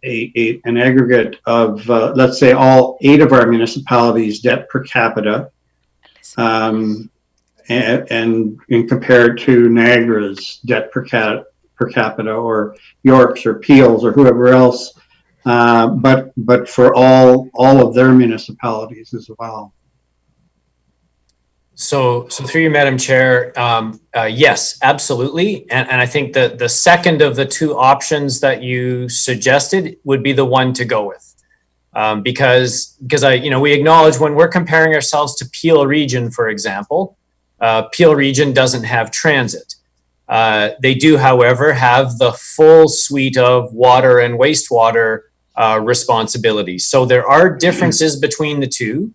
B: an aggregate of, let's say, all 8 of our municipalities' debt per capita, and compare it to Niagara's debt per capita, or York's or Peel's or whoever else, but for all of their municipalities as well?
N: So through you, Madam Chair, yes, absolutely. And I think that the second of the 2 options that you suggested would be the one to go with. Because we acknowledge when we're comparing ourselves to Peel Region, for example, Peel Region doesn't have transit. They do, however, have the full suite of water and wastewater responsibilities. So there are differences between the 2.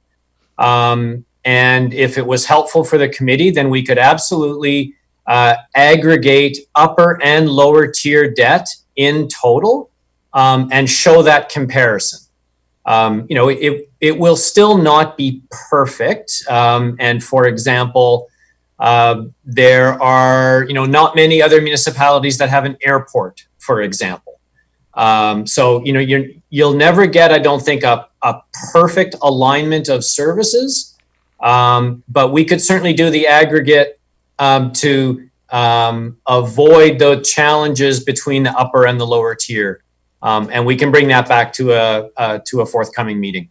N: And if it was helpful for the committee, then we could absolutely aggregate upper and lower tier debt in total and show that comparison. It will still not be perfect. And for example, there are not many other municipalities that have an airport, for example. So you'll never get, I don't think, a perfect alignment of services. But we could certainly do the aggregate to avoid the challenges between the upper and the lower tier. And we can bring that back to a forthcoming meeting.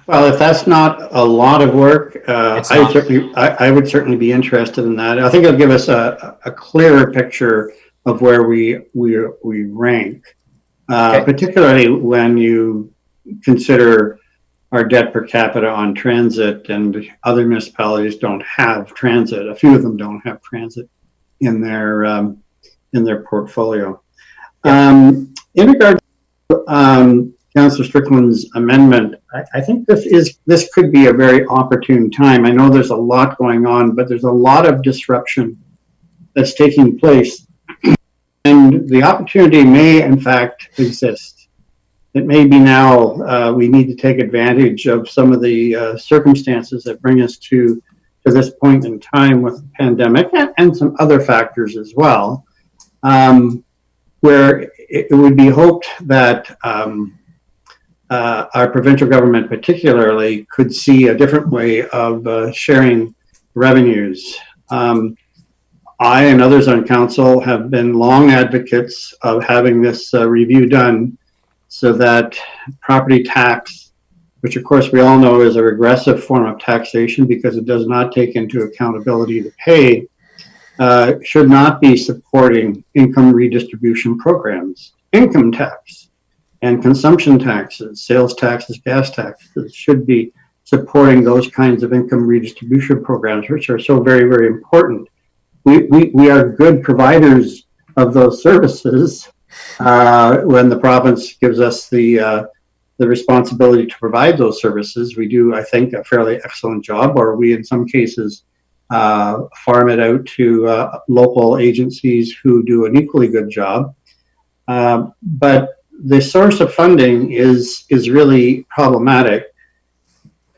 B: Well, if that's not a lot of work, I would certainly be interested in that. I think it'll give us a clearer picture of where we rank, particularly when you consider our debt per capita on transit, and other municipalities don't have transit. A few of them don't have transit in their portfolio. In regard to Councillor Strickland's amendment, I think this could be a very opportune time. I know there's a lot going on, but there's a lot of disruption that's taking place, and the opportunity may in fact exist. It may be now we need to take advantage of some of the circumstances that bring us to this point in time with the pandemic and some other factors as well, where it would be hoped that our provincial government particularly could see a different way of sharing revenues. I and others on council have been long advocates of having this review done, so that property tax, which of course we all know is a regressive form of taxation because it does not take into account ability to pay, should not be supporting income redistribution programs. Income tax and consumption taxes, sales taxes, gas taxes should be supporting those kinds of income redistribution programs, which are so very, very important. We are good providers of those services. When the province gives us the responsibility to provide those services, we do, I think, a fairly excellent job, or we in some cases farm it out to local agencies who do an equally good job. But the source of funding is really problematic,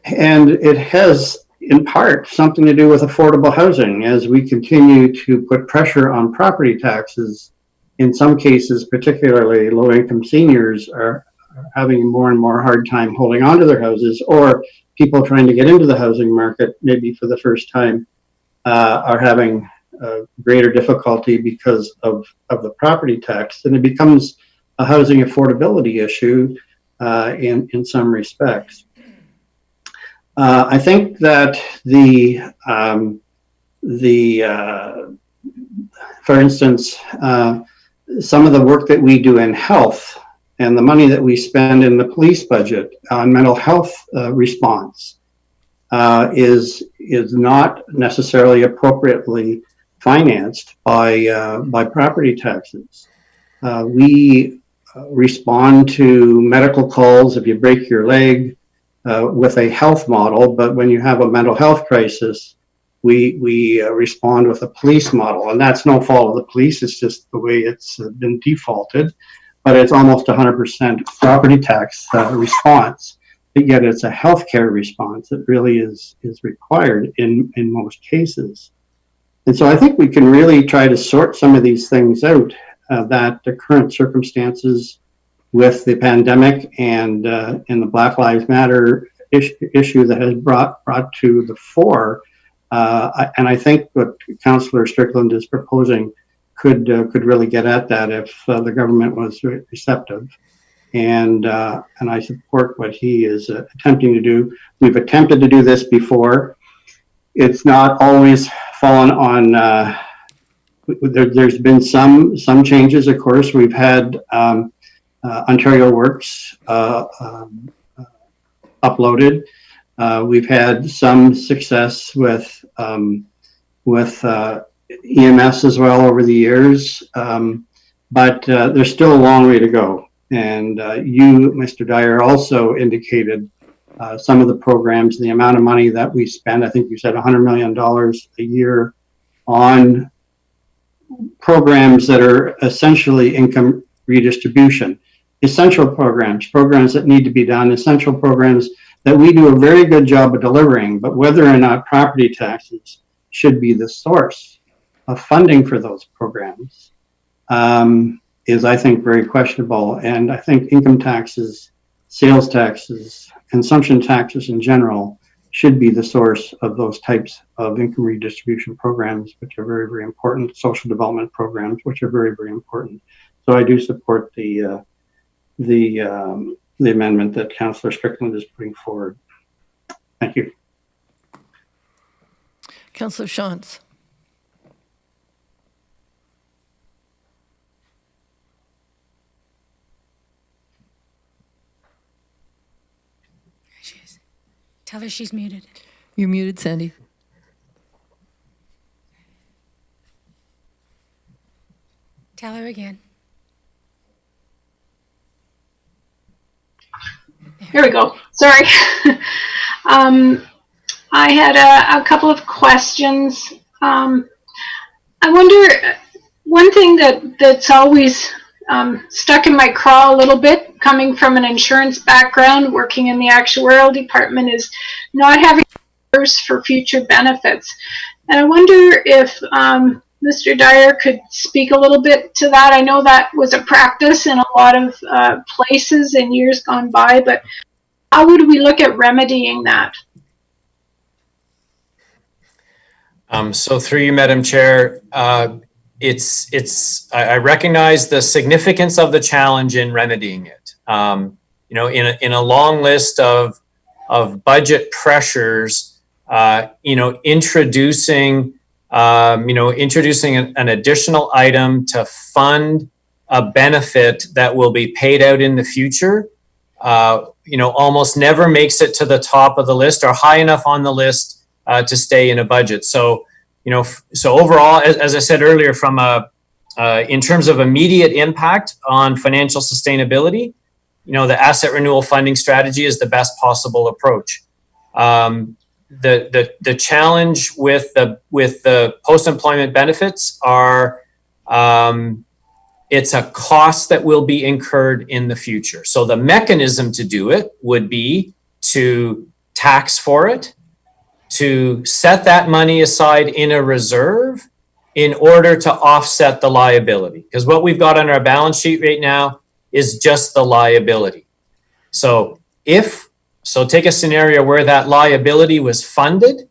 B: and it has in part something to do with affordable housing. As we continue to put pressure on property taxes, in some cases, particularly low-income seniors are having more and more hard time holding on to their houses, or people trying to get into the housing market, maybe for the first time, are having greater difficulty because of the property tax, then it becomes a housing affordability issue in some respects. I think that for instance, some of the work that we do in health and the money that we spend in the police budget on mental health response is not necessarily appropriately financed by property taxes. We respond to medical calls if you break your leg with a health model, but when you have a mental health crisis, we respond with a police model, and that's no fault of the police. It's just the way it's been defaulted, but it's almost 100% property tax response. But yet it's a healthcare response that really is required in most cases. And so I think we can really try to sort some of these things out, that the current circumstances with the pandemic and the Black Lives Matter issue that has brought to the fore. And I think what Councillor Strickland is proposing could really get at that if the government was receptive. And I support what he is attempting to do. We've attempted to do this before. It's not always fallen on. There's been some changes, of course. We've had Ontario Works uploaded. We've had some success with EMS as well over the years, but there's still a long way to go. And you, Mr. Dyer, also indicated some of the programs, the amount of money that we spend. I think you said $100 million a year on programs that are essentially income redistribution, essential programs that need to be done, essential programs that we do a very good job of delivering, but whether or not property taxes should be the source of funding for those programs is, I think, very questionable. And I think income taxes, sales taxes, consumption taxes in general should be the source of those types of income redistribution programs, which are very, very important, social development programs, which are very, very important. So I do support the amendment that Councillor Strickland is putting forward. Thank you.
A: Councillor Shantz.
Q: Tell her she's muted.
A: You're muted, Sandy.
Q: Tell her again.
K: Here we go. Sorry. I had a couple of questions. I wonder, one thing that's always stuck in my craw a little bit, coming from an insurance background, working in the actuarial department, is not having reserves for future benefits. And I wonder if Mr. Dyer could speak a little bit to that. I know that was a practice in a lot of places in years gone by, but how would we look at remedying that?
N: So through you, Madam Chair, I recognize the significance of the challenge in remedying it. You know, in a long list of budget pressures, introducing an additional item to fund a benefit that will be paid out in the future, almost never makes it to the top of the list or high enough on the list to stay in a budget. So, so overall, as I said earlier, from in terms of immediate impact on financial sustainability, the asset renewal funding strategy is the best possible approach. The challenge with the post-employment benefits are it's a cost that will be incurred in the future. So the mechanism to do it would be to tax for it, to set that money aside in a reserve in order to offset the liability. Because what we've got on our balance sheet right now is just the liability. So take a scenario where that liability was funded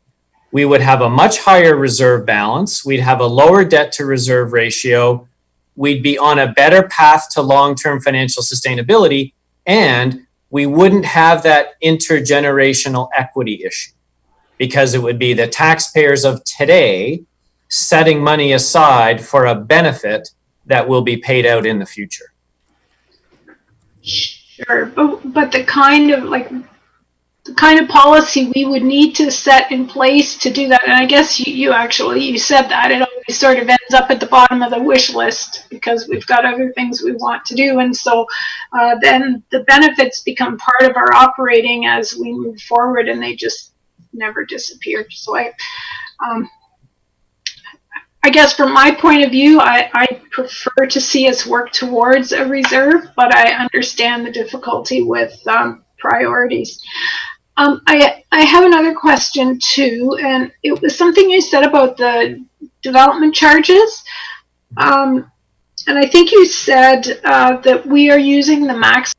N: we would have a much higher reserve balance. We'd have a lower debt to reserve ratio. We'd be on a better path to long-term financial sustainability, and we wouldn't have that intergenerational equity issue, because it would be the taxpayers of today setting money aside for a benefit that will be paid out in the future.
K: Sure, but the kind of policy we would need to set in place to do that, and I guess you said that, it always sort of ends up at the bottom of the wish list because we've got other things we want to do, and so then the benefits become part of our operating as we move forward, and they just never disappear. So I guess from my point of view, I prefer to see us work towards a reserve, but I understand the difficulty with priorities. I have another question too, and it was something you said about the development charges. And I think you said that we are using the max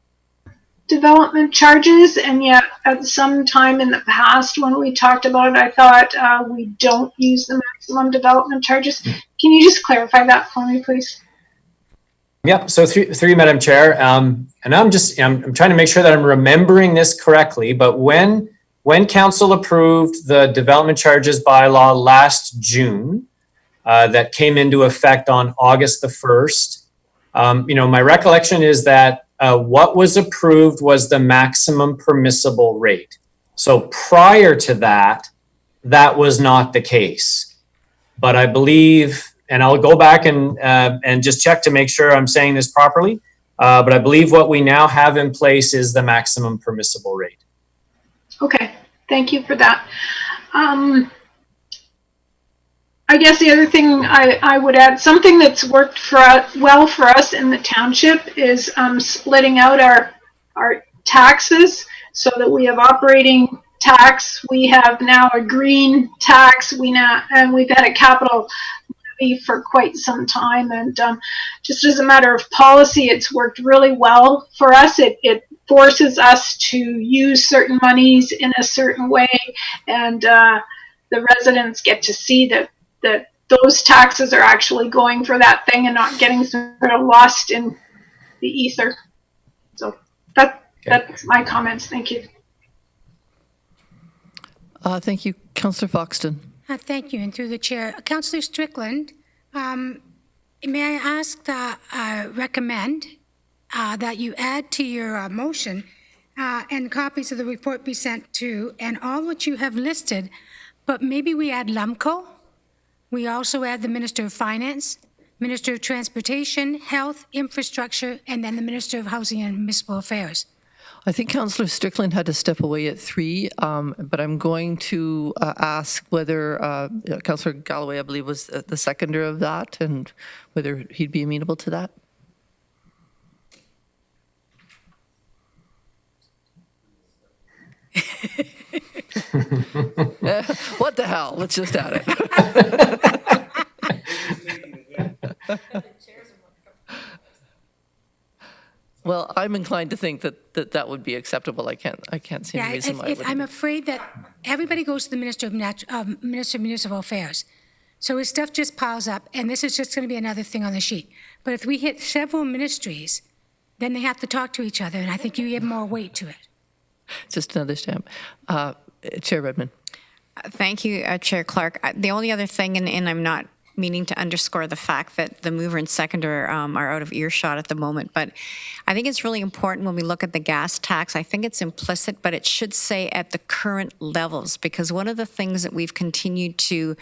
K: development charges, and yet at some time in the past when we talked about it, I thought we don't use the maximum development charges. Can you just clarify that for me, please?
N: Yep. So through you, Madam Chair, and I'm trying to make sure that I'm remembering this correctly. But when Council approved the development charges bylaw last June, that came into effect on August the 1st, my recollection is that what was approved was the maximum permissible rate. So prior to that, that was not the case. But I believe, and I'll go back and just check to make sure I'm saying this properly, but I believe what we now have in place is the maximum permissible rate.
K: Okay, thank you for that. I guess the other thing I would add, something that's worked well for us in the township is splitting out our taxes so that we have operating tax, we have now a green tax, and we've had a capital levy for quite some time, and just as a matter of policy, it's worked really well for us. It forces us to use certain monies in a certain way, and the residents get to see that those taxes are actually going for that thing and not getting sort of lost in the ether. So that's my comments. Thank you.
A: Thank you. Councillor Foxton.
Q: Thank you. And through the chair, Councillor Strickland, may I ask that recommend that you add to your motion and copies of the report be sent to, and all what you have listed, but maybe we add LUMCO. We also add the Minister of Finance, Minister of Transportation, Health, Infrastructure, and then the Minister of Housing and Municipal Affairs.
A: I think Councillor Strickland had to step away at 3, but I'm going to ask whether Councillor Galloway, I believe, was the seconder of that, and whether he'd be amenable to that. What the hell? Let's just add it. Well, I'm inclined to think that would be acceptable. I can't see any reason why.
Q: I'm afraid that everybody goes to the Minister of Municipal Affairs. So his stuff just piles up, and this is just going to be another thing on the sheet. But if we hit several ministries, then they have to talk to each other, and I think you give more weight to it.
A: Just another stamp. Chair Redmond.
D: Thank you, Chair Clark. The only other thing, and I'm not meaning to underscore the fact that the mover and seconder are out of earshot at the moment, but I think it's really important when we look at the gas tax. I think it's implicit, but it should say at the current levels, because one of the things that we've continued to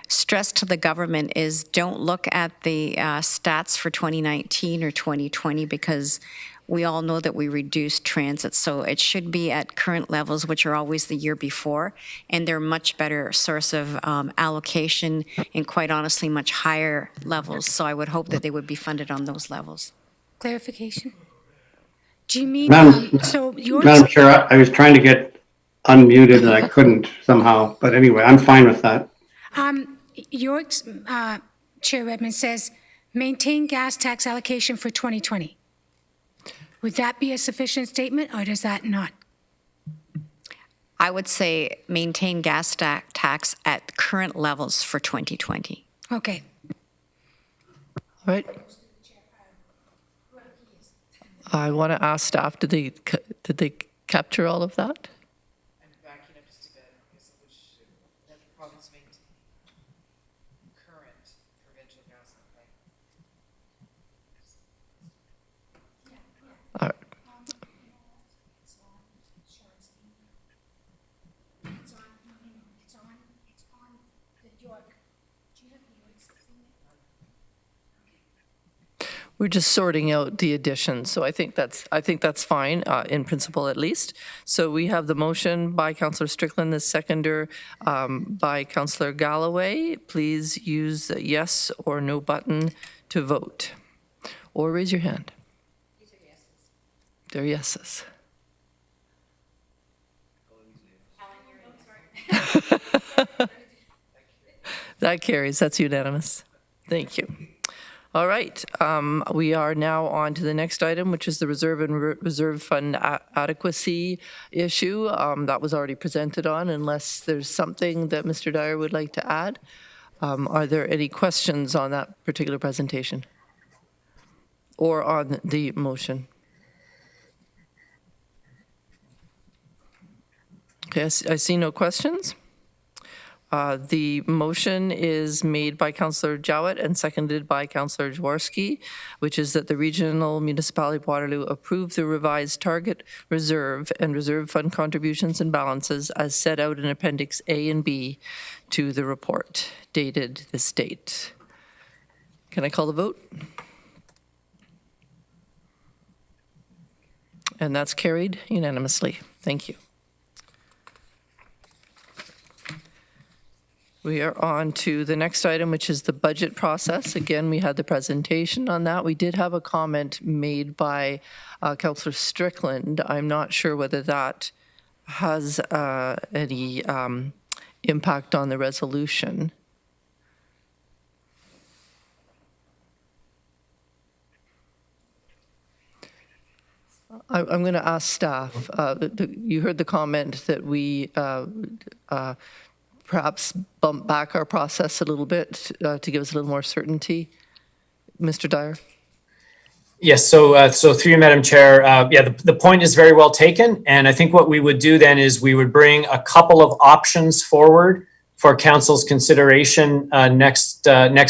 D: stress to the government is don't look at the stats for 2019 or 2020, because we all know that we reduced transit, so it should be at current levels, which are always the year before, and they're much better source of allocation and, quite honestly, much higher levels. So I would hope that they would be funded on those levels.
Q: Clarification? Do you mean,
B: Madam Chair, I was trying to get unmuted and I couldn't somehow, but anyway, I'm fine with that.
Q: Your Chair Redmond says, maintain gas tax allocation for 2020. Would that be a sufficient statement, or does that not?
D: I would say maintain gas tax at current levels for 2020.
Q: Okay.
A: All right. I want to ask staff, did they capture all of that?
T: I'm backing up just a bit. That the province maintain current provincial gas supply.
A: All right. We're just sorting out the additions, so I think that's fine, in principle at least. So we have the motion by Councillor Strickland, the seconder by Councillor Galloway. Please use the yes or no button to vote, or raise your hand. They're yeses. That carries. That's unanimous. Thank you. All right, we are now on to the next item, which is the reserve and reserve fund adequacy issue. That was already presented on, unless there's something that Mr. Dyer would like to add. Are there any questions on that particular presentation or on the motion? Okay, I see no questions. The motion is made by Councillor Jowett and seconded by Councillor Jaworski, which is that the Regional Municipality of Waterloo approve the revised target reserve and reserve fund contributions and balances as set out in Appendix A and B to the report dated this date. Can I call the vote? And that's carried unanimously. Thank you. We are on to the next item, which is the budget process. Again, we had the presentation on that. We did have a comment made by Councillor Strickland. I'm not sure whether that has any impact on the resolution. I'm going to ask staff. You heard the comment that we perhaps bump back our process a little bit to give us a little more certainty. Mr. Dyer?
N: Yes, so through you, Madam Chair, the point is very well taken. And I think what we would do then is we would bring a couple of options forward for Council's consideration next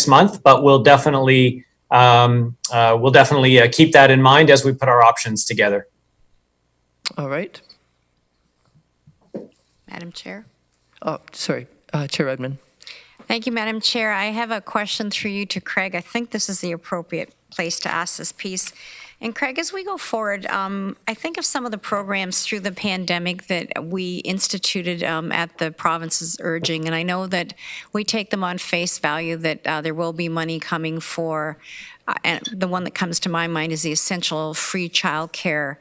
N: month, but we'll definitely keep that in mind as we put our options together.
A: All right.
D: Madam Chair.
A: Oh, sorry, Chair Redmond.
D: Thank you, Madam Chair. I have a question through you to Craig. I think this is the appropriate place to ask this piece. And Craig, as we go forward, I think of some of the programs through the pandemic that we instituted at the province's urging, and I know that we take them on face value that there will be money coming for, and the one that comes to my mind is the essential free childcare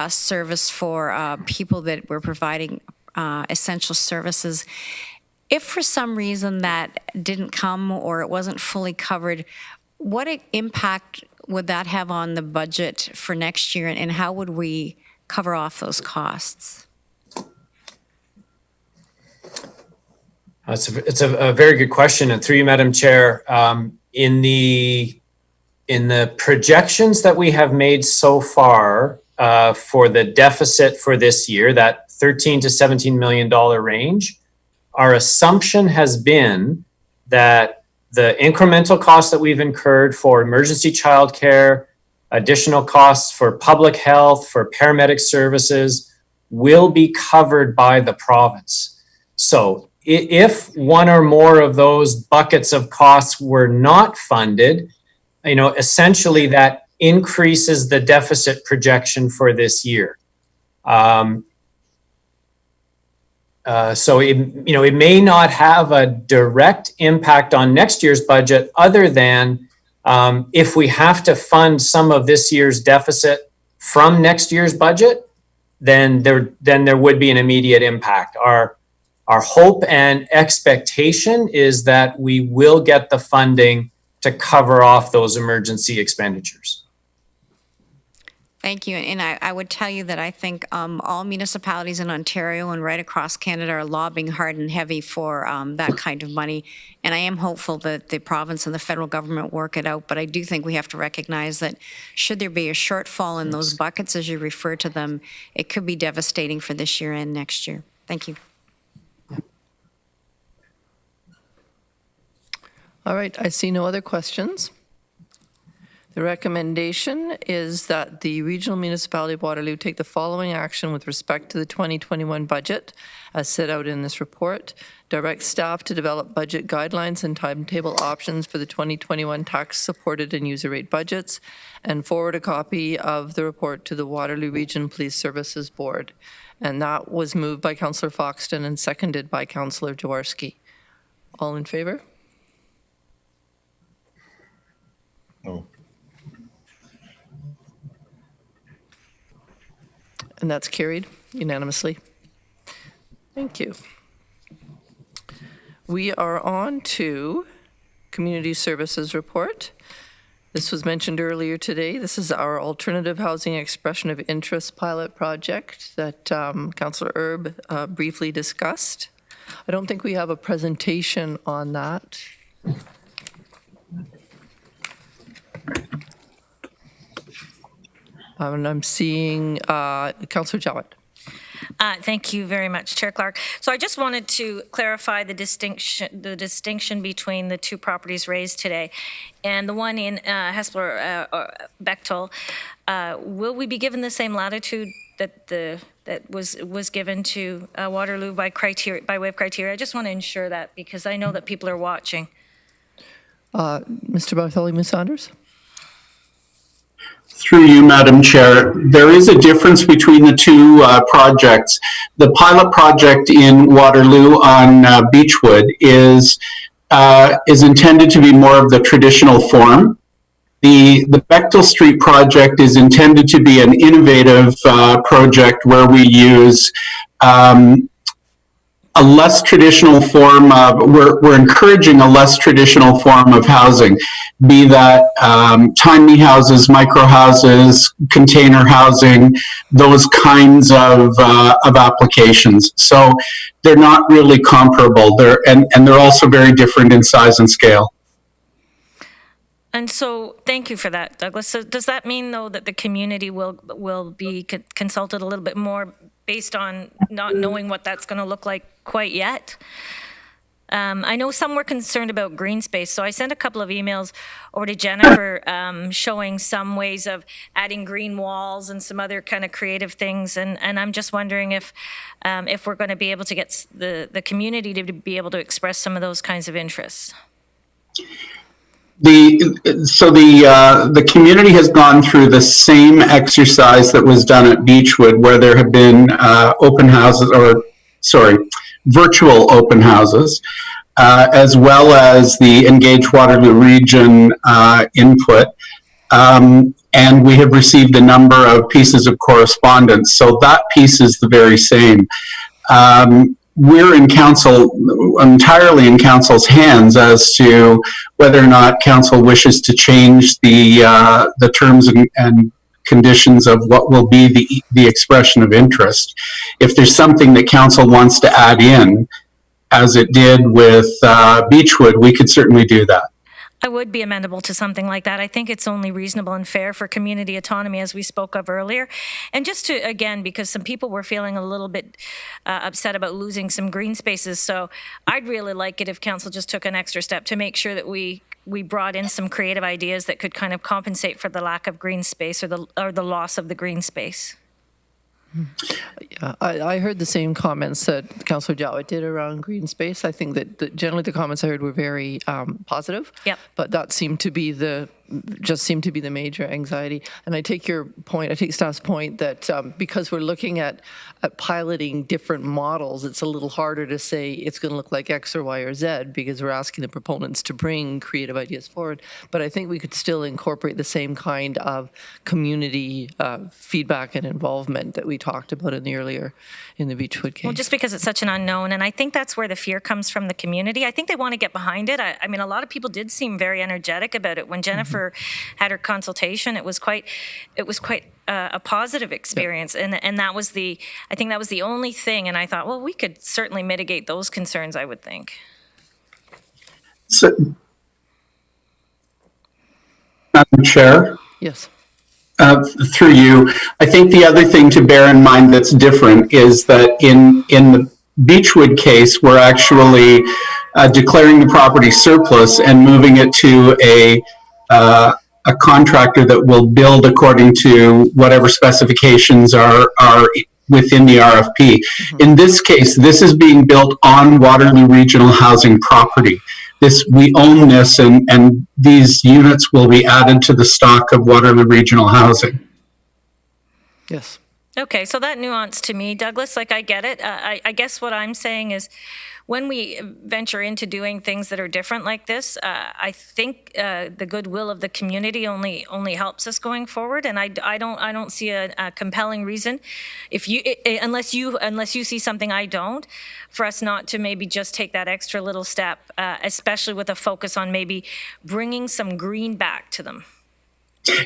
D: service for people that we're providing essential services. If for some reason that didn't come or it wasn't fully covered, what impact would that have on the budget for next year, and how would we cover off those costs?
N: It's a very good question, and through you, Madam Chair, in the projections that we have made so far for the deficit for this year, that $13 to $17 million range, our assumption has been that the incremental costs that we've incurred for emergency childcare, additional costs for public health, for paramedic services, will be covered by the province. So if one or more of those buckets of costs were not funded, essentially that increases the deficit projection for this year. So it may not have a direct impact on next year's budget, other than if we have to fund some of this year's deficit from next year's budget, then there would be an immediate impact. Our hope and expectation is that we will get the funding to cover off those emergency expenditures.
D: Thank you. And I would tell you that I think all municipalities in Ontario and right across Canada are lobbying hard and heavy for that kind of money. And I am hopeful that the province and the federal government work it out. But I do think we have to recognize that should there be a shortfall in those buckets, as you refer to them, it could be devastating for this year and next year. Thank you.
A: All right, I see no other questions. The recommendation is that the Regional Municipality of Waterloo take the following action with respect to the 2021 budget as set out in this report. Direct staff to develop budget guidelines and timetable options for the 2021 tax-supported and user rate budgets, and forward a copy of the report to the Waterloo Region Police Services Board. And that was moved by Councillor Foxton and seconded by Councillor Jaworski. All in favor?
L: No.
A: And that's carried unanimously. Thank you. We are on to Community Services Report. This was mentioned earlier today. This is our Alternative Housing Expression of Interest pilot project that Councillor Erb briefly discussed. I don't think we have a presentation on that. And I'm seeing Councillor Jowett.
C: Thank you very much, Chair Clark. So I just wanted to clarify the distinction between the two properties raised today, and the one in Hespeler Bechtel. Will we be given the same latitude that was given to Waterloo by way of criteria? I just want to ensure that because I know that people are watching.
A: Mr. Bartholomew-Saunders.
M: Through you, Madam Chair, there is a difference between the two projects. The pilot project in Waterloo on Beechwood is intended to be more of the traditional form. The Bechtel Street project is intended to be an innovative project where we use a less traditional form of, we're encouraging a less traditional form of housing, be that tiny houses, micro houses, container housing, those kinds of applications. So they're not really comparable. And they're also very different in size and scale.
C: And so, thank you for that, Douglas. So does that mean, though, that the community will be consulted a little bit more based on not knowing what that's going to look like quite yet? I know some were concerned about green space, so I sent a couple of emails over to Jennifer showing some ways of adding green walls and some other kind of creative things. And I'm just wondering if we're going to be able to get the community to be able to express some of those kinds of interests.
M: The community has gone through the same exercise that was done at Beechwood, where there have been virtual open houses, as well as the Engage Waterloo Region input. And we have received a number of pieces of correspondence. So that piece is the very same. We're in council, entirely in council's hands as to whether or not council wishes to change the terms and conditions of what will be the expression of interest. If there's something that council wants to add in, as it did with Beechwood, we could certainly do that.
C: I would be amenable to something like that. I think it's only reasonable and fair for community autonomy, as we spoke of earlier. And just to, again, because some people were feeling a little bit upset about losing some green spaces. So I'd really like it if council just took an extra step to make sure that we brought in some creative ideas that could kind of compensate for the lack of green space or the loss of the green space.
A: Yeah, I heard the same comments that Councillor Jowett did around green space. I think that generally the comments I heard were very positive.
C: Yep.
A: But that seemed to be the major anxiety. And I take your point, I take staff's point that because we're looking at piloting different models, it's a little harder to say it's going to look like X or Y or Z because we're asking the proponents to bring creative ideas forward. But I think we could still incorporate the same kind of community feedback and involvement that we talked about in the Beechwood case.
C: Well, just because it's such an unknown, and I think that's where the fear comes from the community. I think they want to get behind it. I mean, a lot of people did seem very energetic about it when Jennifer her consultation, it was quite a positive experience, and I think that was the only thing. And I thought, well, we could certainly mitigate those concerns, I would think.
U: So, Madam Chair.
A: Yes.
U: Through you, I think the other thing to bear in mind that's different is that in the Beechwood case, we're actually declaring the property surplus and moving it to a contractor that will build according to whatever specifications are within the RFP. Mm-hmm. In this case, this is being built on Waterloo Regional Housing property. We own this, and these units will be added to the stock of Waterloo Regional Housing.
A: Yes.
C: Okay, so that nuance to me, Douglas, like I get it. I guess what I'm saying is when we venture into doing things that are different like this, I think the goodwill of the community only helps us going forward, and I don't see a compelling reason, unless you see something I don't, for us not to maybe just take that extra little step, especially with a focus on maybe bringing some green back to them.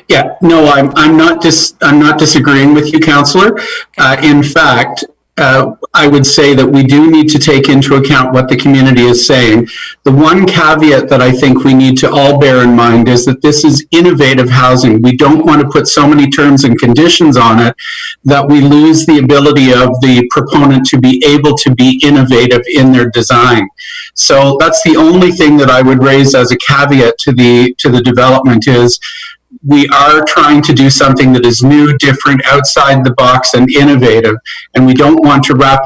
U: Yeah, no, I'm not disagreeing with you, Councillor. In fact, I would say that we do need to take into account what the community is saying. The one caveat that I think we need to all bear in mind is that this is innovative housing. We don't want to put so many terms and conditions on it that we lose the ability of the proponent to be able to be innovative in their design. So that's the only thing that I would raise as a caveat to the development is we are trying to do something that is new, different, outside the box, and innovative, and we don't want to wrap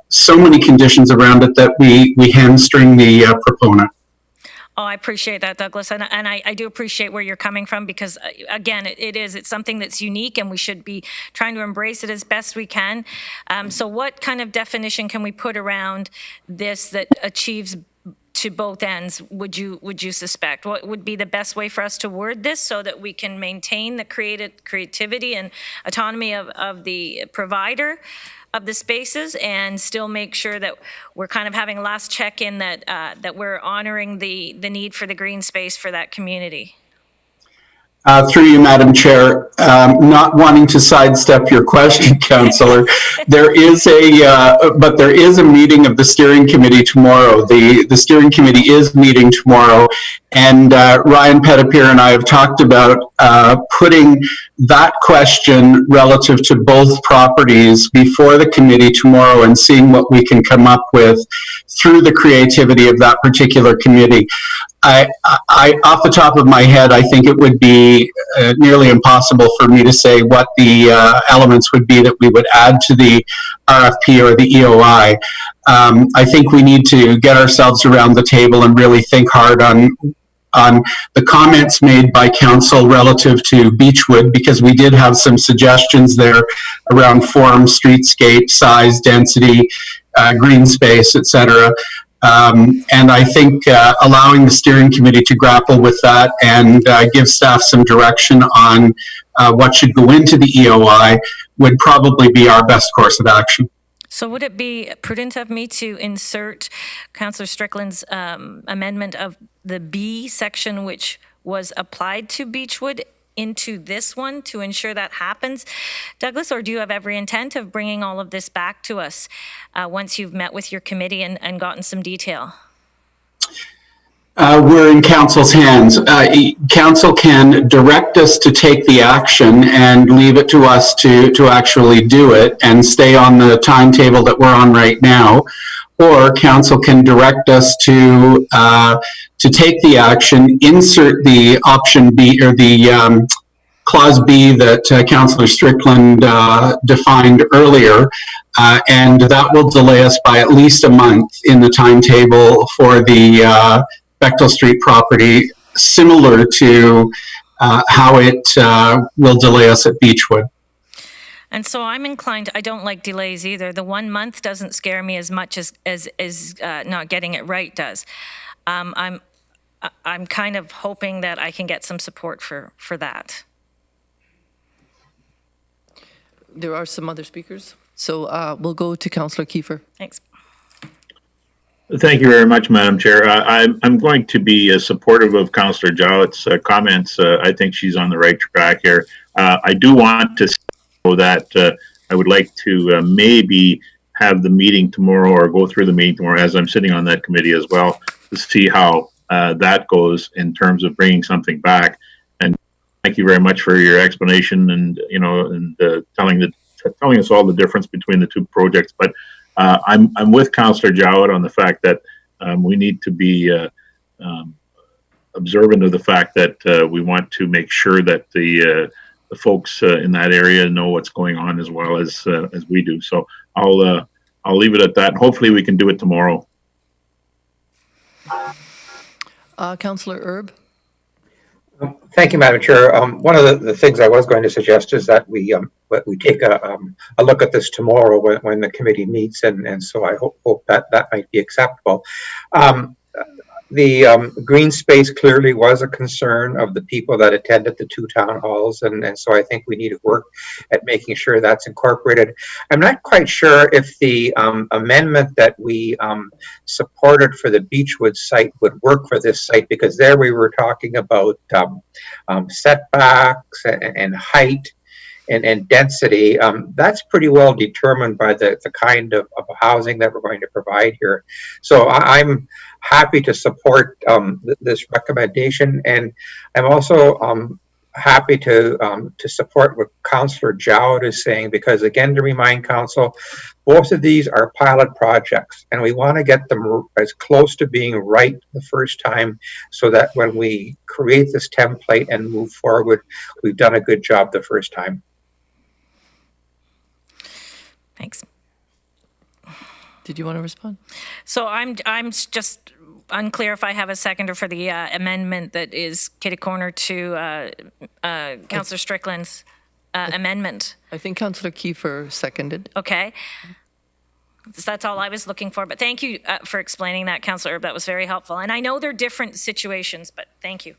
U: so many conditions around it that we hamstring the proponent.
C: Oh, I appreciate that, Douglas, and I do appreciate where you're coming from, because again, it's something that's unique, and we should be trying to embrace it as best we can. So what kind of definition can we put around this that achieves to both ends, would you suspect? What would be the best way for us to word this so that we can maintain the creativity and autonomy of the provider of the spaces, and still make sure that we're kind of having a last check-in that we're honoring the need for the green space for that community?
U: Through you, Madam Chair, not wanting to sidestep your question, Councillor, there is a meeting of the steering committee tomorrow. The steering committee is meeting tomorrow, and Ryan Pettipier and I have talked about putting that question relative to both properties before the committee tomorrow and seeing what we can come up with through the creativity of that particular committee. I off the top of my head, I think it would be nearly impossible for me to say what the elements would be that we would add to the RFP or the EOI. I think we need to get ourselves around the table and really think hard on the comments made by council relative to Beechwood, because we did have some suggestions there around form, streetscape, size, density, green space, etc. And I think allowing the steering committee to grapple with that and give staff some direction on what should go into the EOI would probably be our best course of action.
C: So would it be prudent of me to insert Councillor Strickland's amendment of the B section, which was applied to Beechwood, into this one to ensure that happens, Douglas, or do you have every intent of bringing all of this back to us once you've met with your committee and gotten some detail?
U: We're in council's hands. Council can direct us to take the action and leave it to us to actually do it and stay on the timetable that we're on right now, or council can direct us to take the action, insert the option B or the clause B that Councillor Strickland defined earlier, and that will delay us by at least a month in the timetable for the Bechtel Street property, similar to how it will delay us at Beechwood.
C: And so I'm inclined, I don't like delays either. The 1 month doesn't scare me as much as not getting it right does. I'm kind of hoping that I can get some support for that.
A: There are some other speakers. So we'll go to Councillor Kiefer.
C: Thanks.
P: Thank you very much, Madam Chair. I'm going to be supportive of Councillor Jowett's comments. I think she's on the right track here. I do want to know that I would like to maybe have the meeting tomorrow or go through the meeting tomorrow, as I'm sitting on that committee as well, to see how that goes in terms of bringing something back. And thank you very much for your explanation and, you know, and telling us all the difference between the two projects. But I'm with Councillor Jowett on the fact that we need to be observant of the fact that we want to make sure that the folks in that area know what's going on as well as we do. So I'll leave it at that. Hopefully we can do it tomorrow.
A: Councillor Erb.
O: Thank you, Madam Chair. One of the things I was going to suggest is that we take a look at this tomorrow when the committee meets, and so I hope that might be acceptable. The green space clearly was a concern of the people that attended the two town halls, and so I think we need to work at making sure that's incorporated. I'm not quite sure if the amendment that we supported for the Beechwood site would work for this site, because there we were talking about setbacks and height and density. That's pretty well determined by the kind of housing that we're going to provide here. So I'm happy to support this recommendation, and I'm also happy to support what Councillor Jowett is saying, because again, to remind Council, both of these are pilot projects, and we want to get them as close to being right the first time, so that when we create this template and move forward, we've done a good job the first time.
C: Thanks.
A: Did you want to respond?
C: So I'm just unclear if I have a seconder for the amendment that is kitty corner to Councillor Strickland's amendment.
A: I think Councillor Kiefer seconded.
C: Okay. So that's all I was looking for. But thank you for explaining that, Councillor Erb. That was very helpful. And I know they're different situations, but thank you.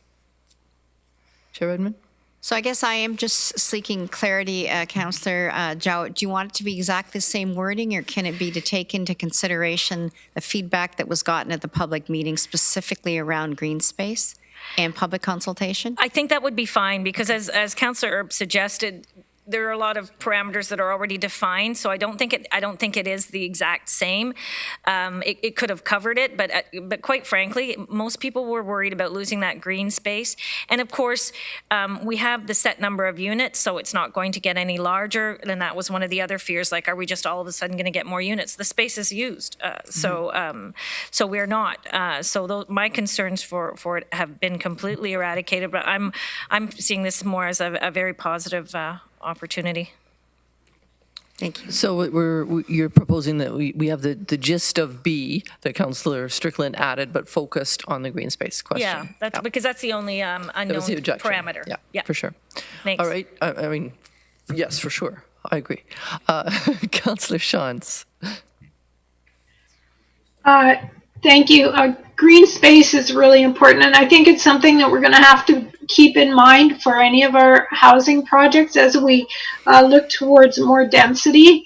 A: Chair Edmund?
D: So I guess I am just seeking clarity, Councillor Jowett. Do you want it to be exactly the same wording, or can it be to take into consideration the feedback that was gotten at the public meeting specifically around green space and public consultation?
C: I think that would be fine, because as Councillor Erb suggested, there are a lot of parameters that are already defined, so I don't think it is the exact same. It could have covered it, but quite frankly, most people were worried about losing that green space. And of course, we have the set number of units, so it's not going to get any larger. And that was one of the other fears, like, are we just all of a sudden going to get more units? The space is used, so we're not. So my concerns for it have been completely eradicated. But I'm seeing this more as a very positive opportunity.
D: Thank you.
A: So you're proposing that we have the gist of B that Councillor Strickland added, but focused on the green space question.
C: Yeah, because that's the only unknown parameter.
A: Yeah, for sure.
C: Thanks.
A: All right. I mean, yes, for sure. I agree. Councillor Shantz.
K: Thank you. Green space is really important, and I think it's something that we're going to have to keep in mind for any of our housing projects as we look towards more density.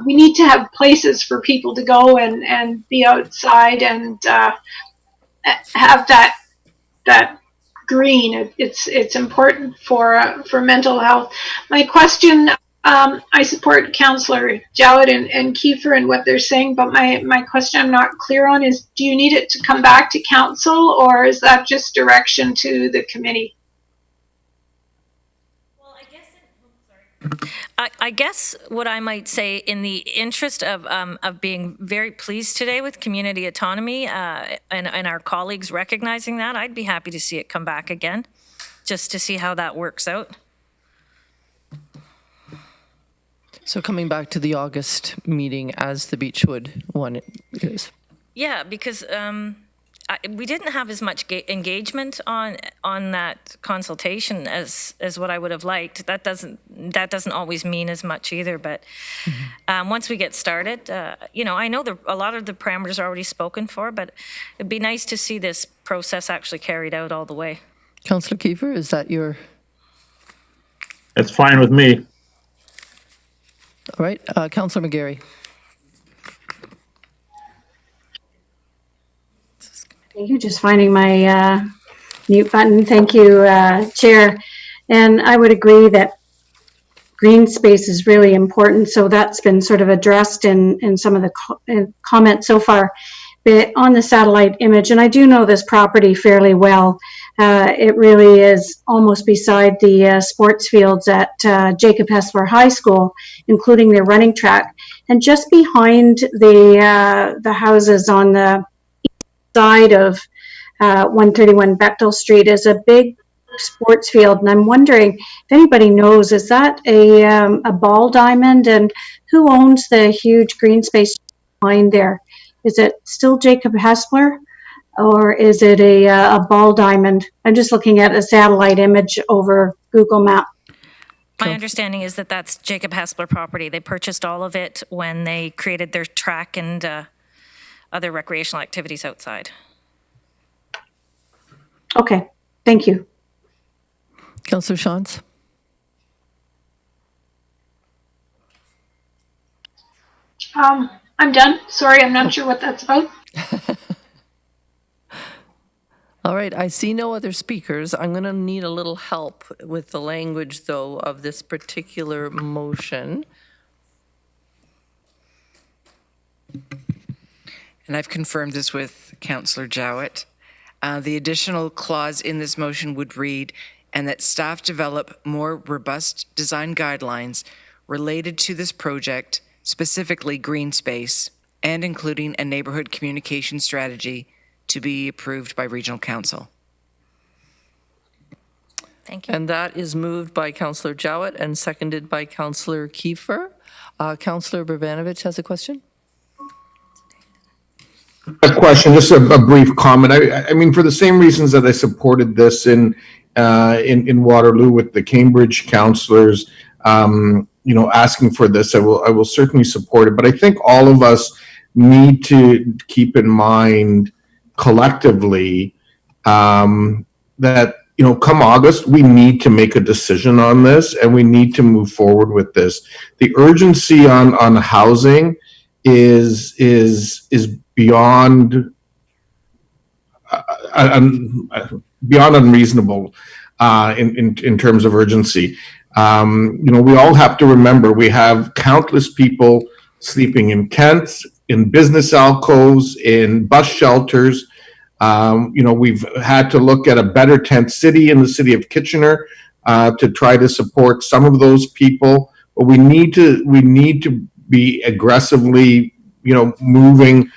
K: We need to have places for people to go and be outside and have that green. It's important for mental health. My question. I support Councillor Jowett and Kiefer and what they're saying, but my question I'm not clear on is, do you need it to come back to Council, or is that just direction to the committee?
C: Well, I guess what I might say, in the interest of being very pleased today with community autonomy and our colleagues recognizing that, I'd be happy to see it come back again, just to see how that works out.
A: So coming back to the August meeting as the Beechwood one is. Yeah, because we didn't have as much engagement on that consultation as what I would have liked. That doesn't always mean as much either. But once we get started, I know a lot of the parameters are already spoken for, but it'd be nice to see this process actually carried out all the way. Councillor Kiefer, is that your?
P: That's fine with me.
A: All right, Councillor McGarry.
R: You're just finding my mute button. Thank you, Chair. And I would agree that green space is really important. So that's been sort of addressed in some of the comments so far. But on the satellite image, and I do know this property fairly well, it really is almost beside the sports fields at Jacob Hesler High School, including their running track. And just behind the houses on the side of 131 Bechtel Street is a big sports field, and I'm wondering if anybody knows, is that a ball diamond, and who owns the huge green space behind there? Is it still Jacob Hesler, or is it a ball diamond? I'm just looking at a satellite image over Google Map.
C: My understanding is that that's Jacob Hesler property. They purchased all of it when they created their track and other recreational activities outside.
R: Okay, thank you.
A: Councillor Shantz.
K: I'm done. Sorry, I'm not sure what that's about.
A: All right, I see no other speakers. I'm going to need a little help with the language, though, of this particular motion.
T: And I've confirmed this with Councillor Jowett. The additional clause in this motion would read, and that staff develop more robust design guidelines related to this project, specifically green space, and including a neighborhood communication strategy to be approved by Regional Council.
C: Thank you.
A: And that is moved by Councillor Jowett and seconded by Councillor Kiefer. Councillor Bravanovich has a question.
L: A question, just a brief comment. I mean, for the same reasons that I supported this in Waterloo with the Cambridge councillors, asking for this, I will certainly support it. But I think all of us need to keep in mind collectively that come August, we need to make a decision on this, and we need to move forward with this. The urgency on housing is beyond unreasonable in terms of urgency. We all have to remember we have countless people sleeping in tents, in business alcoves, in bus shelters. We've had to look at a better tent city in the city of Kitchener to try to support some of those people. But we need to be aggressively, moving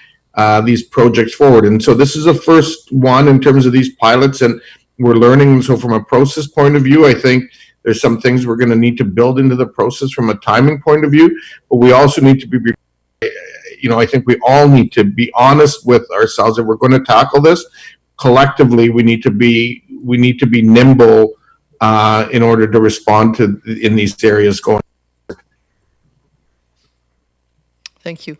L: these projects forward. And so this is the first one in terms of these pilots, and we're learning. So from a process point of view, I think there's some things we're going to need to build into the process from a timing point of view, but we also need to be, I think we all need to be honest with ourselves. If we're going to tackle this collectively, we need to be nimble in order to respond to in these areas going.
A: Thank you.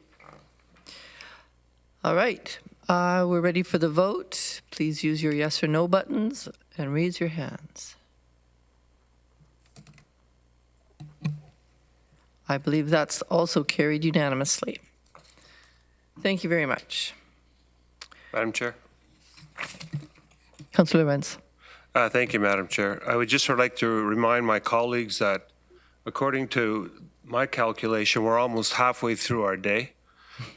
A: All right, we're ready for the vote. Please use your yes or no buttons and raise your hands. I believe that's also carried unanimously. Thank you very much.
I: Madam Chair.
A: Councillor Wentz.
I: Thank you, Madam Chair. I would just like to remind my colleagues that according to my calculation, we're almost halfway through our day.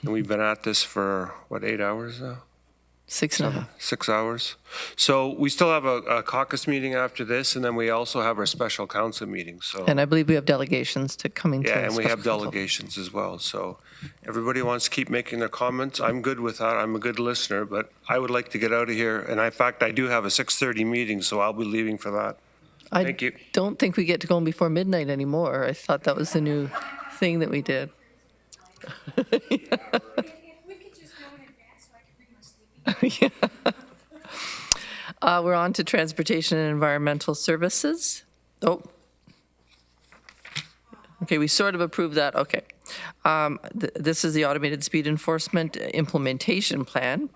I: And we've been at this for, 8 hours now?
A: 6.5.
I: 6 hours. So we still have a caucus meeting after this, and then we also have our special council meeting. So.
A: And I believe we have delegations to coming to.
I: Yeah, and we have delegations as well. So everybody wants to keep making their comments. I'm good with that. I'm a good listener, but I would like to get out of here. And in fact, I do have a 6:30 meeting, so I'll be leaving for that. Thank you.
A: I don't think we get to go before midnight anymore. I thought that was the new thing that we did. Yeah. We're on to transportation and environmental services. Oh. Okay, we sort of approved that. Okay. This is the automated speed enforcement implementation plan.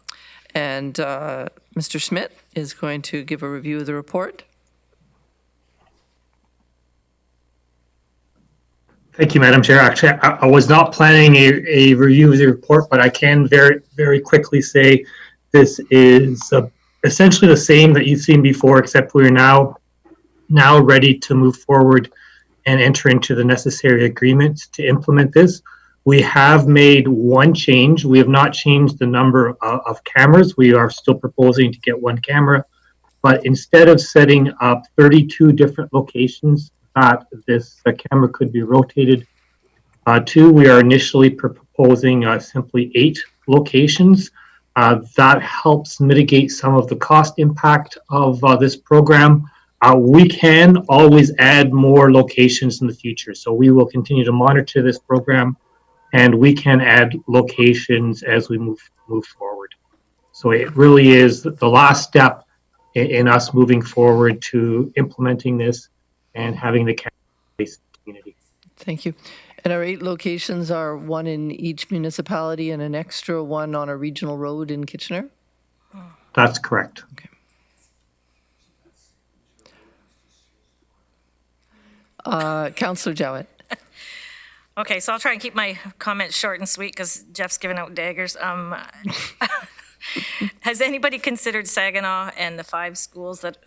A: And Mr. Schmidt is going to give a review of the report.
M: Thank you, Madam Chair. Actually, I was not planning a review of the report, but I can very, very quickly say this is essentially the same that you've seen before, except we're now ready to move forward and enter into the necessary agreements to implement this. We have made one change. We have not changed the number of cameras. We are still proposing to get one camera, but instead of setting up 32 different locations that this camera could be rotated to, we are initially proposing simply 8 locations. That helps mitigate some of the cost impact of this program. We can always add more locations in the future, so we will continue to monitor this program, and we can add locations as we move forward. So it really is the last step in us moving forward to implementing this and having the place community.
A: Thank you. And our 8 locations are 1 in each municipality and an extra 1 on a regional road in Kitchener?
M: That's correct.
A: Okay. Councillor Jowett.
C: Okay, so I'll try and keep my comments short and sweet because Jeff's giving out daggers. Has anybody considered Saginaw and the 5 schools that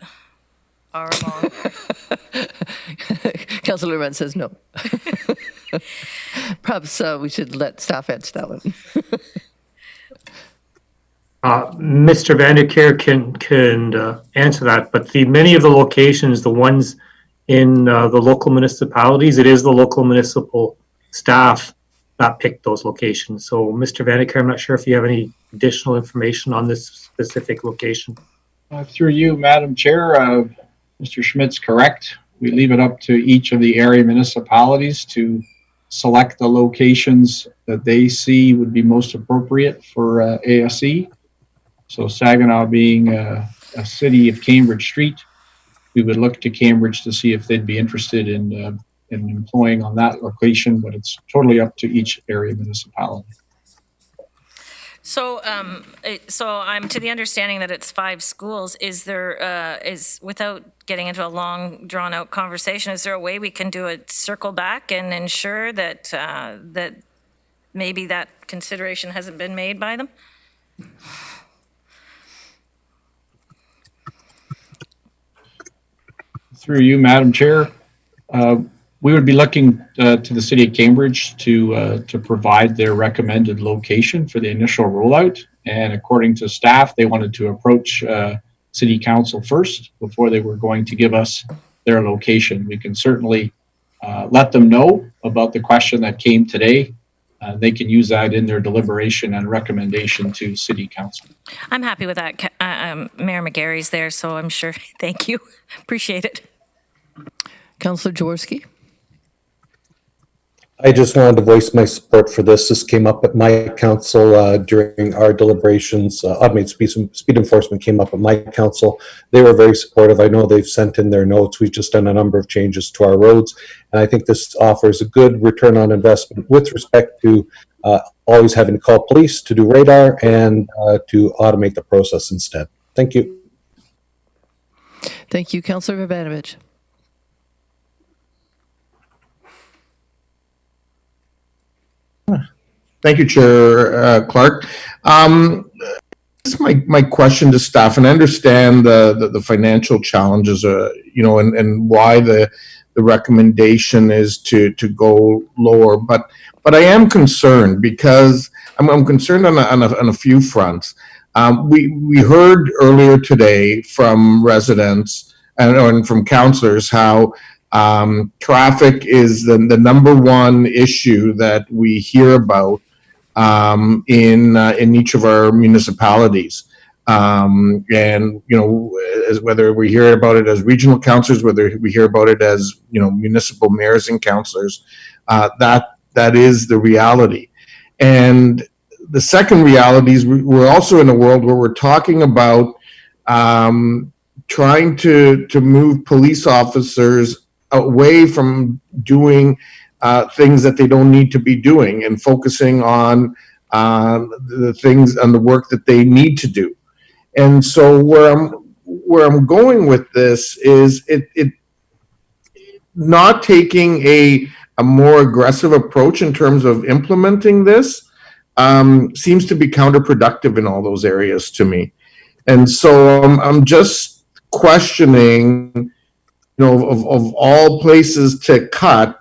C: are along?
A: Councillor Lyn says no. Perhaps we should let staff answer that one.
M: Mr. Vanderkeer can answer that, but many of the locations, the ones in the local municipalities, it is the local municipal staff that picked those locations. So, Mr. Vanderkeer, I'm not sure if you have any additional information on this specific location.
G: Through you, Madam Chair, Mr. Schmidt's correct. We leave it up to each of the area municipalities to select the locations that they see would be most appropriate for ASE. So Saginaw being a city of Cambridge Street, we would look to Cambridge to see if they'd be interested in employing on that location, but it's totally up to each area municipality.
C: So, so I'm to the understanding that it's 5 schools. Is there, without getting into a long, drawn-out conversation, is there a way we can do a circle back and ensure that that maybe that consideration hasn't been made by them?
G: Through you, Madam Chair, we would be looking to the City of Cambridge to provide their recommended location for the initial rollout. And according to staff, they wanted to approach City Council first before they were going to give us their location. We can certainly let them know about the question that came today. They can use that in their deliberation and recommendation to City Council.
C: I'm happy with that. Mayor McGarry's there, so I'm sure. Thank you. Appreciate it.
A: Councillor Jaworski.
V: I just wanted to voice my support for this. This came up at my council during our deliberations. Automated speed enforcement came up at my council. They were very supportive. I know they've sent in their notes. We've just done a number of changes to our roads. And I think this offers a good return on investment with respect to always having to call police to do radar and to automate the process instead. Thank you.
A: Thank you. Councillor Rabanovich.
L: Thank you, Chair Clark. This is my question to staff, and I understand the financial challenges, and why the recommendation is to go lower. But I am concerned because I'm concerned on a few fronts. We heard earlier today from residents and from councillors how traffic is the number one issue that we hear about in each of our municipalities. And, as whether we hear about it as regional councillors, whether we hear about it as, municipal mayors and councillors, that is the reality. And the second reality is we're also in a world where we're talking about trying to move police officers away from doing things that they don't need to be doing and focusing on the things and the work that they need to do. And so where I'm going with this is it not taking a more aggressive approach in terms of implementing this seems to be counterproductive in all those areas to me. And so I'm just questioning, you know, of all places to cut,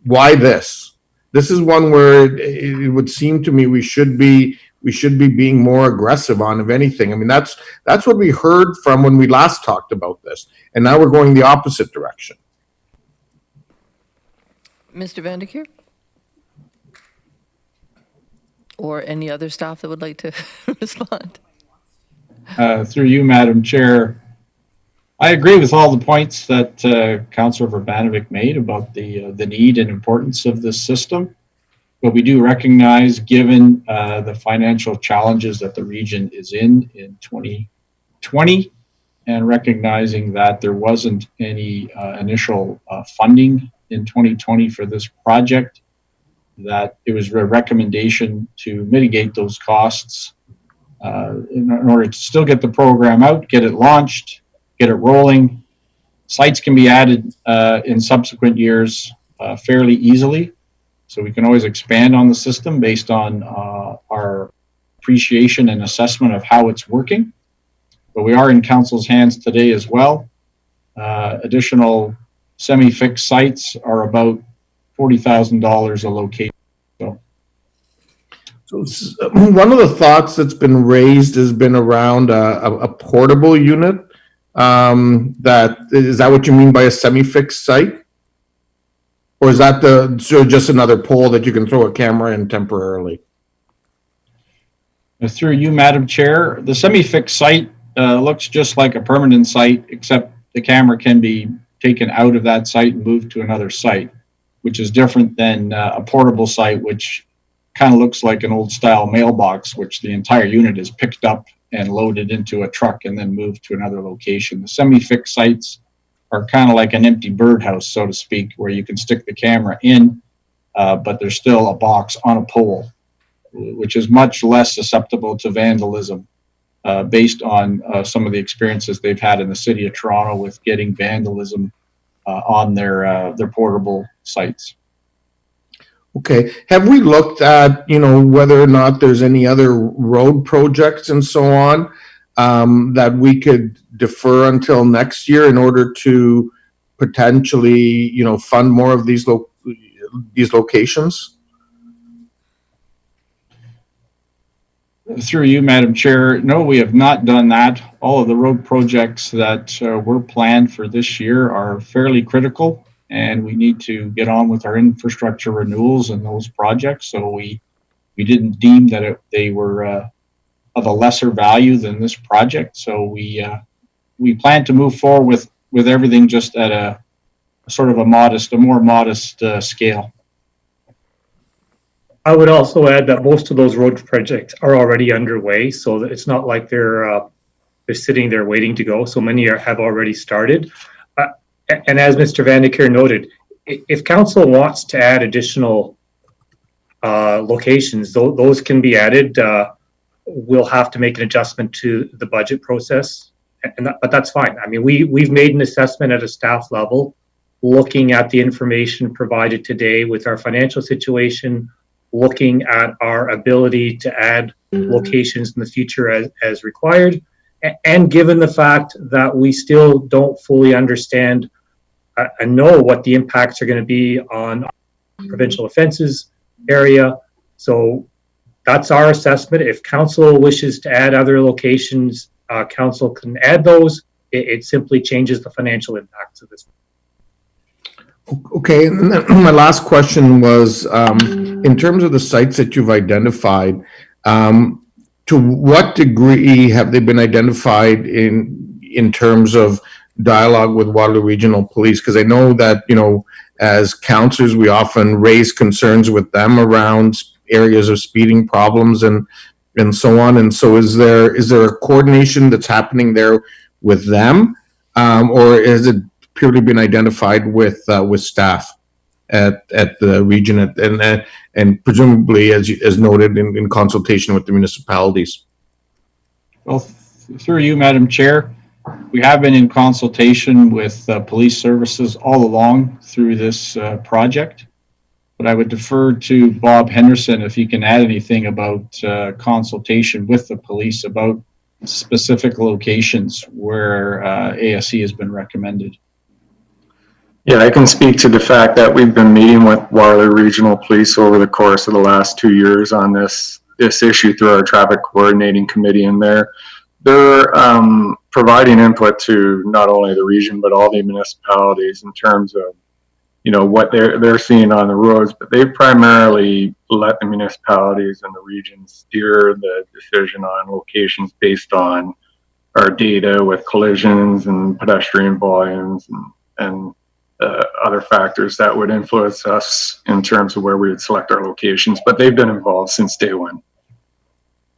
L: why this? This is one where it would seem to me we should be being more aggressive on, if anything. I mean, that's what we heard from when we last talked about this, and now we're going the opposite direction.
A: Mr. Vanderkeer? Or any other staff that would like to respond?
G: Through you, Madam Chair, I agree with all the points that Councillor Verbanovic made about the need and importance of this system. But we do recognize, given the financial challenges that the region is in 2020, and recognizing that there wasn't any initial funding in 2020 for this project, that it was a recommendation to mitigate those costs in order to still get the program out, get it launched, get it rolling. Sites can be added in subsequent years fairly easily. So we can always expand on the system based on our appreciation and assessment of how it's working. But we are in council's hands today as well. Additional semi-fixed sites are about $40,000 a location.
L: So one of the thoughts that's been raised has been around a portable unit. Is that what you mean by a semi-fixed site? Or is that just another pole that you can throw a camera in temporarily?
G: Through you, Madam Chair, the semi-fixed site looks just like a permanent site, except the camera can be taken out of that site and moved to another site, which is different than a portable site, which kind of looks like an old style mailbox, which the entire unit is picked up and loaded into a truck and then moved to another location. The semi-fixed sites are kind of like an empty birdhouse, so to speak, where you can stick the camera in, but there's still a box on a pole, which is much less susceptible to vandalism based on some of the experiences they've had in the city of Toronto with getting vandalism on their portable sites.
L: Okay. Have we looked at, whether or not there's any other road projects and so on that we could defer until next year in order to potentially, fund more of these locations?
G: Through you, Madam Chair, no, we have not done that. All of the road projects that were planned for this year are fairly critical, and we need to get on with our infrastructure renewals and those projects. So we didn't deem that they were of a lesser value than this project. So we plan to move forward with everything just at a sort of a more modest scale.
M: I would also add that most of those road projects are already underway, so that it's not like they're sitting there waiting to go. So many have already started. And as Mr. Vanderkeer noted, if council wants to add additional locations, those can be added. We'll have to make an adjustment to the budget process, but that's fine. I mean, we've made an assessment at a staff level, looking at the information provided today with our financial situation, looking at our ability to add locations in the future as required, and given the fact that we still don't fully understand and know what the impacts are going to be on provincial offences area. So that's our assessment. If council wishes to add other locations, council can add those. It simply changes the financial impacts of this.
L: Okay, and then my last question was, in terms of the sites that you've identified, to what degree have they been identified in terms of dialogue with Waterloo Regional Police? Because I know that, as councillors, we often raise concerns with them around areas of speeding problems and so on. And so is there a coordination that's happening there with them, or has it purely been identified with staff at the region and presumably, as noted, in consultation with the municipalities?
G: Well, through you, Madam Chair, we have been in consultation with police services all along through this project. but I would defer to Bob Henderson if he can add anything about consultation with the police about specific locations where ASE has been recommended.
E: Yeah, I can speak to the fact that we've been meeting with Waterloo Regional Police over the course of the last 2 years on this issue through our traffic coordinating committee, and they're providing input to not only the region but all the municipalities in terms of what they're seeing on the roads, but they primarily let the municipalities and the region steer the decision on locations based on our data with collisions and pedestrian volumes and other factors that would influence us in terms of where we would select our locations. But they've been involved since day one.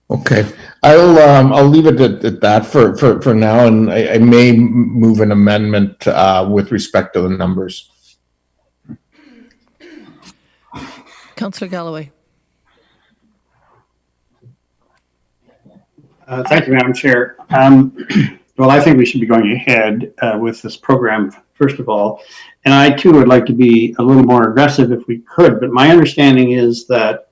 L: Okay, I'll leave it at that for now, and I may move an amendment with respect to the numbers.
A: Councillor Galloway.
B: Thank you, Madam Chair. Well, I think we should be going ahead with this program, first of all. And I, too, would like to be a little more aggressive if we could. But my understanding is that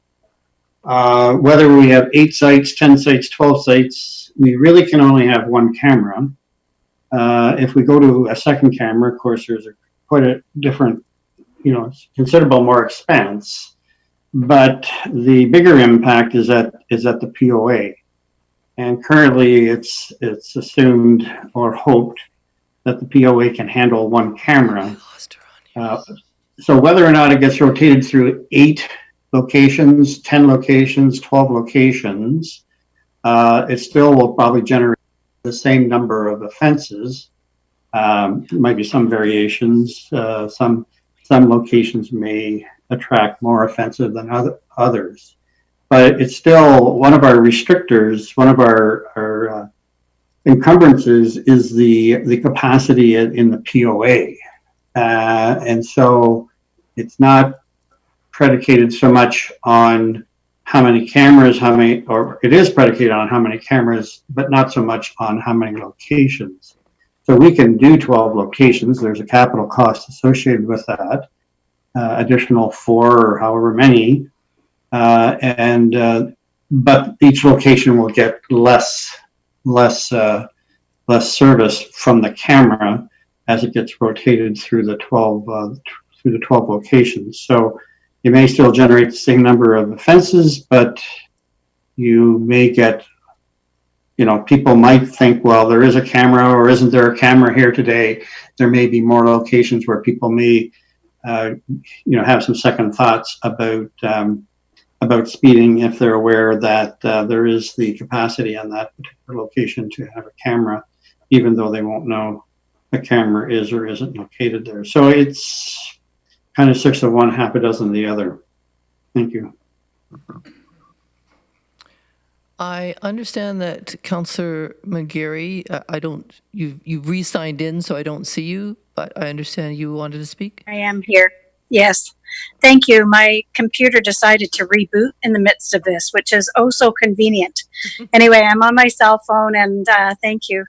B: whether we have 8 sites, 10 sites, 12 sites, we really can only have one camera. If we go to a second camera, of course, there's quite a different, considerable more expense. But the bigger impact is at the POA. And currently it's assumed or hoped that the POA can handle one camera. So whether or not it gets rotated through 8 locations, 10 locations, 12 locations, it still will probably generate the same number of offenses. Might be some variations. Some locations may attract more offensive than others. But it's still one of our restrictors, one of our encumbrances is the capacity in the POA. And so it's not predicated so much on how many cameras, or it is predicated on how many cameras, but not so much on how many locations. So we can do 12 locations. There's a capital cost associated with that, additional 4 or however many. But each location will get less service from the camera as it gets rotated through the 12 locations. So you may still generate the same number of offenses, but you may get, people might think, well, there is a camera, or isn't there a camera here today? There may be more locations where people may, have some second thoughts about speeding if they're aware that there is the capacity on that particular location to have a camera, even though they won't know a camera is or isn't located there. So it's kind of 6 of one, half a dozen of the other. Thank you.
A: I understand that Councillor McGarry, you've re-signed in, so I don't see you, but I understand you wanted to speak.
F: I am here. Yes. Thank you. My computer decided to reboot in the midst of this, which is oh so convenient. Anyway, I'm on my cell phone, and thank you.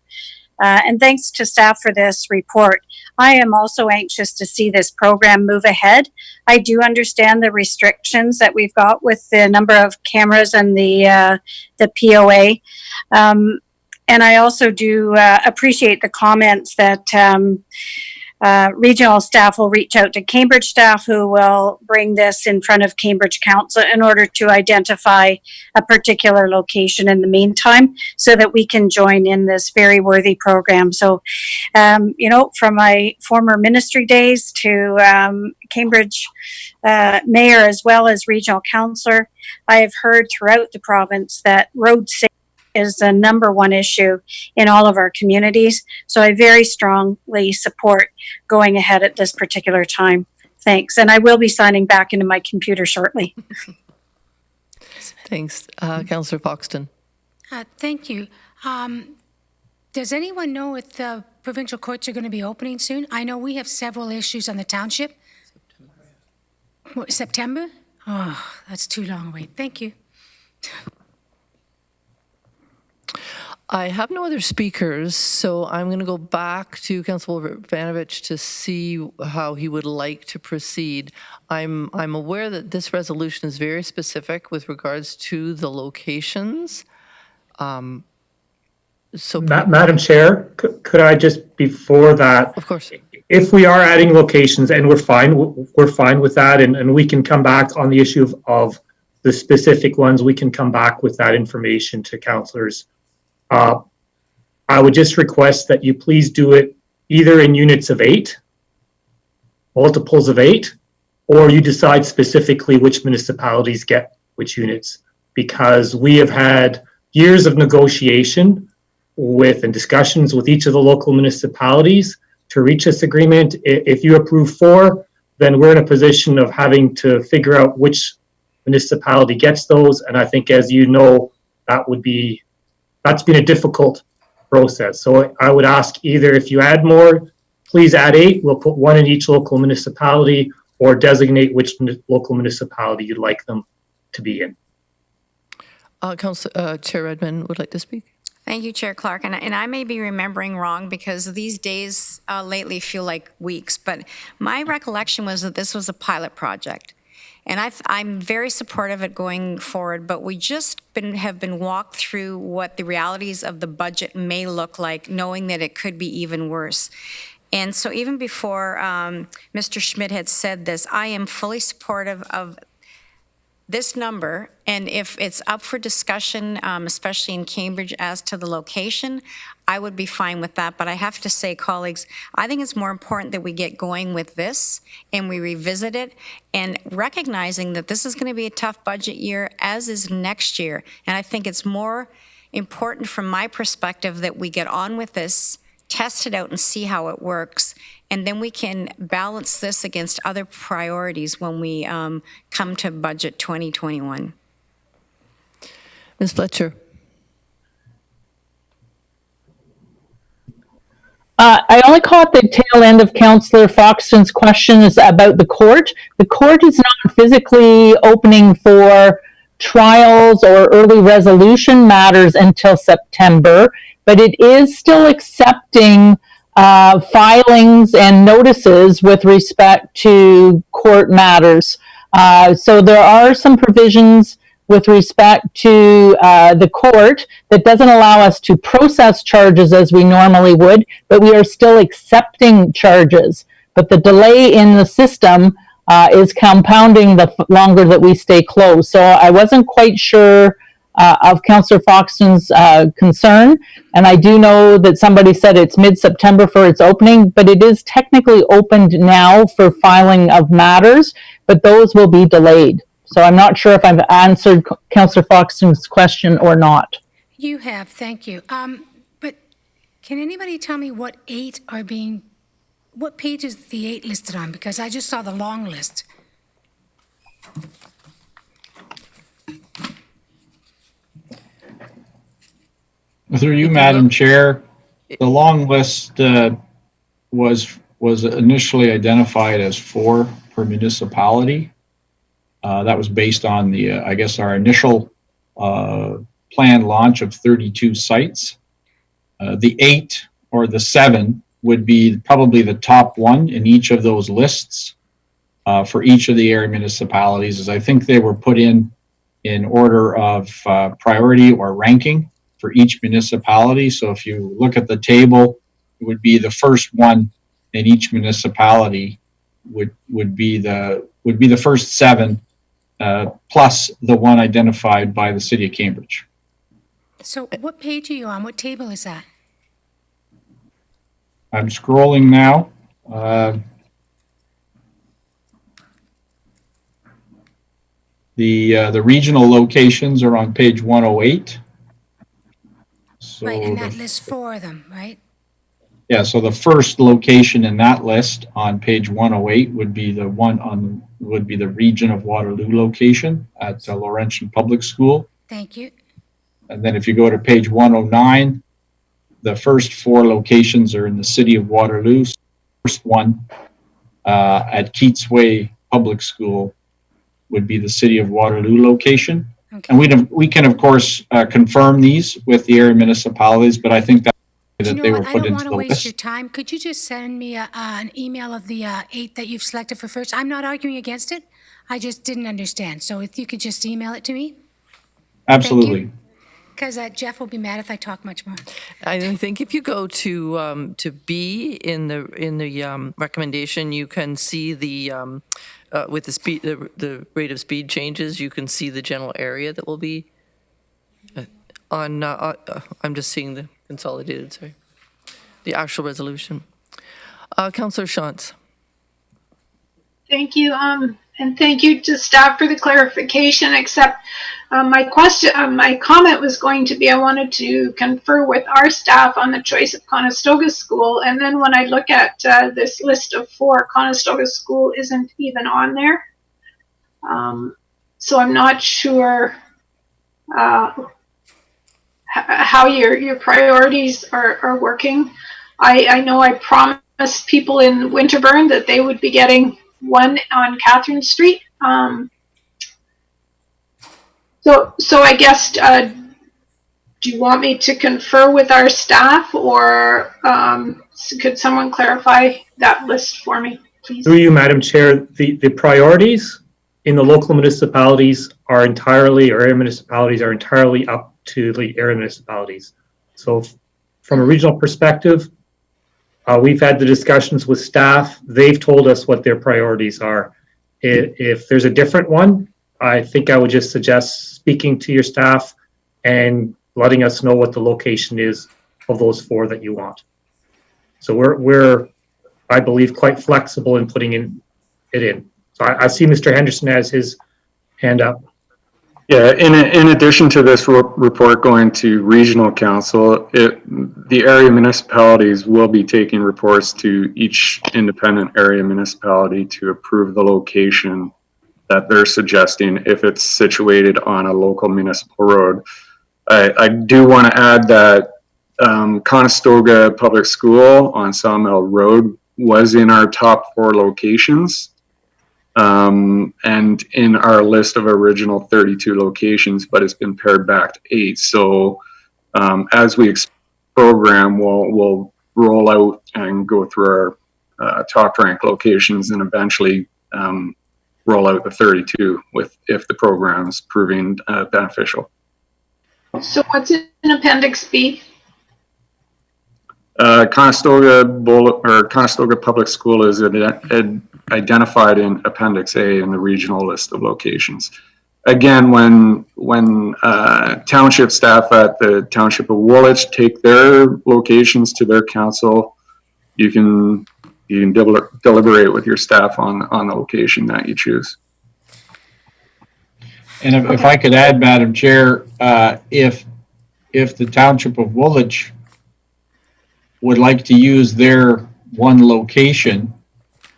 F: And thanks to staff for this report. I am also anxious to see this program move ahead. I do understand the restrictions that we've got with the number of cameras and the POA. And I also do appreciate the comments that regional staff will reach out to Cambridge staff, who will bring this in front of Cambridge Council in order to identify a particular location in the meantime, so that we can join in this very worthy program. So, from my former ministry days to Cambridge mayor as well as regional councillor, I have heard throughout the province that road safety is the number one issue in all of our communities. So I very strongly support going ahead at this particular time. Thanks. And I will be signing back into my computer shortly.
A: Thanks. Councillor Foxton.
Q: Thank you. Does anyone know if the provincial courts are going to be opening soon? I know we have several issues on the township. September? Oh, that's too long away. Thank you.
A: I have no other speakers, so I'm going to go back to Councilor Vanovich to see how he would like to proceed. I'm aware that this resolution is very specific with regards to the locations.
M: Madam Chair, could I just, before that,
A: of course,
M: if we are adding locations, and we're fine with that, and we can come back on the issue of the specific ones, we can come back with that information to councillors. I would just request that you please do it either in units of 8, multiples of 8, or you decide specifically which municipalities get which units, because we have had years of negotiation and discussions with each of the local municipalities to reach this agreement. If you approve 4, then we're in a position of having to figure out which municipality gets those. And I think, as you know, that's been a difficult process. So I would ask, either if you add more, please add 8. We'll put 1 in each local municipality, or designate which local municipality you'd like them to be in.
A: Chair Redmond would like to speak.
D: Thank you, Chair Clark. And I may be remembering wrong, because these days lately feel like weeks, but my recollection was that this was a pilot project. And I'm very supportive of it going forward, but we just have been walked through what the realities of the budget may look like, knowing that it could be even worse. And so even before Mr. Schmidt had said this, I am fully supportive of this number, and if it's up for discussion, especially in Cambridge, as to the location, I would be fine with that. But I have to say, colleagues, I think it's more important that we get going with this and we revisit it, and recognizing that this is going to be a tough budget year, as is next year. And I think it's more important from my perspective that we get on with this, test it out and see how it works, and then we can balance this against other priorities when we come to budget 2021.
A: Ms. Fletcher.
J: I only caught the tail end of Councillor Foxton's questions about the court. The court is not physically opening for trials or early resolution matters until September, but it is still accepting filings and notices with respect to court matters. So there are some provisions with respect to the court that doesn't allow us to process charges as we normally would, but we are still accepting charges. But the delay in the system is compounding the longer that we stay closed. So I wasn't quite sure of Councillor Foxton's concern, and I do know that somebody said it's mid-September for its opening, but it is technically opened now for filing of matters, but those will be delayed. So I'm not sure if I've answered Councillor Foxton's question or not.
Q: You have, thank you. But can anybody tell me what 8 are being, what page is the 8 listed on? Because I just saw the long list.
G: Through you, Madam Chair, the long list was initially identified as 4 per municipality. That was based on the, I guess, our initial planned launch of 32 sites. The 8 or the 7 would be probably the top one in each of those lists for each of the area municipalities, as I think they were put in order of priority or ranking for each municipality. So if you look at the table, it would be the first one in each municipality would be the first 7 plus the one identified by the City of Cambridge.
Q: So what page are you on? What table is that?
G: I'm scrolling now. The regional locations are on page 108. So
Q: right, and that lists 4 of them, right?
G: Yeah, so the first location in that list on page 108 would be the Region of Waterloo location at Laurentian Public School.
Q: Thank you.
G: And then if you go to page 109, the first 4 locations are in the City of Waterloo. First one at Keats Way Public School would be the City of Waterloo location. And we can of course confirm these with the area municipalities, but I think that they were put into the list.
Q: I don't want to waste your time. Could you just send me an email of the 8 that you've selected for first? I'm not arguing against it. I just didn't understand. So if you could just email it to me.
G: Absolutely.
Q: Because Jeff will be mad if I talk much more.
A: I think if you go to B in the recommendation, you can see the with the speed, the rate of speed changes. You can see the general area that will be on. I'm just seeing the consolidated. Sorry, the actual resolution. Councillor Shantz.
K: Thank you, and thank you to staff for the clarification, except my comment was going to be, I wanted to confer with our staff on the choice of Conestoga School, and then when I look at this list of 4, Conestoga School isn't even on there. So I'm not sure how your priorities are working. I know I promised people in Winterburn that they would be getting one on Catherine Street. So I guess, do you want me to confer with our staff, or could someone clarify that list for me, please?
M: Through you, Madam Chair, the priorities in the local municipalities are entirely, or area municipalities are entirely up to the area municipalities. So from a regional perspective, we've had the discussions with staff. They've told us what their priorities are. If there's a different one, I think I would just suggest speaking to your staff and letting us know what the location is of those 4 that you want. So we're I believe, quite flexible in putting it in. So I see Mr. Henderson has his hand up.
E: Yeah, in addition to this report going to Regional Council, the area municipalities will be taking reports to each independent area municipality to approve the location that they're suggesting if it's situated on a local municipal road. I do want to add that Conestoga Public School on Sawmill Road was in our top 4 locations. And in our list of original 32 locations, but it's been pared back to 8. So as we program, we'll roll out and go through our top rank locations and eventually roll out the 32 if the program is proving beneficial.
K: So what's in Appendix B?
E: Conestoga Public School is identified in Appendix A in the regional list of locations. Again, when township staff at the Township of Woolwich take their locations to their council, you can deliberate with your staff on the location that you choose.
G: And if I could add, Madam Chair, if the Township of Woolwich would like to use their one location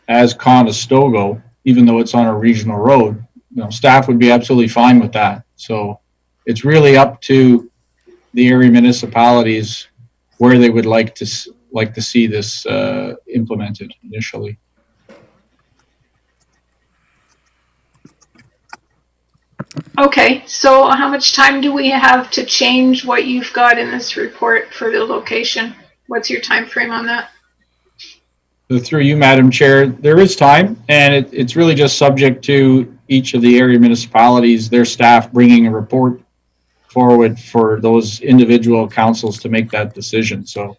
G: as Conestoga, even though it's on a regional road, staff would be absolutely fine with that. So it's really up to the area municipalities where they would like to see this implemented initially.
K: Okay, so how much time do we have to change what you've got in this report for the location? What's your time frame on that?
G: Through you, Madam Chair, there is time, and it's really just subject to each of the area municipalities, their staff bringing a report forward for those individual councils to make that decision. So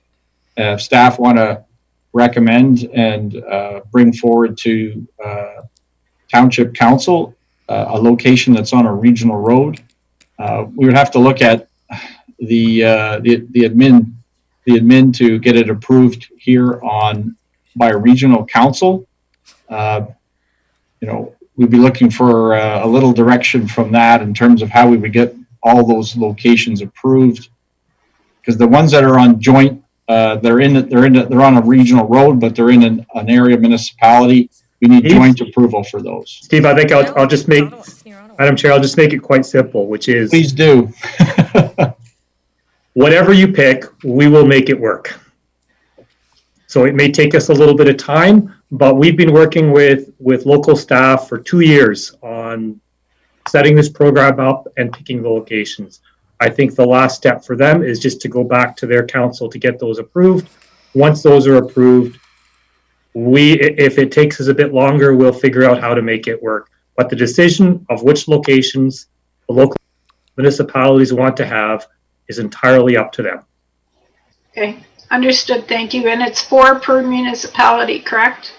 G: if staff want to recommend and bring forward to Township Council a location that's on a regional road, we would have to look at the admin to get it approved here by a regional council. We'd be looking for a little direction from that in terms of how we would get all those locations approved, because the ones that are on joint, they're on a regional road, but they're in an area municipality. We need joint approval for those.
M: Steve, I think I'll just make, Madam Chair, I'll just make it quite simple, which is,
G: please do.
M: Whatever you pick, we will make it work. So it may take us a little bit of time, but we've been working with local staff for 2 years on setting this program up and picking the locations. I think the last step for them is just to go back to their council to get those approved. Once those are approved, if it takes us a bit longer, we'll figure out how to make it work. But the decision of which locations the local municipalities want to have is entirely up to them.
K: Okay, understood. Thank you. And it's 4 per municipality, correct?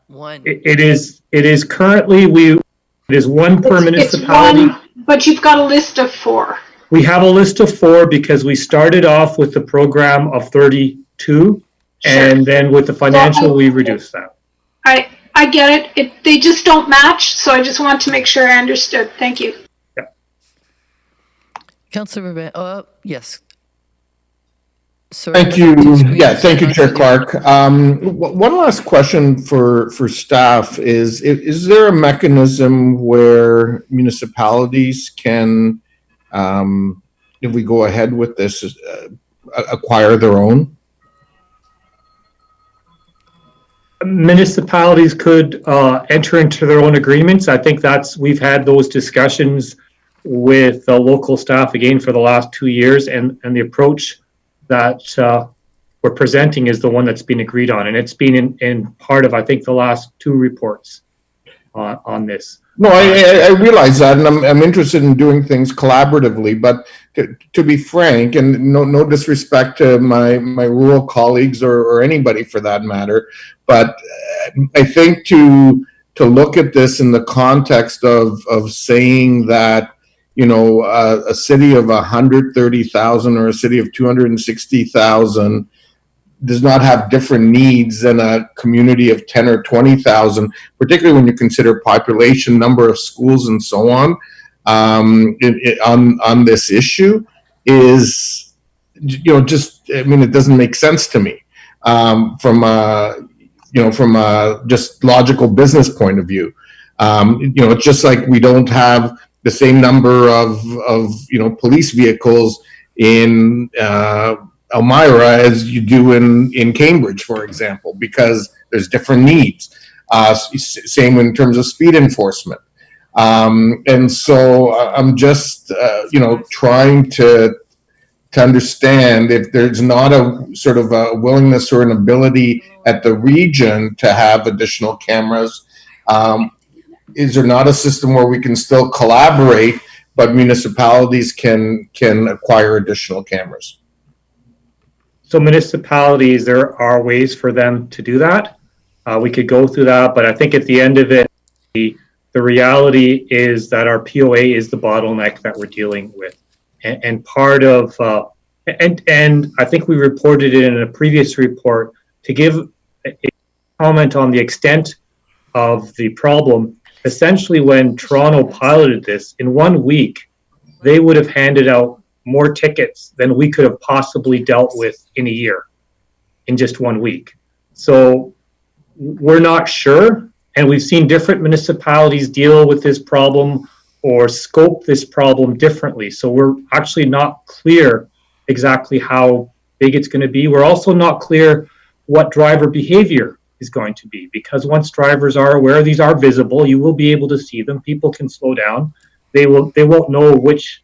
A: One.
M: It is currently it is 1 per municipality.
K: It's 1, but you've got a list of 4.
M: We have a list of 4 because we started off with the program of 32, and then with the financial, we reduced that.
K: I get it. They just don't match, so I just want to make sure I understood. Thank you.
M: Yeah.
A: Councillor yes. Sorry.
L: Thank you. Yeah, thank you, Chair Clark. One last question for staff is there a mechanism where municipalities can, if we go ahead with this, acquire their own?
M: Municipalities could enter into their own agreements. I think we've had those discussions with local staff again for the last 2 years, and the approach that we're presenting is the one that's been agreed on, and it's been in part of, I think, the last 2 reports on this.
L: No, I realize that, and I'm interested in doing things collaboratively, but to be frank, and no disrespect to my rural colleagues or anybody for that matter, but I think to look at this in the context of saying that, you know, a city of 130,000 or a city of 260,000 does not have different needs than a community of 10 or 20,000, particularly when you consider population, number of schools, and so on this issue is, you know, just, I mean, it doesn't make sense to me from a just logical business point of view. You know, it's just like we don't have the same number of you know, police vehicles in Elmira as you do in Cambridge, for example, because there's different needs. Same in terms of speed enforcement. And so I'm just, you know, trying to understand if there's not a sort of a willingness or an ability at the region to have additional cameras. Is there not a system where we can still collaborate, but municipalities can acquire additional cameras?
M: So municipalities, there are ways for them to do that. We could go through that, but I think at the end of it, the reality is that our POA is the bottleneck that we're dealing with. And part of, and I think we reported it in a previous report, to give a comment on the extent of the problem. Essentially, when Toronto piloted this, in 1 week, they would have handed out more tickets than we could have possibly dealt with in a year, in just 1 week. So we're not sure, and we've seen different municipalities deal with this problem or scope this problem differently. So we're actually not clear exactly how big it's going to be. We're also not clear what driver behavior is going to be, because once drivers are aware these are visible, you will be able to see them. People can slow down. They won't know which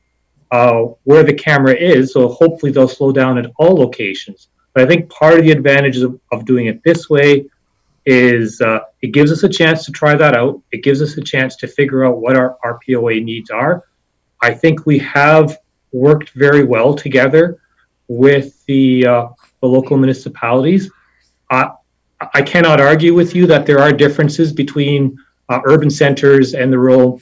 M: where the camera is, so hopefully they'll slow down at all locations. But I think part of the advantages of doing it this way is it gives us a chance to try that out. It gives us a chance to figure out what our POA needs are. I think we have worked very well together with the local municipalities. I cannot argue with you that there are differences between urban centers and the rural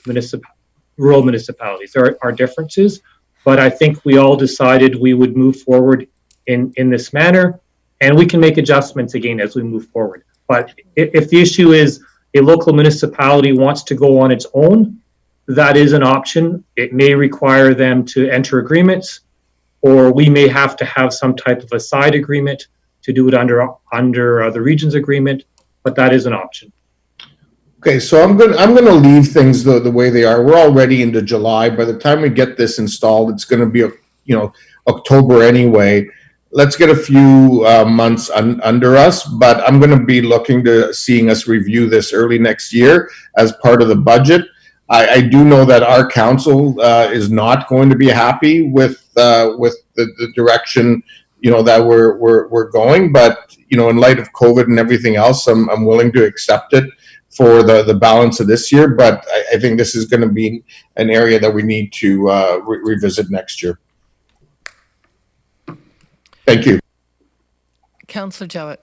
M: municipalities. There are differences, but I think we all decided we would move forward in this manner, and we can make adjustments again as we move forward. But if the issue is a local municipality wants to go on its own, that is an option. It may require them to enter agreements, or we may have to have some type of a side agreement to do it under the region's agreement, but that is an option.
L: Okay, so I'm gonna leave things the way they are. We're already into July. By the time we get this installed, it's going to be, you know, October anyway. Let's get a few months under us, but I'm going to be looking to seeing us review this early next year as part of the budget. I do know that our council is not going to be happy with the direction, that we're going. But, in light of COVID and everything else, I'm willing to accept it for the balance of this year. But I think this is going to be an area that we need to revisit next year. Thank you.
A: Councillor Jowett.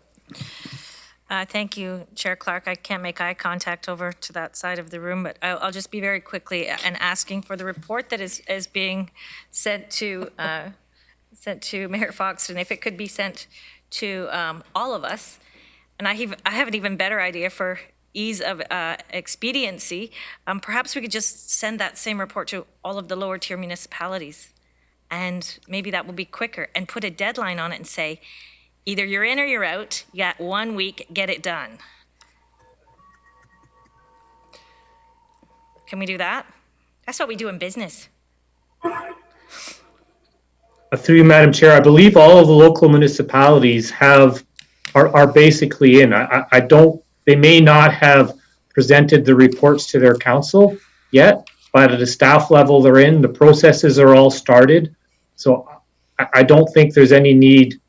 C: Thank you, Chair Clark. I can't make eye contact over to that side of the room, but I'll just be very quickly and asking for the report that is being sent to Mayor Foxton, if it could be sent to all of us. And I have an even better idea for ease of expediency. Perhaps we could just send that same report to all of the lower tier municipalities, and maybe that will be quicker, and put a deadline on it and say, either you're in or you're out. You got 1 week, get it done. Can we do that? That's what we do in business.
M: Through you, Madam Chair, I believe all of the local municipalities are basically in. They may not have presented the reports to their council yet, but at a staff level they're in. The processes are all started. So I don't think there's any need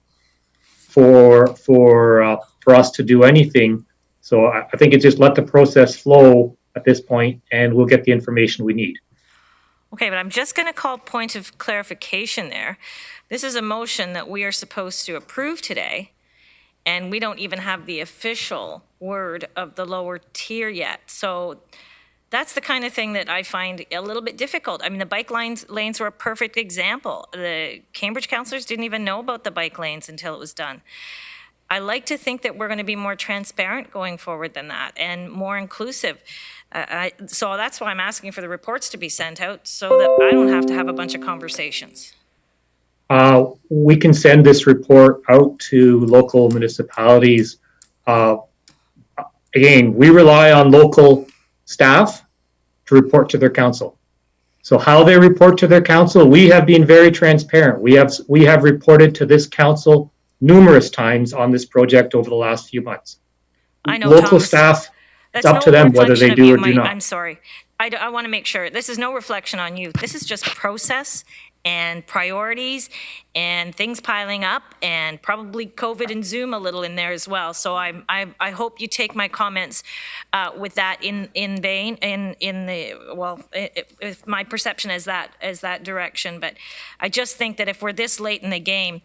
M: for us to do anything. So I think it's just let the process flow at this point, and we'll get the information we need.
C: Okay, but I'm just going to call point of clarification there. This is a motion that we are supposed to approve today, and we don't even have the official word of the lower tier yet. So that's the kind of thing that I find a little bit difficult. I mean, the bike lanes were a perfect example. The Cambridge councillors didn't even know about the bike lanes until it was done. I like to think that we're going to be more transparent going forward than that, and more inclusive. So that's why I'm asking for the reports to be sent out, so that I don't have to have a bunch of conversations.
M: We can send this report out to local municipalities. Again, we rely on local staff to report to their council. So how they report to their council, we have been very transparent. We have reported to this council numerous times on this project over the last few months.
C: I know,
M: local
C: Thomas,
M: staff, it's
C: that's
M: up
C: no
M: to them whether they
C: reflection
M: do
C: of
M: or
C: you,
M: do not.
C: I'm sorry. I want to make sure this is no reflection on you. This is just process and priorities and things piling up, and probably COVID and Zoom a little in there as well. So I hope you take my comments with that in vein, if my perception is that direction. But I just think that if we're this late in the game,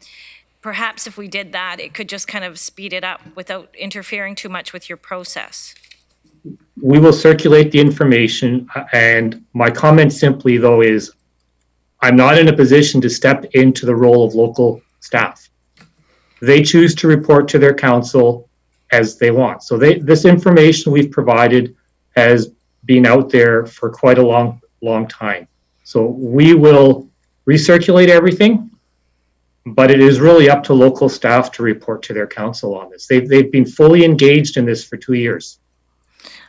C: perhaps if we did that, it could just kind of speed it up without interfering too much with your process.
M: We will circulate the information, and my comment simply though is I'm not in a position to step into the role of local staff. They choose to report to their council as they want. So this information we've provided has been out there for quite a long time. So we will recirculate everything, but it is really up to local staff to report to their council on this. They've been fully engaged in this for 2 years.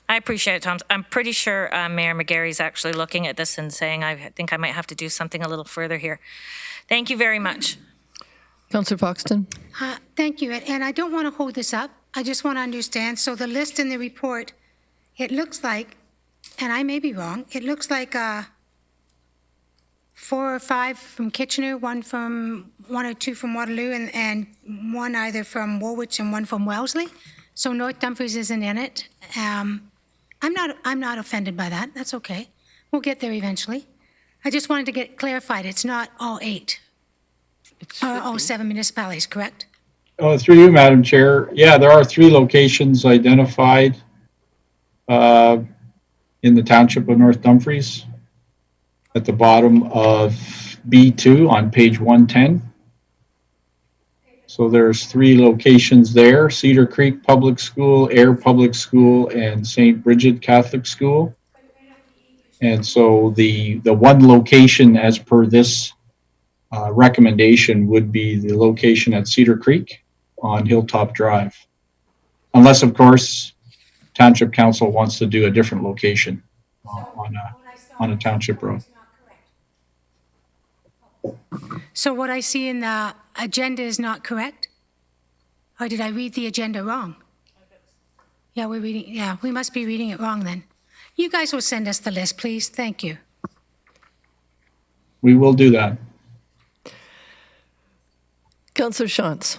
C: I appreciate it, Tom. I'm pretty sure Mayor McGarry's actually looking at this and saying, I think I might have to do something a little further here. Thank you very much.
A: Councillor Foxton.
Q: Thank you. And I don't want to hold this up. I just want to understand. So the list in the report, it looks like, and I may be wrong, it looks like 4 or 5 from Kitchener, 1 or 2 from Waterloo, and 1 either from Woolwich and 1 from Wellesley. So North Dumfries isn't in it. I'm not offended by that. That's okay. We'll get there eventually. I just wanted to get clarified. It's not all 8. All 7 municipalities, correct?
G: Through you, Madam Chair. Yeah, there are 3 locations identified in the township of North Dumfries at the bottom of B2 on page 110. So there's 3 locations there: Cedar Creek Public School, Ayr Public School, and St. Bridget Catholic School. And so the 1 location as per this recommendation would be the location at Cedar Creek on Hilltop Drive. Unless, of course, Township Council wants to do a different location on a township road.
Q: So what I see in the agenda is not correct? Or did I read the agenda wrong? Yeah, we must be reading it wrong then. You guys will send us the list, please. Thank you.
G: We will do that.
A: Councillor Shantz.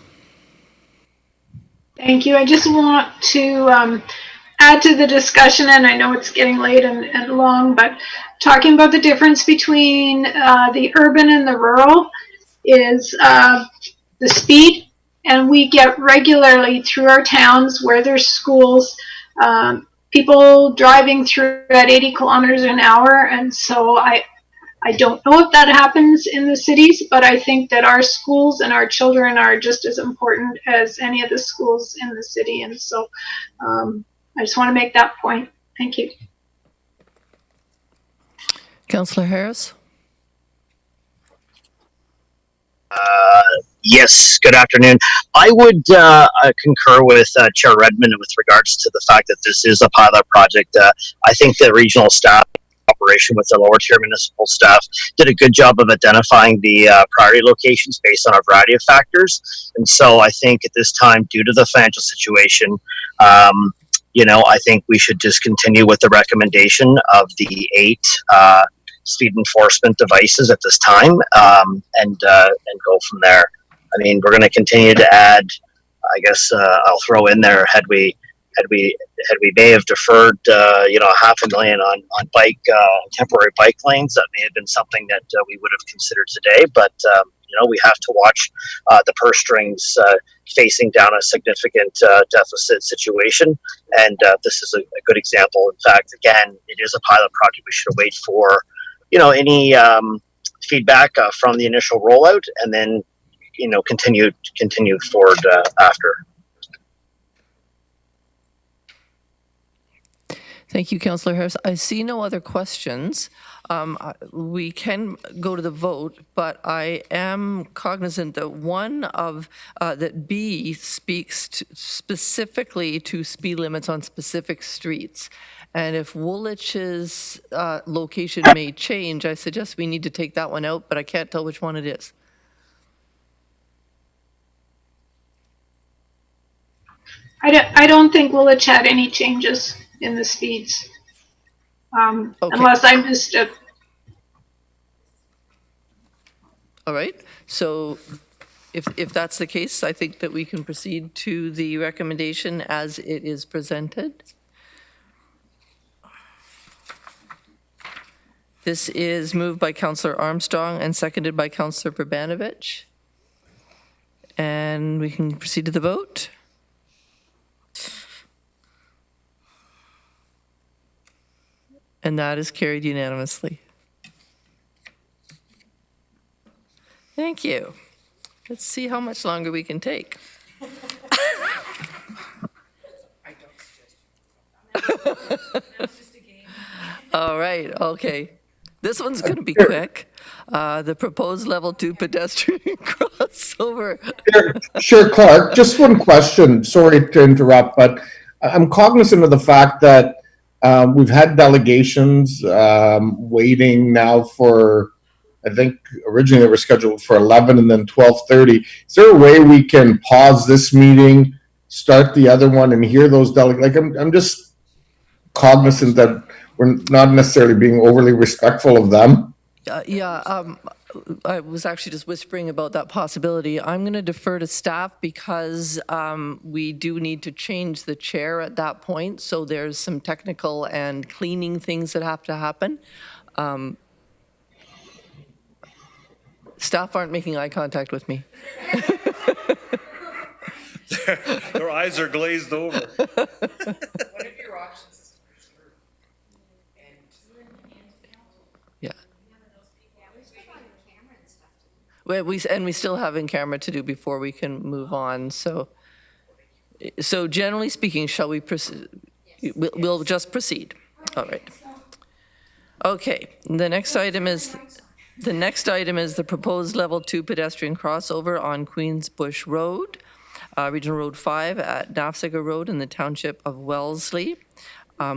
K: Thank you. I just want to add to the discussion, and I know it's getting late and long, but talking about the difference between the urban and the rural is the speed. And we get regularly through our towns where there's schools, people driving through at 80 kilometers an hour. And so I don't know if that happens in the cities, but I think that our schools and our children are just as important as any of the schools in the city. And so I just want to make that point. Thank you.
A: Councillor Harris.
H: Yes, good afternoon. I would concur with Chair Redmond with regards to the fact that this is a pilot project. I think the regional staff operation with the lower tier municipal staff did a good job of identifying the priority locations based on a variety of factors. And so I think at this time, due to the financial situation, I think we should just continue with the recommendation of the 8 speed enforcement devices at this time, and go from there. I mean, we're going to continue to add. I guess I'll throw in there had we may have deferred, $500,000 on bike temporary bike lanes. That may have been something that we would have considered today. But we have to watch the purse strings facing down a significant deficit situation, and this is a good example. In fact, again, it is a pilot project. We should wait for any feedback from the initial rollout, and then continue forward after.
A: Thank you, Councillor Harris. I see no other questions. We can go to the vote, but I am cognizant that that B speaks specifically to speed limits on specific streets. And if Woolwich's location may change, I suggest we need to take that one out, but I can't tell which one it is.
K: I don't think Woolwich had any changes in the speeds,
A: Okay.
K: unless I missed it.
A: All right. So if that's the case, I think that we can proceed to the recommendation as it is presented. This is moved by Councillor Armstrong and seconded by Councillor Vrbanovich. And we can proceed to the vote. And that is carried unanimously. Thank you. Let's see how much longer we can take. All right, okay. This one's going to be quick. The proposed level 2 pedestrian crossover.
L: Sure, Clark. Just one question. Sorry to interrupt, but I'm cognizant of the fact that we've had delegations waiting now for, I think originally they were scheduled for 11 and then 12:30. Is there a way we can pause this meeting, start the other one, and hear those delegates? Like, I'm just cognizant that we're not necessarily being overly respectful of them.
A: I was actually just whispering about that possibility. I'm going to defer to staff because we do need to change the chair at that point. So there's some technical and cleaning things that have to happen. Staff aren't making eye contact with me.
I: Their eyes are glazed over.
T: What if your options?
A: Yeah. We still have in camera to do before we can move on. So generally speaking, shall we proceed? We'll just proceed. All right. Okay. The next item is the proposed level 2 pedestrian crossover on Queensbush Road, Regional Road 5 at Nafziger Road in the township of Wellesley.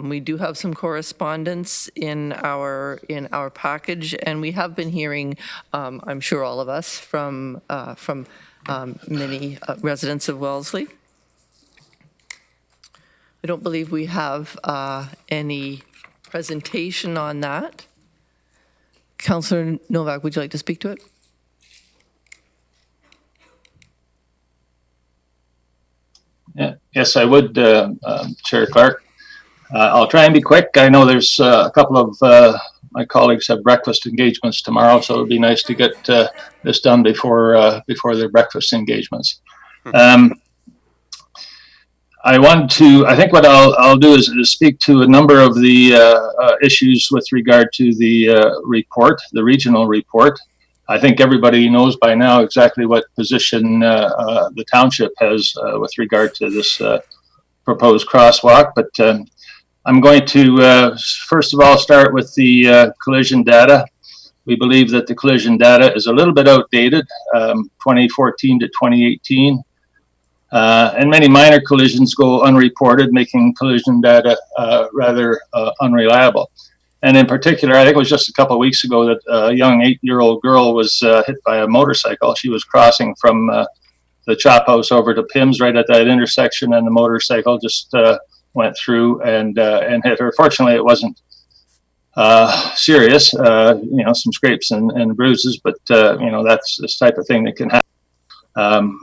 A: We do have some correspondence in our package, and we have been hearing, I'm sure all of us, from many residents of Wellesley. I don't believe we have any presentation on that. Councillor Novak, would you like to speak to it?
N: Yeah, yes, I would, Chair Clark. I'll try and be quick. I know there's a couple of my colleagues have breakfast engagements tomorrow, so it'd be nice to get this done before their breakfast engagements. I think what I'll do is speak to a number of the issues with regard to the report, the regional report. I think everybody knows by now exactly what position the township has with regard to this proposed crosswalk, but I'm going to first of all start with the collision data. We believe that the collision data is a little bit outdated, 2014 to 2018. And many minor collisions go unreported, making collision data rather unreliable. And in particular, I think it was just a couple of weeks ago that a young 8-year-old girl was hit by a motorcycle. She was crossing from the Chop House over to Pimm's right at that intersection, and the motorcycle just went through and hit her. Fortunately, it wasn't serious, some scrapes and bruises, but that's this type of thing that can happen.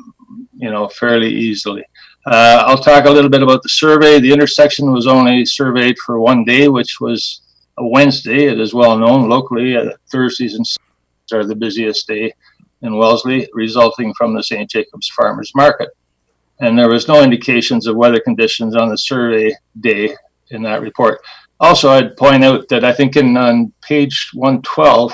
N: Fairly easily. I'll talk a little bit about the survey. The intersection was only surveyed for one day, which was a Wednesday. It is well known locally. Thursdays and Saturdays are the busiest day in Wellesley, resulting from the St. Jacob's Farmers Market. And there was no indications of weather conditions on the survey day in that report. Also, I'd point out that I think on page 112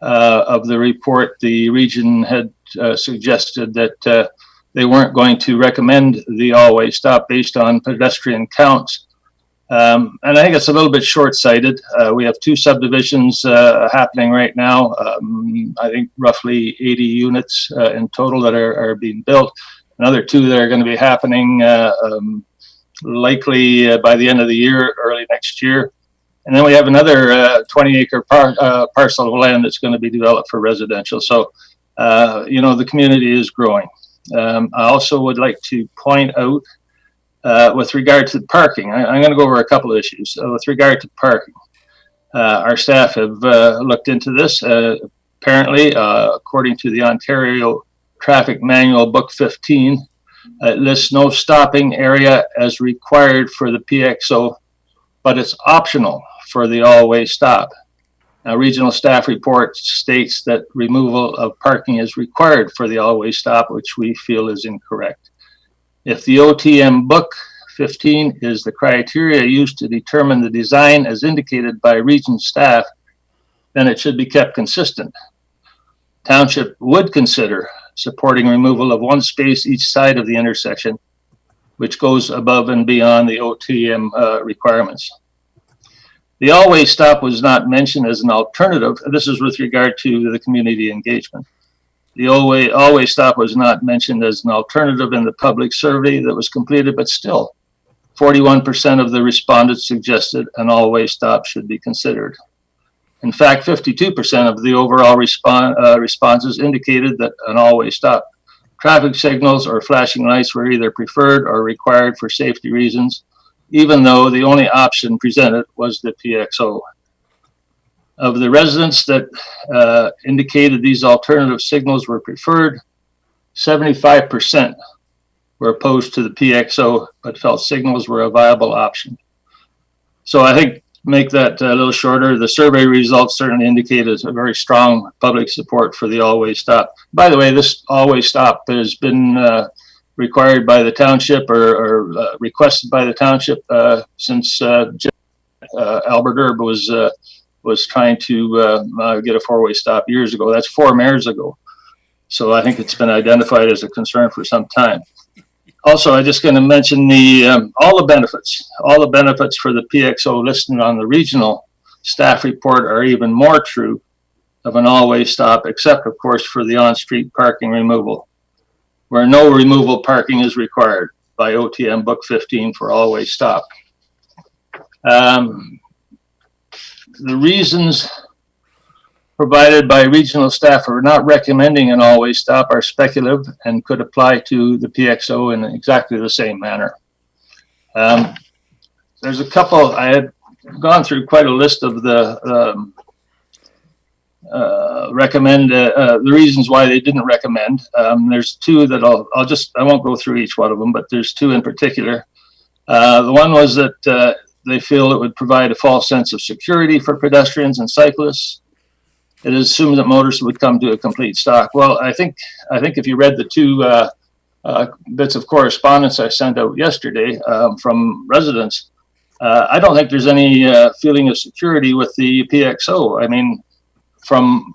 N: of the report, the region had suggested that they weren't going to recommend the all-way stop based on pedestrian counts. And I think it's a little bit short-sighted. We have 2 subdivisions happening right now. I think roughly 80 units in total that are being built. Another 2 that are going to be happening likely by the end of the year, early next year. And then we have another 20-acre parcel of land that's going to be developed for residential. So, the community is growing. I also would like to point out with regard to parking, I'm going to go over a couple of issues. With regard to parking, our staff have looked into this. Apparently, according to the Ontario Traffic Manual Book 15, it lists no stopping area as required for the PXO, but it's optional for the all-way stop. Now, regional staff report states that removal of parking is required for the all-way stop, which we feel is incorrect. If the OTM Book 15 is the criteria used to determine the design as indicated by region staff, then it should be kept consistent. Township would consider supporting removal of 1 space each side of the intersection, which goes above and beyond the OTM requirements. The all-way stop was not mentioned as an alternative. This is with regard to the community engagement. The all-way stop was not mentioned as an alternative in the public survey that was completed, but still, 41% of the respondents suggested an all-way stop should be considered. In fact, 52% of the overall responses indicated that an all-way stop. Traffic signals or flashing lights were either preferred or required for safety reasons, even though the only option presented was the PXO. Of the residents that indicated these alternative signals were preferred, 75% were opposed to the PXO, but felt signals were a viable option. So I think, make that a little shorter, the survey results certainly indicate a very strong public support for the all-way stop. By the way, this all-way stop has been required by the township or requested by the township since Albert Erb was trying to get a 4-way stop years ago. That's 4 mayors ago. So I think it's been identified as a concern for some time. Also, I'm just going to mention all the benefits for the PXO listed on the regional staff report are even more true of an all-way stop, except of course for the on-street parking removal, where no removal parking is required by OTM Book 15 for all-way stop. The reasons provided by regional staff for not recommending an all-way stop are speculative and could apply to the PXO in exactly the same manner. There's a couple, I had gone through quite a list of the the reasons why they didn't recommend. There's two that I won't go through each one of them, but there's two in particular. The one was that they feel it would provide a false sense of security for pedestrians and cyclists. It is assumed that motorists would come to a complete stop. Well, I think if you read the two bits of correspondence I sent out yesterday from residents, I don't think there's any feeling of security with the PXO. I mean, from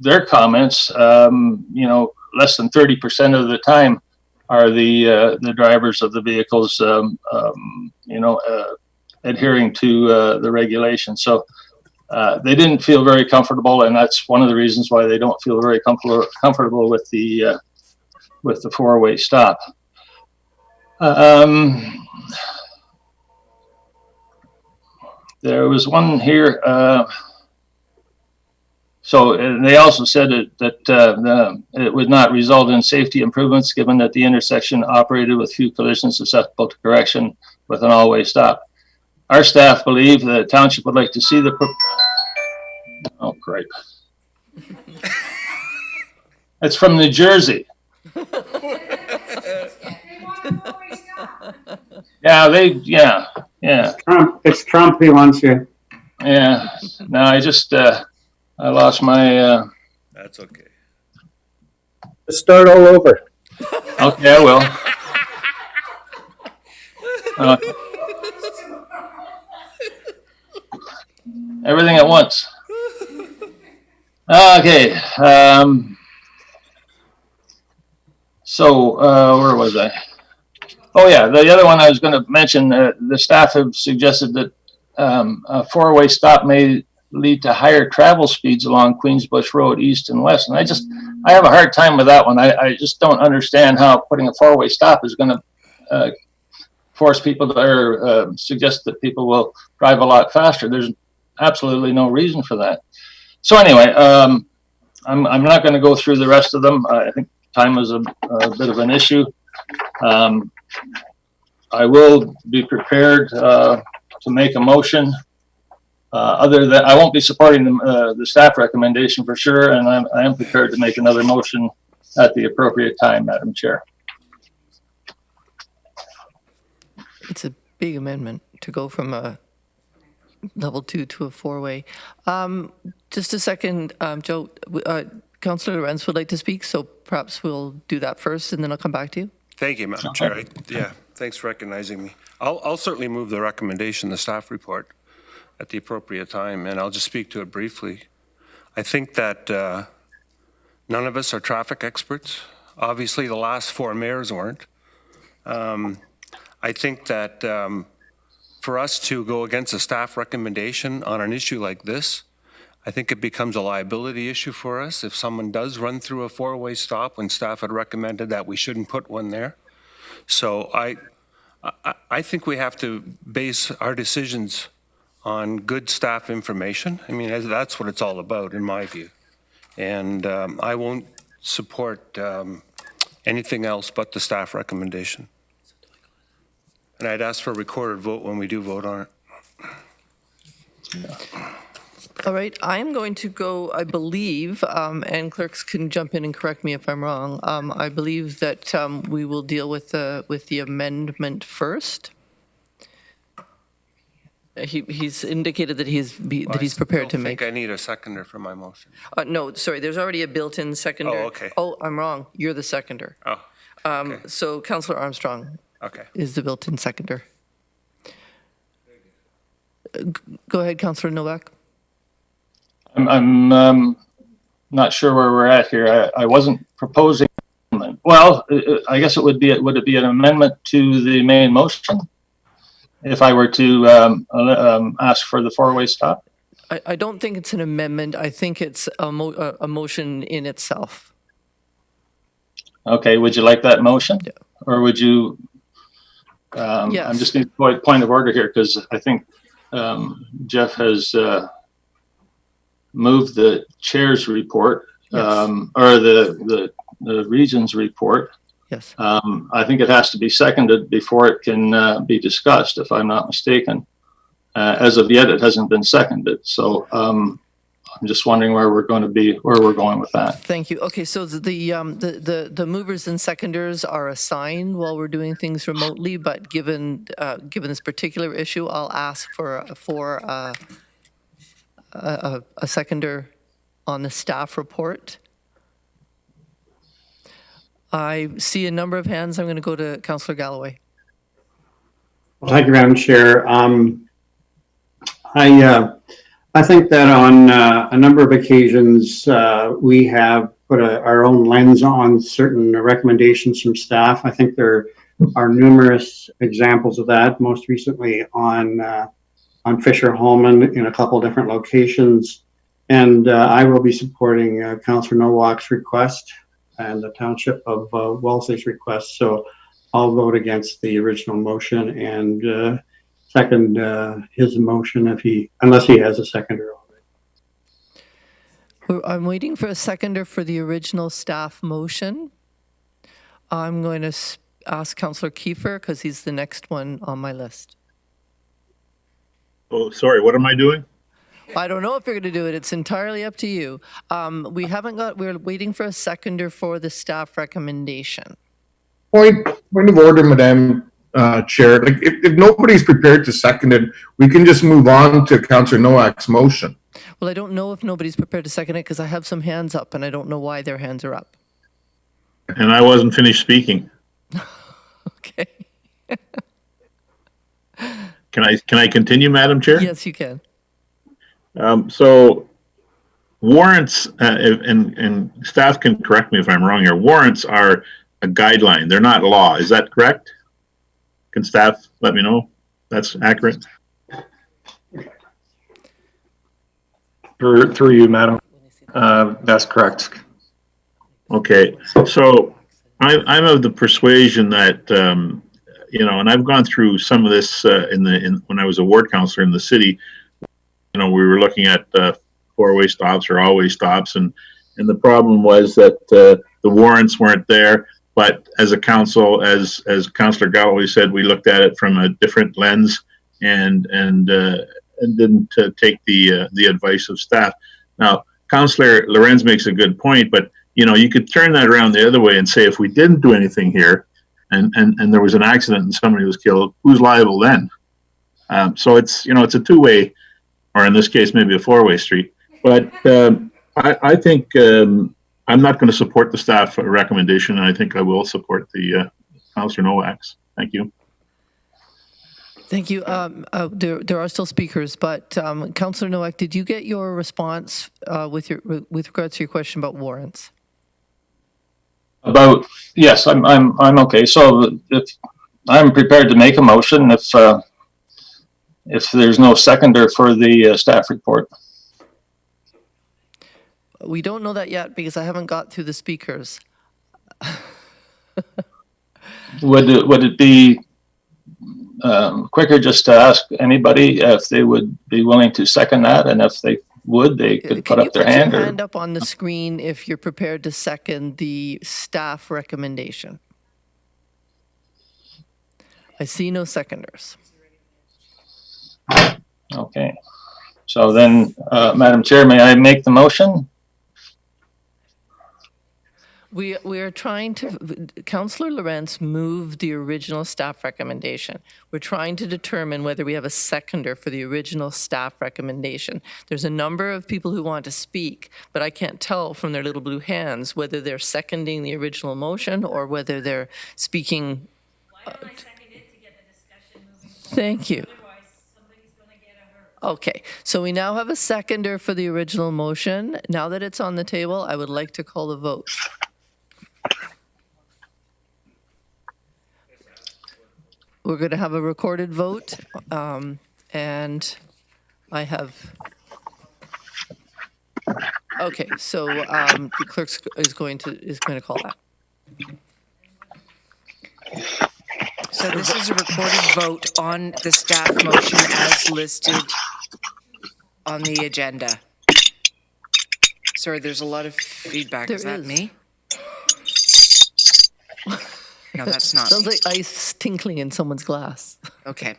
N: their comments, less than 30% of the time are the drivers of the vehicles, adhering to the regulation. So they didn't feel very comfortable, and that's one of the reasons why they don't feel very comfortable with the four-way stop. There was one here. So they also said that it would not result in safety improvements, given that the intersection operated with few collisions susceptible to correction with an all-way stop. Our staff believe the township would like to see the. Oh, great! It's from New Jersey. Yeah.
B: It's Trump he wants you.
N: Yeah. No, I lost my.
I: That's okay.
V: Start all over.
N: Okay, I will. Everything at once. Okay. So where was I? Oh yeah, the other one I was going to mention. The staff have suggested that a four-way stop may lead to higher travel speeds along Queensbush Road east and west, and I have a hard time with that one. I just don't understand how putting a four-way stop is going to force people to, or suggest that people will drive a lot faster. There's absolutely no reason for that. So anyway, I'm not going to go through the rest of them. I think time is a bit of an issue. I will be prepared to make a motion. Other than I won't be supporting the staff recommendation for sure, and I am prepared to make another motion at the appropriate time, Madam Chair.
A: It's a big amendment to go from a level 2 to a four-way. Just a second, Joe. Councillor Lorenz would like to speak, so perhaps we'll do that first, and then I'll come back to you.
I: Thank you, Madam Chair. Thanks for recognizing me. I'll certainly move the recommendation, the staff report, at the appropriate time, and I'll just speak to it briefly. I think that none of us are traffic experts. Obviously, the last four mayors weren't. I think that for us to go against a staff recommendation on an issue like this, I think it becomes a liability issue for us if someone does run through a four-way stop when staff had recommended that we shouldn't put one there. So I think we have to base our decisions on good staff information. I mean, that's what it's all about, in my view. And I won't support anything else but the staff recommendation. And I'd ask for a recorded vote when we do vote on it.
A: All right, I am going to go, I believe, and clerks can jump in and correct me if I'm wrong. I believe that we will deal with the amendment first. He's indicated that he's prepared to make.
I: I need a seconder for my motion.
A: No, sorry, there's already a built-in seconder.
I: Oh, okay.
A: Oh, I'm wrong. You're the seconder.
I: Oh, okay.
A: So Councillor Armstrong is the built-in seconder. Go ahead, Councillor Novak.
N: I'm not sure where we're at here. I wasn't proposing. Well, I guess would it be an amendment to the main motion if I were to ask for the four-way stop?
A: I don't think it's an amendment. I think it's a motion in itself.
N: Okay, would you like that motion?
A: Yeah.
N: Or would you,
A: yes.
N: I'm just need a point of order here because I think Jeff has moved the chair's report,
A: Yes.
N: or the region's report.
A: Yes.
N: I think it has to be seconded before it can be discussed, if I'm not mistaken. As of yet, it hasn't been seconded. So I'm just wondering where we're going with that.
A: Thank you. Okay, so the movers and seconders are assigned while we're doing things remotely, but given this particular issue, I'll ask for a seconder on the staff report. I see a number of hands. I'm going to go to Councillor Galloway.
B: Well, thank you, Madam Chair. I think that on a number of occasions, we have put our own lens on certain recommendations from staff. I think there are numerous examples of that, most recently on Fisher Haapanen in a couple different locations. And I will be supporting Councillor Nowak's request and the Township of Wellesley's request. So I'll vote against the original motion and second his motion unless he has a seconder already.
A: I'm waiting for a seconder for the original staff motion. I'm going to ask Councillor Kiefer because he's the next one on my list.
P: Oh, sorry, what am I doing?
A: I don't know if you're going to do it. It's entirely up to you. We're waiting for a seconder for the staff recommendation.
L: Point of order, Madam Chair. Like, if nobody's prepared to second it, we can just move on to Councillor Nowak's motion.
A: Well, I don't know if nobody's prepared to second it because I have some hands up and I don't know why their hands are up.
P: And I wasn't finished speaking.
A: Okay.
P: Can I continue, Madam Chair?
A: Yes, you can.
P: So warrants, and staff can correct me if I'm wrong here, warrants are a guideline. They're not law. Is that correct? Can staff let me know that's accurate?
E: Through you, Madam. That's correct.
P: Okay, so I'm of the persuasion that and I've gone through some of this when I was a ward councillor in the city. We were looking at four-way stops or all-way stops, and the problem was that the warrants weren't there. But as a council, as Councillor Galloway said, we looked at it from a different lens and didn't take the advice of staff. Now, Councillor Lorenz makes a good point, but you could turn that around the other way and say if we didn't do anything here, and there was an accident and somebody was killed, who's liable then? So it's it's a two-way, or in this case maybe a four-way street. But I think I'm not going to support the staff recommendation, and I think I will support the Councillor Nowak's. Thank you.
A: Thank you. There are still speakers, but Councillor Nowak, did you get your response with regards to your question about warrants?
N: Yes, I'm okay. So if I'm prepared to make a motion, if there's no seconder for the staff report.
A: We don't know that yet because I haven't got through the speakers.
N: Would it be quicker just to ask anybody if they would be willing to second that, and if they would, they could put up their hand?
A: Can you put your hand up on the screen if you're prepared to second the staff recommendation? I see no seconders.
N: Okay. So then, Madam Chair, may I make the motion?
A: We are trying to, Councillor Lorenz moved the original staff recommendation. We're trying to determine whether we have a seconder for the original staff recommendation. There's a number of people who want to speak, but I can't tell from their little blue hands whether they're seconding the original motion or whether they're speaking.
C: Why don't I second it to get the discussion moving forward?
A: Thank you.
C: Otherwise, somebody's going to get hurt.
A: Okay, so we now have a seconder for the original motion. Now that it's on the table, I would like to call the vote. We're going to have a recorded vote, and I have. Okay, so the clerk is going to call that.
T: So this is a recorded vote on the staff motion as listed on the agenda. Sorry, there's a lot of feedback. Is that me? No, that's not.
A: Sounds like ice tinkling in someone's glass.
T: Okay.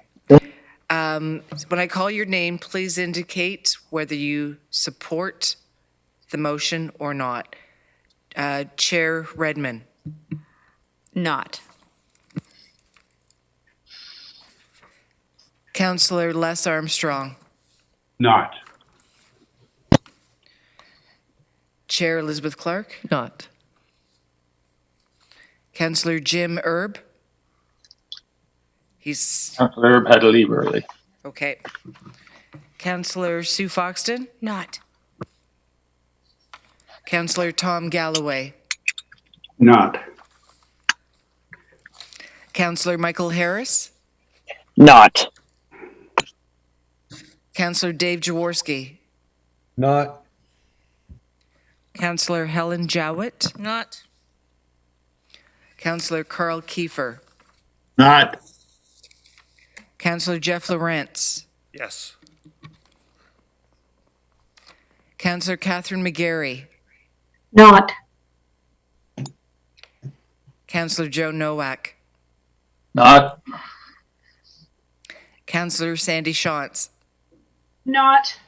T: When I call your name, please indicate whether you support the motion or not. Chair Redmond.
D: Not.
T: Councillor Les Armstrong.
B: Not.
T: Chair Elizabeth Clark.
A: Not.
T: Councillor Jim Erb.
N: Councillor Erb had to leave early.
T: Okay. Councillor Sue Foxton.
Q: Not.
T: Councillor Tom Galloway.
B: Not.
T: Councillor Michael Harris.
H: Not.
T: Councillor Dave Jaworski.
V: Not.
T: Councillor Helen Jowett.
C: Not.
T: Councillor Carl Kiefer.
P: Not.
T: Councillor Jeff Lawrence.
I: Yes.
T: Councillor Catherine McGarry.
R: Not.
T: Councillor Joe Nowak.
N: Not.
T: Councillor Sandy Shantz.
K: Not.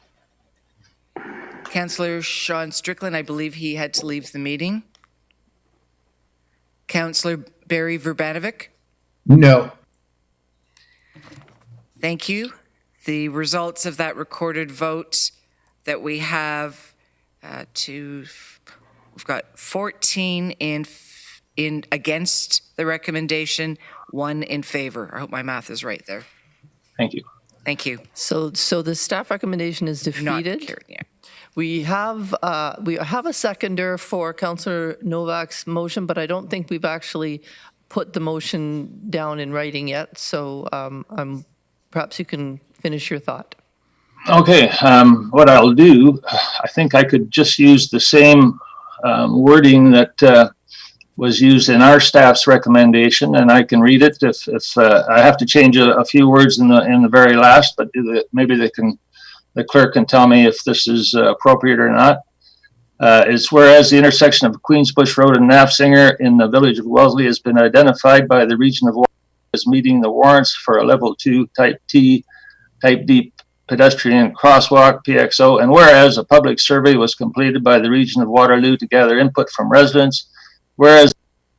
T: Councillor Sean Strickland, I believe he had to leave the meeting. Councillor Barry Verbanovic.
L: No.
T: Thank you. The results of that recorded vote that we have we've got 14 in against the recommendation, 1 in favor. I hope my math is right there.
N: Thank you.
T: Thank you.
A: So the staff recommendation is defeated.
T: Not carried, yeah.
A: We have a seconder for Councillor Novak's motion, but I don't think we've actually put the motion down in writing yet. So perhaps you can finish your thought.
N: Okay, what I'll do, I think I could just use the same wording that was used in our staff's recommendation, and I can read it if I have to change a few words in the very last, but maybe the clerk can tell me if this is appropriate or not. It's whereas the intersection of Queensbush Road and Knafsinger in the village of Wellesley has been identified by the region of Waterloo as meeting the warrants for a level 2 type T, type D pedestrian crosswalk PXO, and whereas a public survey was completed by the region of Waterloo to gather input from residents, whereas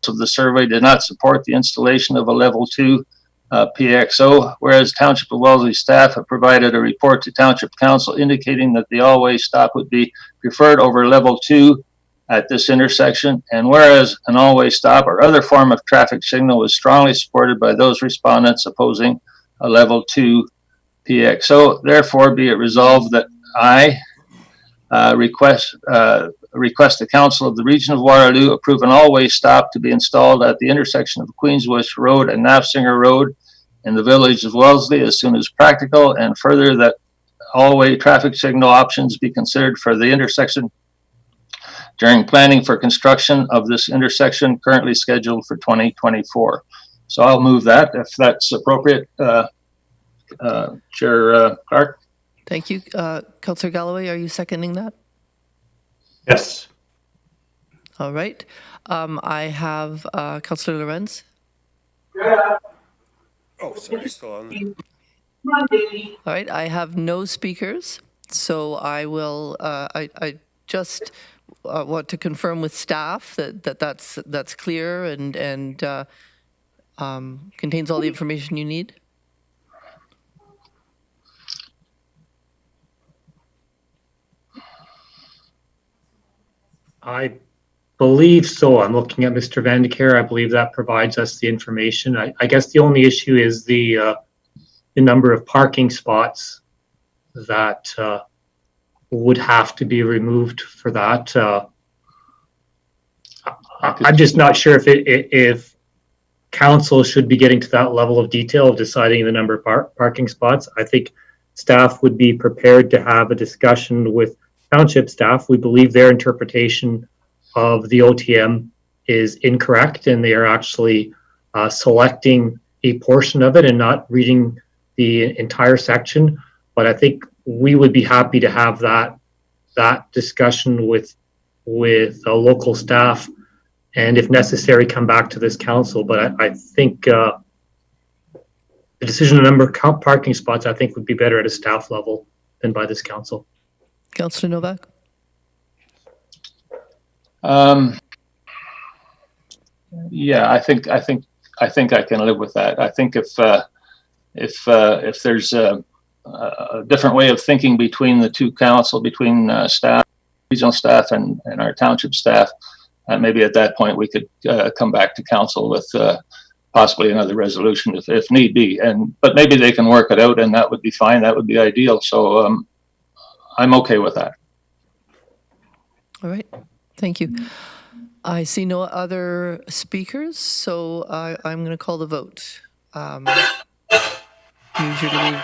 N: of the survey did not support the installation of a level 2 PXO, whereas Township of Wellesley staff have provided a report to Township Council indicating that the all-way stop would be preferred over level 2 at this intersection, and whereas an all-way stop or other form of traffic signal was strongly supported by those respondents opposing a level 2 PXO, therefore be it resolved that I request the Council of the Region of Waterloo approve an all-way stop to be installed at the intersection of Queensbush Road and Knafsinger Road in the village of Wellesley as soon as practical, and further that all-way traffic signal options be considered for the intersection during planning for construction of this intersection currently scheduled for 2024. So I'll move that if that's appropriate, Chair Clark.
A: Thank you. Councillor Galloway, are you seconding that?
B: Yes.
A: All right. I have Councillor Lorenz.
I: Oh, sorry, still on there.
A: All right. I have no speakers, so I will. I just want to confirm with staff that's clear and contains all the information you need.
M: I believe so. I'm looking at Mr. Vandecare. I believe that provides us the information. I guess the only issue is the number of parking spots that would have to be removed for that. I'm just not sure if council should be getting to that level of detail of deciding the number of parking spots. I think staff would be prepared to have a discussion with township staff. We believe their interpretation of the OTM is incorrect, and they are actually selecting a portion of it and not reading the entire section. But I think we would be happy to have that discussion with local staff, and if necessary, come back to this council. But I think the decision on number of parking spots, I think, would be better at a staff level than by this council.
A: Councillor Novak?
N: Yeah, I think I can live with that. I think if there's a different way of thinking between the two council, between staff, regional staff, and our township staff, maybe at that point we could come back to council with possibly another resolution if need be. But maybe they can work it out, and that would be fine. That would be ideal. So I'm okay with that.
A: All right. Thank you. I see no other speakers, so I'm going to call the vote. Use your little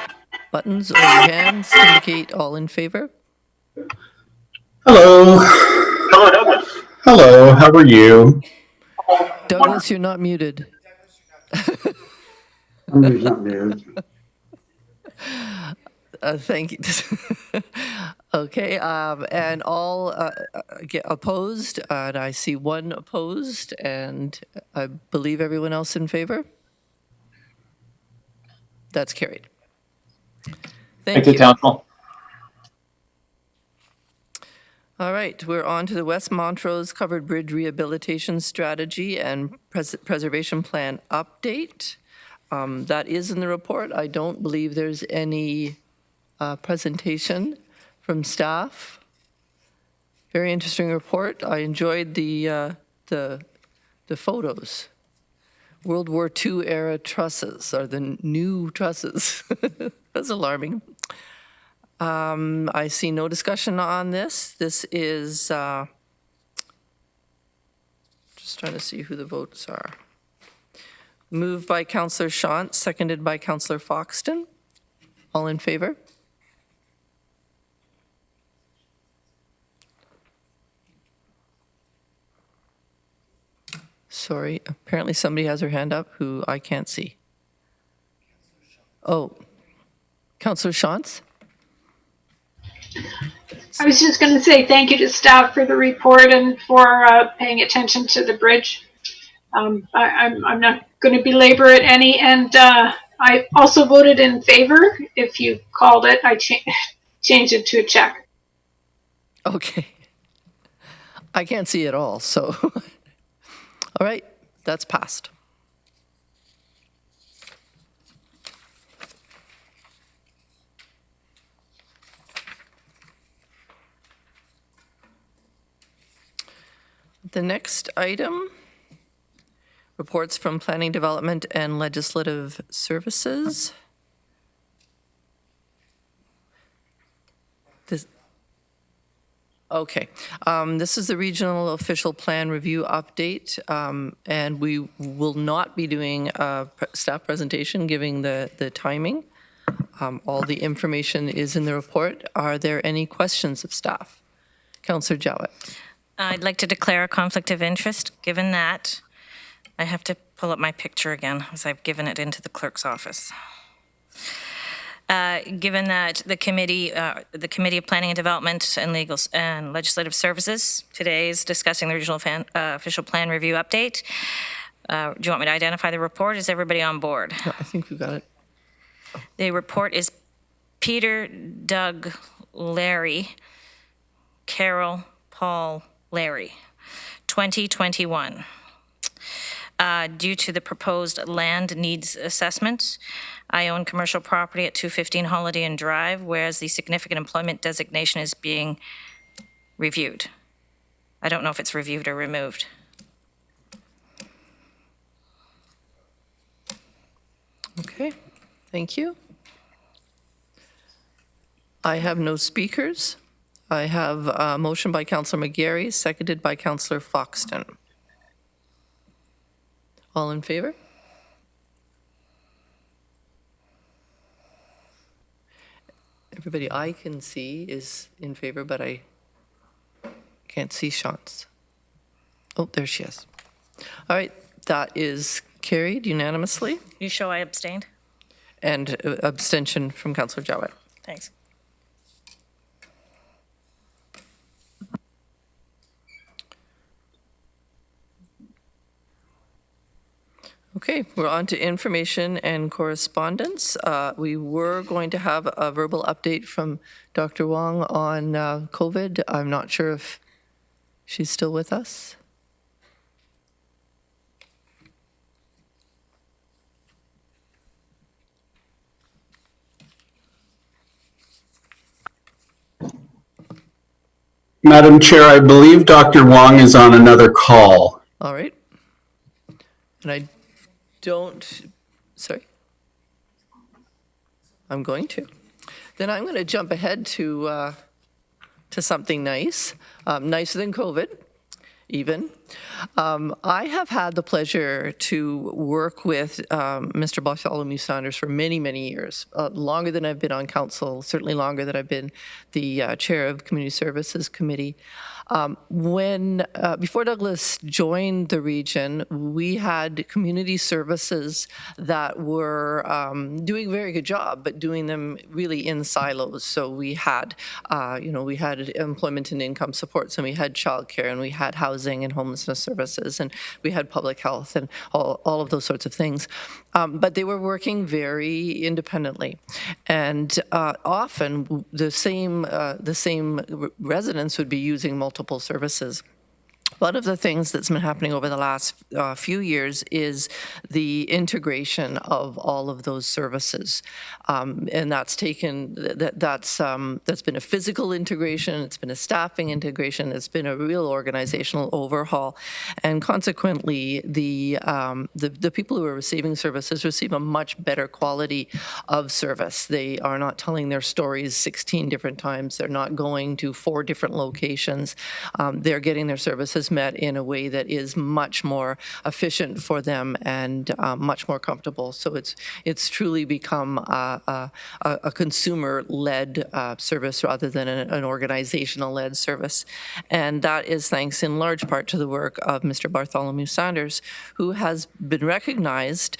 A: buttons or your hands to indicate all in favor.
L: Hello. Hello, Douglas. Hello, how are you?
A: Douglas, you're not muted.
B: Somebody's not muted.
A: Thank you. Okay, and all get opposed, and I see one opposed, and I believe everyone else in favor. That's carried.
N: Thank you, Council.
A: All right, we're on to the West Montrose Covered Bridge Rehabilitation Strategy and Preservation Plan update. That is in the report. I don't believe there's any presentation from staff. Very interesting report. I enjoyed the photos. World War II era trusses, or the new trusses. That's alarming. I see no discussion on this. This is, just trying to see who the votes are. Moved by Councillor Shant, seconded by Councillor Foxton. All in favor? Sorry, apparently somebody has their hand up who I can't see. Oh, Councillor Shantz?
K: I was just going to say thank you to staff for the report and for paying attention to the bridge. I'm not going to belabor it any, and I also voted in favor. If you called it, I changed it to a check.
A: Okay. I can't see at all, so. All right, that's passed. The next item, reports from Planning Development and Legislative Services. Okay, this is the Regional Official Plan Review Update, and we will not be doing a staff presentation given the timing. All the information is in the report. Are there any questions of staff? Councillor Jowett.
C: I'd like to declare a conflict of interest, given that I have to pull up my picture again as I've given it into the clerk's office. Given that the Committee of Planning and Development and Legal and Legislative Services today is discussing the Regional Official Plan Review Update. Do you want me to identify the report? Is everybody on board?
A: No, I think we've got it.
C: The report is Peter, Doug, Larry, Carol, Paul, Larry, 2021. Due to the proposed land needs assessment, I own commercial property at 215 Holiday Inn Drive, whereas the significant employment designation is being reviewed. I don't know if it's reviewed or removed.
A: Okay, thank you. I have no speakers. I have a motion by Councillor McGarry, seconded by Councillor Foxton. All in favor? Everybody I can see is in favor, but I can't see Shantz. Oh, there she is. All right, that is carried unanimously.
C: You show I abstained?
A: And abstention from Councillor Jowett.
C: Thanks.
A: Okay, we're on to information and correspondence. We were going to have a verbal update from Dr. Wong on COVID. I'm not sure if she's still with us.
S: Madam Chair, I believe Dr. Wong is on another call.
A: All right. And I don't, sorry. I'm going to. Then I'm going to jump ahead to something nice, nicer than COVID, even. I have had the pleasure to work with Mr. Bartholomew-Saunders for many, many years, longer than I've been on council, certainly longer than I've been the chair of Community Services Committee. Before Douglas joined the region, we had community services that were doing a very good job, but doing them really in silos. So we had, we had employment and income supports, and we had childcare, and we had housing and homelessness services, and we had public health, and all of those sorts of things. But they were working very independently, and often the same residents would be using multiple services. One of the things that's been happening over the last few years is the integration of all of those services, and that's been a physical integration, it's been a staffing integration, it's been a real organizational overhaul, and consequently, the people who are receiving services receive a much better quality of service. They are not telling their stories 16 different times. They're not going to 4 different locations. They're getting their services met in a way that is much more efficient for them and much more comfortable. So it's truly become a consumer-led service rather than an organizational-led service. And that is thanks in large part to the work of Mr. Bartholomew-Saunders, who has been recognized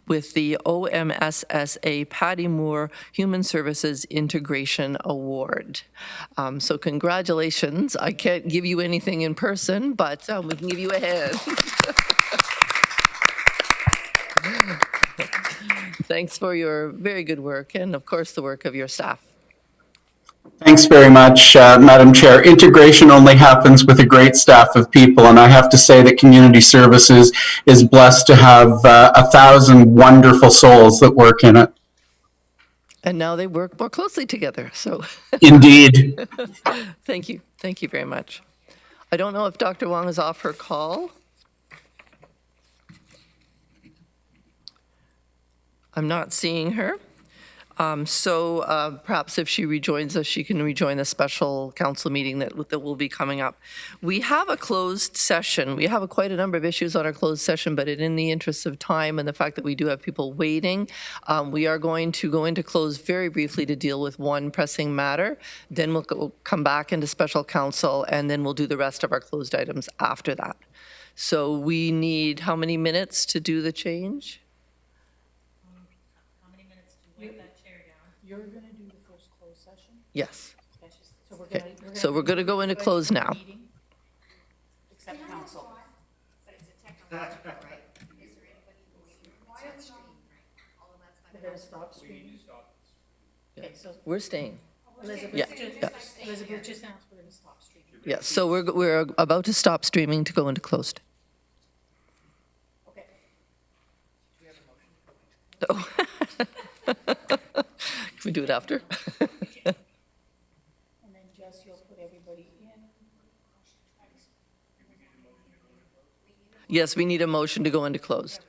A: with the OMSSA Patty Moore Human Services Integration Award. So congratulations. I can't give you anything in person, but we can give you a hand. Thanks for your very good work and, of course, the work of your staff.
S: Thanks very much, Madam Chair. Integration only happens with a great staff of people, and I have to say that Community Services is blessed to have 1,000 wonderful souls that work in it.
A: And now they work more closely together, so.
S: Indeed.
A: Thank you. Thank you very much. I don't know if Dr. Wong is off her call. I'm not seeing her. So perhaps if she rejoins us, she can rejoin the special council meeting that will be coming up. We have a closed session. We have quite a number of issues on our closed session, but in the interest of time and the fact that we do have people waiting, we are going to go into close very briefly to deal with one pressing matter. Then we'll come back into special council, and then we'll do the rest of our closed items after that. So we need how many minutes to do the change?
J: You're going to do the first closed session?
A: Yes.
J: So
A: we're going to go into close now.
J: Except council.
U: But it's a technological, right? Is there anybody who will stop streaming, right? All of that's
J: We're going to stop streaming. Okay, so
A: We're staying.
J: Elizabeth,
A: Yeah.
J: Elizabeth just announced we're going to stop streaming.
A: Yes, so we're about to stop streaming to go into closed.
J: Okay.
A: Oh. Can we do it after?
J: And then Jess, you'll put everybody in.
A: Yes, we need a motion to go into closed.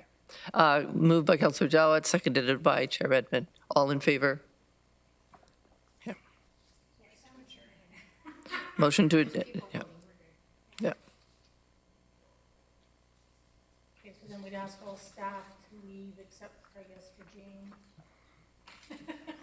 A: Moved by Councillor Jowett, seconded by Chair Redmond. All in favor? Yeah. Motion to, yeah. Yeah.
J: Okay, so then we'd ask all staff to leave except, I guess, for Jane.